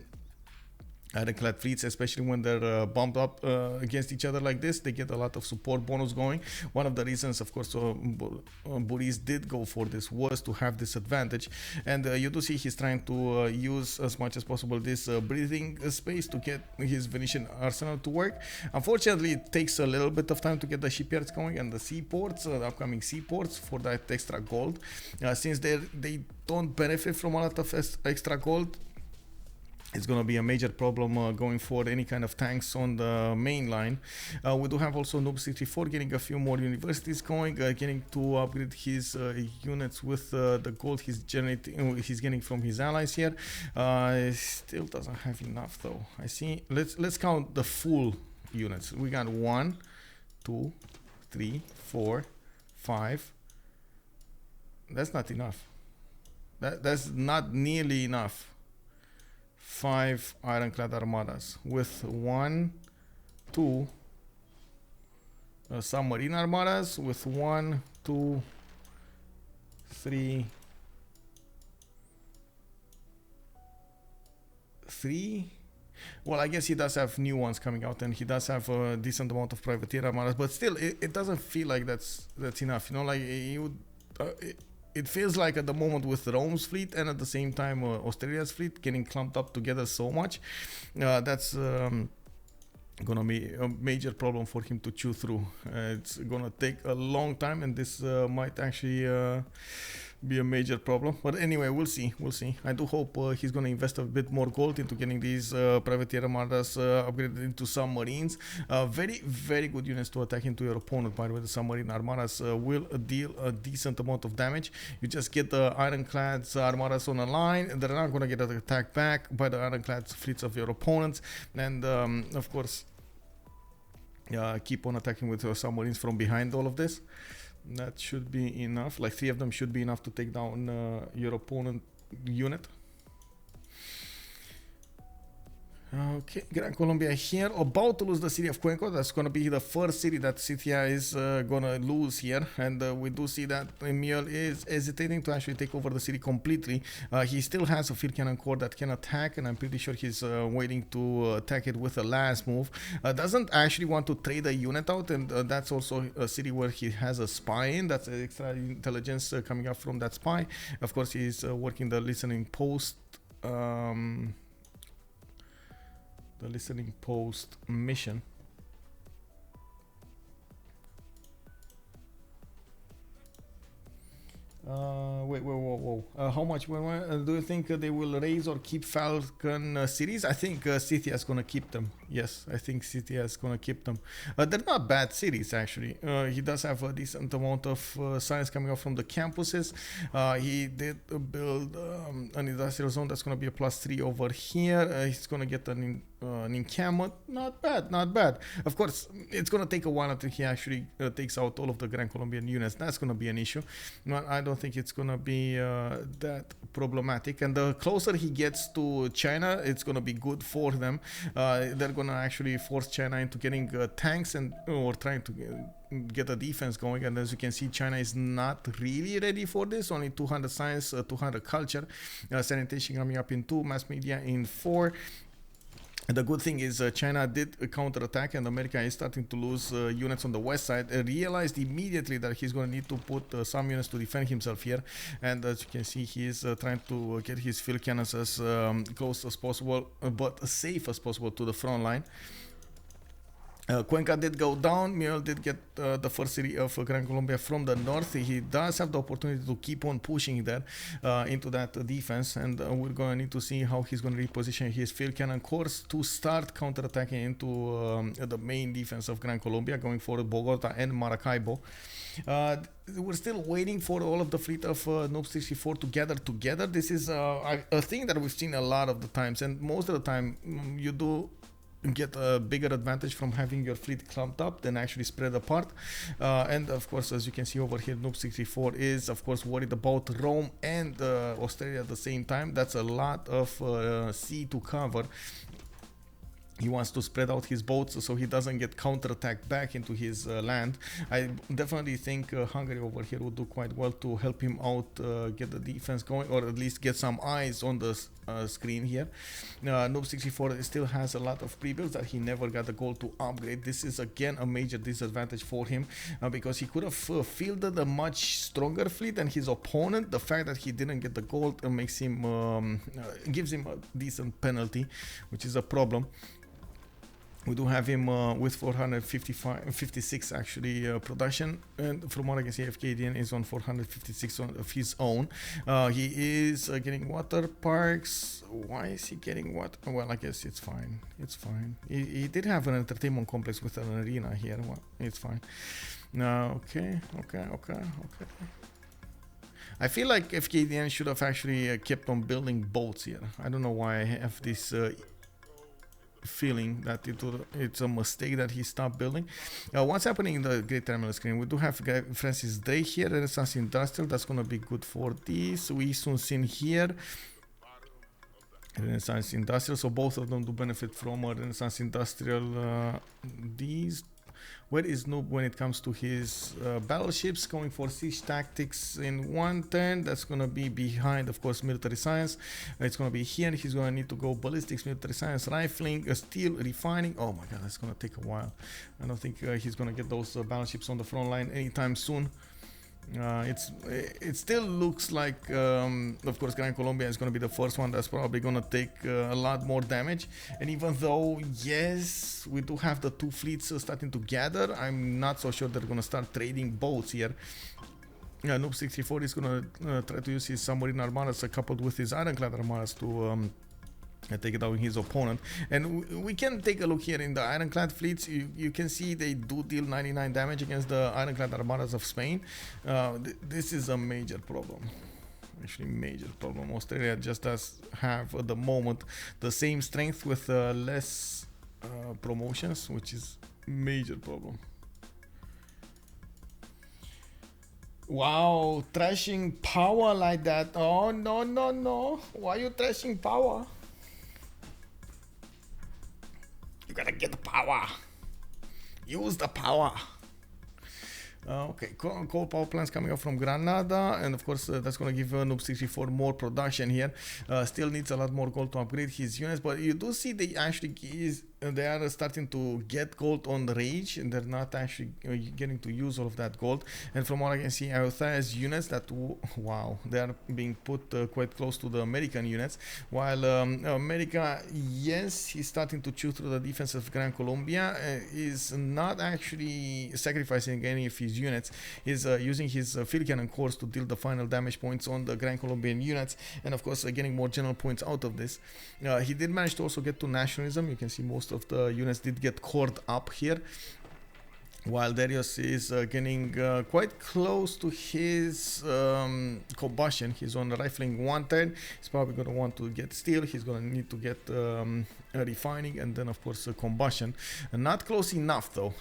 ironclad fleets, especially when they're bumped up against each other like this. They get a lot of support bonus going. One of the reasons, of course, Burrize did go for this was to have this advantage, and you do see he's trying to use as much as possible this breathing space to get his Venetian arsenal to work. Unfortunately, it takes a little bit of time to get the shipyards going and the seaports, the upcoming seaports, for that extra gold. Since they don't benefit from a lot of extra gold, it's going to be a major problem going for any kind of tanks on the main line. We do have also Noob 64 getting a few more universities going, getting to upgrade his units with the gold he's getting from his allies here. Still doesn't have enough though. I see. Let's count the full units. We got 1, 2, 3, 4, 5. That's not enough. That's not nearly enough. 5 ironclad armadas with 1, 2 submarine armadas with 1, 2, 3. 3. Well, I guess he does have new ones coming out, and he does have a decent amount of privateer armadas, but still, it doesn't feel like that's enough. You know, like he would. It feels like at the moment with Rome's fleet and at the same time Australia's fleet getting clumped up together so much, that's gonna be a major problem for him to chew through. It's gonna take a long time, and this might actually be a major problem. But anyway, we'll see. I do hope he's gonna invest a bit more gold into getting these privateer armadas upgraded into submarines. Very, very good units to attack into your opponent. By the way, the submarine armadas will deal a decent amount of damage. You just get the ironclads armadas on a line. They're not gonna get attacked back by the ironclads fleets of your opponents, and of course, keep on attacking with your submarines from behind all of this. That should be enough. Like 3 of them should be enough to take down your opponent unit. Okay, Gran Colombia here, about to lose the city of Cuenca. That's going to be the first city that Scythia is going to lose here. And we do see that Emil is hesitating to actually take over the city completely. He still has a field cannon core that can attack, and I'm pretty sure he's waiting to attack it with the last move. Doesn't actually want to trade a unit out, and that's also a city where he has a spy in. That's extra intelligence coming up from that spy. Of course, he's working the listening post. The listening post mission. Wait, whoa. How much do you think they will raise or keep Falcon cities? I think Scythia is gonna keep them. Yes, I think Scythia is gonna keep them. They're not bad cities, actually. He does have a decent amount of science coming out from the campuses. He did build an industrial zone that's gonna be a +3 over here. He's gonna get an encampment. Not bad. Of course, it's gonna take a while until he actually takes out all of the Gran Colombian units. That's gonna be an issue. I don't think it's gonna be that problematic. And the closer he gets to China, it's gonna be good for them. They're gonna actually force China into getting tanks and or trying to get a defense going. And as you can see, China is not really ready for this. Only 200 science, 200 culture, sanitation coming up in 2, mass media in 4. The good thing is China did counterattack, and America is starting to lose units on the west side. Realized immediately that he's going to need to put some units to defend himself here. And as you can see, he is trying to get his field cannons as close as possible, but safe as possible to the front line. Cuenca did go down. Miguel did get the first city of Gran Colombia from the north. He does have the opportunity to keep on pushing there into that defense, and we're going to need to see how he's going to reposition his field cannon course to start counterattacking into the main defense of Gran Colombia, going for Bogota and Maracaibo. We're still waiting for all of the fleet of Noob 64 to gather together. This is a thing that we've seen a lot of the times, and most of the time you do get a bigger advantage from having your fleet clumped up than actually spread apart. And of course, as you can see over here, Noob 64 is of course worried about Rome and Australia at the same time. That's a lot of sea to cover. He wants to spread out his boats so he doesn't get counterattacked back into his land. I definitely think Hungary over here would do quite well to help him out, get the defense going, or at least get some eyes on the screen here. Noob 64 still has a lot of pre-builds that he never got the gold to upgrade. This is again a major disadvantage for him because he could have fielded a much stronger fleet than his opponent. The fact that he didn't get the gold makes him gives him a decent penalty, which is a problem. We do have him with 456 actually production, and from what I can see, Fkdn is on 456 of his own. He is getting water parks. Why is he getting what? Well, I guess it's fine. It's fine. He did have an entertainment complex with an arena here. Well, it's fine. Okay. I feel like Fkdn should have actually kept on building boats here. I don't know why I have this feeling that it's a mistake that he stopped building. What's happening in the Great Terminal Screen? We do have Francis Drake here, Renaissance Industrial. That's going to be good for this. We soon seen here Renaissance Industrial. So both of them do benefit from a Renaissance Industrial. These. Where is Noob when it comes to his battleships? Going for siege tactics in one turn. That's going to be behind, of course, military science. It's going to be here. He's going to need to go ballistics, military science, rifling, steel, refining. Oh my god, that's going to take a while. I don't think he's going to get those battleships on the front line anytime soon. It still looks like, of course, Gran Colombia is going to be the first one that's probably going to take a lot more damage. And even though, yes, we do have the two fleets starting to gather, I'm not so sure they're going to start trading boats here. Noob 64 is going to try to use his submarine armadas coupled with his ironclad armadas to take it out his opponent. And we can take a look here in the ironclad fleets. You can see they do deal 99 damage against the ironclad armadas of Spain. This is a major problem. Actually, major problem. Australia just does have at the moment the same strength with less promotions, which is major problem. Wow, trashing power like that. Oh no no no, why are you trashing power? You gotta get the power. Use the power. Okay, coal power plants coming up from Granada, and of course that's going to give Noob 64 more production here. Still needs a lot more gold to upgrade his units, but you do see they actually they are starting to get gold on the Rage, and they're not actually getting to use all of that gold. And from what I can see, Altheia's units that wow, they are being put quite close to the American units, while America, yes, he's starting to chew through the defense of Gran Colombia, is not actually sacrificing any of his units. He's using his field cannon cores to deal the final damage points on the Gran Colombian units, and of course getting more general points out of this. He did manage to also get to nationalism. You can see most of the units did get cored up here, while Derios is getting quite close to his combustion. He's on rifling one turn. He's probably going to want to get steel. He's going to need to get refining, and then of course combustion. Not close enough though.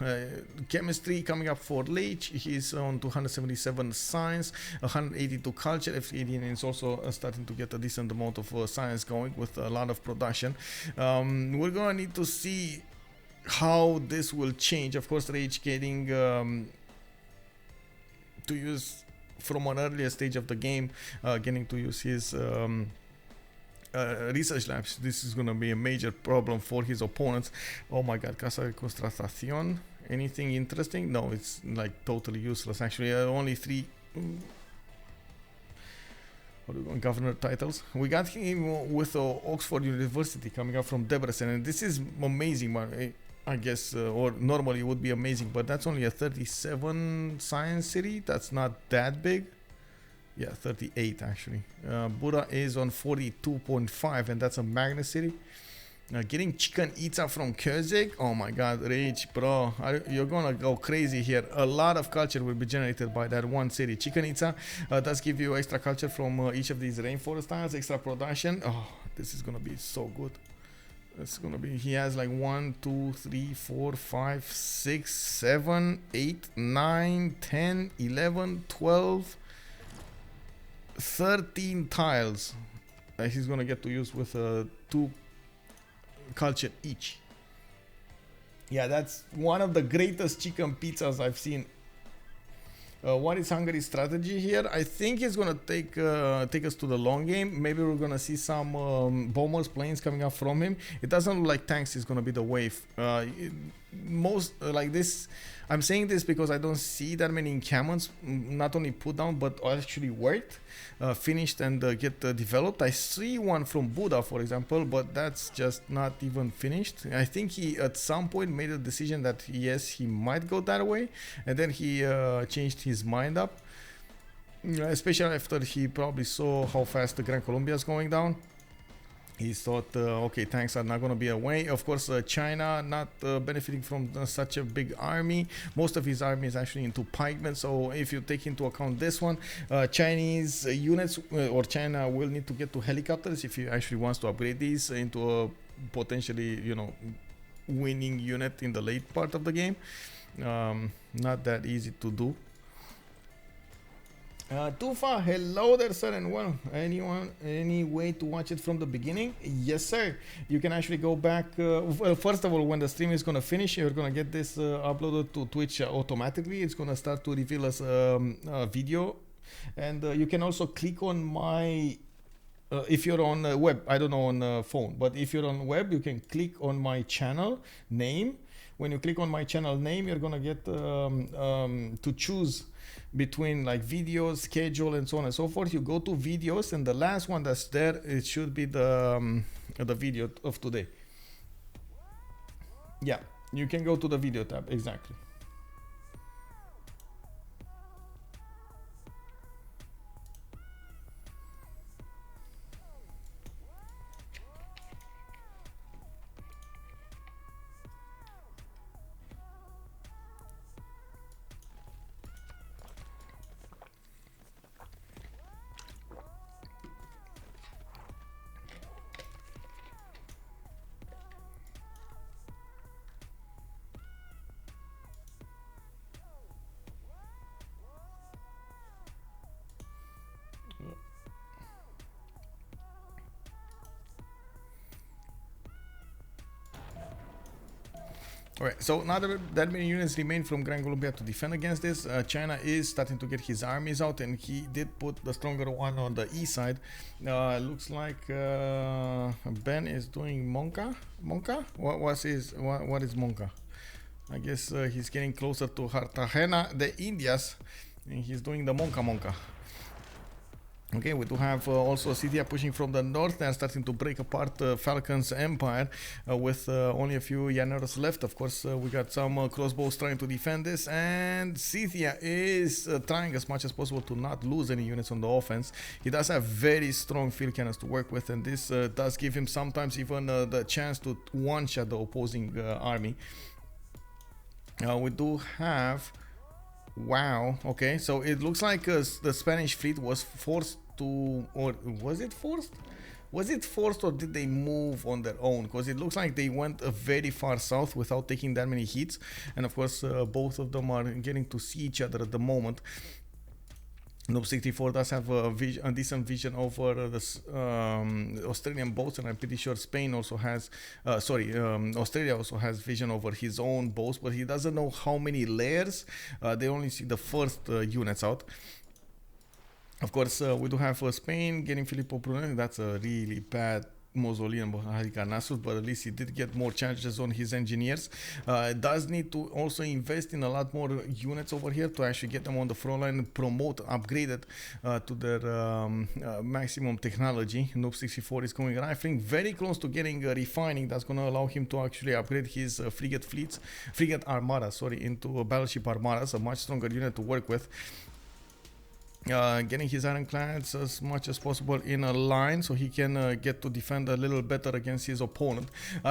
Chemistry coming up for Leach. He's on 277 science, 182 culture. Fkdn is also starting to get a decent amount of science going with a lot of production. We're going to need to see how this will change. Of course, Rage getting to use from an earlier stage of the game, getting to use his research labs. This is going to be a major problem for his opponents. Oh my god, Casa de Constatación. Anything interesting? No, it's like totally useless. Actually, only 3 governor titles. We got him with Oxford University coming up from Debrecen, and this is amazing, man. I guess, or normally it would be amazing, but that's only a 37 science city. That's not that big. Yeah, 38 actually. Buda is on 42.5, and that's a magnet city. Getting Chicken Itza from Kuzik. Oh my god, Rage, bro. You're gonna go crazy here. A lot of culture will be generated by that one city. Chicken Itza does give you extra culture from each of these rainforest tiles, extra production. Oh, this is gonna be so good. It's gonna be, he has like 1, 2, 3, 4, 5, 6, 7, 8, 9, 10, 11, 12, 13 tiles that he's gonna get to use with 2 culture each. Yeah, that's one of the greatest chicken pizzas I've seen. What is Hungary's strategy here? I think he's gonna take us to the long game. Maybe we're gonna see some bombers, planes coming up from him. It doesn't look like tanks is gonna be the wave. Most like this, I'm saying this because I don't see that many encampments not only put down but actually worked, finished and get developed. I see one from Buda, for example, but that's just not even finished. I think he at some point made a decision that yes, he might go that way, and then he changed his mind up, especially after he probably saw how fast the Gran Colombia is going down. He thought, okay, tanks are not going to be a way. Of course, China not benefiting from such a big army. Most of his army is actually into pikemen. So if you take into account this one, Chinese units or China will need to get to helicopters if he actually wants to upgrade these into potentially, you know, winning unit in the late part of the game. Not that easy to do. Tufa, hello there, sir, and well, any way to watch it from the beginning? Yes, sir. You can actually go back. Well, first of all, when the stream is gonna finish, you're gonna get this uploaded to Twitch automatically. It's gonna start to reveal us a video, and you can also click on my. If you're on web, I don't know on phone, but if you're on web, you can click on my channel name. When you click on my channel name, you're gonna get to choose between like videos, schedule, and so on and so forth. You go to videos, and the last one that's there, it should be the video of today. Yeah, you can go to the video tab, exactly. Alright, so now that many units remain from Gran Colombia to defend against this. China is starting to get his armies out, and he did put the stronger one on the east side. Looks like Ben is doing Monka. What is Monka? I guess he's getting closer to Cartagena de Indias, and he's doing the Monka. Okay, we do have also Scythia pushing from the north. They're starting to break apart Falcon's empire with only a few llaneros left. Of course, we got some crossbows trying to defend this, and Scythia is trying as much as possible to not lose any units on the offense. He does have very strong field cannons to work with, and this does give him sometimes even the chance to one-shot the opposing army. We do have... Wow, okay, so it looks like the Spanish fleet was forced to, or was it forced? Was it forced, or did they move on their own? Because it looks like they went very far south without taking that many hits. And of course, both of them are getting to see each other at the moment. Noob 64 does have a decent vision over the Australian boats, and I'm pretty sure Spain also has, Australia also has vision over his own boats, but he doesn't know how many layers. They only see the first units out. Of course, we do have Spain getting Filippo Brunelli. That's a really bad mausoleum behind Carnassus, but at least he did get more charges on his engineers. Does need to also invest in a lot more units over here to actually get them on the front line and promote, upgrade it to their maximum technology. Noob 64 is going rifling, very close to getting refining. That's going to allow him to actually upgrade his frigate armada, into battleship armadas, a much stronger unit to work with. Getting his ironclads as much as possible in a line so he can get to defend a little better against his opponent.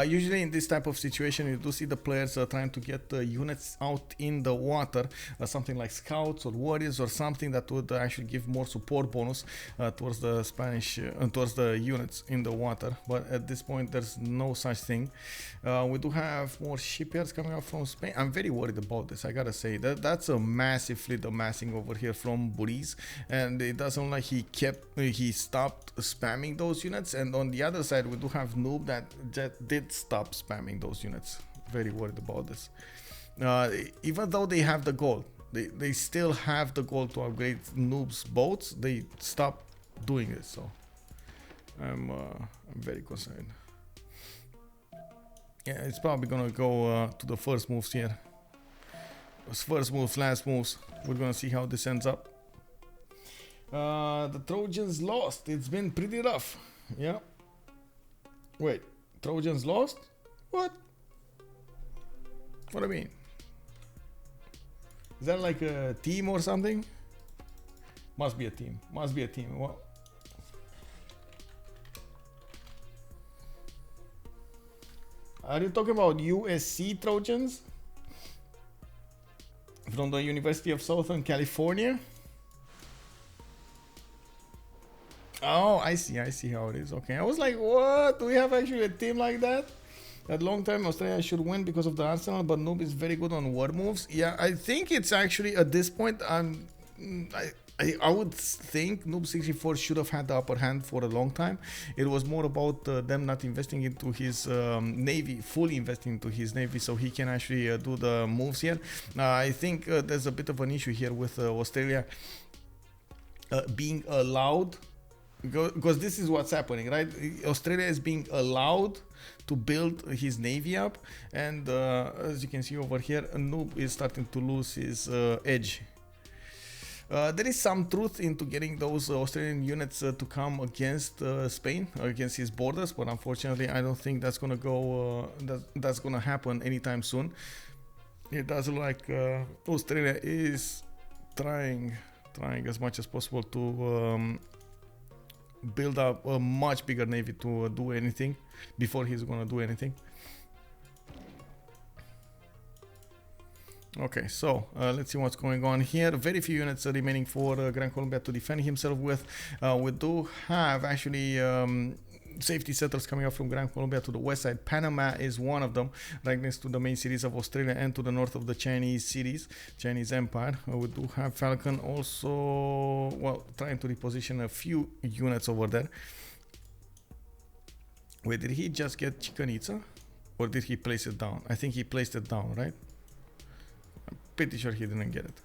Usually in this type of situation you do see the players trying to get units out in the water, something like scouts or warriors or something that would actually give more support bonus towards the Spanish, towards the units in the water, but at this point there's no such thing. We do have more shipyards coming out from Spain. I'm very worried about this, I gotta say. That's a massive fleet amassing over here from Burrize. And it doesn't like he stopped spamming those units, and on the other side we do have Noob that did stop spamming those units. Very worried about this. Even though they have the gold, they still have the gold to upgrade Noob's boats, they stopped doing it, so I'm very concerned. Yeah, it's probably gonna go to the first moves here. First moves, last moves. We're gonna see how this ends up. The Trojans lost. It's been pretty rough. Yeah. Wait, Trojans lost? What? What do I mean? Is that like a team or something? Must be a team. Must be a team. What? Are you talking about USC Trojans? From the University of Southern California? Oh, I see how it is. Okay, I was like, what? Do we have actually a team like that? At long time, Australia should win because of the Arsenal, but Noob is very good on word moves. Yeah, I think it's actually at this point, I would think Noob 64 should have had the upper hand for a long time. It was more about them not investing into his navy, fully investing into his navy, so he can actually do the moves here. I think there's a bit of an issue here with Australia being allowed, because this is what's happening, right? Australia is being allowed to build his navy up, and as you can see over here, Noob is starting to lose his edge. There is some truth into getting those Australian units to come against Spain, against his borders, but unfortunately I don't think that's gonna go that's gonna happen anytime soon. It does look like Australia is trying as much as possible to build up a much bigger navy to do anything before he's gonna do anything. Okay, so let's see what's going on here. Very few units remaining for Gran Colombia to defend himself with. We do have actually safety settlers coming up from Gran Colombia to the west side. Panama is one of them, right next to the main cities of Australia and to the north of the Chinese cities, Chinese Empire. We do have Falcon also, well, trying to reposition a few units over there. Wait, did he just get Chichen Itza? Or did he place it down? I think he placed it down, right? I'm pretty sure he didn't get it.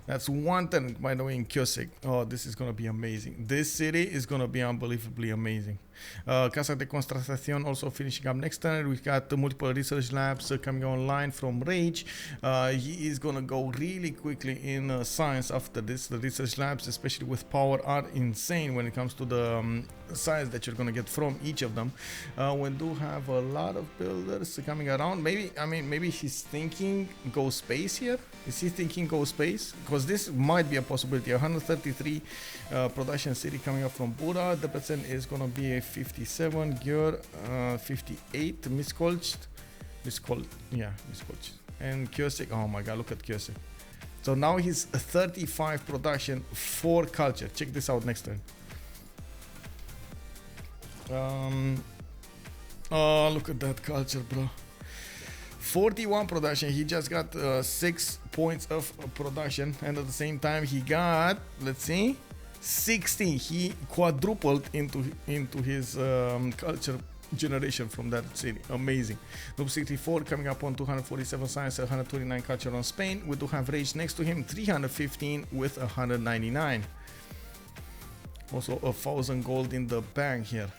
That's one turn, by the way, in CoC. Oh, this is going to be amazing. This city is going to be unbelievably amazing. Casa de Constatación also finishing up next turn. We've got multiple research labs coming online from Rage. He is going to go really quickly in science after this. The research labs, especially with power, are insane when it comes to the science that you're going to get from each of them. We do have a lot of builders coming around. Maybe he's thinking go space here. Is he thinking go space? Because this might be a possibility. 133 production city coming up from Buda. The percent is going to be a 57. Gyur 58. Miskolc. And CoC. Oh my god, look at CoC. So now he's 35 production for culture. Check this out next turn. Oh, look at that culture, bro. 41 production. He just got 6 points of production, and at the same time he got, let's see, 16. He quadrupled into his culture generation from that city. Amazing. Noob 64 coming up on 247 science, 129 culture on Spain. We do have Rage next to him, 315 with 199. Also 1,000 gold in the bank here.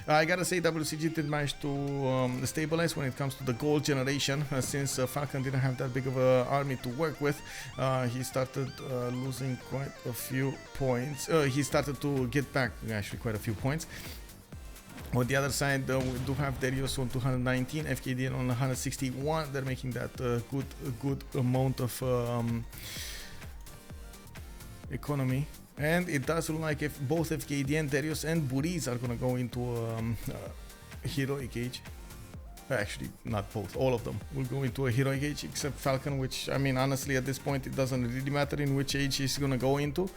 I gotta say, WCG did manage to stabilize when it comes to the gold generation, since Falcon didn't have that big of an army to work with. He started losing quite a few points. He started to get back actually quite a few points. On the other side, we do have Derios on 219, Fkdn on 161. They're making that good amount of economy. And it does look like if both Fkdn, Derios and Burrize are gonna go into heroic age. Actually, not both, all of them will go into a heroic age except Falcon, which, I mean, honestly, at this point, it doesn't really matter in which age he's gonna go into.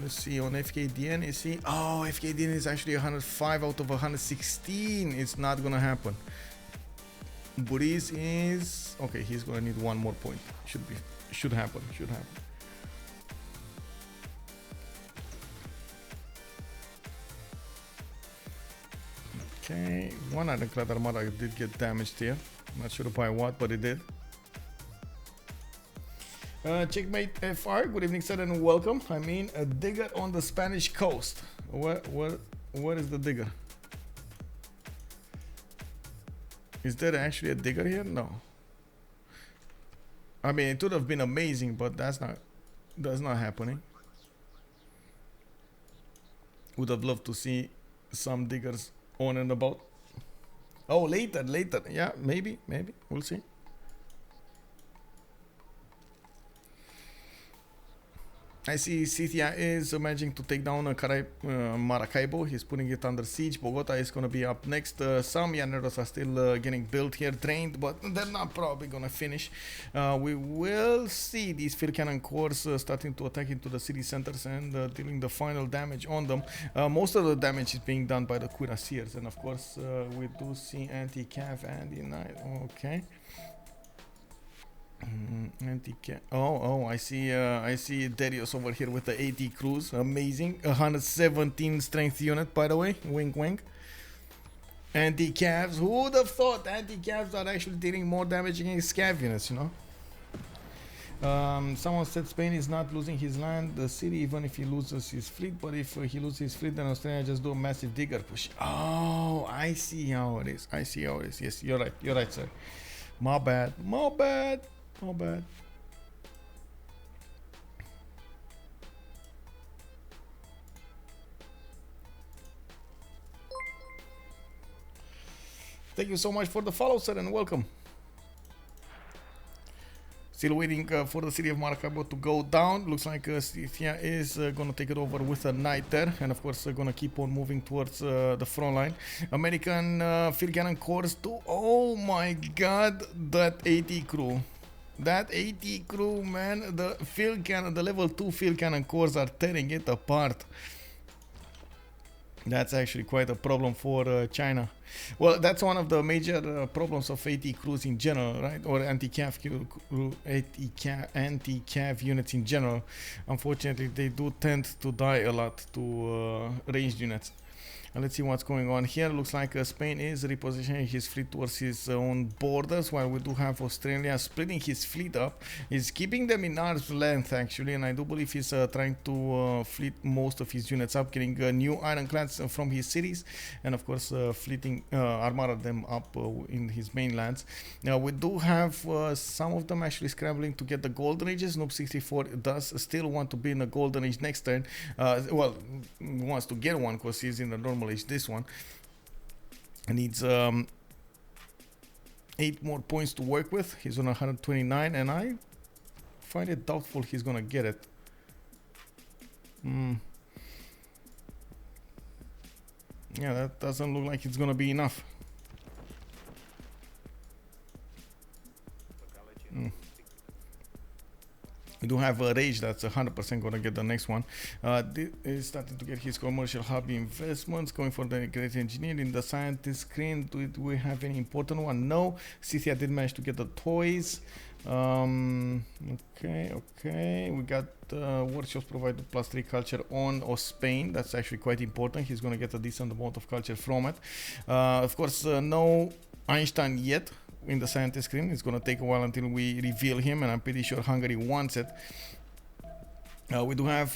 Let's see, on Fkdn, is he? Oh, Fkdn is actually 105 out of 116. It's not gonna happen. Burrize is... okay, he's gonna need one more point. Should happen. Okay, one ironclad armada did get damaged here. Not sure by what, but it did. Checkmate FR, good evening, sir, and welcome. I mean, a digger on the Spanish coast. Where is the digger? Is there actually a digger here? No. I mean, it would have been amazing, but that's not happening. Would have loved to see some diggers on and about. Oh, later. Yeah, maybe. We'll see. I see Scythia is managing to take down Maracaibo. He's putting it under siege. Bogota is going to be up next. Some Llaneros are still getting built here, drained, but they're not probably going to finish. We will see these field cannon corps starting to attack into the city centers and dealing the final damage on them. Most of the damage is being done by the cuirassiers, and of course we do see anti-cav and denied. Okay. I see Derios over here with the 80 crews. Amazing. 117 strength unit, by the way. Wink wink. Anti-cavs. Who would have thought anti-cavs are actually dealing more damage against cav units, you know? Someone said Spain is not losing his land, the city, even if he loses his fleet. But if he loses his fleet, then Australia just do a massive digger push. Oh, I see how it is. Yes, you're right, sir. My bad. Thank you so much for the follow, sir, and welcome. Still waiting for the city of Maracaibo to go down. Looks like Scythia is going to take it over with a knight there, and of course going to keep on moving towards the front line. American field cannon corps too. Oh my god, that 80 crew. That 80 crew, man. The field cannon, the level 2 field cannon corps are tearing it apart. That's actually quite a problem for China. Well, that's one of the major problems of AT crews in general, right? Or anti-cav units in general. Unfortunately, they do tend to die a lot to ranged units. Let's see what's going on here. Looks like Spain is repositioning his fleet towards his own borders, while we do have Australia splitting his fleet up. He's keeping them in arm's length, actually, and I do believe he's trying to fleet most of his units up, getting new ironclads from his cities, and of course fleeting armor them up in his mainlands. Now we do have some of them actually scrambling to get the golden ages. Noob 64 does still want to be in the golden age next turn. Well, wants to get one because he's in the normal age this one, and needs 8 more points to work with. He's on 129, and I find it doubtful he's gonna get it. Yeah, that doesn't look like it's gonna be enough. We do have a Rage that's 100% going to get the next one. Is starting to get his commercial hobby investments, going for the great engineering. The scientist screen, do we have any important one? No. Scythia did manage to get the toys. Okay. We got workshops provided +3 culture on Spain. That's actually quite important. He's going to get a decent amount of culture from it. Of course, no Einstein yet in the scientist screen. It's gonna take a while until we reveal him, and I'm pretty sure Hungary wants it. We do have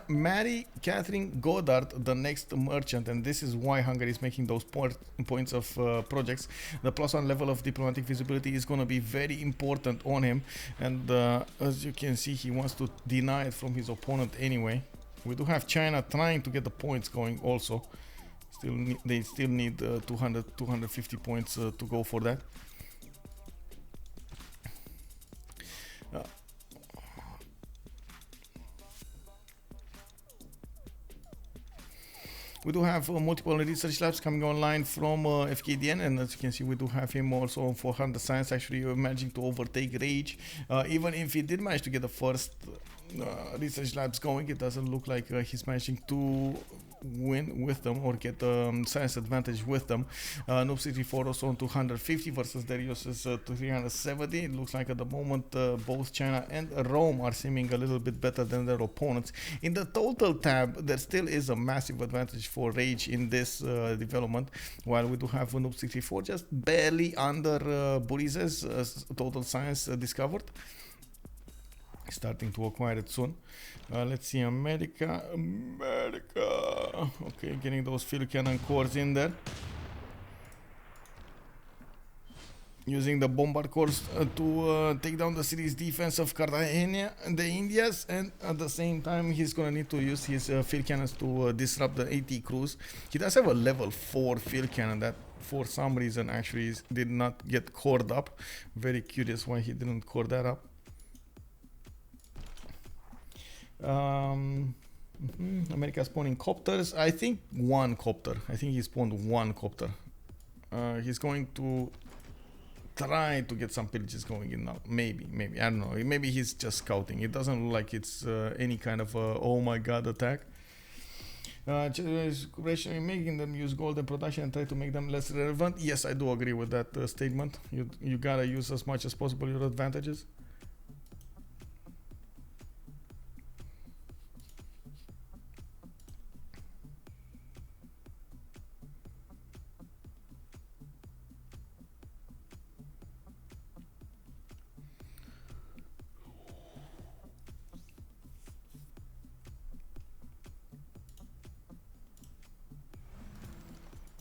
Mary Catherine Goddard, the next merchant, and this is why Hungary is making those points of projects. The +1 level of diplomatic visibility is going to be very important on him, and as you can see, he wants to deny it from his opponent anyway. We do have China trying to get the points going also. They still need 250 points to go for that. We do have multiple research labs coming online from Fkdn, and as you can see, we do have him also on 400 science, actually managing to overtake Rage. Even if he did manage to get the first research labs going, it doesn't look like he's managing to win with them or get science advantage with them. Noob 64 also on 250 versus Derios is 370. It looks like at the moment both China and Rome are seeming a little bit better than their opponents. In the total tab, there still is a massive advantage for Rage in this development, while we do have Noob 64 just barely under Burrize's total science discovered. Starting to acquire it soon. Let's see, America. Okay, getting those field cannon cores in there. Using the bombard cores to take down the city's defense of Cartagena and the Indias, and at the same time he's gonna need to use his field cannons to disrupt the AT crews. He does have a level 4 field cannon that for some reason actually did not get cored up. Very curious why he didn't core that up. America spawning copters. I think one copter. I think he spawned one copter. He's going to try to get some pillages going in now. Maybe. I don't know. Maybe he's just scouting. It doesn't look like it's any kind of oh my god attack. Making them use gold in production and try to make them less relevant. Yes, I do agree with that statement. You gotta use as much as possible your advantages.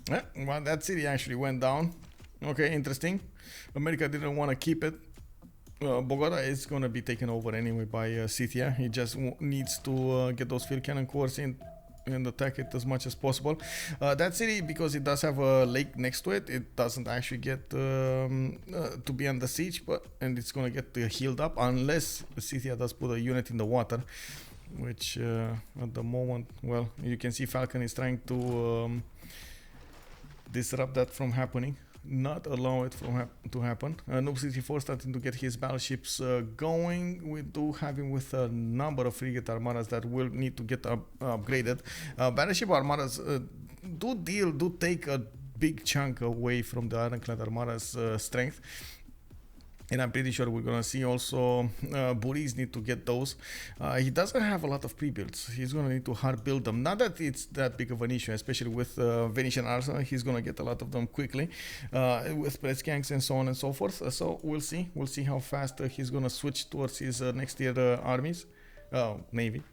Yeah, well, that city actually went down. Okay, interesting. America didn't want to keep it. Bogota is going to be taken over anyway by Scythia. He just needs to get those field cannon cores in and attack it as much as possible. That city, because it does have a lake next to it, it doesn't actually get to be under siege, and it's going to get healed up unless Scythia does put a unit in the water, which at the moment, well, you can see Falcon is trying to disrupt that from happening, not allow it to happen. Noob 64 starting to get his battleships going. We do have him with a number of frigate armadas that will need to get upgraded. Battleship armadas do take a big chunk away from the ironclad armada's strength. And I'm pretty sure we're gonna see also Burrize need to get those. He doesn't have a lot of pre-builds. He's gonna need to hard build them. Not that it's that big of an issue, especially with Venetian Arsenal. He's gonna get a lot of them quickly with press gangs and so on and so forth. So we'll see. We'll see how fast he's gonna switch towards his next tier armies, navy.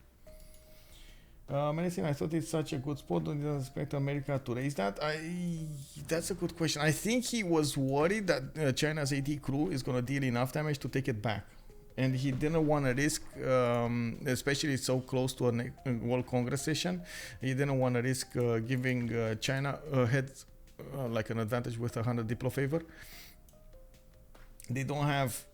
Medicine, I thought it's such a good spot. Don't you expect America to raise that? That's a good question. I think he was worried that China's AT crew is going to deal enough damage to take it back. And he didn't want to risk, especially so close to a World Congress session, he didn't want to risk giving China a head, like an advantage with 100 Diplo favor. They don't have,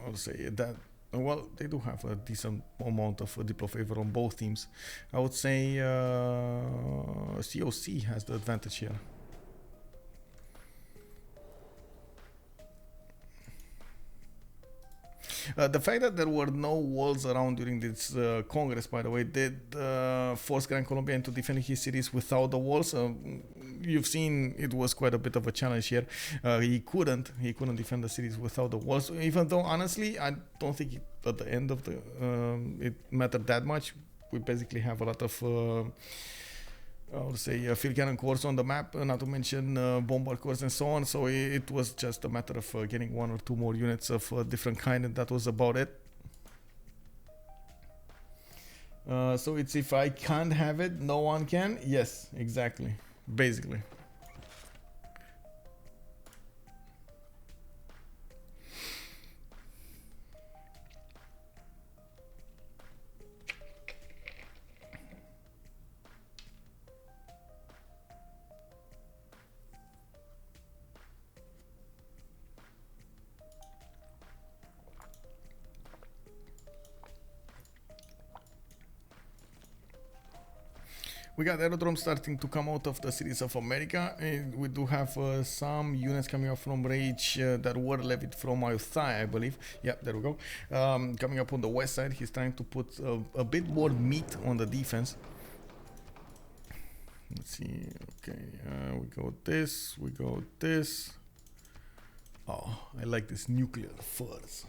I'll say that. Well, they do have a decent amount of Diplo favor on both teams. I would say CoC has the advantage here. The fact that there were no walls around during this Congress, by the way, did force Gran Colombia into defending his cities without the walls. You've seen it was quite a bit of a challenge here. He couldn't defend the cities without the walls. Even though, honestly, I don't think at the end of the it mattered that much. We basically have a lot of I would say field cannon cores on the map, not to mention bombard cores and so on. So it was just a matter of getting one or two more units of different kind, and that was about it. So it's if I can't have it, no one can. Yes, exactly. Basically. We got aerodromes starting to come out of the cities of America. We do have some units coming up from Rage that were levied from Ayutthaya, I believe. Yeah, there we go. Coming up on the west side, he's trying to put a bit more meat on the defense. Let's see. Okay, we go this, we go this. Oh, I like this nuclear furs.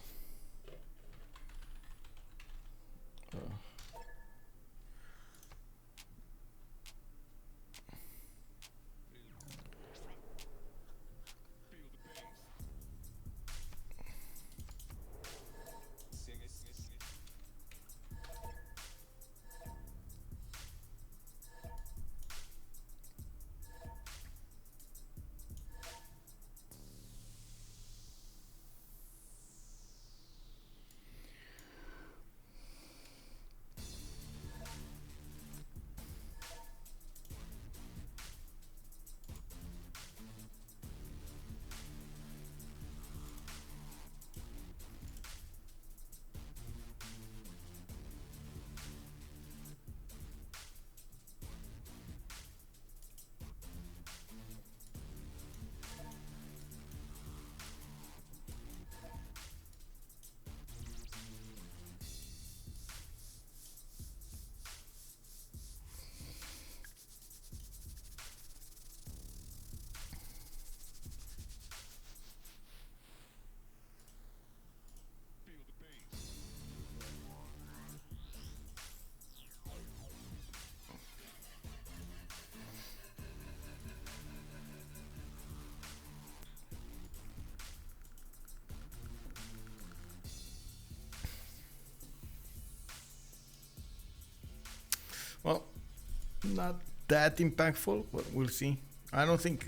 not that impactful, but we'll see. I don't think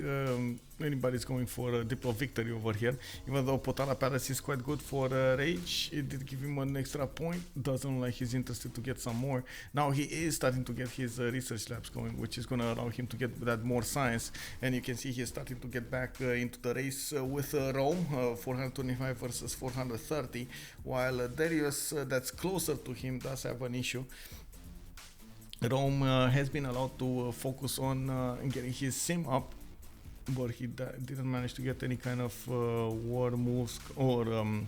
anybody's going for a Diplo victory over here. Even though Potala Palace is quite good for Rage, it did give him an extra point. Doesn't look like he's interested to get some more. Now he is starting to get his research labs going, which is going to allow him to get that more science. And you can see he's starting to get back into the race with Rome, 425 versus 430, while Derios, that's closer to him, does have an issue. Rome has been allowed to focus on getting his sim up, but he didn't manage to get any kind of war moves or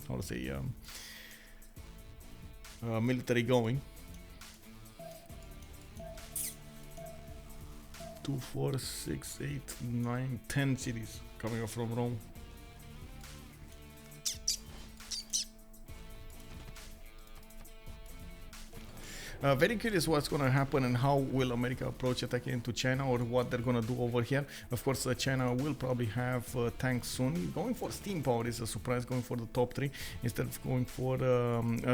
how to say military going. 2, 4, 6, 8, 9, 10 cities coming up from Rome. Very curious what's going to happen and how will America approach attacking into China, or what they're going to do over here. Of course, China will probably have tanks soon. Going for steam power is a surprise, going for the top 3 instead of going for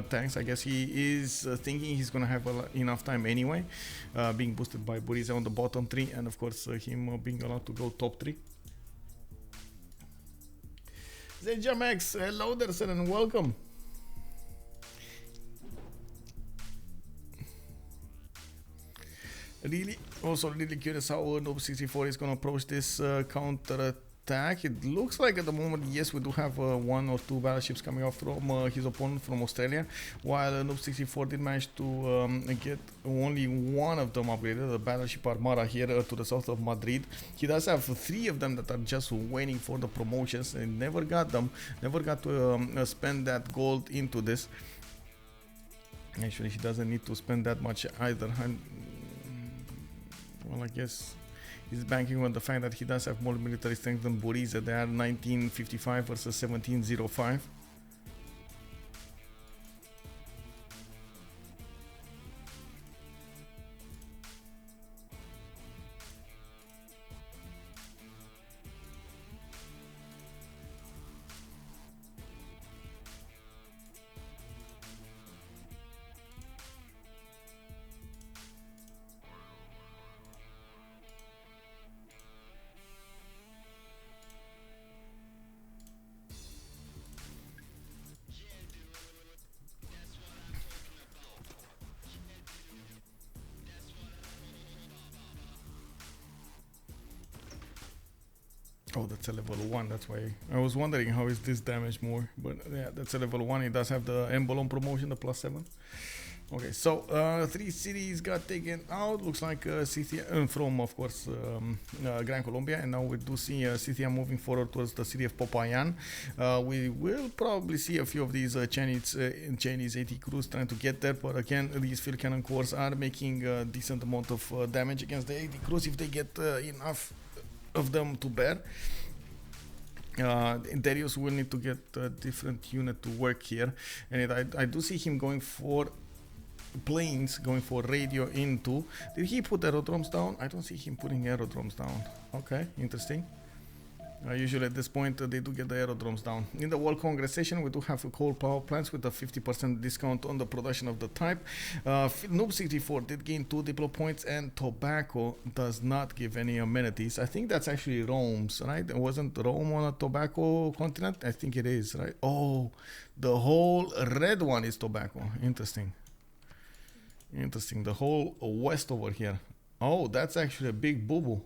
tanks. I guess he is thinking he's going to have enough time anyway, being boosted by Burrize on the bottom 3, and of course him being allowed to go top 3. Zenjamax, hello there sir and welcome. Really curious how Noob 64 is going to approach this counter attack. It looks like at the moment, yes, we do have 1 or 2 battleships coming off from his opponent from Australia, while Noob 64 did manage to get only 1 of them upgraded, the battleship Armada here to the south of Madrid. He does have 3 of them that are just waiting for the promotions and never got them, never got to spend that gold into this. Actually, he doesn't need to spend that much either. Well, I guess he's banking on the fact that he does have more military strength than Burrize. They are 1955 versus 1705. Oh, that's a level 1, that's why I was wondering how is this damage more, but yeah, that's a level 1. It does have the emblem promotion, the +7. Okay, so 3 cities got taken out. Looks like Scythia from, of course, Gran, Colombia, and now we do see Scythia moving forward towards the city of Popayan. We will probably see a few of these Chinese AT crews trying to get there, but again, these field cannon cores are making a decent amount of damage against the AT crews if they get enough of them to bear. Derios will need to get a different unit to work here, and I do see him going for planes, going for radio into. Did he put aerodromes down? I don't see him putting aerodromes down. Okay, interesting. Usually at this point they do get the aerodromes down. In the World Congress session we do have coal power plants with a 50% discount on the production of the type. Noob 64 did gain 2 diplo points, and tobacco does not give any amenities. I think that's actually Rome's, right? Wasn't Rome on a tobacco continent? I think it is, right? Oh, the whole red one is tobacco. Interesting. Interesting. The whole west over here. Oh, that's actually a big boo-boo.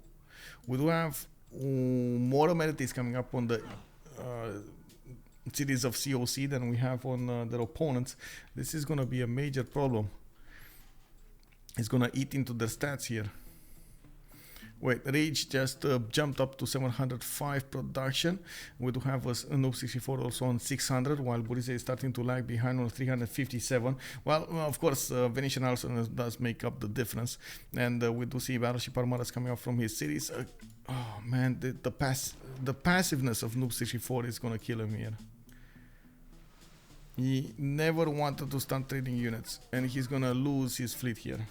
We do have more amenities coming up on the cities of CoC than we have on their opponents. This is going to be a major problem. It's going to eat into their stats here. Wait, Rage just jumped up to 705 production. We do have a Noob 64 also on 600, while Burrize is starting to lag behind on 357. Well, of course, Venetian also does make up the difference. And we do see Battleship Armadas coming up from his cities. Oh man, the passiveness of Noob 64 is going to kill him here. He never wanted to start trading units, and he's going to lose his fleet here.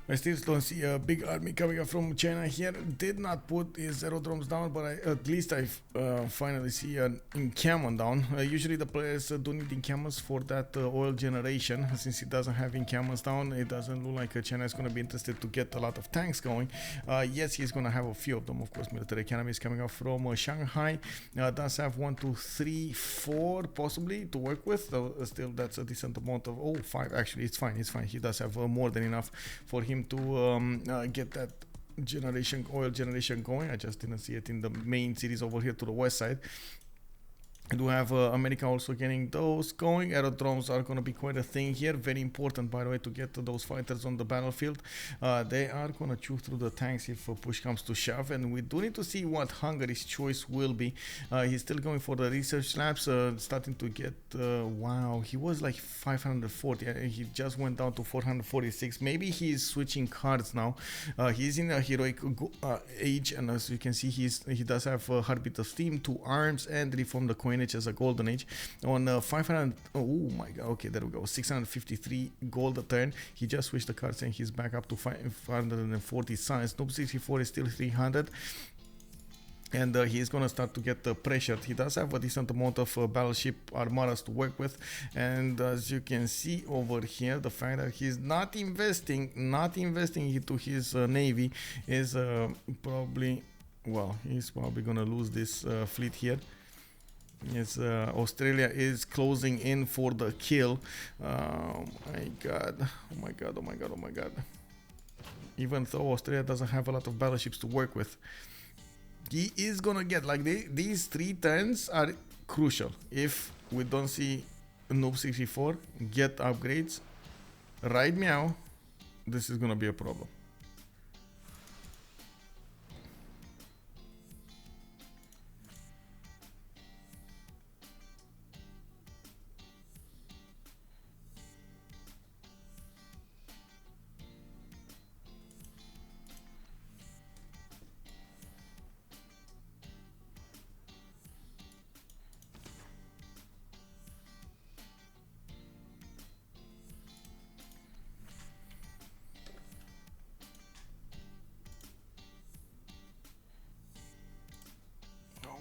I still don't see a big army coming up from China here. Did not put his aerodromes down, but at least I finally see an encampment down. Usually the players do need encampments for that oil generation. Since it doesn't have encampments down, it doesn't look like China is going to be interested to get a lot of tanks going. Yes, he's going to have a few of them. Of course, military academy is coming up from Shanghai. Does have 1, 2, 3, 4 possibly to work with. So, still, that's a decent amount of 5. Actually, it's fine. It's fine. He does have more than enough for him to get that oil generation going. I just didn't see it in the main cities over here to the west side. I do have America also getting those going. Aerodromes are going to be quite a thing here. Very important, by the way, to get those fighters on the battlefield. They are going to chew through the tanks if push comes to shove. And we do need to see what Hungary's choice will be. He's still going for the research labs, starting to get... wow, he was like 540. He just went down to 446. Maybe he's switching cards now. He's in a heroic age, and as you can see, he does have Heartbeat of Steam, 2 arms, and Reform the Coinage as a golden age on 500. Oh my god, okay, there we go. 653 gold a turn. He just switched the cards and he's back up to 540 science. Noob 64 is still 300. And he's gonna start to get pressured. He does have a decent amount of battleship armadas to work with, and as you can see over here, the fact that he's not investing into his navy is probably, well, he's probably gonna lose this fleet here. Yes, Australia is closing in for the kill. Oh my god, oh my god, oh my god, oh my god. Even though Australia doesn't have a lot of battleships to work with, he is gonna get, like, these 3 turns are crucial. If we don't see Noob 64 get upgrades right meow, this is gonna be a problem.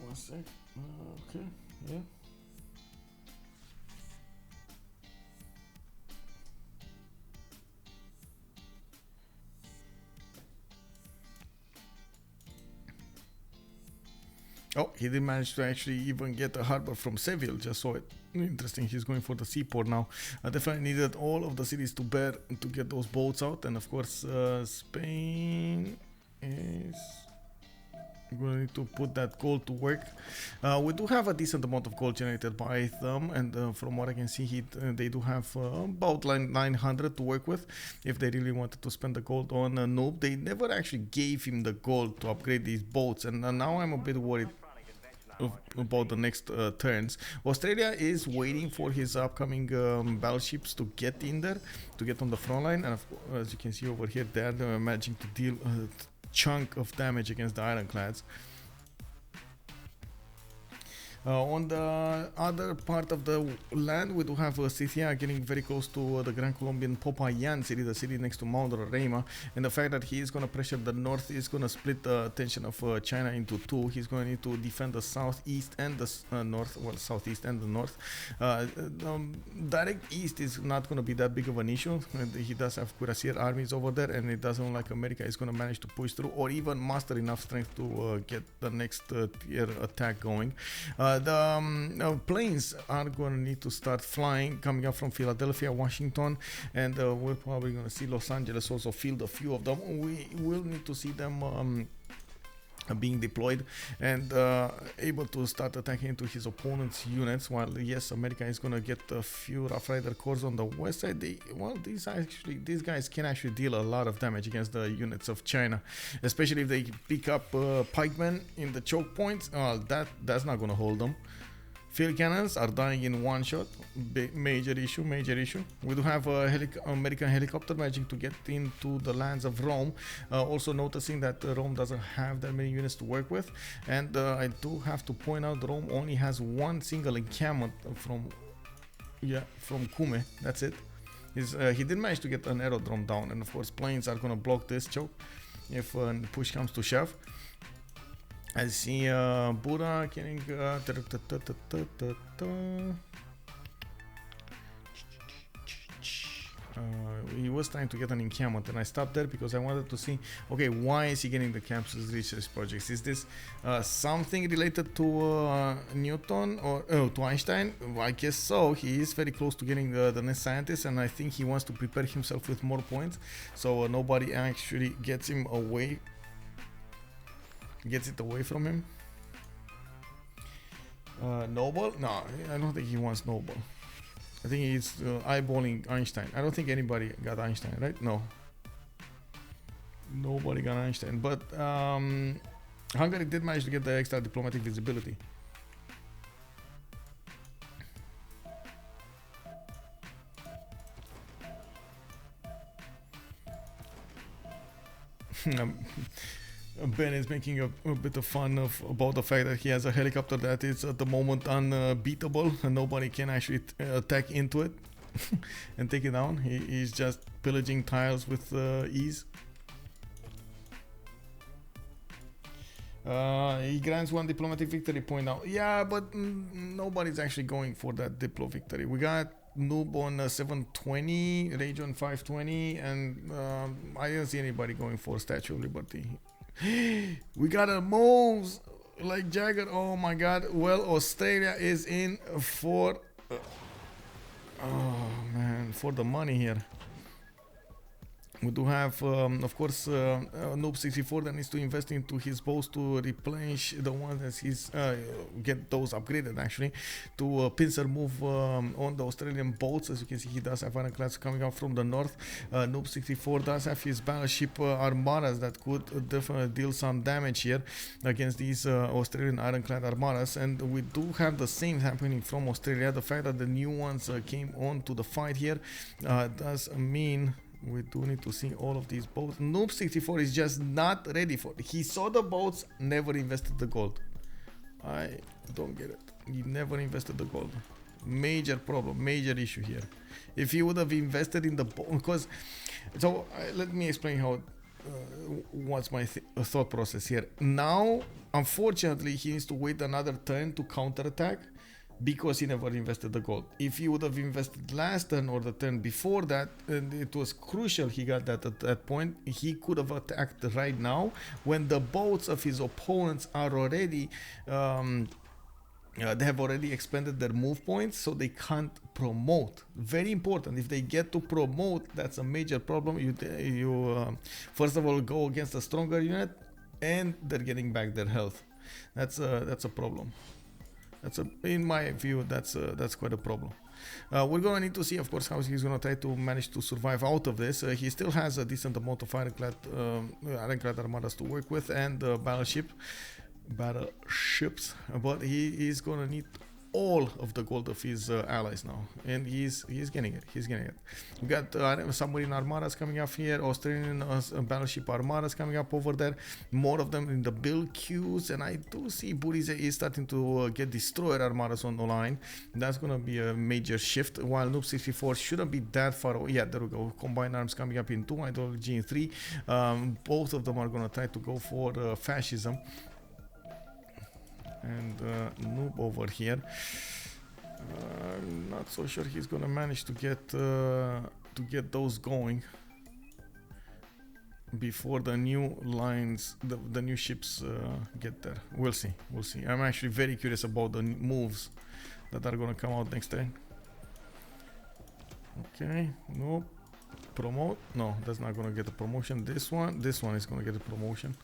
One sec. Okay, yeah. Oh, he didn't manage to actually even get a harbor from Seville. Just saw it. Interesting. He's going for the seaport now. I definitely needed all of the cities to bear to get those boats out, and of course, Spain is going to need to put that gold to work. We do have a decent amount of gold generated by them, and from what I can see, they do have about 900 to work with if they really wanted to spend the gold on a noob. They never actually gave him the gold to upgrade these boats, and now I'm a bit worried about the next turns. Australia is waiting for his upcoming battleships to get in there, to get on the front line, and as you can see over here, they're managing to deal chunk of damage against the ironclads. On the other part of the land, we do have Scythia getting very close to the Gran Colombian Popayan city, the city next to Mount Roraima, and the fact that he is going to pressure the north is going to split the attention of China into 2. He's going to need to defend the southeast and the north, well, southeast and the north. Direct east is not going to be that big of an issue. He does have cuirassier armies over there, and it doesn't look like America is going to manage to push through or even muster enough strength to get the next tier attack going. The planes are going to need to start flying, coming up from Philadelphia, Washington, and we're probably going to see Los Angeles also field a few of them. We will need to see them being deployed and able to start attacking into his opponent's units, while yes, America is going to get a few Rough Rider corps on the west side. These guys can actually deal a lot of damage against the units of China, especially if they pick up pikemen in the choke points. That's not going to hold them. Field cannons are dying in one shot. Major issue. We do have a American helicopter managing to get into the lands of Rome. Also noticing that Rome doesn't have that many units to work with. And I do have to point out Rome only has one single encampment from Cume. That's it. He did manage to get an aerodrome down, and of course planes are gonna block this choke if push comes to shove. I see Buddha getting he was trying to get an encampment, and I stopped there because I wanted to see, okay, why is he getting the camps to reach his projects? Is this something related to Newton or to Einstein? Well, I guess so. He is very close to getting the next scientist, and I think he wants to prepare himself with more points, so nobody actually gets it away from him. Nobel? No, I don't think he wants Nobel. I think he's eyeballing Einstein. I don't think anybody got Einstein, right? No. Nobody got Einstein. But Hungary did manage to get the extra diplomatic visibility. Ben is making a bit of fun about the fact that he has a helicopter that is at the moment unbeatable and nobody can actually attack into it and take it down. He's just pillaging tiles with ease. He grants 1 diplomatic victory point now. Yeah, but nobody's actually going for that diplo victory. We got Noob on 720, Rage on 520, and I didn't see anybody going for Statue of Liberty. We got a moves like Jagger. Oh my god. Well, Australia is in for oh man, for the money here. We do have, of course, Noob 64 that needs to invest into his boats to replenish the ones that he's get those upgraded actually to pincer move on the Australian boats. As you can see, he does have ironclads coming out from the north. Noob 64 does have his battleship armadas that could definitely deal some damage here against these Australian ironclad armadas, and we do have the same happening from Australia. The fact that the new ones came on to the fight here does mean we do need to see all of these boats. Noob 64 is just not ready for it. He saw the boats, never invested the gold. I don't get it. He never invested the gold. Major problem, major issue here. If he would have invested in the boat, because so let me explain how what's my thought process here. Now, unfortunately, he needs to wait another turn to counterattack, because he never invested the gold. If he would have invested last turn or the turn before that, and it was crucial he got that at that point, he could have attacked right now when the boats of his opponents are already they have already expended their move points, so they can't promote. Very important. If they get to promote, that's a major problem. You first of all go against a stronger unit, and they're getting back their health. That's a problem. In my view, that's quite a problem. We're gonna need to see, of course, how he's gonna try to manage to survive out of this. He still has a decent amount of ironclad armadas to work with, and battleships, but he is gonna need all of the gold of his allies now, and he's getting it. We got submarine armadas coming up here, Australian battleship armadas coming up over there, more of them in the build queues, and I do see Burrize is starting to get destroyer armadas on the line. That's gonna be a major shift, while Noob 64 shouldn't be that far away. Yeah, there we go. Combined arms coming up in 2, ideology in 3. Both of them are gonna try to go for fascism. And Noob over here, I'm not so sure he's gonna manage to get those going before the new lines, the new ships get there. We'll see. I'm actually very curious about the moves that are gonna come out next turn. Okay, nope. Promote? No, that's not gonna get a promotion. This one is gonna get a promotion.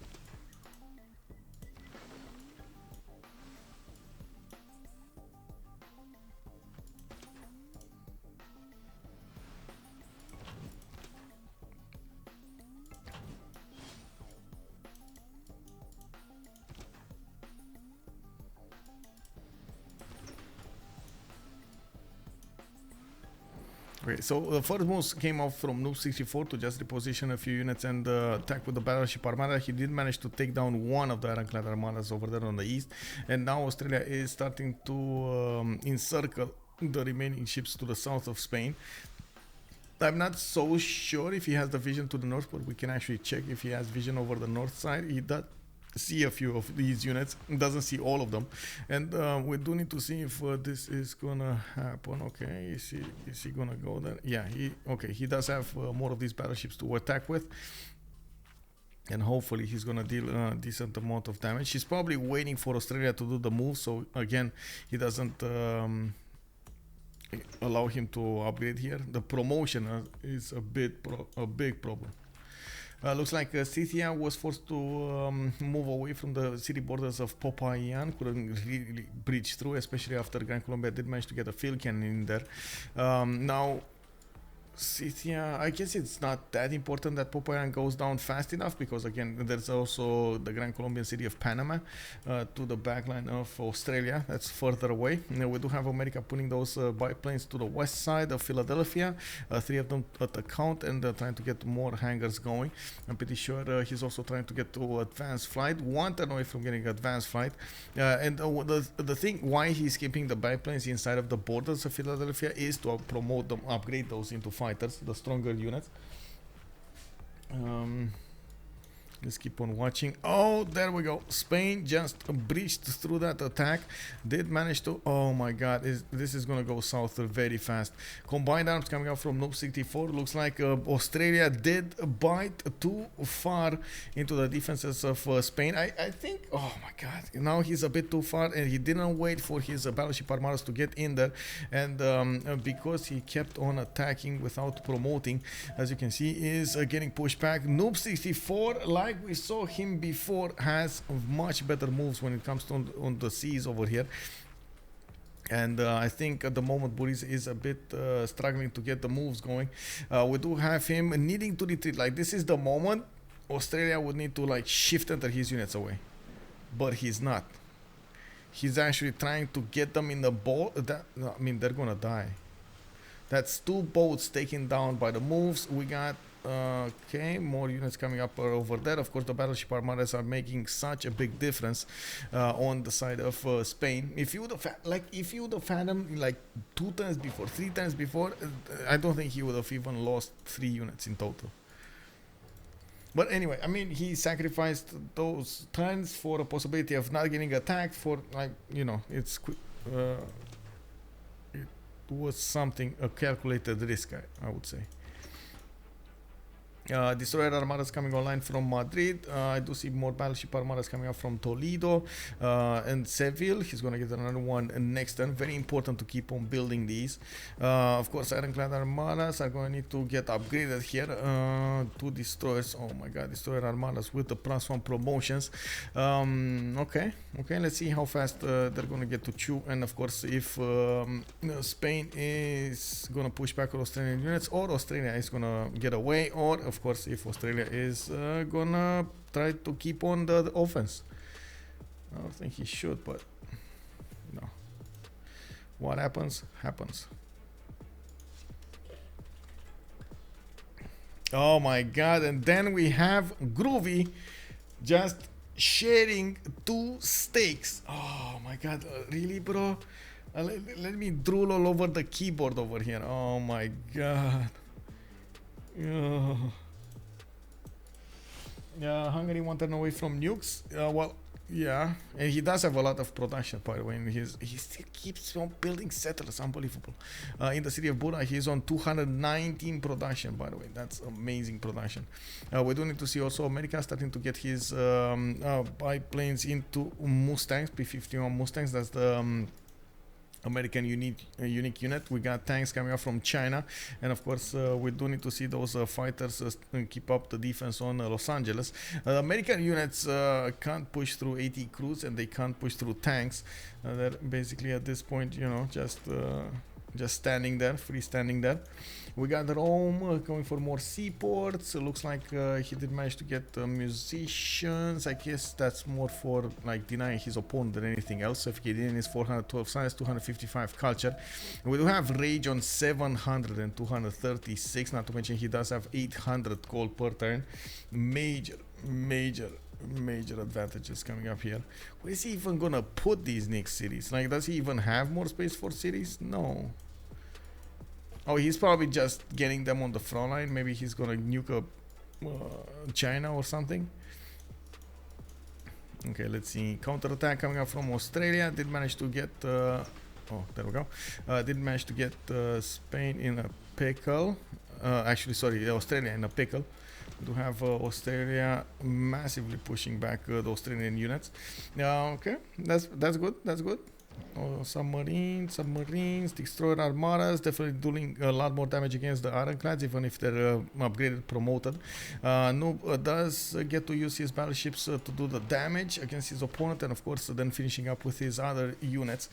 Okay, so the first moves came off from Noob 64 to just reposition a few units and attack with the battleship armada. He did manage to take down one of the ironclad armadas over there on the east, and now Australia is starting to encircle the remaining ships to the south of Spain. I'm not so sure if he has the vision to the north, but we can actually check if he has vision over the north side. He does see a few of these units, doesn't see all of them, and we do need to see if this is gonna happen. Okay, is he gonna go there? Yeah, he does have more of these battleships to attack with, and hopefully he's gonna deal a decent amount of damage. He's probably waiting for Australia to do the move, so again he doesn't allow him to upgrade here. The promotion is a big problem. Looks like Scythia was forced to move away from the city borders of Popayan. Couldn't really breach through, especially after Gran Colombia did manage to get a field cannon in there. Now Scythia, I guess it's not that important that Popayan goes down fast enough, because again there's also the Gran Colombian city of Panama to the backline of Australia, that's further away. Now, we do have America putting those biplanes to the west side of Philadelphia, 3 of them at the count, and trying to get more hangars going. I'm pretty sure he's also trying to get to advanced flight, 1 turn away from getting advanced flight. And the thing why he's keeping the biplanes inside of the borders of Philadelphia is to promote them, upgrade those into fighters, the stronger units. Let's keep on watching. Oh, there we go. Spain just breached through that attack. Did manage to... Oh my god, this is gonna go south very fast. Combined arms coming out from Noob 64. Looks like Australia did bite too far into the defenses of Spain. I think... Oh my god. Now he's a bit too far, and he didn't wait for his battleship armadas to get in there. And because he kept on attacking without promoting, as you can see, is getting pushed back. Noob 64, like we saw him before, has much better moves when it comes to on the seas over here. And I think at the moment Burrize is a bit struggling to get the moves going. We do have him needing to retreat. Like, this is the moment Australia would need to like shift enter his units away, but he's not. He's actually trying to get them in the boat. I mean, they're gonna die. That's 2 boats taken down by the moves. We got okay, more units coming up over there. Of course, the battleship armadas are making such a big difference on the side of Spain. If you would have had him like 2 turns before, 3 turns before, I don't think he would have even lost 3 units in total. But anyway, I mean, he sacrificed those turns for a possibility of not getting attacked. For, like, you know, it was something, a calculated risk, I would say. Destroyer armadas coming online from Madrid. I do see more battleship armadas coming up from Toledo and Seville. He's going to get another one next turn. Very important to keep on building these. Of course, ironclad armadas are going to need to get upgraded here. 2 destroyers. Oh my god, destroyer armadas with the +1 promotions. Okay, let's see how fast they're going to get to chew. And of course, if Spain is going to push back Australian units, or Australia is going to get away, or of course if Australia is gonna try to keep on the offense. I don't think he should, but no. What happens, happens. Oh my god, and then we have Groovy just sharing 2 stakes. Oh my god, really, bro? Let me drool all over the keyboard over here. Oh my god. Yeah, Hungary 1 turn away from nukes. Well, yeah, and he does have a lot of production, by the way. And he still keeps on building settlers, unbelievable. In the city of Burrize, he's on 219 production, by the way. That's amazing production. We do need to see also America starting to get his biplanes into Mustangs, P-51 Mustangs. That's the American unique unit. We got tanks coming up from China, and of course we do need to see those fighters keep up the defense on Los Angeles. American units can't push through AT crews, and they can't push through tanks. They're basically at this point, you know, just standing there, freestanding there. We got Rome going for more seaports. It looks like he did manage to get musicians. I guess that's more for like denying his opponent than anything else. Fkdn is 412 science, 255 culture. We do have rage on 700 and 236. Not to mention he does have 800 gold per turn. Major advantages coming up here. Where is he even gonna put these next cities? Like, does he even have more space for cities? No. Oh, he's probably just getting them on the front line. Maybe he's gonna nuke up China or something. Okay, let's see. Counterattack coming up from Australia. Did manage to get... oh, there we go. Did manage to get Spain in a pickle. Actually, sorry, Australia in a pickle. We do have Australia massively pushing back the Australian units. Okay, that's good. That's good. Oh, submarines, destroyed armadas, definitely doing a lot more damage against the ironclads, even if they're upgraded, promoted. Noob does get to use his battleships to do the damage against his opponent, and of course then finishing up with his other units.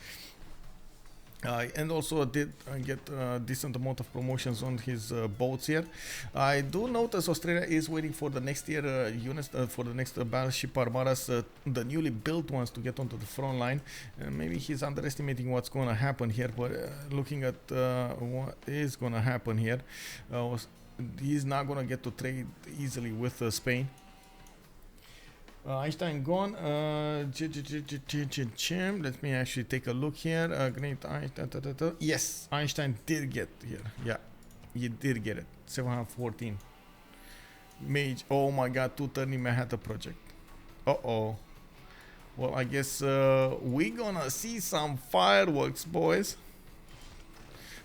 And also did get a decent amount of promotions on his boats here. I do notice Australia is waiting for the next year units, for the next battleship armadas, the newly built ones, to get onto the front line. Maybe he's underestimating what's going to happen here, but looking at what is going to happen here, he's not going to get to trade easily with Spain. Einstein gone. Let me actually take a look here. Great Einstein. Yes, Einstein did get here. Yeah, he did get it. 714. Mage. Oh my god, 230 Manhattan project. Uh-oh. Well, I guess we're gonna see some fireworks, boys.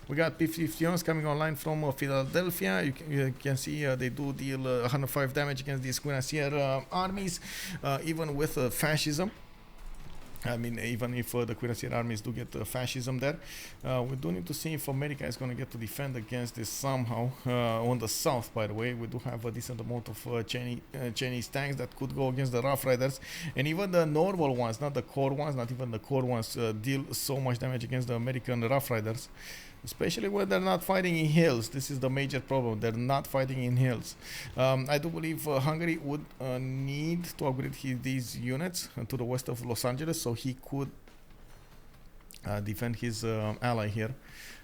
We got P-51s coming online from Philadelphia. You can see they do deal 105 damage against these cuirassier armies, even with fascism. I mean, even if the cuirassier armies do get fascism there. We do need to see if America is going to get to defend against this somehow. On the south, by the way, we do have a decent amount of Chinese tanks that could go against the Rough Riders. And even the normal ones, not the core ones, not even the core ones, deal so much damage against the American Rough Riders. Especially when they're not fighting in hills. This is the major problem. They're not fighting in hills. I do believe Hungary would need to upgrade these units to the west of Los Angeles, so he could defend his ally here.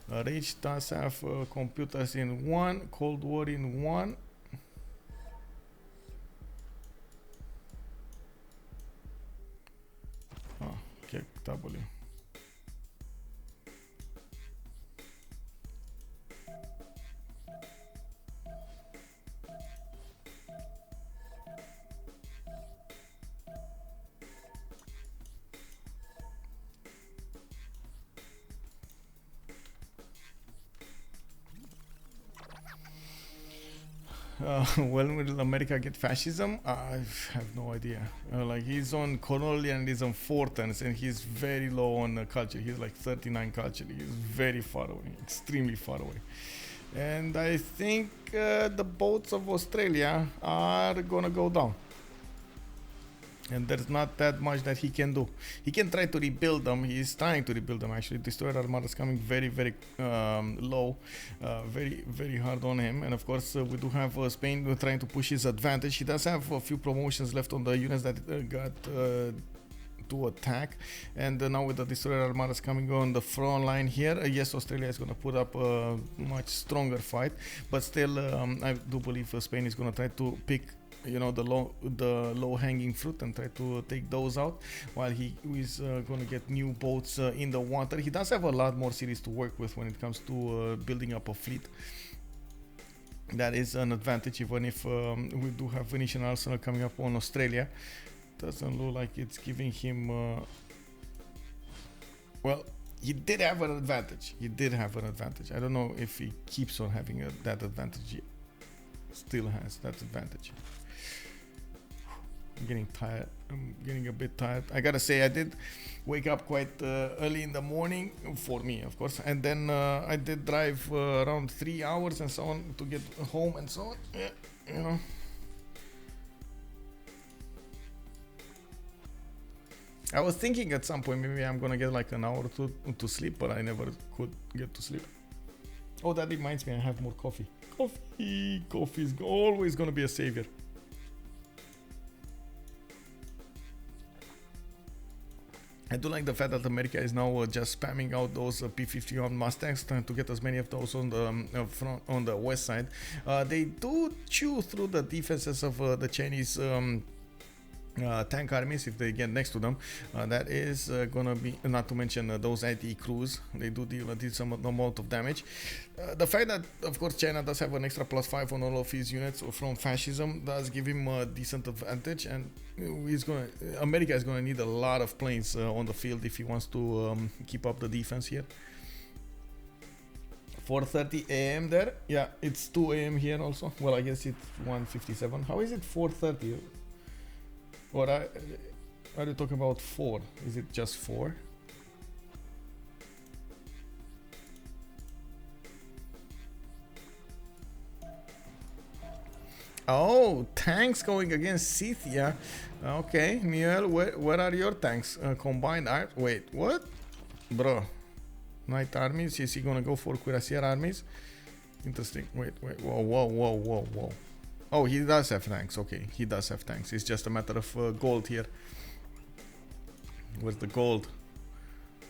Rage does have computers in one, Cold War in one. Oh, okay, W. When will America get fascism? I have no idea. Like, he's on colonialism 4 turns and he's very low on culture. He's like 39 culture. He's very far away, extremely far away. And I think the boats of Australia are gonna go down. And there's not that much that he can do. He can try to rebuild them. He's trying to rebuild them, actually. Destroyer Armada is coming very, very low. Very, very hard on him. And of course, we do have Spain trying to push his advantage. He does have a few promotions left on the units that got to attack. And now with the Destroyer Armadas coming on the front line here, yes, Australia is going to put up a much stronger fight. But still, I do believe Spain is going to try to pick, you know, the low hanging fruit and try to take those out, while he is going to get new boats in the water. He does have a lot more cities to work with when it comes to building up a fleet. That is an advantage, even if we do have Venetian arsenal coming up on Australia. Doesn't look like it's giving him well, he did have an advantage. I don't know if he keeps on having that advantage yet. Still has that advantage. I'm getting tired. I'm getting a bit tired. I gotta say, I did wake up quite early in the morning, for me, of course, and then I did drive around 3 hours and so on to get home and so on. Yeah, you know. I was thinking at some point maybe I'm gonna get like an hour or two to sleep, but I never could get to sleep. Oh, that reminds me, I have more coffee. Coffee is always gonna be a savior. I do like the fact that America is now just spamming out those P-51 Mustangs, trying to get as many of those on the front, on the west side. They do chew through the defenses of the Chinese tank armies if they get next to them. That is gonna be, not to mention those anti crews, they do deal some amount of damage. The fact that of course China does have an extra +5 on all of his units from fascism does give him a decent advantage, and America is gonna need a lot of planes on the field if he wants to keep up the defense here. 4:30 a.m. there. Yeah, it's 2 a.m. here also. Well, I guess it's 1:57. How is it 4:30? Or are you talking about 4? Is it just 4? Oh, tanks going against Scythia. Okay, Miguel, where are your tanks? Combined arms? Wait, what? Bro. Knight armies? Is he gonna go for cuirassier armies? Interesting. Wait. Whoa. Oh, he does have tanks. Okay, he does have tanks. It's just a matter of gold here. Where's the gold?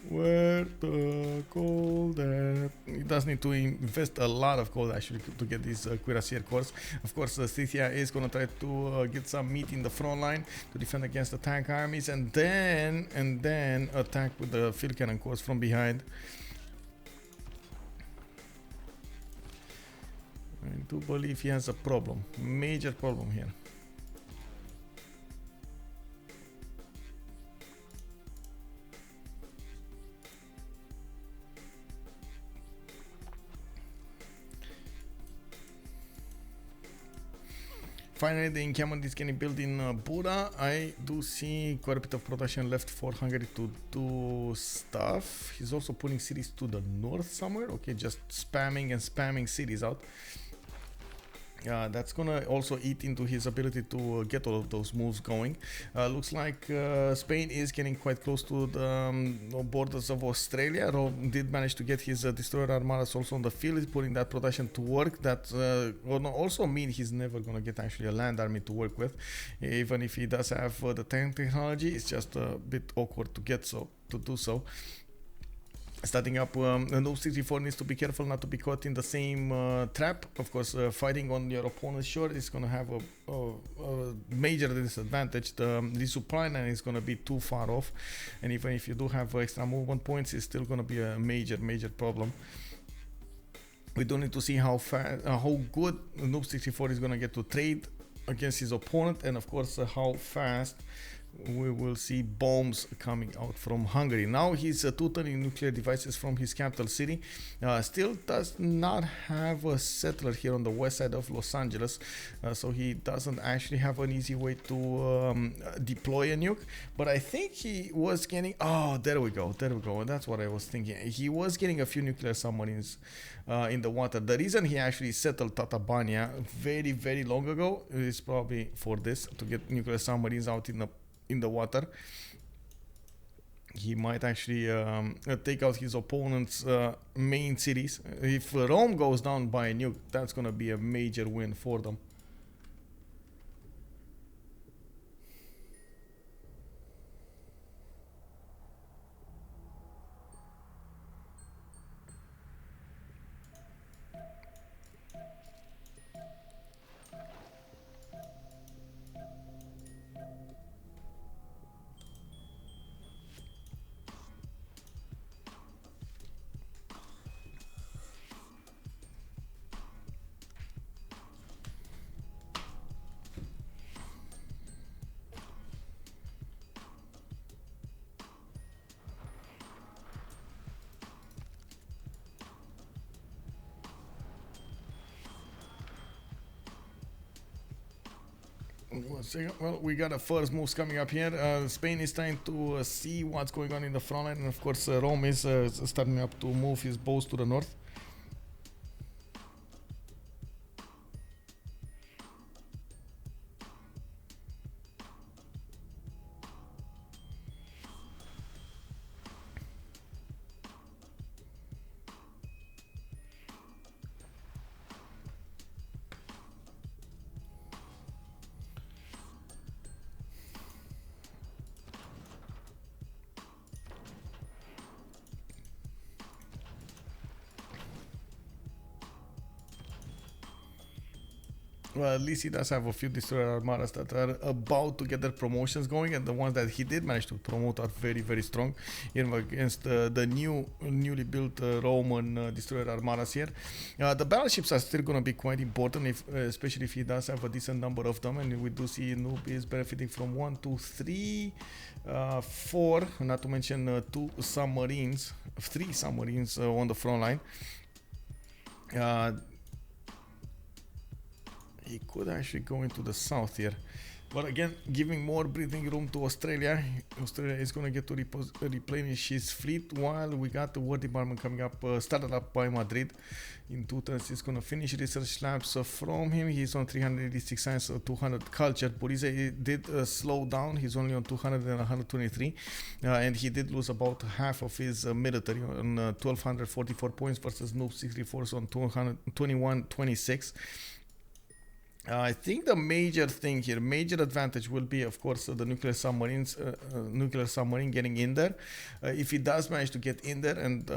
Where the gold at? He does need to invest a lot of gold actually to get these cuirassier corps. Of course, Scythia is gonna try to get some meat in the front line to defend against the tank armies, and then attack with the field cannon corps from behind. I do believe he has a problem, major problem here. Finally, the encampment is getting built in Buda. I do see quite a bit of production left for Hungary to do stuff. He's also putting cities to the north somewhere. Okay, just spamming cities out. That's gonna also eat into his ability to get all of those moves going. Looks like Spain is getting quite close to the borders of Australia. Rome did manage to get his destroyer armadas also on the field. He's putting that production to work. That will also mean he's never gonna get actually a land army to work with. Even if he does have the tank technology, it's just a bit awkward to do so. Starting up, the Noob 64 needs to be careful not to be caught in the same trap. Of course, fighting on your opponent's shore is going to have a major disadvantage. The resupply line is going to be too far off, and even if you do have extra movement points, it's still going to be a major problem. We do need to see how good Noob 64 is going to get to trade against his opponent, and of course how fast we will see bombs coming out from Hungary. Now he's totaling nuclear devices from his capital city. Still does not have a settler here on the west side of Los Angeles, so he doesn't actually have an easy way to deploy a nuke. But I think he was getting, oh, there we go, that's what I was thinking. He was getting a few nuclear submarines in the water. The reason he actually settled Tatabanya very long ago is probably for this, to get nuclear submarines out in the water. He might actually take out his opponent's main cities. If Rome goes down by a nuke, that's gonna be a major win for them. Well, we got a first moves coming up here. Spain is trying to see what's going on in the front line, and of course Rome is starting up to move his bows to the north. Well, at least he does have a few destroyer armadas that are about to get their promotions going, and the ones that he did manage to promote are very, very strong, even against the newly built Roman destroyer armadas here. The battleships are still going to be quite important, especially if he does have a decent number of them, and we do see Noob is benefiting from 1, 2, 3, 4, not to mention 2 submarines, 3 submarines on the front line. He could actually go into the south here, but again, giving more breathing room to Australia. Australia is going to get to replenish his fleet, while we got the War Department coming up, started up by Madrid. In 2 turns, he's going to finish research labs from him. He's on 386 science, 200 culture. Burrize did slow down. He's only on 200 and 123, and he did lose about half of his military on 1244 points versus Noob 64 on 22126. I think the major thing here, major advantage will be, of course, the nuclear submarine getting in there. If he does manage to get in there and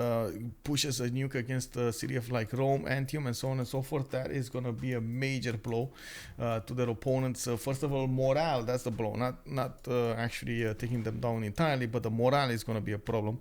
pushes a nuke against the city of like Rome, Antium, and so on and so forth, that is going to be a major blow to their opponents. First of all, morale, that's the blow. Not actually taking them down entirely, but the morale is going to be a problem.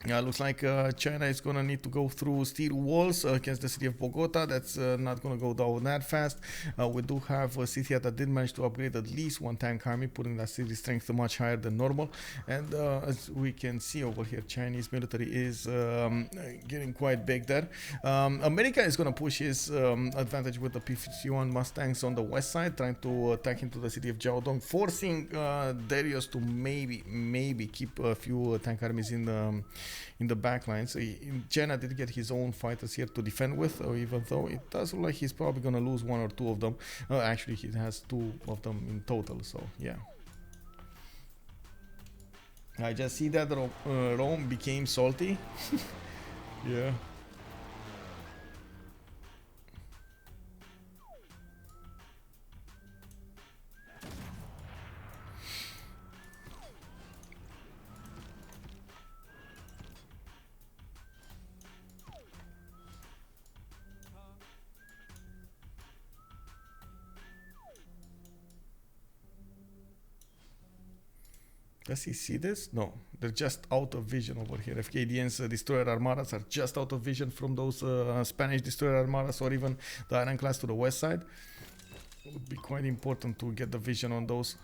Looks like China is going to need to go through steel walls against the city of Bogota. That's not going to go down that fast. We do have Scythia that did manage to upgrade at least 1 tank army, putting that city strength much higher than normal. And as we can see over here, Chinese military is getting quite big there. America is going to push his advantage with the P-51 Mustangs on the west side, trying to attack into the city of Jiaodong, forcing Derios to maybe keep a few tank armies in the back line. So China did get his own fighters here to defend with, even though it does look like he's probably going to lose 1 or 2 of them. Actually, he has 2 of them in total, so yeah. I just see that Rome became salty. Yeah. Does he see this? No, they're just out of vision over here. Fkdn's destroyer armadas are just out of vision from those Spanish destroyer armadas, or even the Iron class to the west side. It would be quite important to get the vision on those.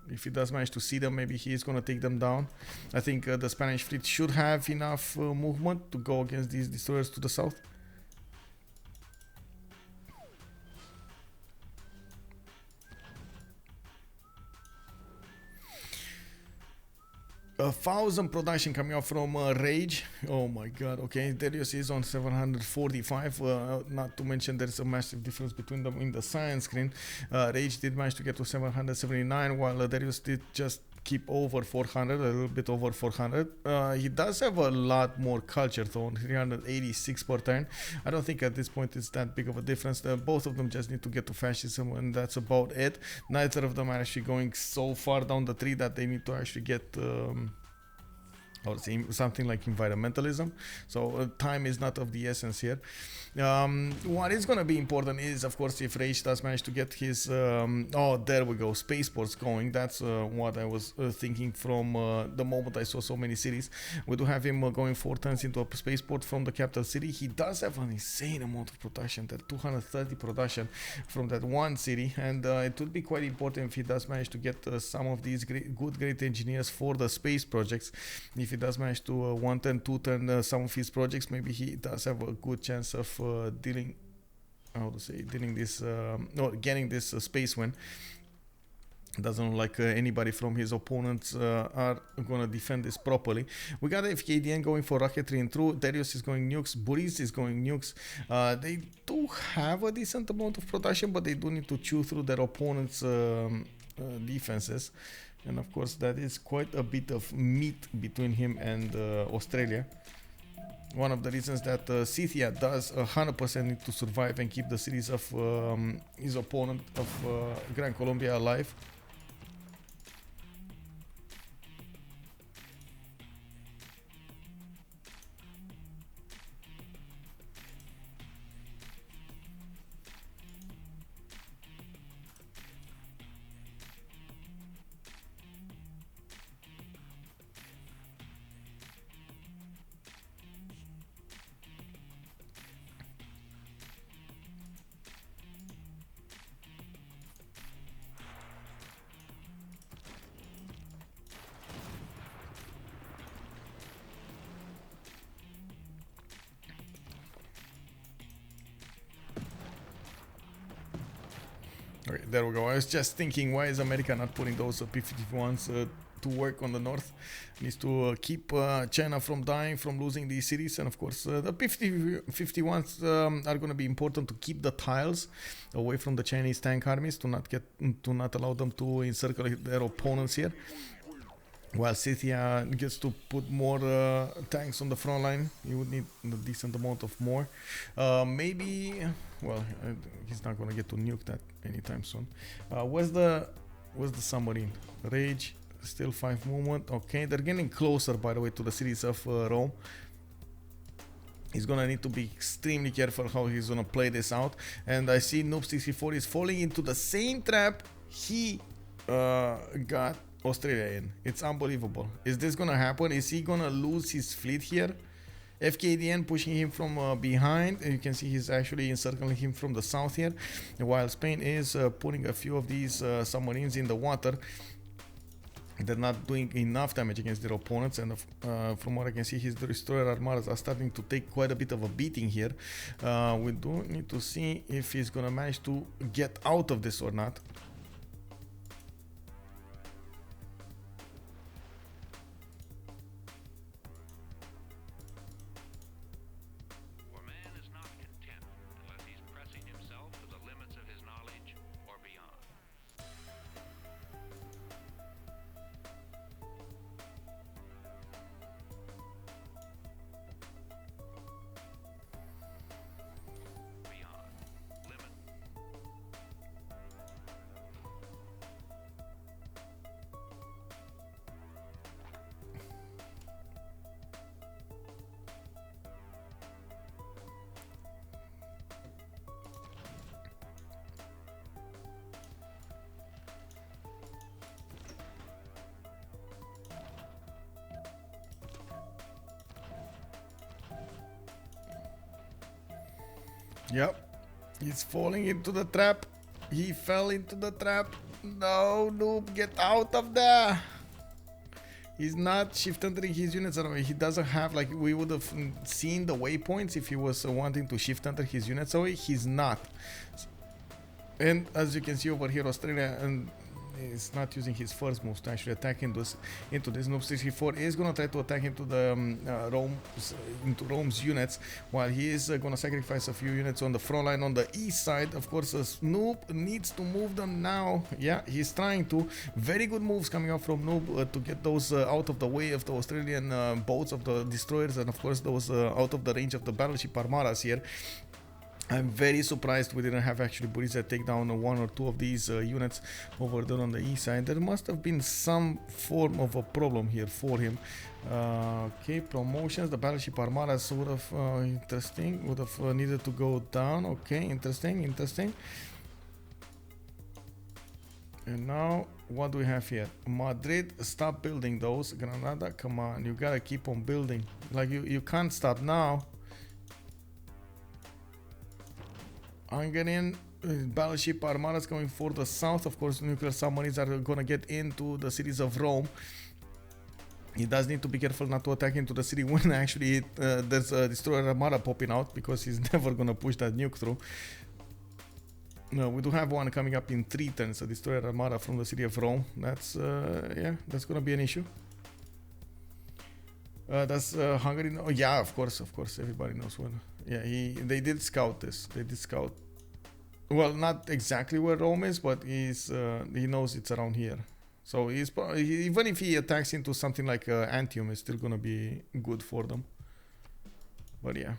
If he does manage to see them, maybe he is going to take them down. I think the Spanish fleet should have enough movement to go against these destroyers to the south. 1,000 production coming out from Rage. Oh my god, okay. Derios is on 745. Not to mention there is a massive difference between them in the science screen. Rage did manage to get to 779, while Derios did just keep over 400, a little bit over 400. He does have a lot more culture though, 386 per turn. I don't think at this point it's that big of a difference. Both of them just need to get to fascism, and that's about it. Neither of them are actually going so far down the tree that they need to actually get or something like environmentalism. So time is not of the essence here. What is going to be important is, of course, if Rage does manage to get his oh, there we go, spaceports going. That's what I was thinking from the moment I saw so many cities. We do have him going 4 turns into a spaceport from the capital city. He does have an insane amount of production, that 230 production from that one city, and it would be quite important if he does manage to get some of these great engineers for the space projects. If he does manage to 1 turn, 2 turn some of his projects, maybe he does have a good chance of getting this space win. Doesn't look like anybody from his opponents are gonna defend this properly. We got Fkdn going for rocketry and through. Derios is going nukes. Burrize is going nukes. They do have a decent amount of production, but they do need to chew through their opponents' defenses. And of course, that is quite a bit of meat between him and Australia. One of the reasons that Scythia does 100% need to survive and keep the cities of his opponent of Gran Colombia alive. Okay, there we go. I was just thinking, why is America not putting those P-51s to work on the north? Needs to keep China from dying, from losing these cities, and of course the P-51s are going to be important to keep the tiles away from the Chinese tank armies, to not allow them to encircle their opponents here. While Scythia gets to put more tanks on the front line, you would need a decent amount of more. Maybe, well, he's not gonna get to nuke that anytime soon. Where's the submarine? Rage, still 5 movement. Okay, they're getting closer, by the way, to the cities of Rome. He's gonna need to be extremely careful how he's gonna play this out. And I see Noob64 is falling into the same trap he got Australia in. It's unbelievable. Is this gonna happen? Is he gonna lose his fleet here? Fkdn pushing him from behind, and you can see he's actually encircling him from the south here, while Spain is putting a few of these submarines in the water. They're not doing enough damage against their opponents, and from what I can see, his destroyer armadas are starting to take quite a bit of a beating here. We do need to see if he's gonna manage to get out of this or not. Yep, he's falling into the trap. He fell into the trap. No, Noob, get out of there. He's not shift entering his units. Away. He doesn't have, like, we would have seen the waypoints if he was wanting to shift enter his units away. He's not. And as you can see over here, Australia and is not using his first moves to actually attack into this. Noob 64 is going to try to attack into the Rome's units, while he is going to sacrifice a few units on the front line on the east side. Of course, Noob needs to move them now. Yeah, he's trying to. Very good moves coming out from Noob to get those out of the way of the Australian boats, of the destroyers, and of course those out of the range of the battleship armadas here. I'm very surprised we didn't have actually Burrize take down one or two of these units over there on the east side. There must have been some form of a problem here for him. Okay, promotions. The battleship armadas would have interesting. Would have needed to go down. Okay, interesting. And now what do we have here? Madrid, stop building those. Granada, come on, you gotta keep on building. Like you can't stop now. Hungarian battleship armadas going for the south. Of course, nuclear submarines are gonna get into the cities of Rome. He does need to be careful not to attack into the city when actually there's a destroyer armada popping out, because he's never gonna push that nuke through. No, we do have one coming up in 3 turns, a destroyer armada from the city of Rome. That's yeah, that's gonna be an issue. That's Hungary. No, yeah, of course, everybody knows what. Yeah, they did scout this. They did scout. Well, not exactly where Rome is, but he knows it's around here. So even if he attacks into something like Antium, it's still gonna be good for them. But yeah,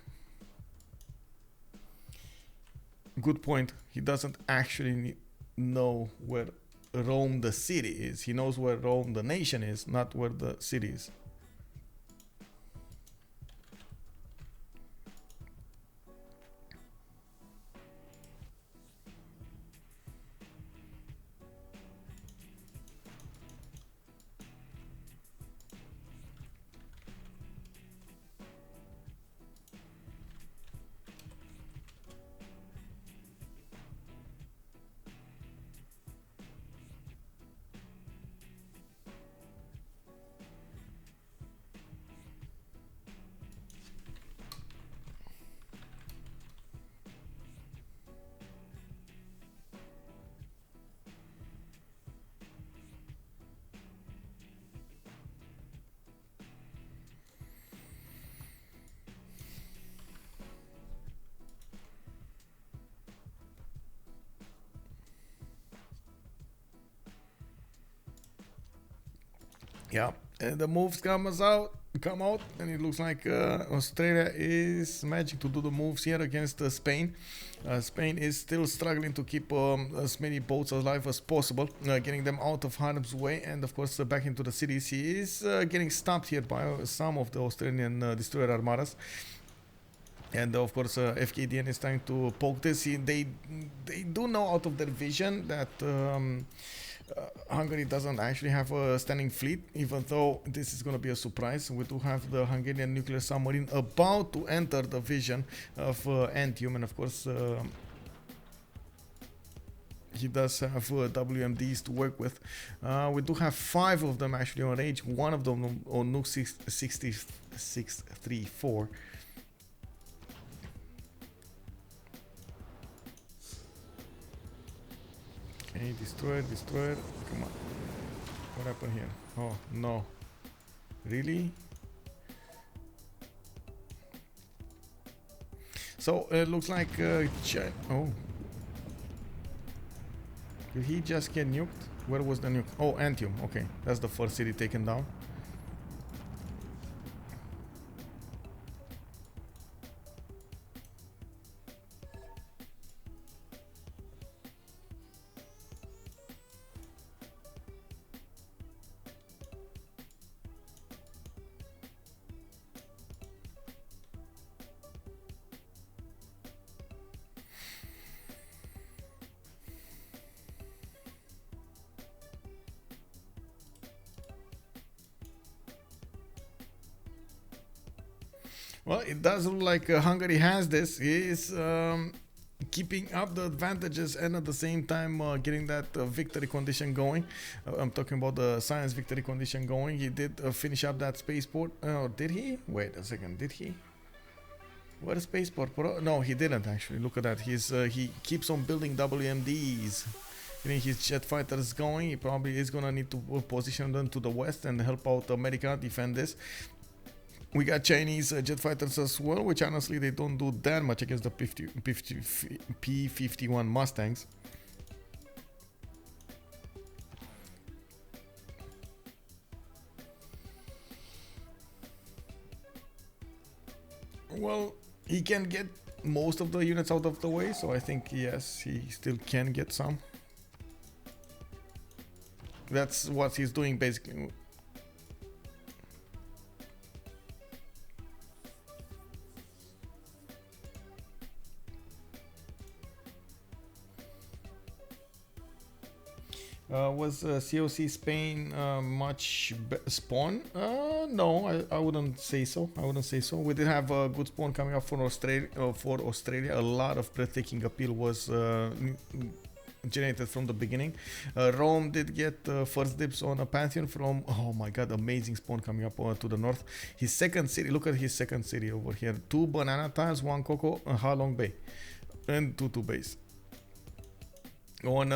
good point. He doesn't actually know where Rome the city is. He knows where Rome the nation is, not where the city is. Yeah, and the moves come out, and it looks like Australia is managing to do the moves here against Spain. Spain is still struggling to keep as many boats alive as possible, getting them out of harm's way, and of course back into the cities. He is getting stopped here by some of the Australian destroyer armadas. And of course, Fkdn is trying to poke this. They do know out of their vision that Hungary doesn't actually have a standing fleet, even though this is going to be a surprise. We do have the Hungarian nuclear submarine about to enter the vision of Antium, and of course he does have WMDs to work with. We do have 5 of them actually on range, one of them on Nuke 634. Okay, destroyer. Come on. What happened here? Oh, no. Really? So, it looks like... oh. Did he just get nuked? Where was the nuke? Oh, Antium. Okay, that's the first city taken down. Well, it does look like Hungary has this. He is keeping up the advantages and at the same time getting that victory condition going. I'm talking about the science victory condition going. He did finish up that spaceport. Oh, did he? Wait a second. Did he? What is spaceport? No, he didn't actually. Look at that. He keeps on building WMDs. Getting his jet fighters going. He probably is gonna need to position them to the west and help out America defend this. We got Chinese jet fighters as well, which honestly they don't do that much against the P-51 Mustangs. Well, he can get most of the units out of the way, so I think yes, he still can get some. That's what he's doing basically. Was CoC Spain much spawn? No, I wouldn't say so. We did have a good spawn coming up for Australia. A lot of breathtaking appeal was generated from the beginning. Rome did get first dibs on a Pantheon from, oh my god, amazing spawn coming up to the north. His second city, look at his second city over here. 2 banana tiles, 1 cocoa, Ha Long Bay, and 2 bays. On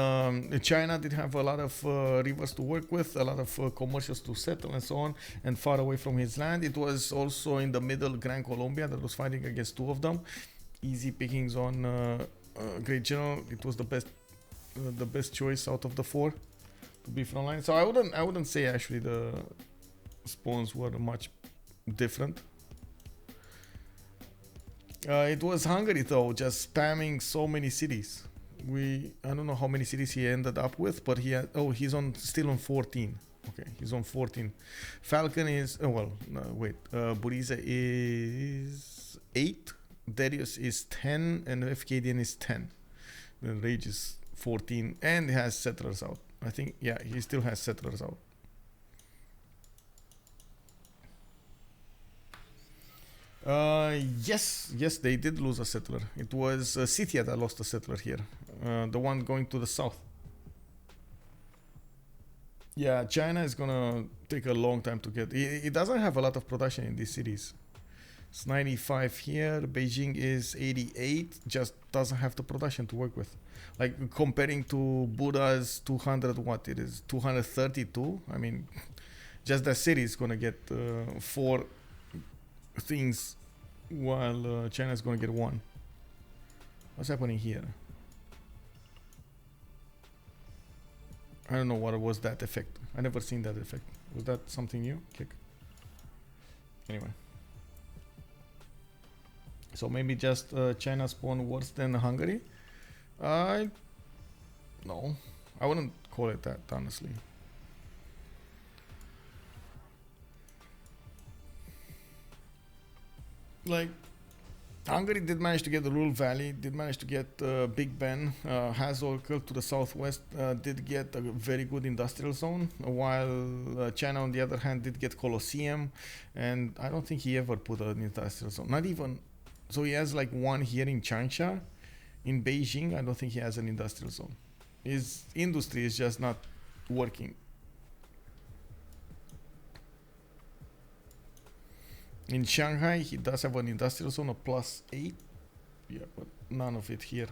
China did have a lot of rivers to work with, a lot of commercials to settle and so on, and far away from his land. It was also in the middle Gran Colombia that was fighting against 2 of them. Easy pickings on Great General. It was the best choice out of the 4 to be frontline. So I wouldn't say actually the spawns were much different. It was Hungary though, just spamming so many cities. I don't know how many cities he ended up with, but he had, he's still on 14. Okay, he's on 14. Falcon is Burrize is 8, Derios is 10, and Fkdn is 10. The Rage is 14, and he has settlers out. I think, yeah, he still has settlers out. Yes, they did lose a settler. It was Scythia that lost a settler here. The one going to the south. Yeah, China is gonna take a long time to get. It doesn't have a lot of production in these cities. It's 95 here. Beijing is 88. Just doesn't have the production to work with. Like comparing to Buddha's 200, what it is, 232. I mean, just that city is gonna get 4 things while China is going to get 1. What's happening here? I don't know what was that effect. I never seen that effect. Was that something new? Kick. Anyway. So maybe just China spawn worse than Hungary? No. I wouldn't call it that, honestly. Like, Hungary did manage to get the Rural Valley, did manage to get Big Ben, has Oracle to the southwest, did get a very good industrial zone, while China on the other hand did get Colosseum, and I don't think he ever put an industrial zone, not even, so he has like one here in Changsha, in Beijing, I don't think he has an industrial zone. His industry is just not working. In Shanghai, he does have an industrial zone of +8. Yeah, but none of it here.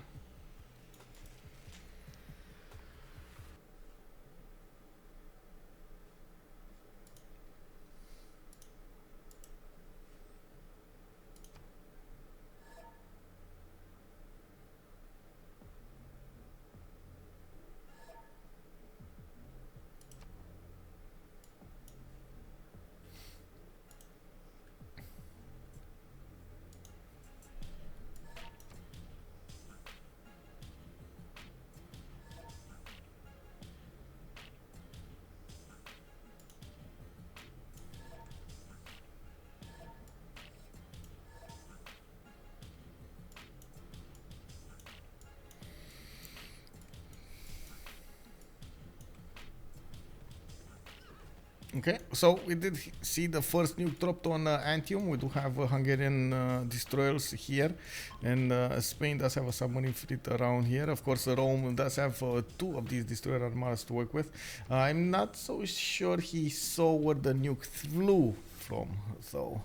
Okay, so we did see the first nuke dropped on Antium. We do have Hungarian destroyers here, and Spain does have a submarine fleet around here. Of course, Rome does have 2 of these destroyer armadas to work with. I'm not so sure he saw where the nuke flew from, so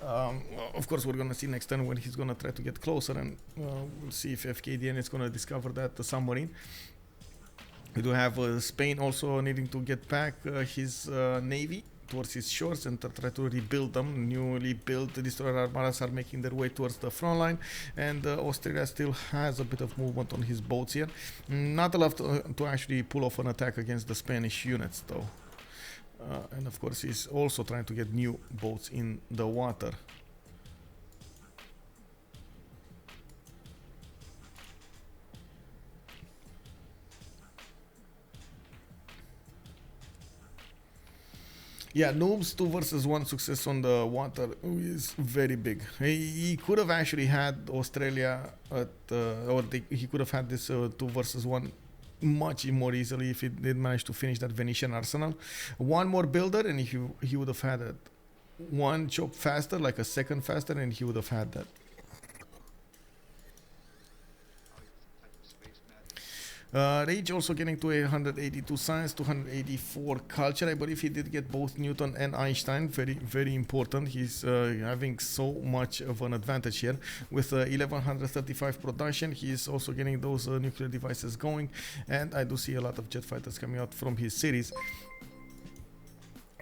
of course we're gonna see next turn when he's gonna try to get closer, and we'll see if Fkdn is gonna discover that the submarine. We do have Spain also needing to get back his navy towards his shores and try to rebuild them. Newly built destroyer armadas are making their way towards the front line, and Australia still has a bit of movement on his boats here. Not enough to actually pull off an attack against the Spanish units though. And of course he's also trying to get new boats in the water. Yeah, Noob's 2 versus 1 success on the water is very big. He could have actually had Australia at, he could have had this 2 versus 1 much more easily if he did manage to finish that Venetian arsenal. One more builder and he would have had it. One chop faster, like a second faster, and he would have had that. Rage also getting to 182 science, 284 culture. I believe he did get both Newton and Einstein. Very, very important. He's having so much of an advantage here. With 1135 production, he's also getting those nuclear devices going. And I do see a lot of jet fighters coming out from his series.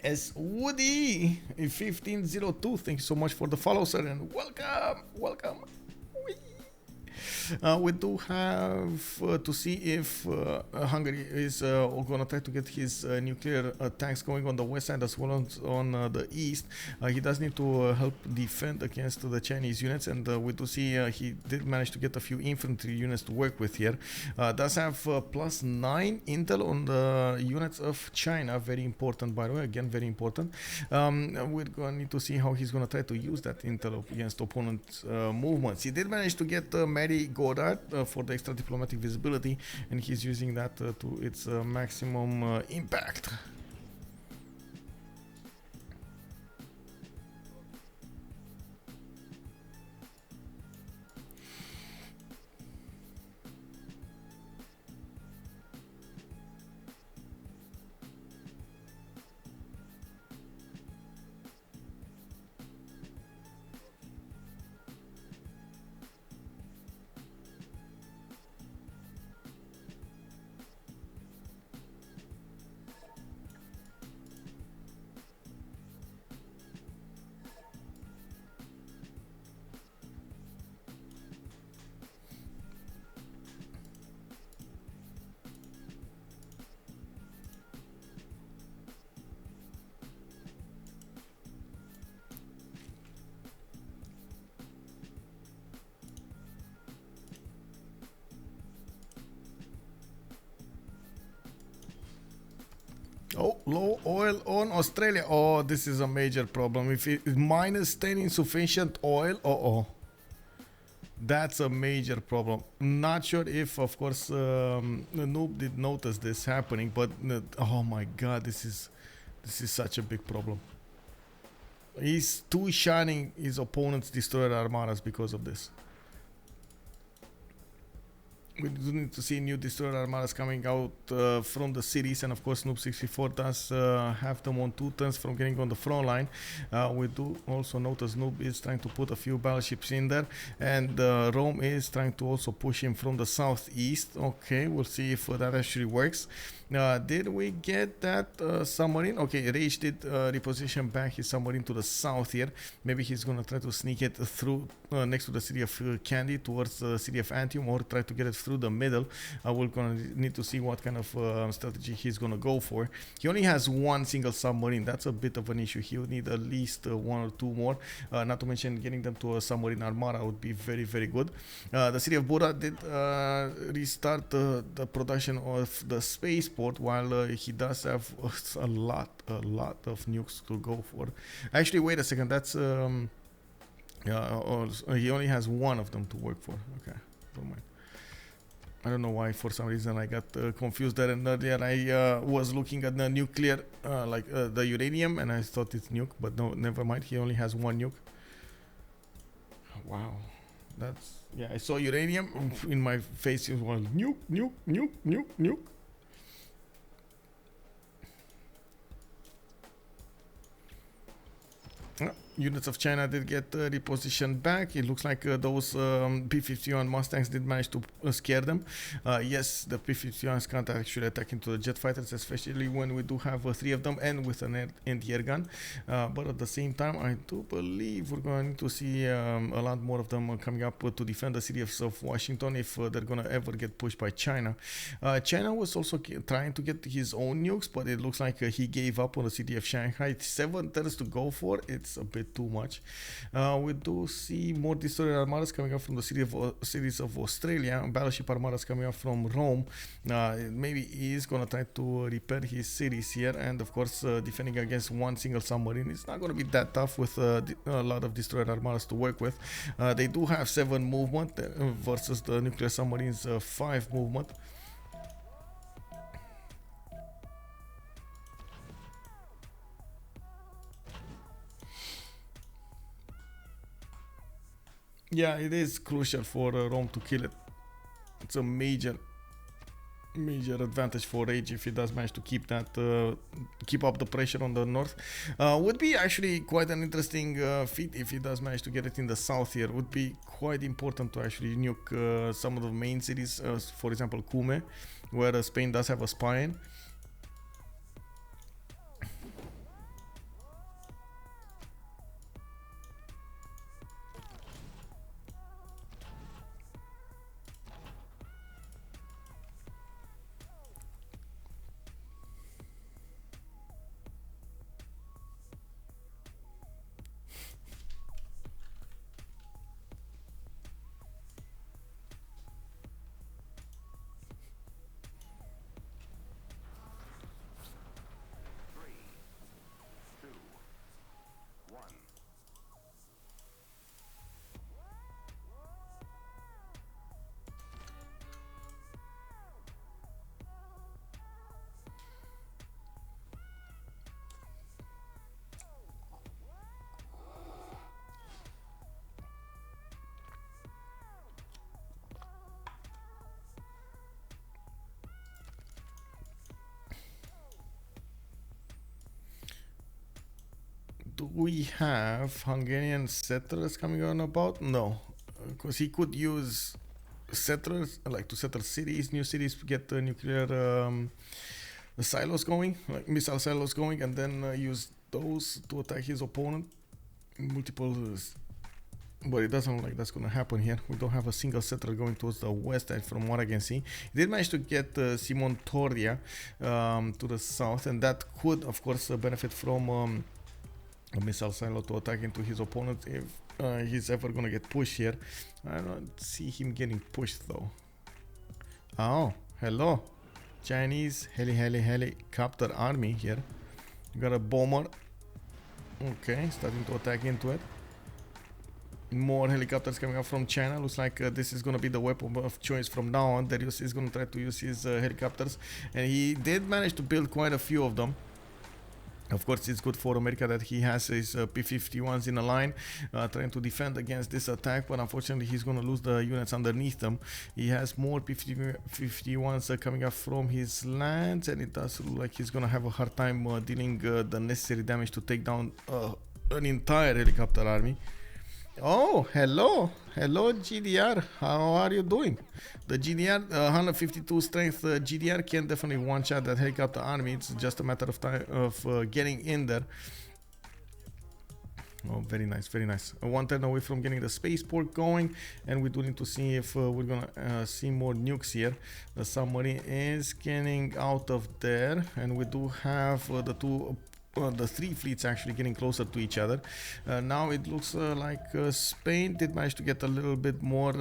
As Woody in 1502, thank you so much for the follow, sir, and welcome, welcome. We do have to see if Hungary is going to try to get his nuclear tanks going on the west side as well as on the east. He does need to help defend against the Chinese units, and we do see he did manage to get a few infantry units to work with here. Does have +9 intel on the units of China. Very important, by the way. Again, very important. We're going to need to see how he's going to try to use that intel against opponent movements. He did manage to get Mary Goddard for the extra diplomatic visibility, and he's using that to its maximum impact. Oh, low oil on Australia. Oh, this is a major problem. If it is -10 insufficient oil, that's a major problem. Not sure if, of course, the noob did notice this happening, but oh my god, this is such a big problem. He's too shining his opponent's destroyer armadas because of this. We do need to see new destroyer armadas coming out from the cities, and of course Noob 64 does have them on 2 turns from getting on the front line. We do also notice Noob is trying to put a few battleships in there, and Rome is trying to also push him from the southeast. Okay, we'll see if that actually works. Did we get that submarine? Okay, Rage did reposition back his submarine to the south here. Maybe he's gonna try to sneak it through next to the city of Candy towards the city of Antium, or try to get it through the middle. We're gonna need to see what kind of strategy he's gonna go for. He only has 1 single submarine. That's a bit of an issue. He'll need at least 1 or 2 more. Not to mention getting them to a submarine armada would be very, very good. The city of Bura did restart the production of the spaceport, while he does have a lot of nukes to go for. Actually, wait a second. That's he only has 1 of them to work for. Okay, never mind. I don't know why, for some reason I got confused there, and earlier I was looking at the nuclear, like the uranium, and I thought it's nuke, but no, never mind. He only has 1 nuke. Wow, that's, yeah, I saw uranium in my face. It was nuke, nuke, nuke, nuke, nuke. Units of China did get repositioned back. It looks like those P-51 Mustangs did manage to scare them. Yes, the P-51s can't actually attack into the jet fighters, especially when we do have 3 of them and with an anti-air gun. But at the same time, I do believe we're going to see a lot more of them coming up to defend the city of Washington if they're going to ever get pushed by China. China was also trying to get his own nukes, but it looks like he gave up on the city of Shanghai. 7 turns to go for. It's a bit too much. We do see more destroyer armadas coming up from the cities of Australia, battleship armadas coming up from Rome. Maybe he's gonna try to repair his cities here, and of course defending against 1 single submarine. It's not gonna be that tough with a lot of destroyer armadas to work with. They do have 7 movement versus the nuclear submarines 5 movement. Yeah, it is crucial for Rome to kill it. It's a major advantage for Rage if he does manage to keep that, keep up the pressure on the north. Would be actually quite an interesting feat if he does manage to get it in the south here. Would be quite important to actually nuke some of the main cities, for example Cume, where Spain does have a spy in. Do we have Hungarian settlers coming on about? No, because he could use settlers, like to settle cities, new cities, get the nuclear silos going, like missile silos going, and then use those to attack his opponent. Multiple, but it doesn't look like that's gonna happen here. We don't have a single settler going towards the west side from what I can see. He did manage to get Simon Toria to the south, and that could, of course, benefit from a missile silo to attack into his opponent if he's ever gonna get pushed here. I don't see him getting pushed though. Oh, hello. Chinese helicopter army here. You got a bomber. Okay, starting to attack into it. More helicopters coming up from China. Looks like this is gonna be the weapon of choice from now on. Derios is gonna try to use his helicopters, and he did manage to build quite a few of them. Of course, it's good for America that he has his P-51s in a line, trying to defend against this attack, but unfortunately he's going to lose the units underneath them. He has more P-51s coming up from his lands, and it does look like he's going to have a hard time dealing the necessary damage to take down an entire helicopter army. Oh, hello GDR, how are you doing? The GDR 152 strength GDR can definitely one shot that helicopter army. It's just a matter of time of getting in there. Oh, very nice, very nice. One turn away from getting the spaceport going, and we do need to see if we're gonna see more nukes here. The submarine is getting out of there, and we do have the three fleets actually getting closer to each other. Now it looks like Spain did manage to get a little bit more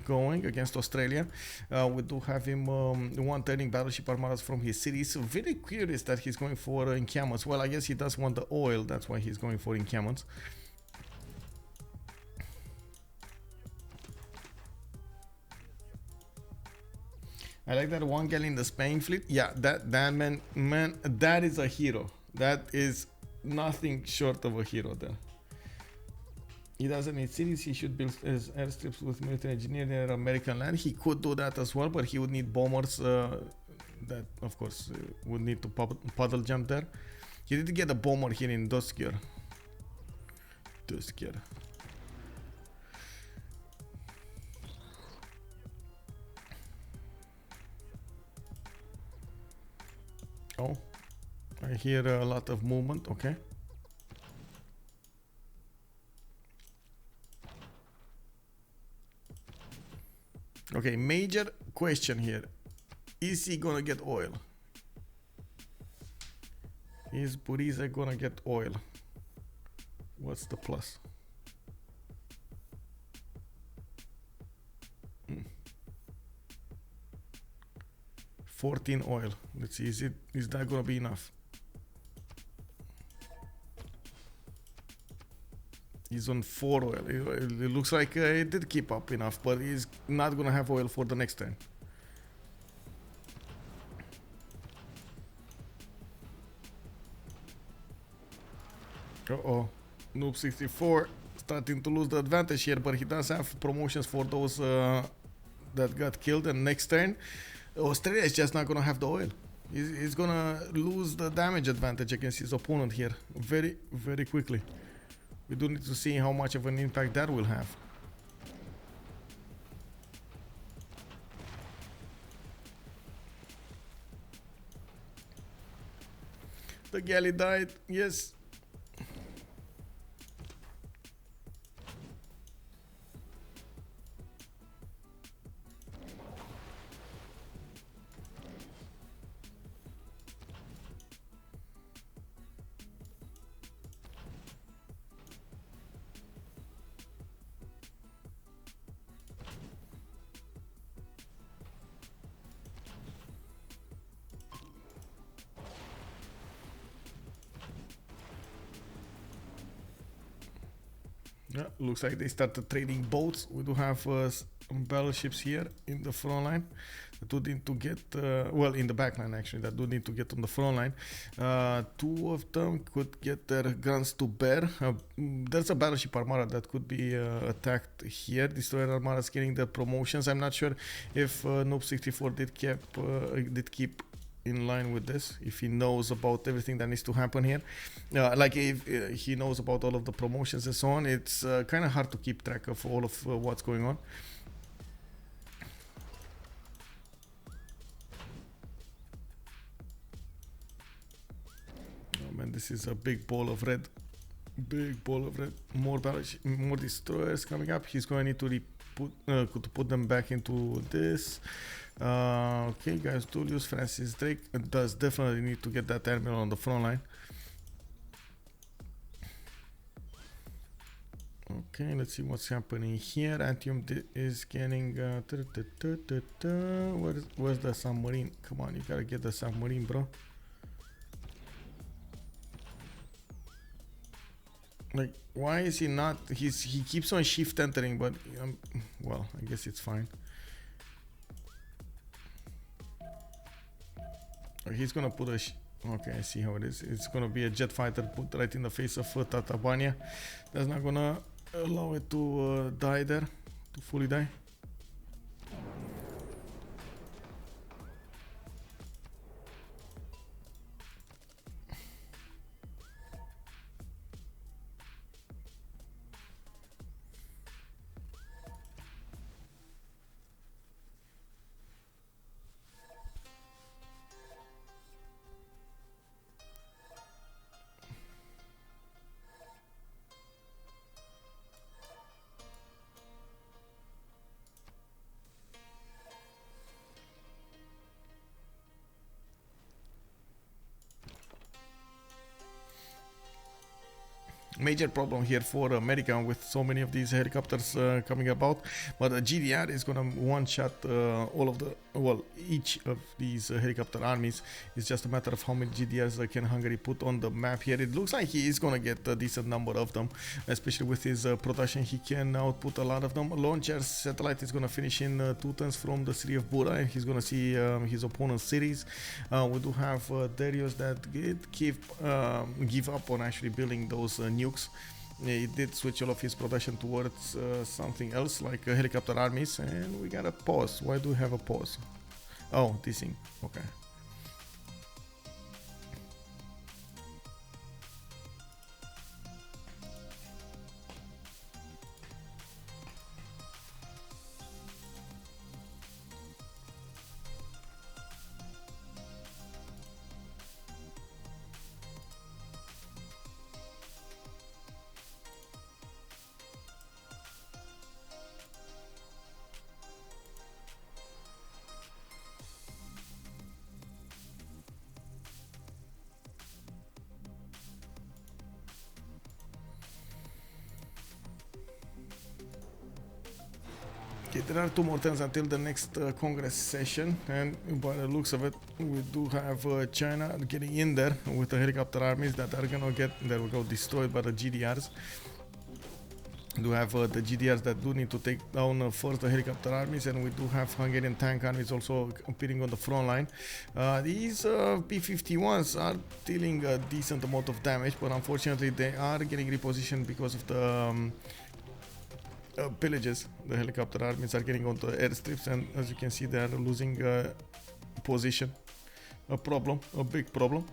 going against Australia. We do have him one turning battleship armadas from his cities. So very curious that he's going for encampments. Well, I guess he does want the oil, that's why he's going for encampments. I like that one guy in the Spain fleet. Yeah, that man, that is a hero. That is nothing short of a hero there. He doesn't need cities, he should build his airstrips with military engineering near American land. He could do that as well, but he would need bombers that, of course, would need to puddle jump there. He did get a bomber here in Duskir. Oh. I hear a lot of movement, okay. Okay, major question here. Is he gonna get oil? Is Burrize gonna get oil? What's the plus? 14 oil. Let's see, is that gonna be enough? He's on 4 oil. It looks like it did keep up enough, but he's not gonna have oil for the next turn. Uh-oh. Noob 64 starting to lose the advantage here, but he does have promotions for those that got killed. And next turn, Australia is just not gonna have the oil. He's gonna lose the damage advantage against his opponent here very, very quickly. We do need to see how much of an impact that will have. The galley died, yes. Yeah, looks like they started trading boats. We do have some battleships here in the front line that do need to get, well, in the back line actually, that do need to get on the front line. 2 of them could get their guns to bear. There's a battleship armada that could be attacked here. Destroyer armadas getting the promotions. I'm not sure if Noob 64 did keep in line with this, if he knows about everything that needs to happen here, like if he knows about all of the promotions and so on. It's kind of hard to keep track of all of what's going on. Oh man, this is a big ball of red. More destroyers coming up. He's going to need to put them back into this. Okay, guys, Julius Francis Drake does definitely need to get that terminal on the front line. Okay, let's see what's happening here. Antium is getting where's the submarine? Come on, you gotta get the submarine, bro. Like, why is he not? He keeps on shift entering, but well, I guess it's fine. He's gonna put a. Okay, I see how it is. It's gonna be a jet fighter put right in the face of Tatabania. That's not gonna allow it to die there, to fully die. Major problem here for America with so many of these helicopters coming about, but GDR is gonna one-shot all of the, well, each of these helicopter armies. It's just a matter of how many GDRs can Hungary put on the map here. It looks like he is gonna get a decent number of them, especially with his production. He can output a lot of them. Launchers satellite is gonna finish in 2 turns from the city of Burrize. He's gonna see his opponent's cities. We do have Derios that give up on actually building those nukes. He did switch all of his production towards something else like helicopter armies, and we got a pause. Why do we have a pause? Oh, this thing. Okay. Okay, there are 2 more turns until the next Congress session, and by the looks of it, we do have China getting in there with the helicopter armies that are gonna get, there we go, destroyed by the GDRs. We do have the GDRs that do need to take down first the helicopter armies, and we do have Hungarian tank armies also appearing on the front line. These P-51s are dealing a decent amount of damage, but unfortunately they are getting repositioned because of the pillages. The helicopter armies are getting onto airstrips, and as you can see, they are losing position. A problem, a big problem.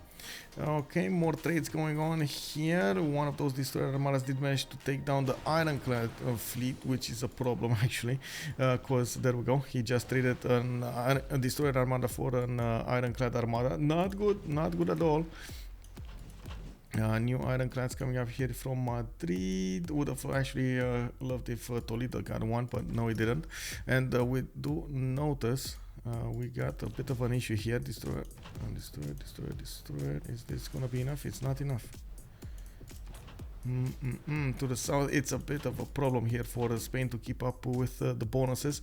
Okay, more trades going on here. One of those destroyer armadas did manage to take down the ironclad fleet, which is a problem actually, because there we go, he just traded a destroyer armada for an ironclad armada. Not good, not good at all. New ironclads coming up here from Madrid. Would have actually loved if Toledo got one, but no, he didn't. And we do notice we got a bit of an issue here. Destroyer, destroyer, destroyer, destroyer. Is this gonna be enough? It's not enough. To the south, it's a bit of a problem here for Spain to keep up with the bonuses.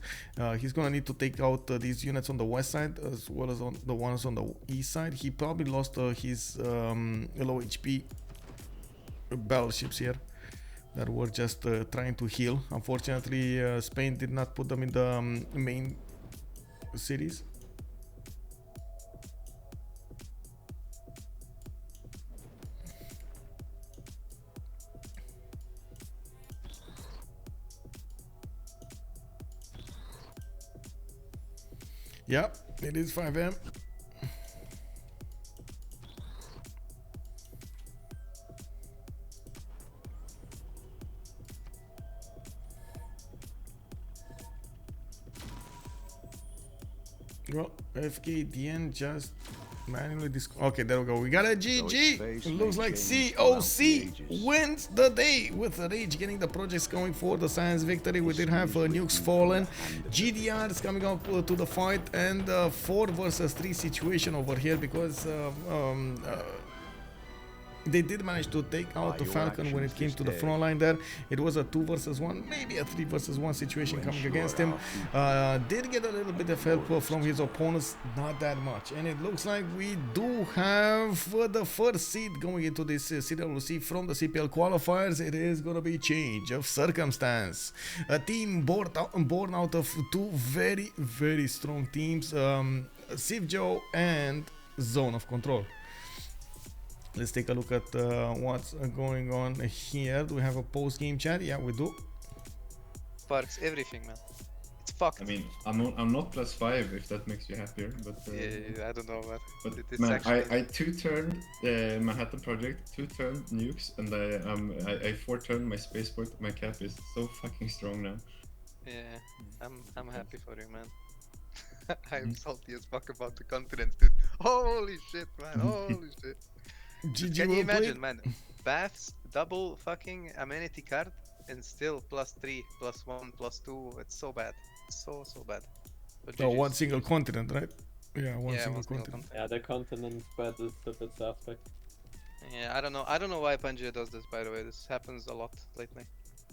He's gonna need to take out these units on the west side as well as on the ones on the east side. He probably lost his low HP battleships here that were just trying to heal. Unfortunately, Spain did not put them in the main cities. Yep, it is 5M. Well, Fkdn just manually okay, there we go. We got a GG. It looks like CoC wins the day with Rage getting the projects going for the science victory. We did have nukes fallen, GDRs coming up to the fight, and 4 versus 3 situation over here because They did manage to take out the Falcon when it came to the front line there. It was a 2 versus 1, maybe a 3 versus 1 situation coming against him. Did get a little bit of help from his opponents, not that much. And it looks like we do have the first seed going into this CWC from the CPL Qualifiers. It is going to be change of circumstance. A team born out of two very, very strong teams, Scythia and Zone of Control. Let's take a look at what's going on here. Do we have a post-game chat? Yeah, we do. Sparks everything, man. It's fucked. I mean, I'm not +5 if that makes you happier, but yeah, I don't know, man. But man, I 2-turned Manhattan Project, 2-turned nukes, and I 4-turned my spaceport. My cap is so fucking strong now. Yeah, I'm happy for you, man. I'm salty as fuck about the continents, dude. Holy shit, man. Holy shit. Can you imagine, man? Baths, double fucking amenity card, and still +3, +1, +2. It's so bad. So bad. But Oh, one single continent, right? Yeah, one single single continent. Yeah, the continent spread is a bit suspect. Yeah, I don't know. I don't know why Pangea does this, by the way. This happens a lot lately.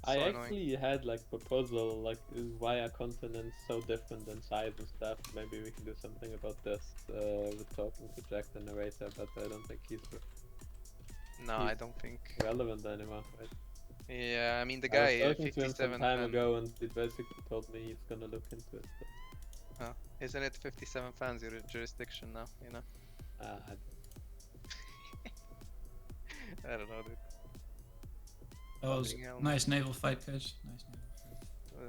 I So actually had like proposal like why are continents so different in size and stuff. Maybe we can do something about this with talking to Jack the narrator, but I don't think he's No, I don't think relevant anymore, right? Yeah, I mean the I guy was talking to him 57 some time fan. ago and he basically told me he's gonna look into it. But... Isn't it 57 fans your jurisdiction now, you know? I don't know, dude. That was Fucking hell, nice naval fight, guys. Nice naval fight.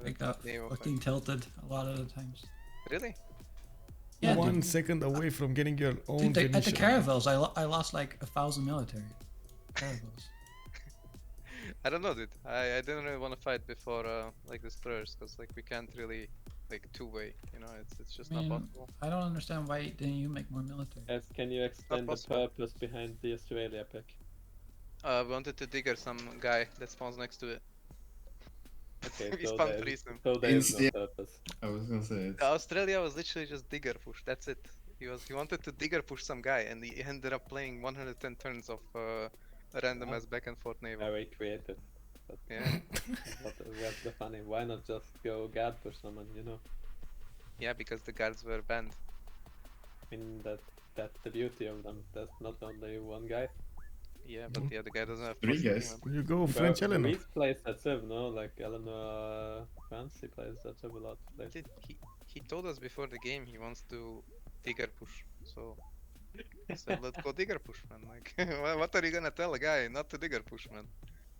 Like that naval fucking tilted a lot of the times. Really? Yeah, 1 dude. second away from getting your own Dude, at the Venetian. caravels, I lost like 1,000 military. Caravels. I don't know, dude. I didn't really want to fight before like destroyers, because like we can't really like two-way, you know, it's just I mean, not possible. I don't understand why didn't you make more military? Yes, can you explain the possible. purpose behind the Australia pick? We wanted to digger some guy that spawns next to it. Okay, We so spawned there, threes them. so there is no purpose. I was gonna say it. Australia was literally just digger push, that's it. He wanted to digger push some guy, and he ended up playing 110 turns of random as back and forth naval. Very creative. But Yeah. what's the funny? Why not just go guard push someone, you know? Yeah, because the guards were banned. I mean, that's the beauty of them. There's not only one guy. Yeah, but the other guy doesn't have 3 plus guys. three, man. You go French Eleanor. Burrize plays that Civ, no? Like Eleanor Fancy plays that Civ a lot. Like, He told us before the game he wants to digger push, so I said let's go digger push, man. Like, what are you gonna tell a guy not to digger push, man?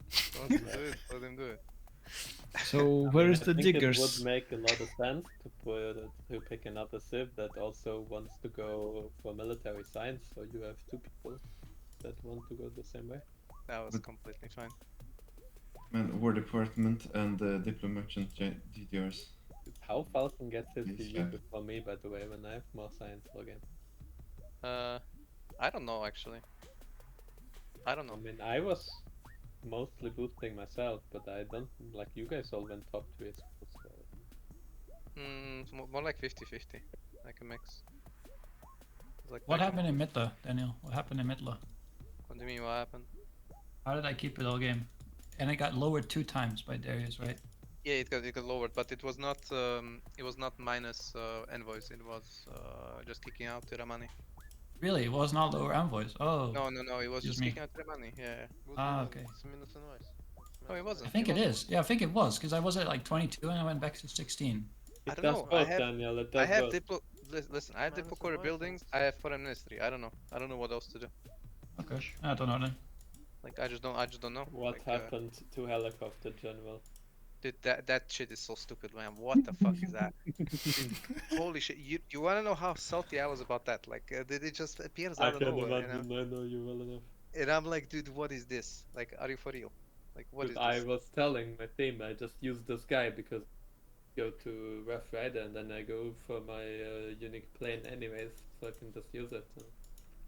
He wants to do it, let him do it. So where is I the think diggers? It would make a lot of sense to pick another Civ that also wants to go for military science, so you have 2 people that want to go the same way. That was completely fine. Man, War Department and Diplo Merchant GDRs. How Falcon gets it to Yes, you yeah. before me, by the way, when I have more science login. I don't know actually. I don't I know. mean, I was mostly boosting myself, but I don't like you guys all went top 3. So... It's more like 50-50, like a mix. It's like What happened in Midla, Daniel? What happened in Midla? What do you mean? What happened? How did I keep it all game? And it got lowered 2 times by Derios, right? Yeah, it got lowered, but it was not minus envoys. It was just kicking out Tiramani. Really? It was not lower envoys? Oh. No, it was Excuse just me. kicking out Tiramani. Yeah. Ah, okay. It's minus invoice. No, it wasn't. I think it is. Yeah, I think it was, because I was at like 22 and I went back to 16. I It don't does know. both, Daniel. It does I have both. Diplo. Listen, I have Minus Diplo core invoice, buildings. I have foreign ministry. I don't know. I don't know what else to do. Okay. I don't know then. Like I just don't know. What like, happened to Helicopter General? Dude, that shit is so stupid, man. What the fuck is that? Holy shit! You wanna know how salty I was about that? Like, did it just appear I out of can nowhere? You know? imagine, I know you well enough. And I'm like, dude, what is this? Like, are you for real? Like, what is Dude, I this? was telling my team I just use this guy because I go to Rough Rider and then I go for my unique plane anyways, so I can just use it.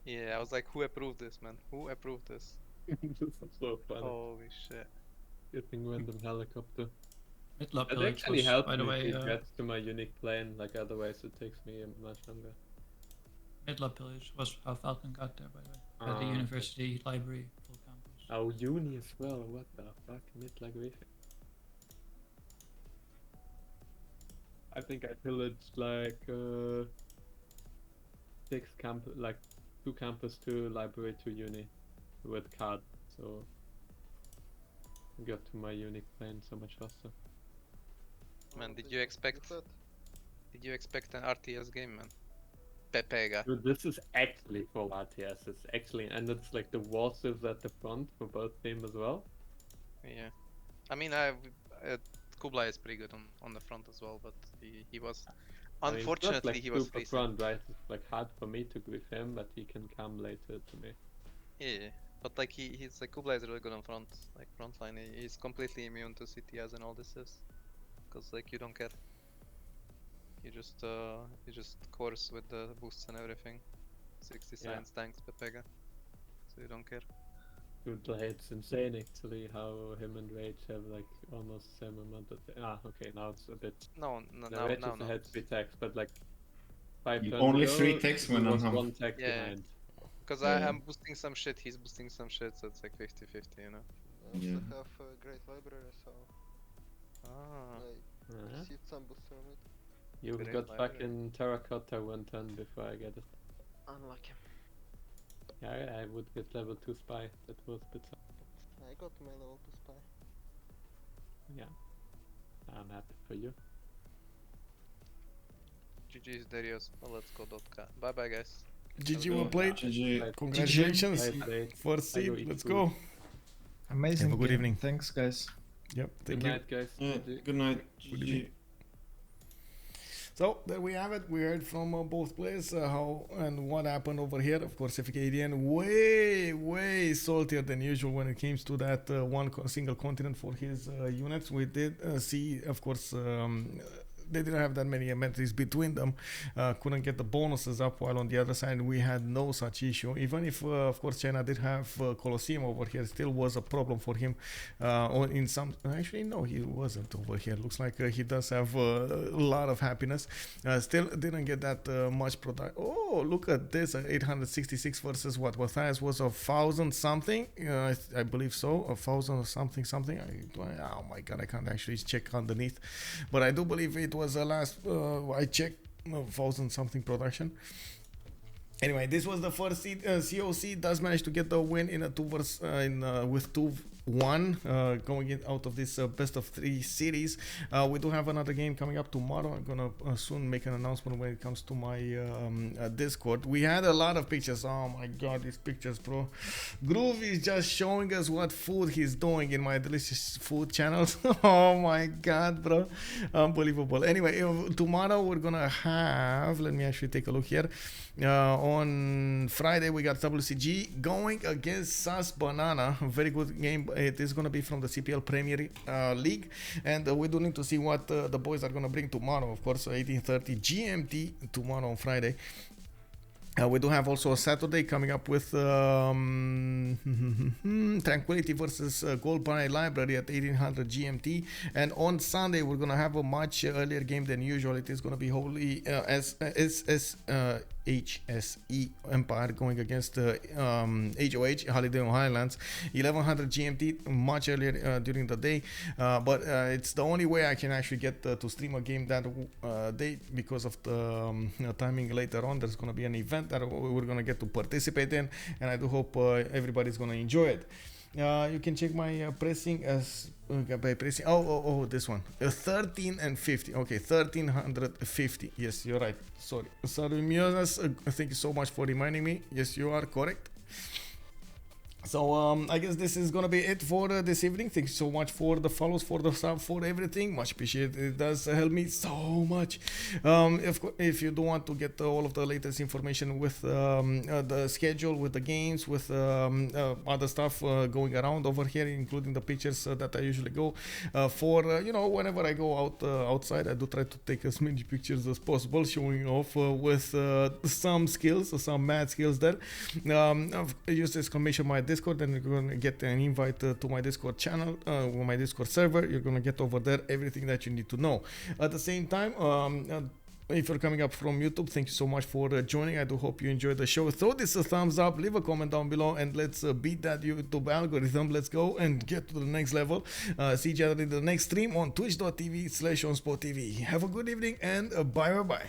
Yeah, I was like, who approved this, man? Who approved this? This is so funny. Holy shit! Getting random helicopter. Midla It pillage actually was, helped by the me way, to get to my unique plane, like otherwise it takes me much longer. Midla pillage was how Falcon got there, by the way. At the Ah, okay. university library Oh, uni as well. What the fuck? Mid-lag briefing. I think I pillaged like 2 campus, 2 library, 2 uni with card. So I got to my unique plane so much faster. Man, did you expect an RTS game, man? Pepega. Dude, this is actually full RTS. It's actually, and it's like the walls is at the front for both team as well. Yeah. I mean, Kublai is pretty good on the front as well, but he was... I mean, Unfortunately, like he was super freezing. front, right? It's like hard for me to grief him, but he can come later to me. Yeah, but like he's like Kublai is really good on front, like front line. He's completely immune to CTS and all this is, cause like you don't care. You just course with the boosts and everything. 60 science tanks Pepega, so you don't care. Dude, like, it's insane actually how him and Rage have like almost same amount of. Okay, now it's a bit. No, Rage no, is ahead 3 techs, but like 5 turns Only ago, 3 techs he when was I'm 1 tech behind. Cause Yeah. I'm boosting some shit, he's boosting some shit, so it's like 50-50, you know. I also Yeah. have a great library, so I received some boosts from it. You Great got library. fucking terracotta 1 turn before I get it. Unlucky. Yeah, I would get level 2 spy. That was a bit. I got my level 2 spy. Yeah, I'm happy for you. GG's Derios. Well, let's go .k. Bye bye guys. GG, well played. GG. Congratulations. Right, right. First I go seed. eat Let's food. go. Amazing. Have a good game. evening. Thanks, guys. Yep. Good Thank you. night, guys. Yeah, GG. good night. Good GG. evening. So there we have it. We heard from both players how and what happened over here. Of course, Fkdn way saltier than usual when it comes to that single continent for his units. We did see, of course, they didn't have that many inventories between them, couldn't get the bonuses up, while on the other side we had no such issue. Even if of course China did have Colosseum over here, still was a problem for him, or in some, actually no, he wasn't over here. Looks like he does have a lot of happiness. Still didn't get that much product. Oh, look at this, 866 versus what Matthias was 1,000 something, I believe so, 1,000 or something. Oh my god, I can't actually check underneath, but I do believe it was the last I checked 1,000 something production. Anyway, this was the first seed. CoC does manage to get the win in a 2 with 2-1, going in out of this best of 3 series. We do have another game coming up tomorrow. I'm gonna soon make an announcement when it comes to my Discord. We had a lot of pictures. Oh my god, these pictures, bro. Groove is just showing us what food he's doing in my delicious food channels. Oh my god, bro, unbelievable. Anyway, tomorrow we're gonna have, let me actually take a look here. On Friday we got WCG going against Sus Banana. Very good game. It is going to be from the CPL Premier League, and we do need to see what the boys are going to bring tomorrow. Of course, 18:30 GMT tomorrow on Friday. We do have also a Saturday coming up with Tranquility versus Gold Barney Library at 1800 GMT, and on Sunday we're gonna have a much earlier game than usual. It is gonna be Holy HSE Empire going against HOH Holiday on Highlands, 1100 GMT, much earlier during the day, but it's the only way I can actually get to stream a game that day because of the timing later on. There's gonna be an event that we're gonna get to participate in, and I do hope everybody's gonna enjoy it. You can check my pressing as by pressing this one 13 and 50. Okay, 1350. Yes, you're right. Sorry Muses, thank you so much for reminding me. Yes, you are correct. So I guess this is gonna be it for this evening. Thank you so much for the follows, for the sub, for everything. Much appreciated. It does help me so much. If you do want to get all of the latest information with the schedule, with the games, with other stuff going around over here, including the pictures that I usually go for, whenever I go outside, I do try to take as many pictures as possible, showing off with some skills, some mad skills there. Use the exclamation mark Discord, and you're gonna get an invite to my Discord channel, or my Discord server. You're gonna get over there everything that you need to know. At the same time, if you're coming up from YouTube, thank you so much for joining. I do hope you enjoyed the show. Throw this a thumbs up, leave a comment down below, and let's beat that YouTube algorithm. Let's go and get to the next level. See each other in the next stream on twitch.tv/OnSpotTV. Have a good evening and bye.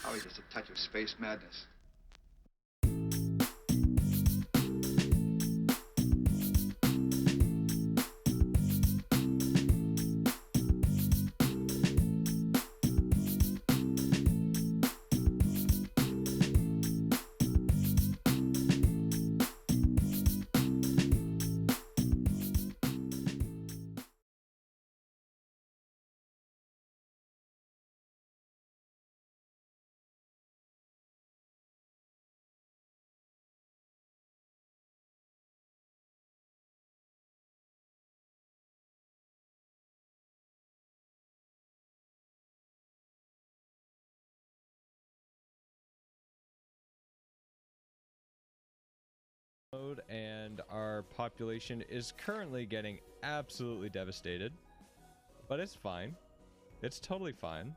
Probably just a touch of space madness. And our population is currently getting absolutely devastated, but it's fine. It's totally fine.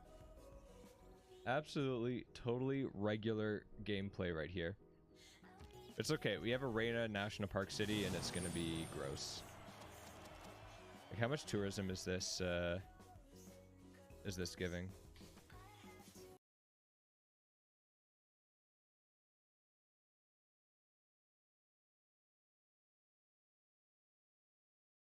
Absolutely, totally regular gameplay right here. It's okay. We have Arena National Park City, and it's gonna be gross. Like, how much tourism is this giving?